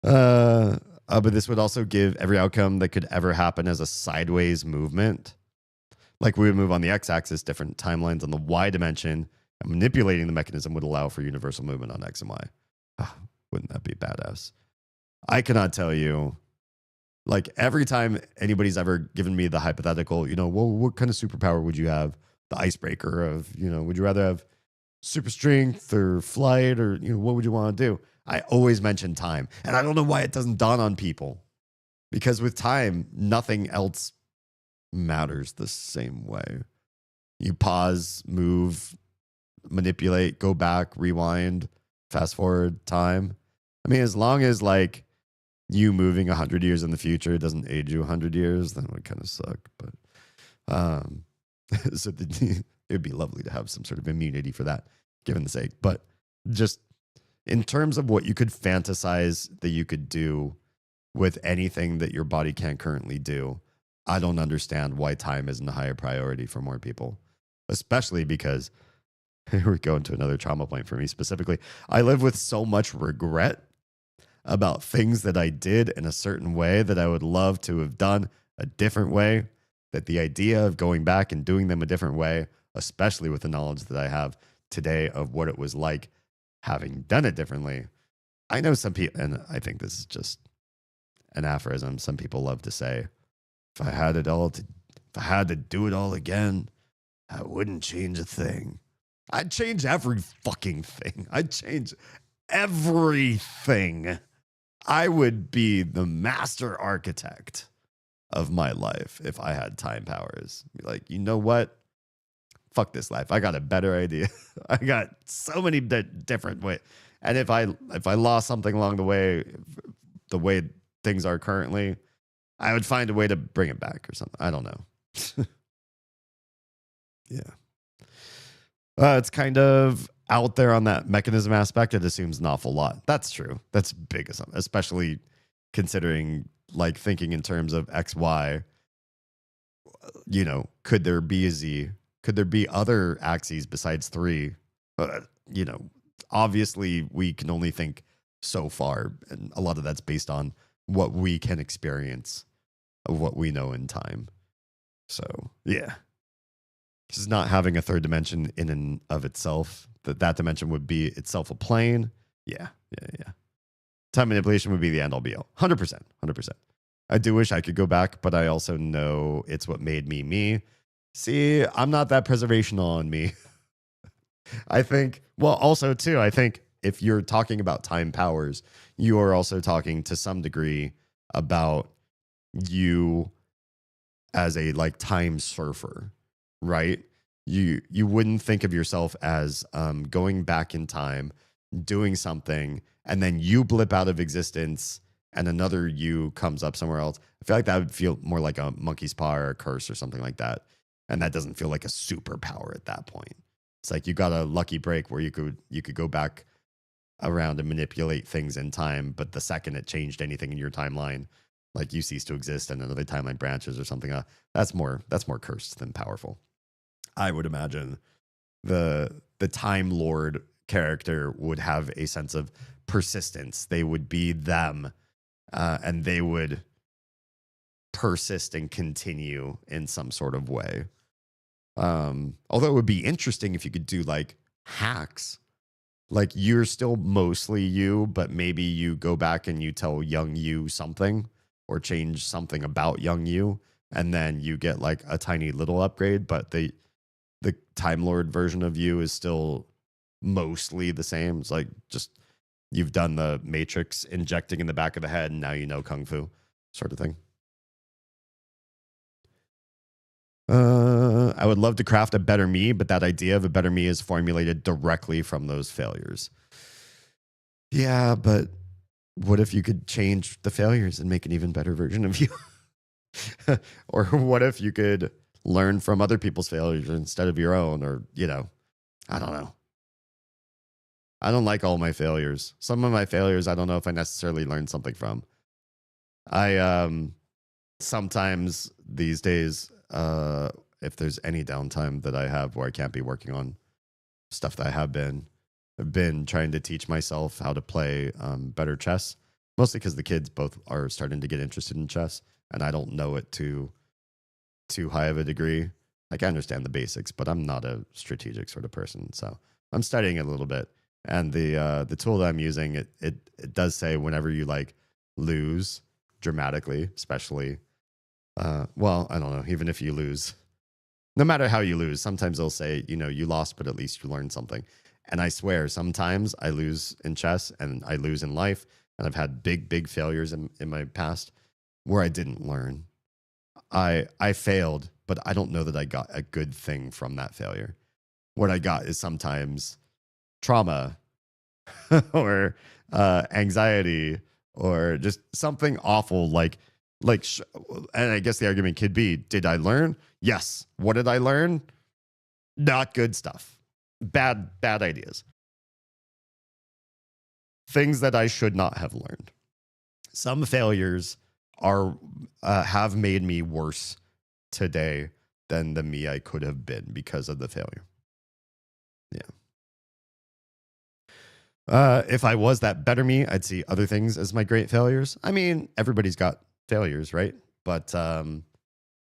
But this would also give every outcome that could ever happen as a sideways movement. Like we would move on the x-axis, different timelines on the y dimension, and manipulating the mechanism would allow for universal movement on x and y. Wouldn't that be badass? I cannot tell you, like every time anybody's ever given me the hypothetical, well, what kind of superpower would you have? The icebreaker of, would you rather have super strength or flight or, what would you want to do? I always mention time. And I don't know why it doesn't dawn on people. Because with time, nothing else matters the same way. You pause, move, manipulate, go back, rewind, fast forward time. I mean, as long as like you moving 100 years in the future doesn't age you 100 years, then it would kind of suck. But so it would be lovely to have some sort of immunity for that, given the sake. But just in terms of what you could fantasize that you could do with anything that your body can't currently do, I don't understand why time isn't a higher priority for more people, especially because here we go into another trauma point for me specifically. I live with so much regret about things that I did in a certain way that I would love to have done a different way, that the idea of going back and doing them a different way, especially with the knowledge that I have today of what it was like having done it differently. I know some people, and I think this is just an aphorism some people love to say, if I had to do it all again, I wouldn't change a thing. I'd change every fucking thing. I'd change everything. I would be the master architect of my life if I had time powers. Be like, you know what? Fuck this life. I got a better idea. I got so many different ways. And if I lost something along the way things are currently, I would find a way to bring it back or something. I don't know. Yeah. It's kind of out there on that mechanism aspect. It assumes an awful lot. That's true. That's big, especially considering like thinking in terms of X, Y. Could there be a Z? Could there be other axes besides 3? Obviously we can only think so far, and a lot of that's based on what we can experience of what we know in time. So yeah. Just not having a third dimension in and of itself, that dimension would be itself a plane. Yeah. Time manipulation would be the end all be all. 100%. I do wish I could go back, but I also know it's what made me me. See, I'm not that preservational on me. I think if you're talking about time powers, you are also talking to some degree about you as a like time surfer. Right? You wouldn't think of yourself as going back in time, doing something, and then you blip out of existence and another you comes up somewhere else. I feel like that would feel more like a monkey's paw or a curse or something like that. And that doesn't feel like a superpower at that point. It's like you got a lucky break where you could go back around and manipulate things in time, but the second it changed anything in your timeline, like you cease to exist and another timeline branches or something, that's more cursed than powerful. I would imagine the Time Lord character would have a sense of persistence. They would be them, and they would persist and continue in some sort of way. Although it would be interesting if you could do like hacks Like you're still mostly you, but maybe you go back and you tell young you something or change something about young you, and then you get like a tiny little upgrade, but the Time Lord version of you is still mostly the same. It's like just you've done the Matrix injecting in the back of the head and now you know Kung Fu sort of thing. I would love to craft a better me, but that idea of a better me is formulated directly from those failures. Yeah, but what if you could change the failures and make an even better version of you? Or what if you could learn from other people's failures instead of your own? Or, I don't know. I don't like all my failures. Some of my failures, I don't know if I necessarily learned something from. I sometimes these days, if there's any downtime that I have where I can't be working on stuff that I've been trying to teach myself how to play better chess, mostly because the kids both are starting to get interested in chess, and I don't know it to too high of a degree. Like I understand the basics, but I'm not a strategic sort of person, so I'm studying it a little bit. And the tool that I'm using, it does say whenever you like lose dramatically, especially, well, I don't know, even if you lose, no matter how you lose, sometimes they'll say, you lost, but at least you learned something. And I swear, sometimes I lose in chess and I lose in life. And I've had big failures in my past where I didn't learn. I failed, but I don't know that I got a good thing from that failure. What I got is sometimes trauma or anxiety or just something awful and I guess the argument could be, did I learn? Yes. What did I learn? Not good stuff. Bad ideas. Things that I should not have learned. Some failures have made me worse today than the me I could have been because of the failure. Yeah. If I was that better me, I'd see other things as my great failures. I mean, everybody's got failures, right? But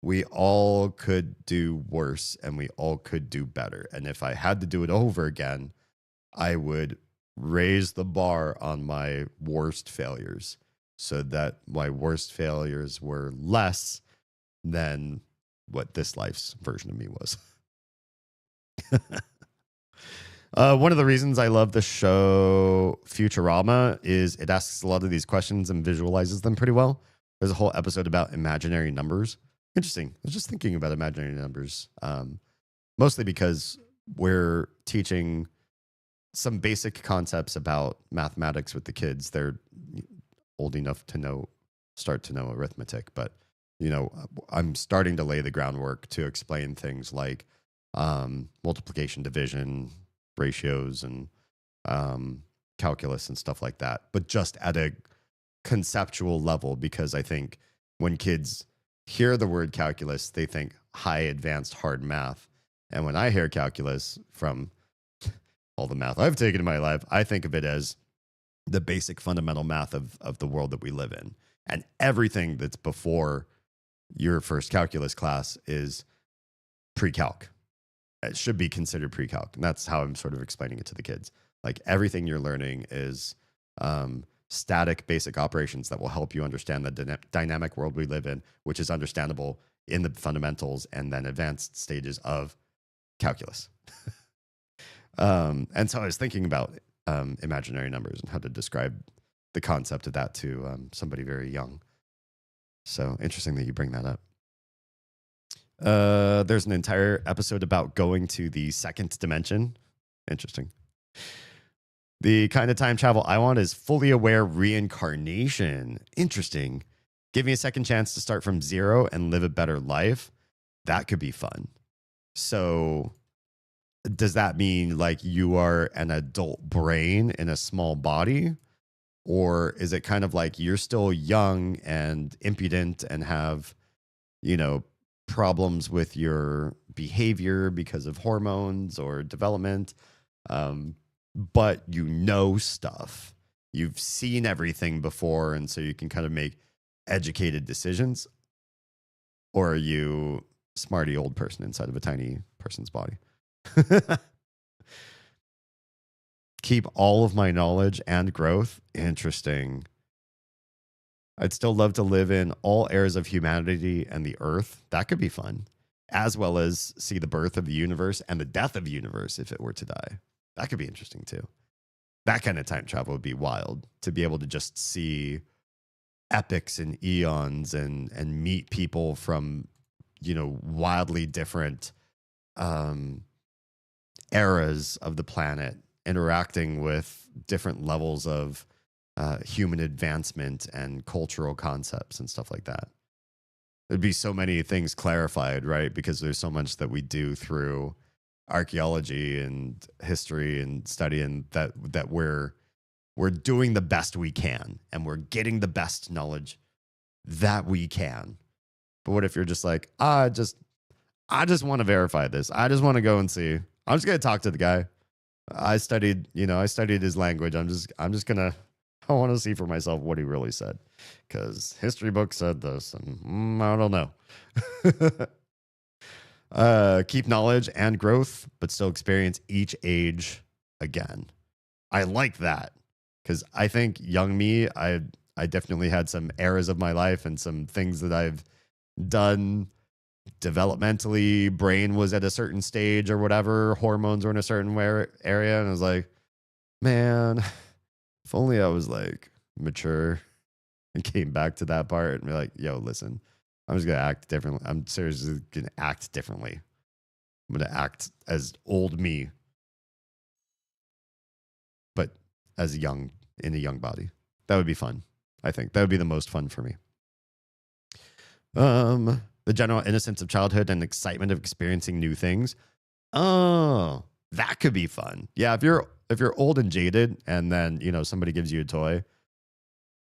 we all could do worse and we all could do better. And if I had to do it over again, I would raise the bar on my worst failures so that my worst failures were less than what this life's version of me was. One of the reasons I love the show Futurama is it asks a lot of these questions and visualizes them pretty well. There's a whole episode about imaginary numbers. Interesting. I was just thinking about imaginary numbers, mostly because we're teaching some basic concepts about mathematics with the kids. They're old enough to start to know arithmetic, but I'm starting to lay the groundwork to explain things like multiplication, division, ratios, and calculus and stuff like that, but just at a conceptual level, because I think when kids hear the word calculus, they think high advanced hard math. And when I hear calculus from all the math I've taken in my life, I think of it as the basic fundamental math of the world that we live in. And everything that's before your first calculus class is pre-calc. It should be considered pre-calc. And that's how I'm sort of explaining it to the kids. Like everything you're learning is static basic operations that will help you understand the dynamic world we live in, which is understandable in the fundamentals and then advanced stages of calculus. And so I was thinking about imaginary numbers and how to describe the concept of that to somebody very young. So interesting that you bring that up. There's an entire episode about going to the second dimension. Interesting. The kind of time travel I want is fully aware reincarnation. Interesting. Give me a second chance to start from zero and live a better life. That could be fun. So does that mean like you are an adult brain in a small body? Or is it kind of like you're still young and impudent and have, problems with your behavior because of hormones or development? But you know stuff. You've seen everything before, and so you can kind of make educated decisions. Or are you a smarty old person inside of a tiny person's body? keep all of my knowledge and growth. Interesting. I'd still love to live in all eras of humanity and the earth. That could be fun. As well as see the birth of the universe and the death of the universe if it were to die. That could be interesting too. That kind of time travel would be wild, to be able to just see epics and eons and meet people from, wildly different eras of the planet, interacting with different levels of human advancement and cultural concepts and stuff like that. There'd be so many things clarified, right? Because there's so much that we do through archaeology and history and study, and that we're doing the best we can, and we're getting the best knowledge that we can. But what if you're just like, I just want to verify this. I just want to go and see. I'm just gonna talk to the guy. I studied his language. I want to see for myself what he really said, because history books said this, and I don't know. Keep knowledge and growth, but still experience each age again. I like that, because I think young me, I definitely had some eras of my life and some things that I've done developmentally. Brain was at a certain stage or whatever. Hormones were in a certain area, and I was like, man, if only I was like mature and came back to that part and be like, yo, listen, I'm just going to act differently. I'm seriously going to act differently. I'm going to act as old me, but in a young body. That would be fun. I think that would be the most fun for me. The general innocence of childhood and excitement of experiencing new things. Oh, that could be fun. Yeah, if you're old and jaded, and then somebody gives you a toy,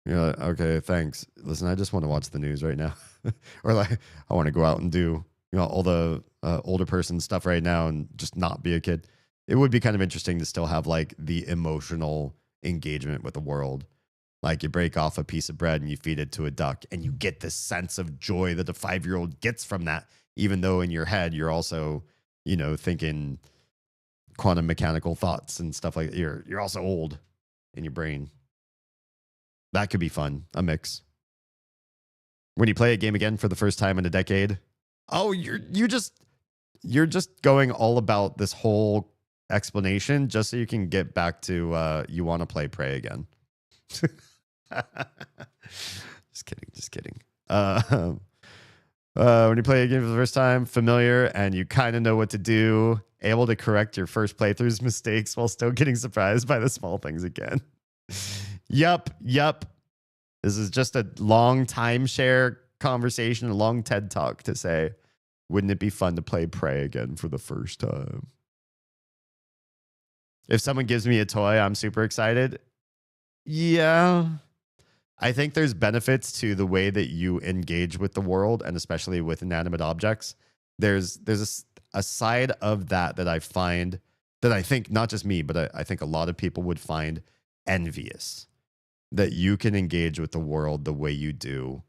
you're like, okay, thanks. Listen, I just want to watch the news right now, or like I want to go out and do all the older person stuff right now and just not be a kid. It would be kind of interesting to still have like the emotional engagement with the world. Like you break off a piece of bread and you feed it to a duck, and you get this sense of joy that a 5-year-old gets from that, even though in your head you're also, thinking quantum mechanical thoughts and stuff like that. You're also old in your brain. That could be fun. A mix. When you play a game again for the first time in a decade, oh, you're just going all about this whole explanation just so you can get back to you want to play Prey again. Just kidding. When you play a game for the first time, familiar, and you kind of know what to do, able to correct your first playthrough's mistakes while still getting surprised by the small things again. Yup. This is just a long timeshare conversation, a long TED talk to say, wouldn't it be fun to play Prey again for the first time? If someone gives me a toy, I'm super excited. Yeah. I think there's benefits to the way that you engage with the world, and especially with inanimate objects. There's a side of that I find, that I think not just me, but I think a lot of people would find envious, that you can engage with the world the way you do,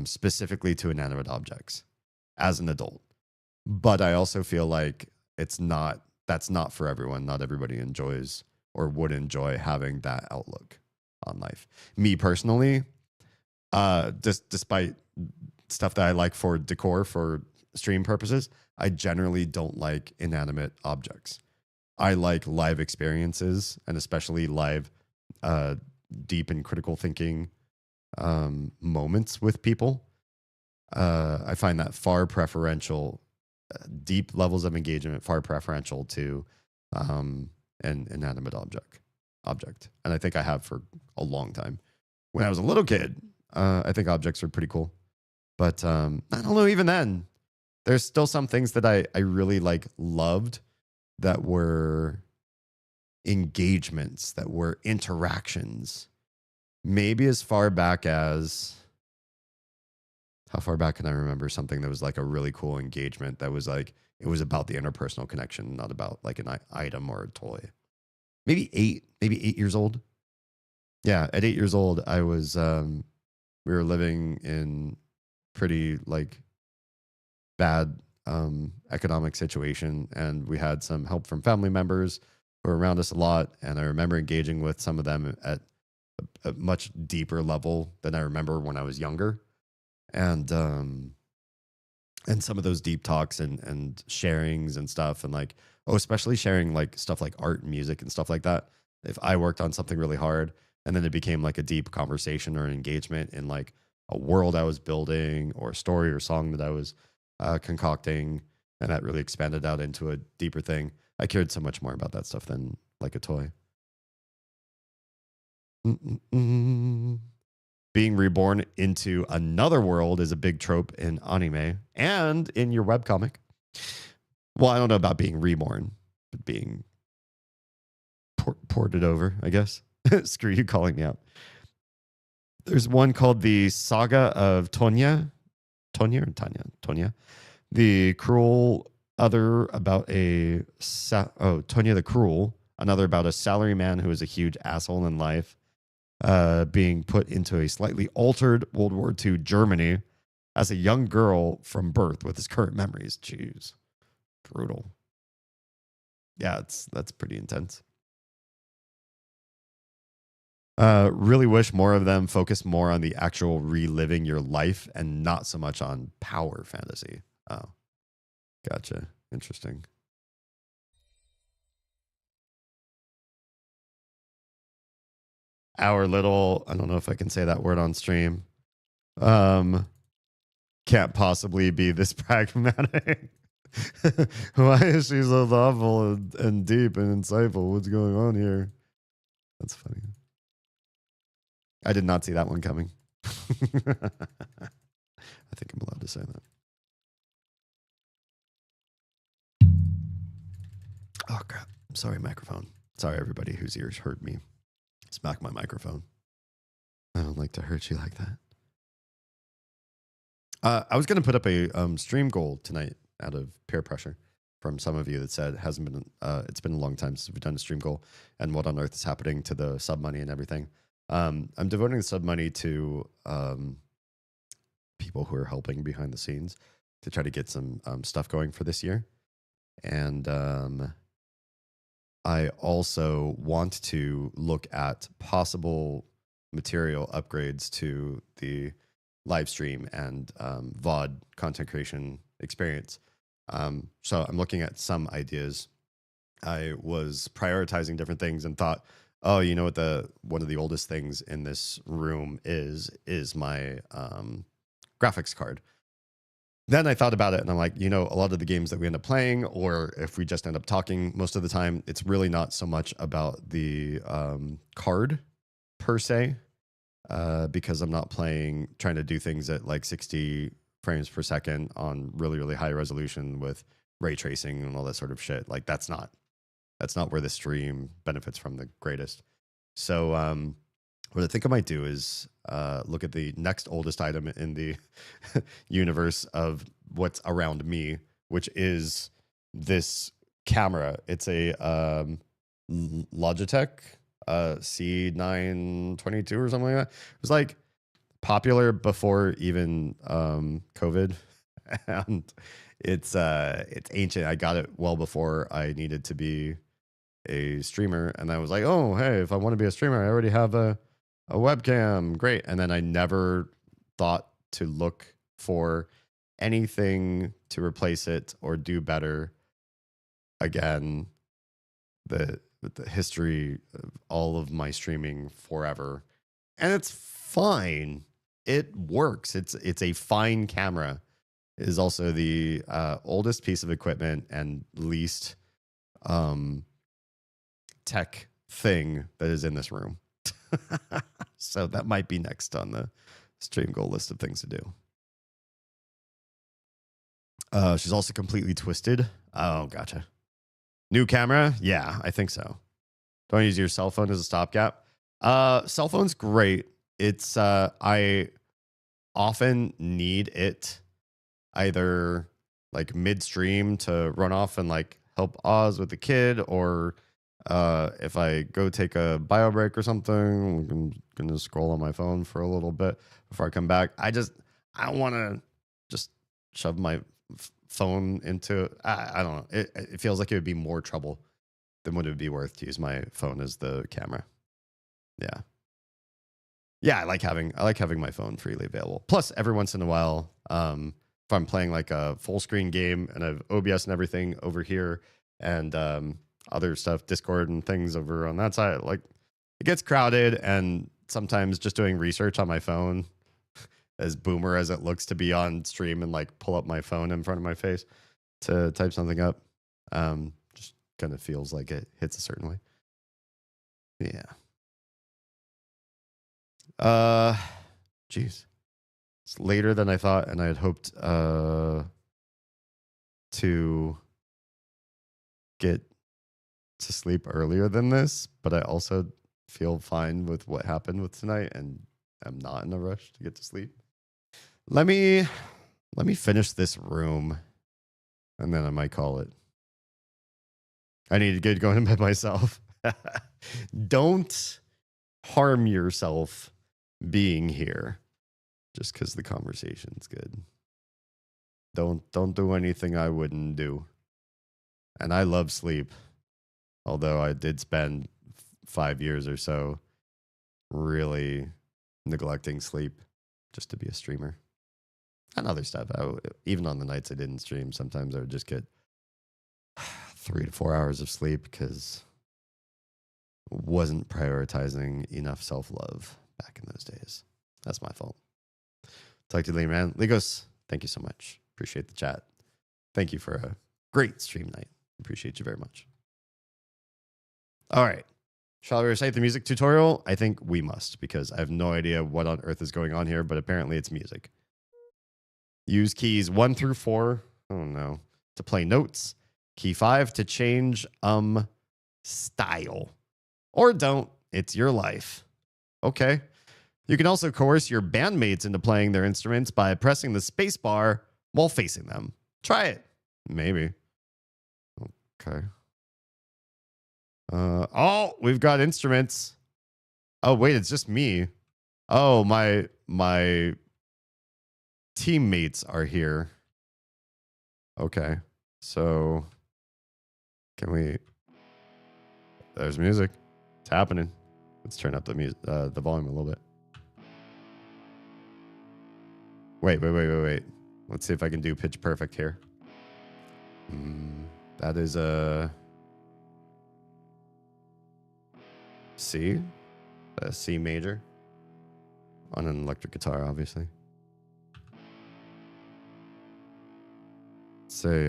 specifically to inanimate objects as an adult. But I also feel like that's not for everyone. Not everybody enjoys or would enjoy having that outlook on life. Me personally, despite stuff that I like for decor for stream purposes, I generally don't like inanimate objects. I like live experiences, and especially live deep and critical thinking moments with people. I find that far preferential, deep levels of engagement far preferential to an inanimate object. And I think I have for a long time. When I was a little kid, I think objects were pretty cool. But I don't know, even then, there's still some things that I really loved, that were engagements, that were interactions. Maybe as far back as, how far back can I remember something that was like a really cool engagement that was like, it was about the interpersonal connection, not about like an item or a toy. Maybe 8 years old. Yeah, at 8 years old, I was, we were living in pretty bad economic situation, and we had some help from family members who are around us a lot, and I remember engaging with some of them at a much deeper level than I remember when I was younger. And some of those deep talks and sharings and stuff, and like, especially sharing like stuff like art and music and stuff like that. If I worked on something really hard and then it became like a deep conversation or an engagement in like a world I was building or a story or song that I was concocting, and that really expanded out into a deeper thing, I cared so much more about that stuff than like a toy. Being reborn into another world is a big trope in anime and in your webcomic. Well, I don't know about being reborn, but being ported over, I guess. Screw you calling me out. There's one called the Saga of Tonya. Tonya. The Cruel Other about Tonya the Cruel. Another about a salaryman who is a huge asshole in life, being put into a slightly altered World War II Germany as a young girl from birth with his current memories. Jeez. Brutal. Yeah, that's pretty intense. Really wish more of them focus more on the actual reliving your life and not so much on power fantasy. Oh, gotcha. Interesting. Our little, I don't know if I can say that word on stream. Can't possibly be this pragmatic. Why is she so thoughtful and deep and insightful? What's going on here? That's funny. I did not see that one coming. I think I'm allowed to say that. Oh, crap. I'm sorry, microphone. Sorry, everybody whose ears hurt me. Smack my microphone. I don't like to hurt you like that. I was going to put up a stream goal tonight out of peer pressure from some of you that said it's been a long time since we've done a stream goal, and what on earth is happening to the sub money and everything. I'm devoting the sub money to people who are helping behind the scenes to try to get some stuff going for this year. And I also want to look at possible material upgrades to the live stream and VOD content creation experience. So I'm looking at some ideas. I was prioritizing different things and thought, oh, you know what, one of the oldest things in this room is my graphics card. Then I thought about it and I'm like, a lot of the games that we end up playing, or if we just end up talking most of the time, it's really not so much about the card per se, because I'm not trying to do things at like 60 frames per second on really, really high resolution with ray tracing and all that sort of shit. Like that's not where the stream benefits from the greatest. So what I think I might do is look at the next oldest item in the universe of what's around me, which is this camera. It's a Logitech C922 or something like that. It was like popular before even COVID, and it's ancient. I got it well before I needed to be a streamer, and I was like, oh hey, if I want to be a streamer, I already have a webcam. Great. And then I never thought to look for anything to replace it or do better. Again, the history of all of my streaming forever, and it's fine. It works. It's a fine camera. It is also the oldest piece of equipment and least tech thing that is in this room. So that might be next on the stream goal list of things to do. She's also completely twisted. Oh, gotcha. New camera? Yeah, I think so. Don't use your cell phone as a stopgap. Cell phone's great. It's I often need it either like midstream to run off and like help Oz with the kid, or if I go take a bio break or something, I'm gonna scroll on my phone for a little bit before I come back. I don't want to just shove my phone into. I don't know. It feels like it would be more trouble then would it be worth to use my phone as the camera? Yeah. Yeah, I like having my phone freely available. Plus, every once in a while, if I'm playing like a full screen game and I have OBS and everything over here and other stuff, Discord and things over on that side, like it gets crowded, and sometimes just doing research on my phone, as boomer as it looks to be on stream and like pull up my phone in front of my face to type something up, just kind of feels like it hits a certain way. Yeah. Geez. It's later than I thought, and I had hoped to get to sleep earlier than this, but I also feel fine with what happened with tonight and I'm not in a rush to get to sleep. Let me finish this room and then I might call it. I need to get going to bed myself. Don't harm yourself being here just because the conversation's good. Don't do anything I wouldn't do. And I love sleep. Although I did spend 5 years or so really neglecting sleep just to be a streamer. And other stuff. Even on the nights I didn't stream, sometimes I would just get 3 to 4 hours of sleep because I wasn't prioritizing enough self-love back in those days. That's my fault. Talk to you later, man. Ligos, thank you so much. Appreciate the chat. Thank you for a great stream night. Appreciate you very much. All right. Shall we recite the music tutorial? I think we must, because I have no idea what on earth is going on here, but apparently it's music. Use keys 1 through 4. Oh no. To play notes. Key 5 to change style. Or don't. It's your life. Okay. You can also coerce your bandmates into playing their instruments by pressing the space bar while facing them. Try it. Maybe. Okay. Oh, we've got instruments. Oh, wait, it's just me. Oh, my teammates are here. Okay. So can we... There's music. It's happening. Let's turn up the volume a little bit. Wait. Let's see if I can do pitch perfect here. That is a C. A C major. On an electric guitar, obviously. Say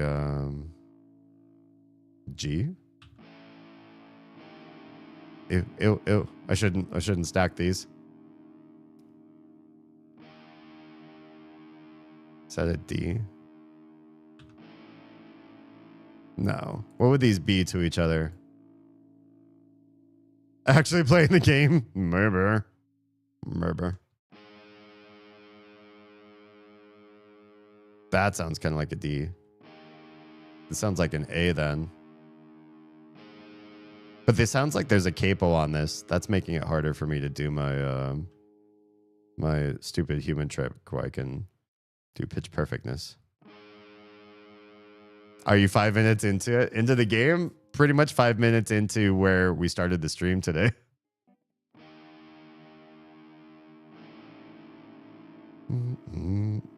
G. Ew. I shouldn't stack these. Is that a D? No. What would these be to each other? Actually playing the game? Maybe. That sounds kind of like a D. It sounds like an A then. But this sounds like there's a capo on this. That's making it harder for me to do my my stupid human trick where I can do pitch perfectness. Are you 5 minutes into it? Into the game? Pretty much 5 minutes into where we started the stream today.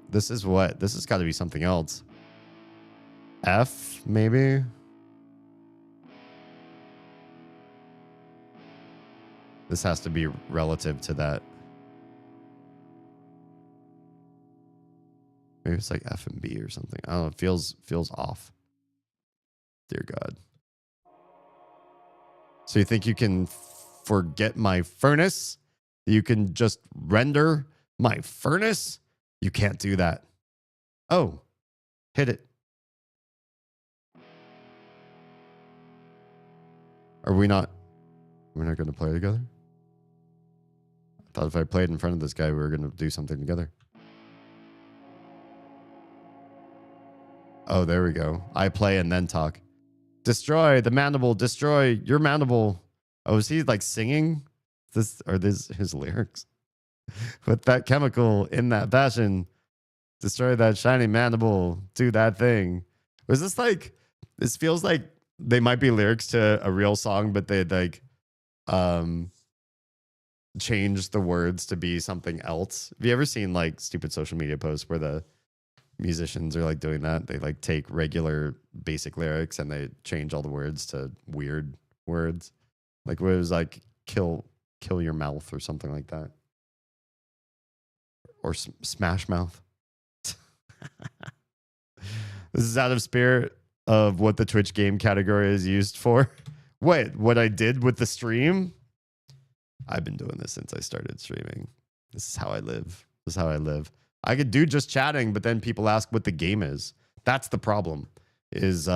This is what? This has got to be something else. F, maybe? This has to be relative to that. Maybe it's like F and B or something. I don't know. It feels off. Dear God. So you think you can forget my furnace? You can just render my furnace? You can't do that. Oh, hit it. Are we not? We're not going to play together? I thought if I played in front of this guy, we were going to do something together. Oh, there we go. I play and then talk. Destroy the mandible. Destroy your mandible. Oh, is he like singing? Are this his lyrics? With that chemical in that fashion, destroy that shiny mandible. Do that thing. Was this like? This feels like they might be lyrics to a real song, but they'd like change the words to be something else. Have you ever seen like stupid social media posts where the musicians are like doing that? They like take regular basic lyrics and they change all the words to weird words. Like what it was like kill your mouth or something like that. Or smash mouth. This is out of spirit of what the Twitch game category is used for. What I did with the stream? I've been doing this since I started streaming. This is how I live. This is how I live. I could do just chatting, but then people ask what the game is. That's the problem. Is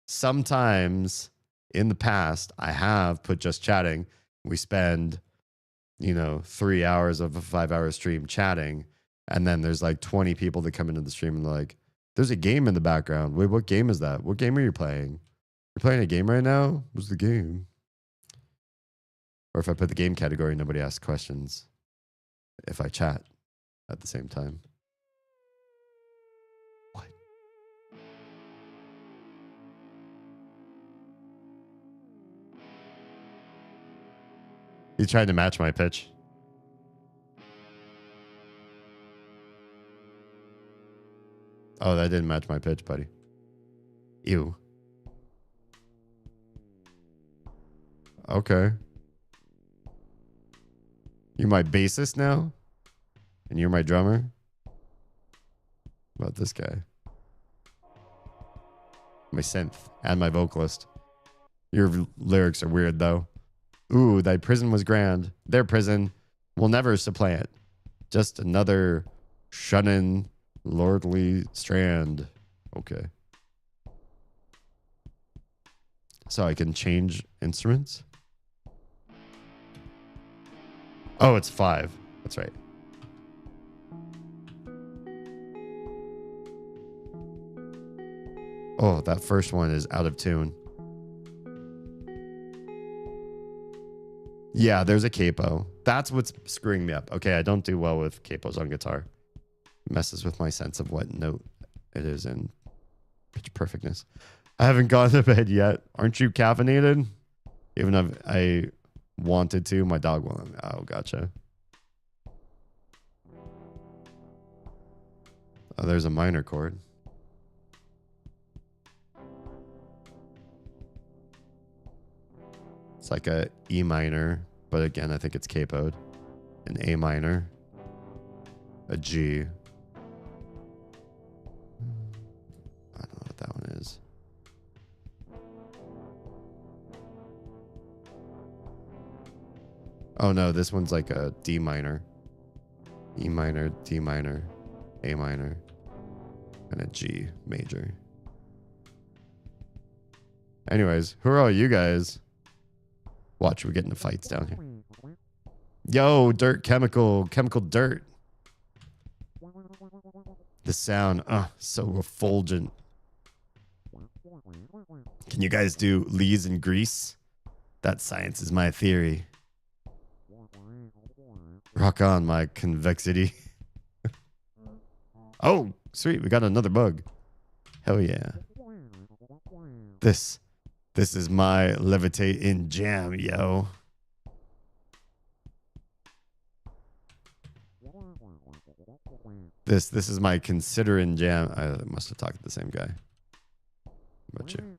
sometimes in the past I have put just chatting. We spend 3 hours of a 5-hour stream chatting, and then there's like 20 people that come into the stream and they're like, there's a game in the background. Wait, what game is that? What game are you playing? You're playing a game right now? What's the game? Or if I put the game category, nobody asks questions. If I chat at the same time. What? You tried to match my pitch. Oh, that didn't match my pitch, buddy. Ew. Okay. You're my bassist now? And you're my drummer? What about this guy? My synth and my vocalist. Your lyrics are weird, though. Ooh, thy prison was grand. Their prison will never supplant. Just another shun-in lordly strand. Okay. So I can change instruments? Oh, it's 5. That's right. Oh, that first one is out of tune. Yeah, there's a capo. That's what's screwing me up. Okay, I don't do well with capos on guitar. It messes with my sense of what note it is in pitch perfectness. I haven't gone to bed yet. Aren't you caffeinated? Even if I wanted to, my dog won't. Oh, gotcha. Oh, there's a minor chord. It's like a E minor, but again, I think it's capoed. An A minor. A G. I don't know what that one is. Oh no, this one's like a D minor. E minor, D minor, A minor, and a G major. Anyways, who are all you guys? Watch, we're getting into fights down here. Yo, dirt chemical dirt. The sound, so refulgent. Can you guys do Lees and Grease? That science is my theory. Rock on, my convexity. Oh, sweet, we got another bug. Hell yeah. This is my levitate in jam, yo. This is my consider in jam. I must have talked to the same guy. But you.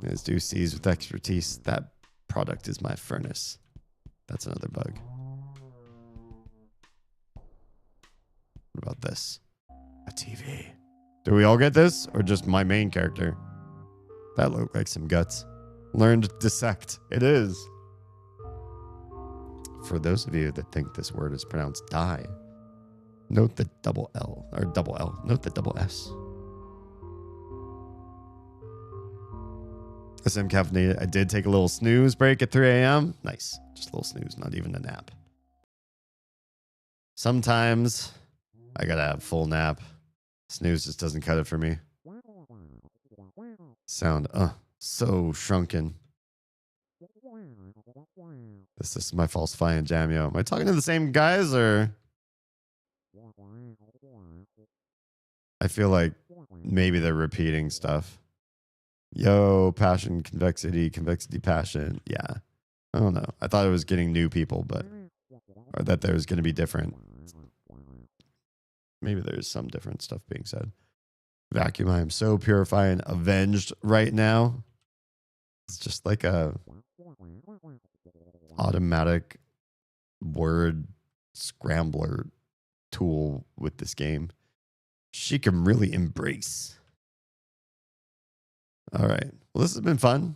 As do sees with expertise, that product is my furnace. That's another bug. What about this? A TV. Do we all get this? Or just my main character? That looked like some guts. Learned dissect. It is. For those of you that think this word is pronounced die, note the double L, or double L. Note the double S. SM caffeinated. I did take a little snooze break at 3 a.m. Nice. Just a little snooze, not even a nap. Sometimes I gotta have full nap. Snooze just doesn't cut it for me. Sound, so shrunken. This is my falsifying jam, yo. Am I talking to the same guys, or? I feel like maybe they're repeating stuff. Yo, passion, convexity, passion. Yeah. I don't know. I thought it was getting new people, but or that there was going to be different. Maybe there's some different stuff being said. Vacuum, I am so purifying, avenged right now. It's just like a automatic word scrambler tool with this game. She can really embrace. All right. Well, this has been fun.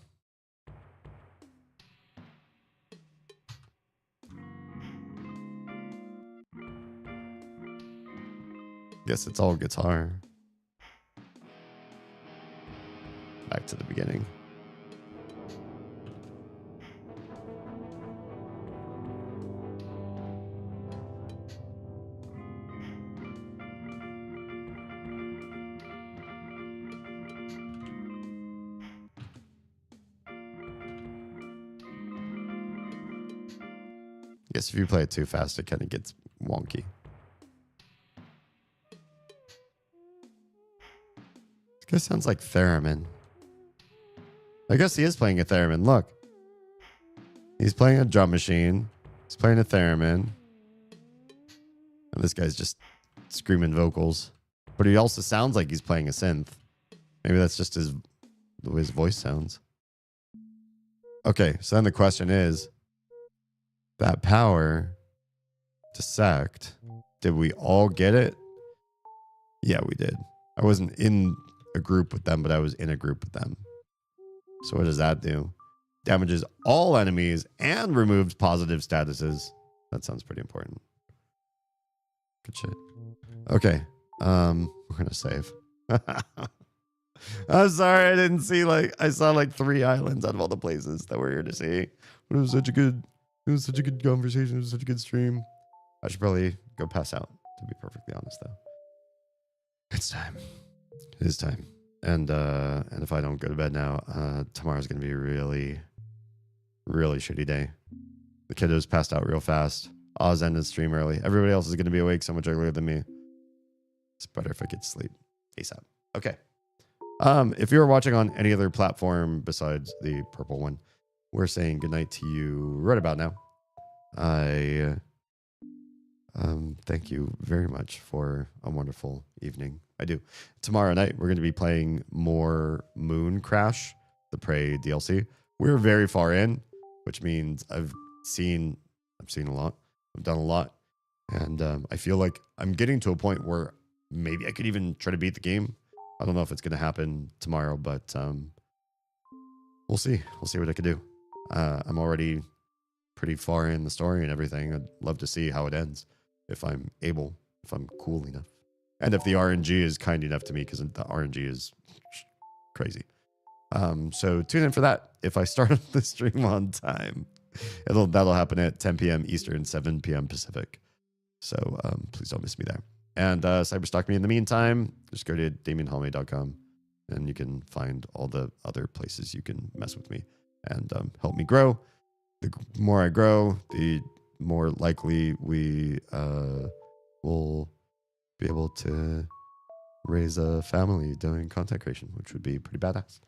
Guess it's all guitar. Back to the beginning. Guess if you play it too fast, it kind of gets wonky. This guy sounds like theremin. I guess he is playing a theremin. Look. He's playing a drum machine. He's playing a theremin. And this guy's just screaming vocals. But he also sounds like he's playing a synth. Maybe that's just the way his voice sounds. Okay, so then the question is, that power to sect, did we all get it? Yeah, we did. I wasn't in a group with them, but I was in a group with them. So what does that do? Damages all enemies and removes positive statuses. That sounds pretty important. Good shit. Okay. We're gonna save. I'm sorry I didn't see I saw like 3 islands out of all the places that we're here to see. But it was such a good conversation. It was such a good stream. I should probably go pass out, to be perfectly honest though. It's time. It is time. And if I don't go to bed now, tomorrow's gonna be a really, really shitty day. The kiddos passed out real fast. Oz ended stream early. Everybody else is gonna be awake so much earlier than me. It's better if I get to sleep ASAP. Okay. If you're watching on any other platform besides the purple one, we're saying goodnight to you right about now. I thank you very much for a wonderful evening. I do. Tomorrow night, we're going to be playing more Moon Crash, the Prey DLC. We're very far in, which means I've seen a lot. I've done a lot. And I feel like I'm getting to a point where maybe I could even try to beat the game. I don't know if it's going to happen tomorrow, but we'll see. We'll see what I can do. I'm already pretty far in the story and everything. I'd love to see how it ends if I'm able, if I'm cool enough. And if the RNG is kind enough to me, because the RNG is crazy. So tune in for that. If I start the stream on time, that'll happen at 10 p.m. Eastern, 7 p.m. Pacific. So please don't miss me there. And cyberstalk me in the meantime. Just go to damienholme.com and you can find all the other places you can mess with me and help me grow. The more I grow, the more likely we will be able to raise a family doing content creation, which would be pretty badass.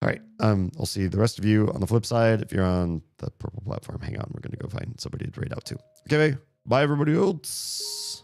All right. I'll see the rest of you on the flip side. If you're on the purple platform, hang on. We're going to go find somebody to raid out to. Okay. Bye, everybody else.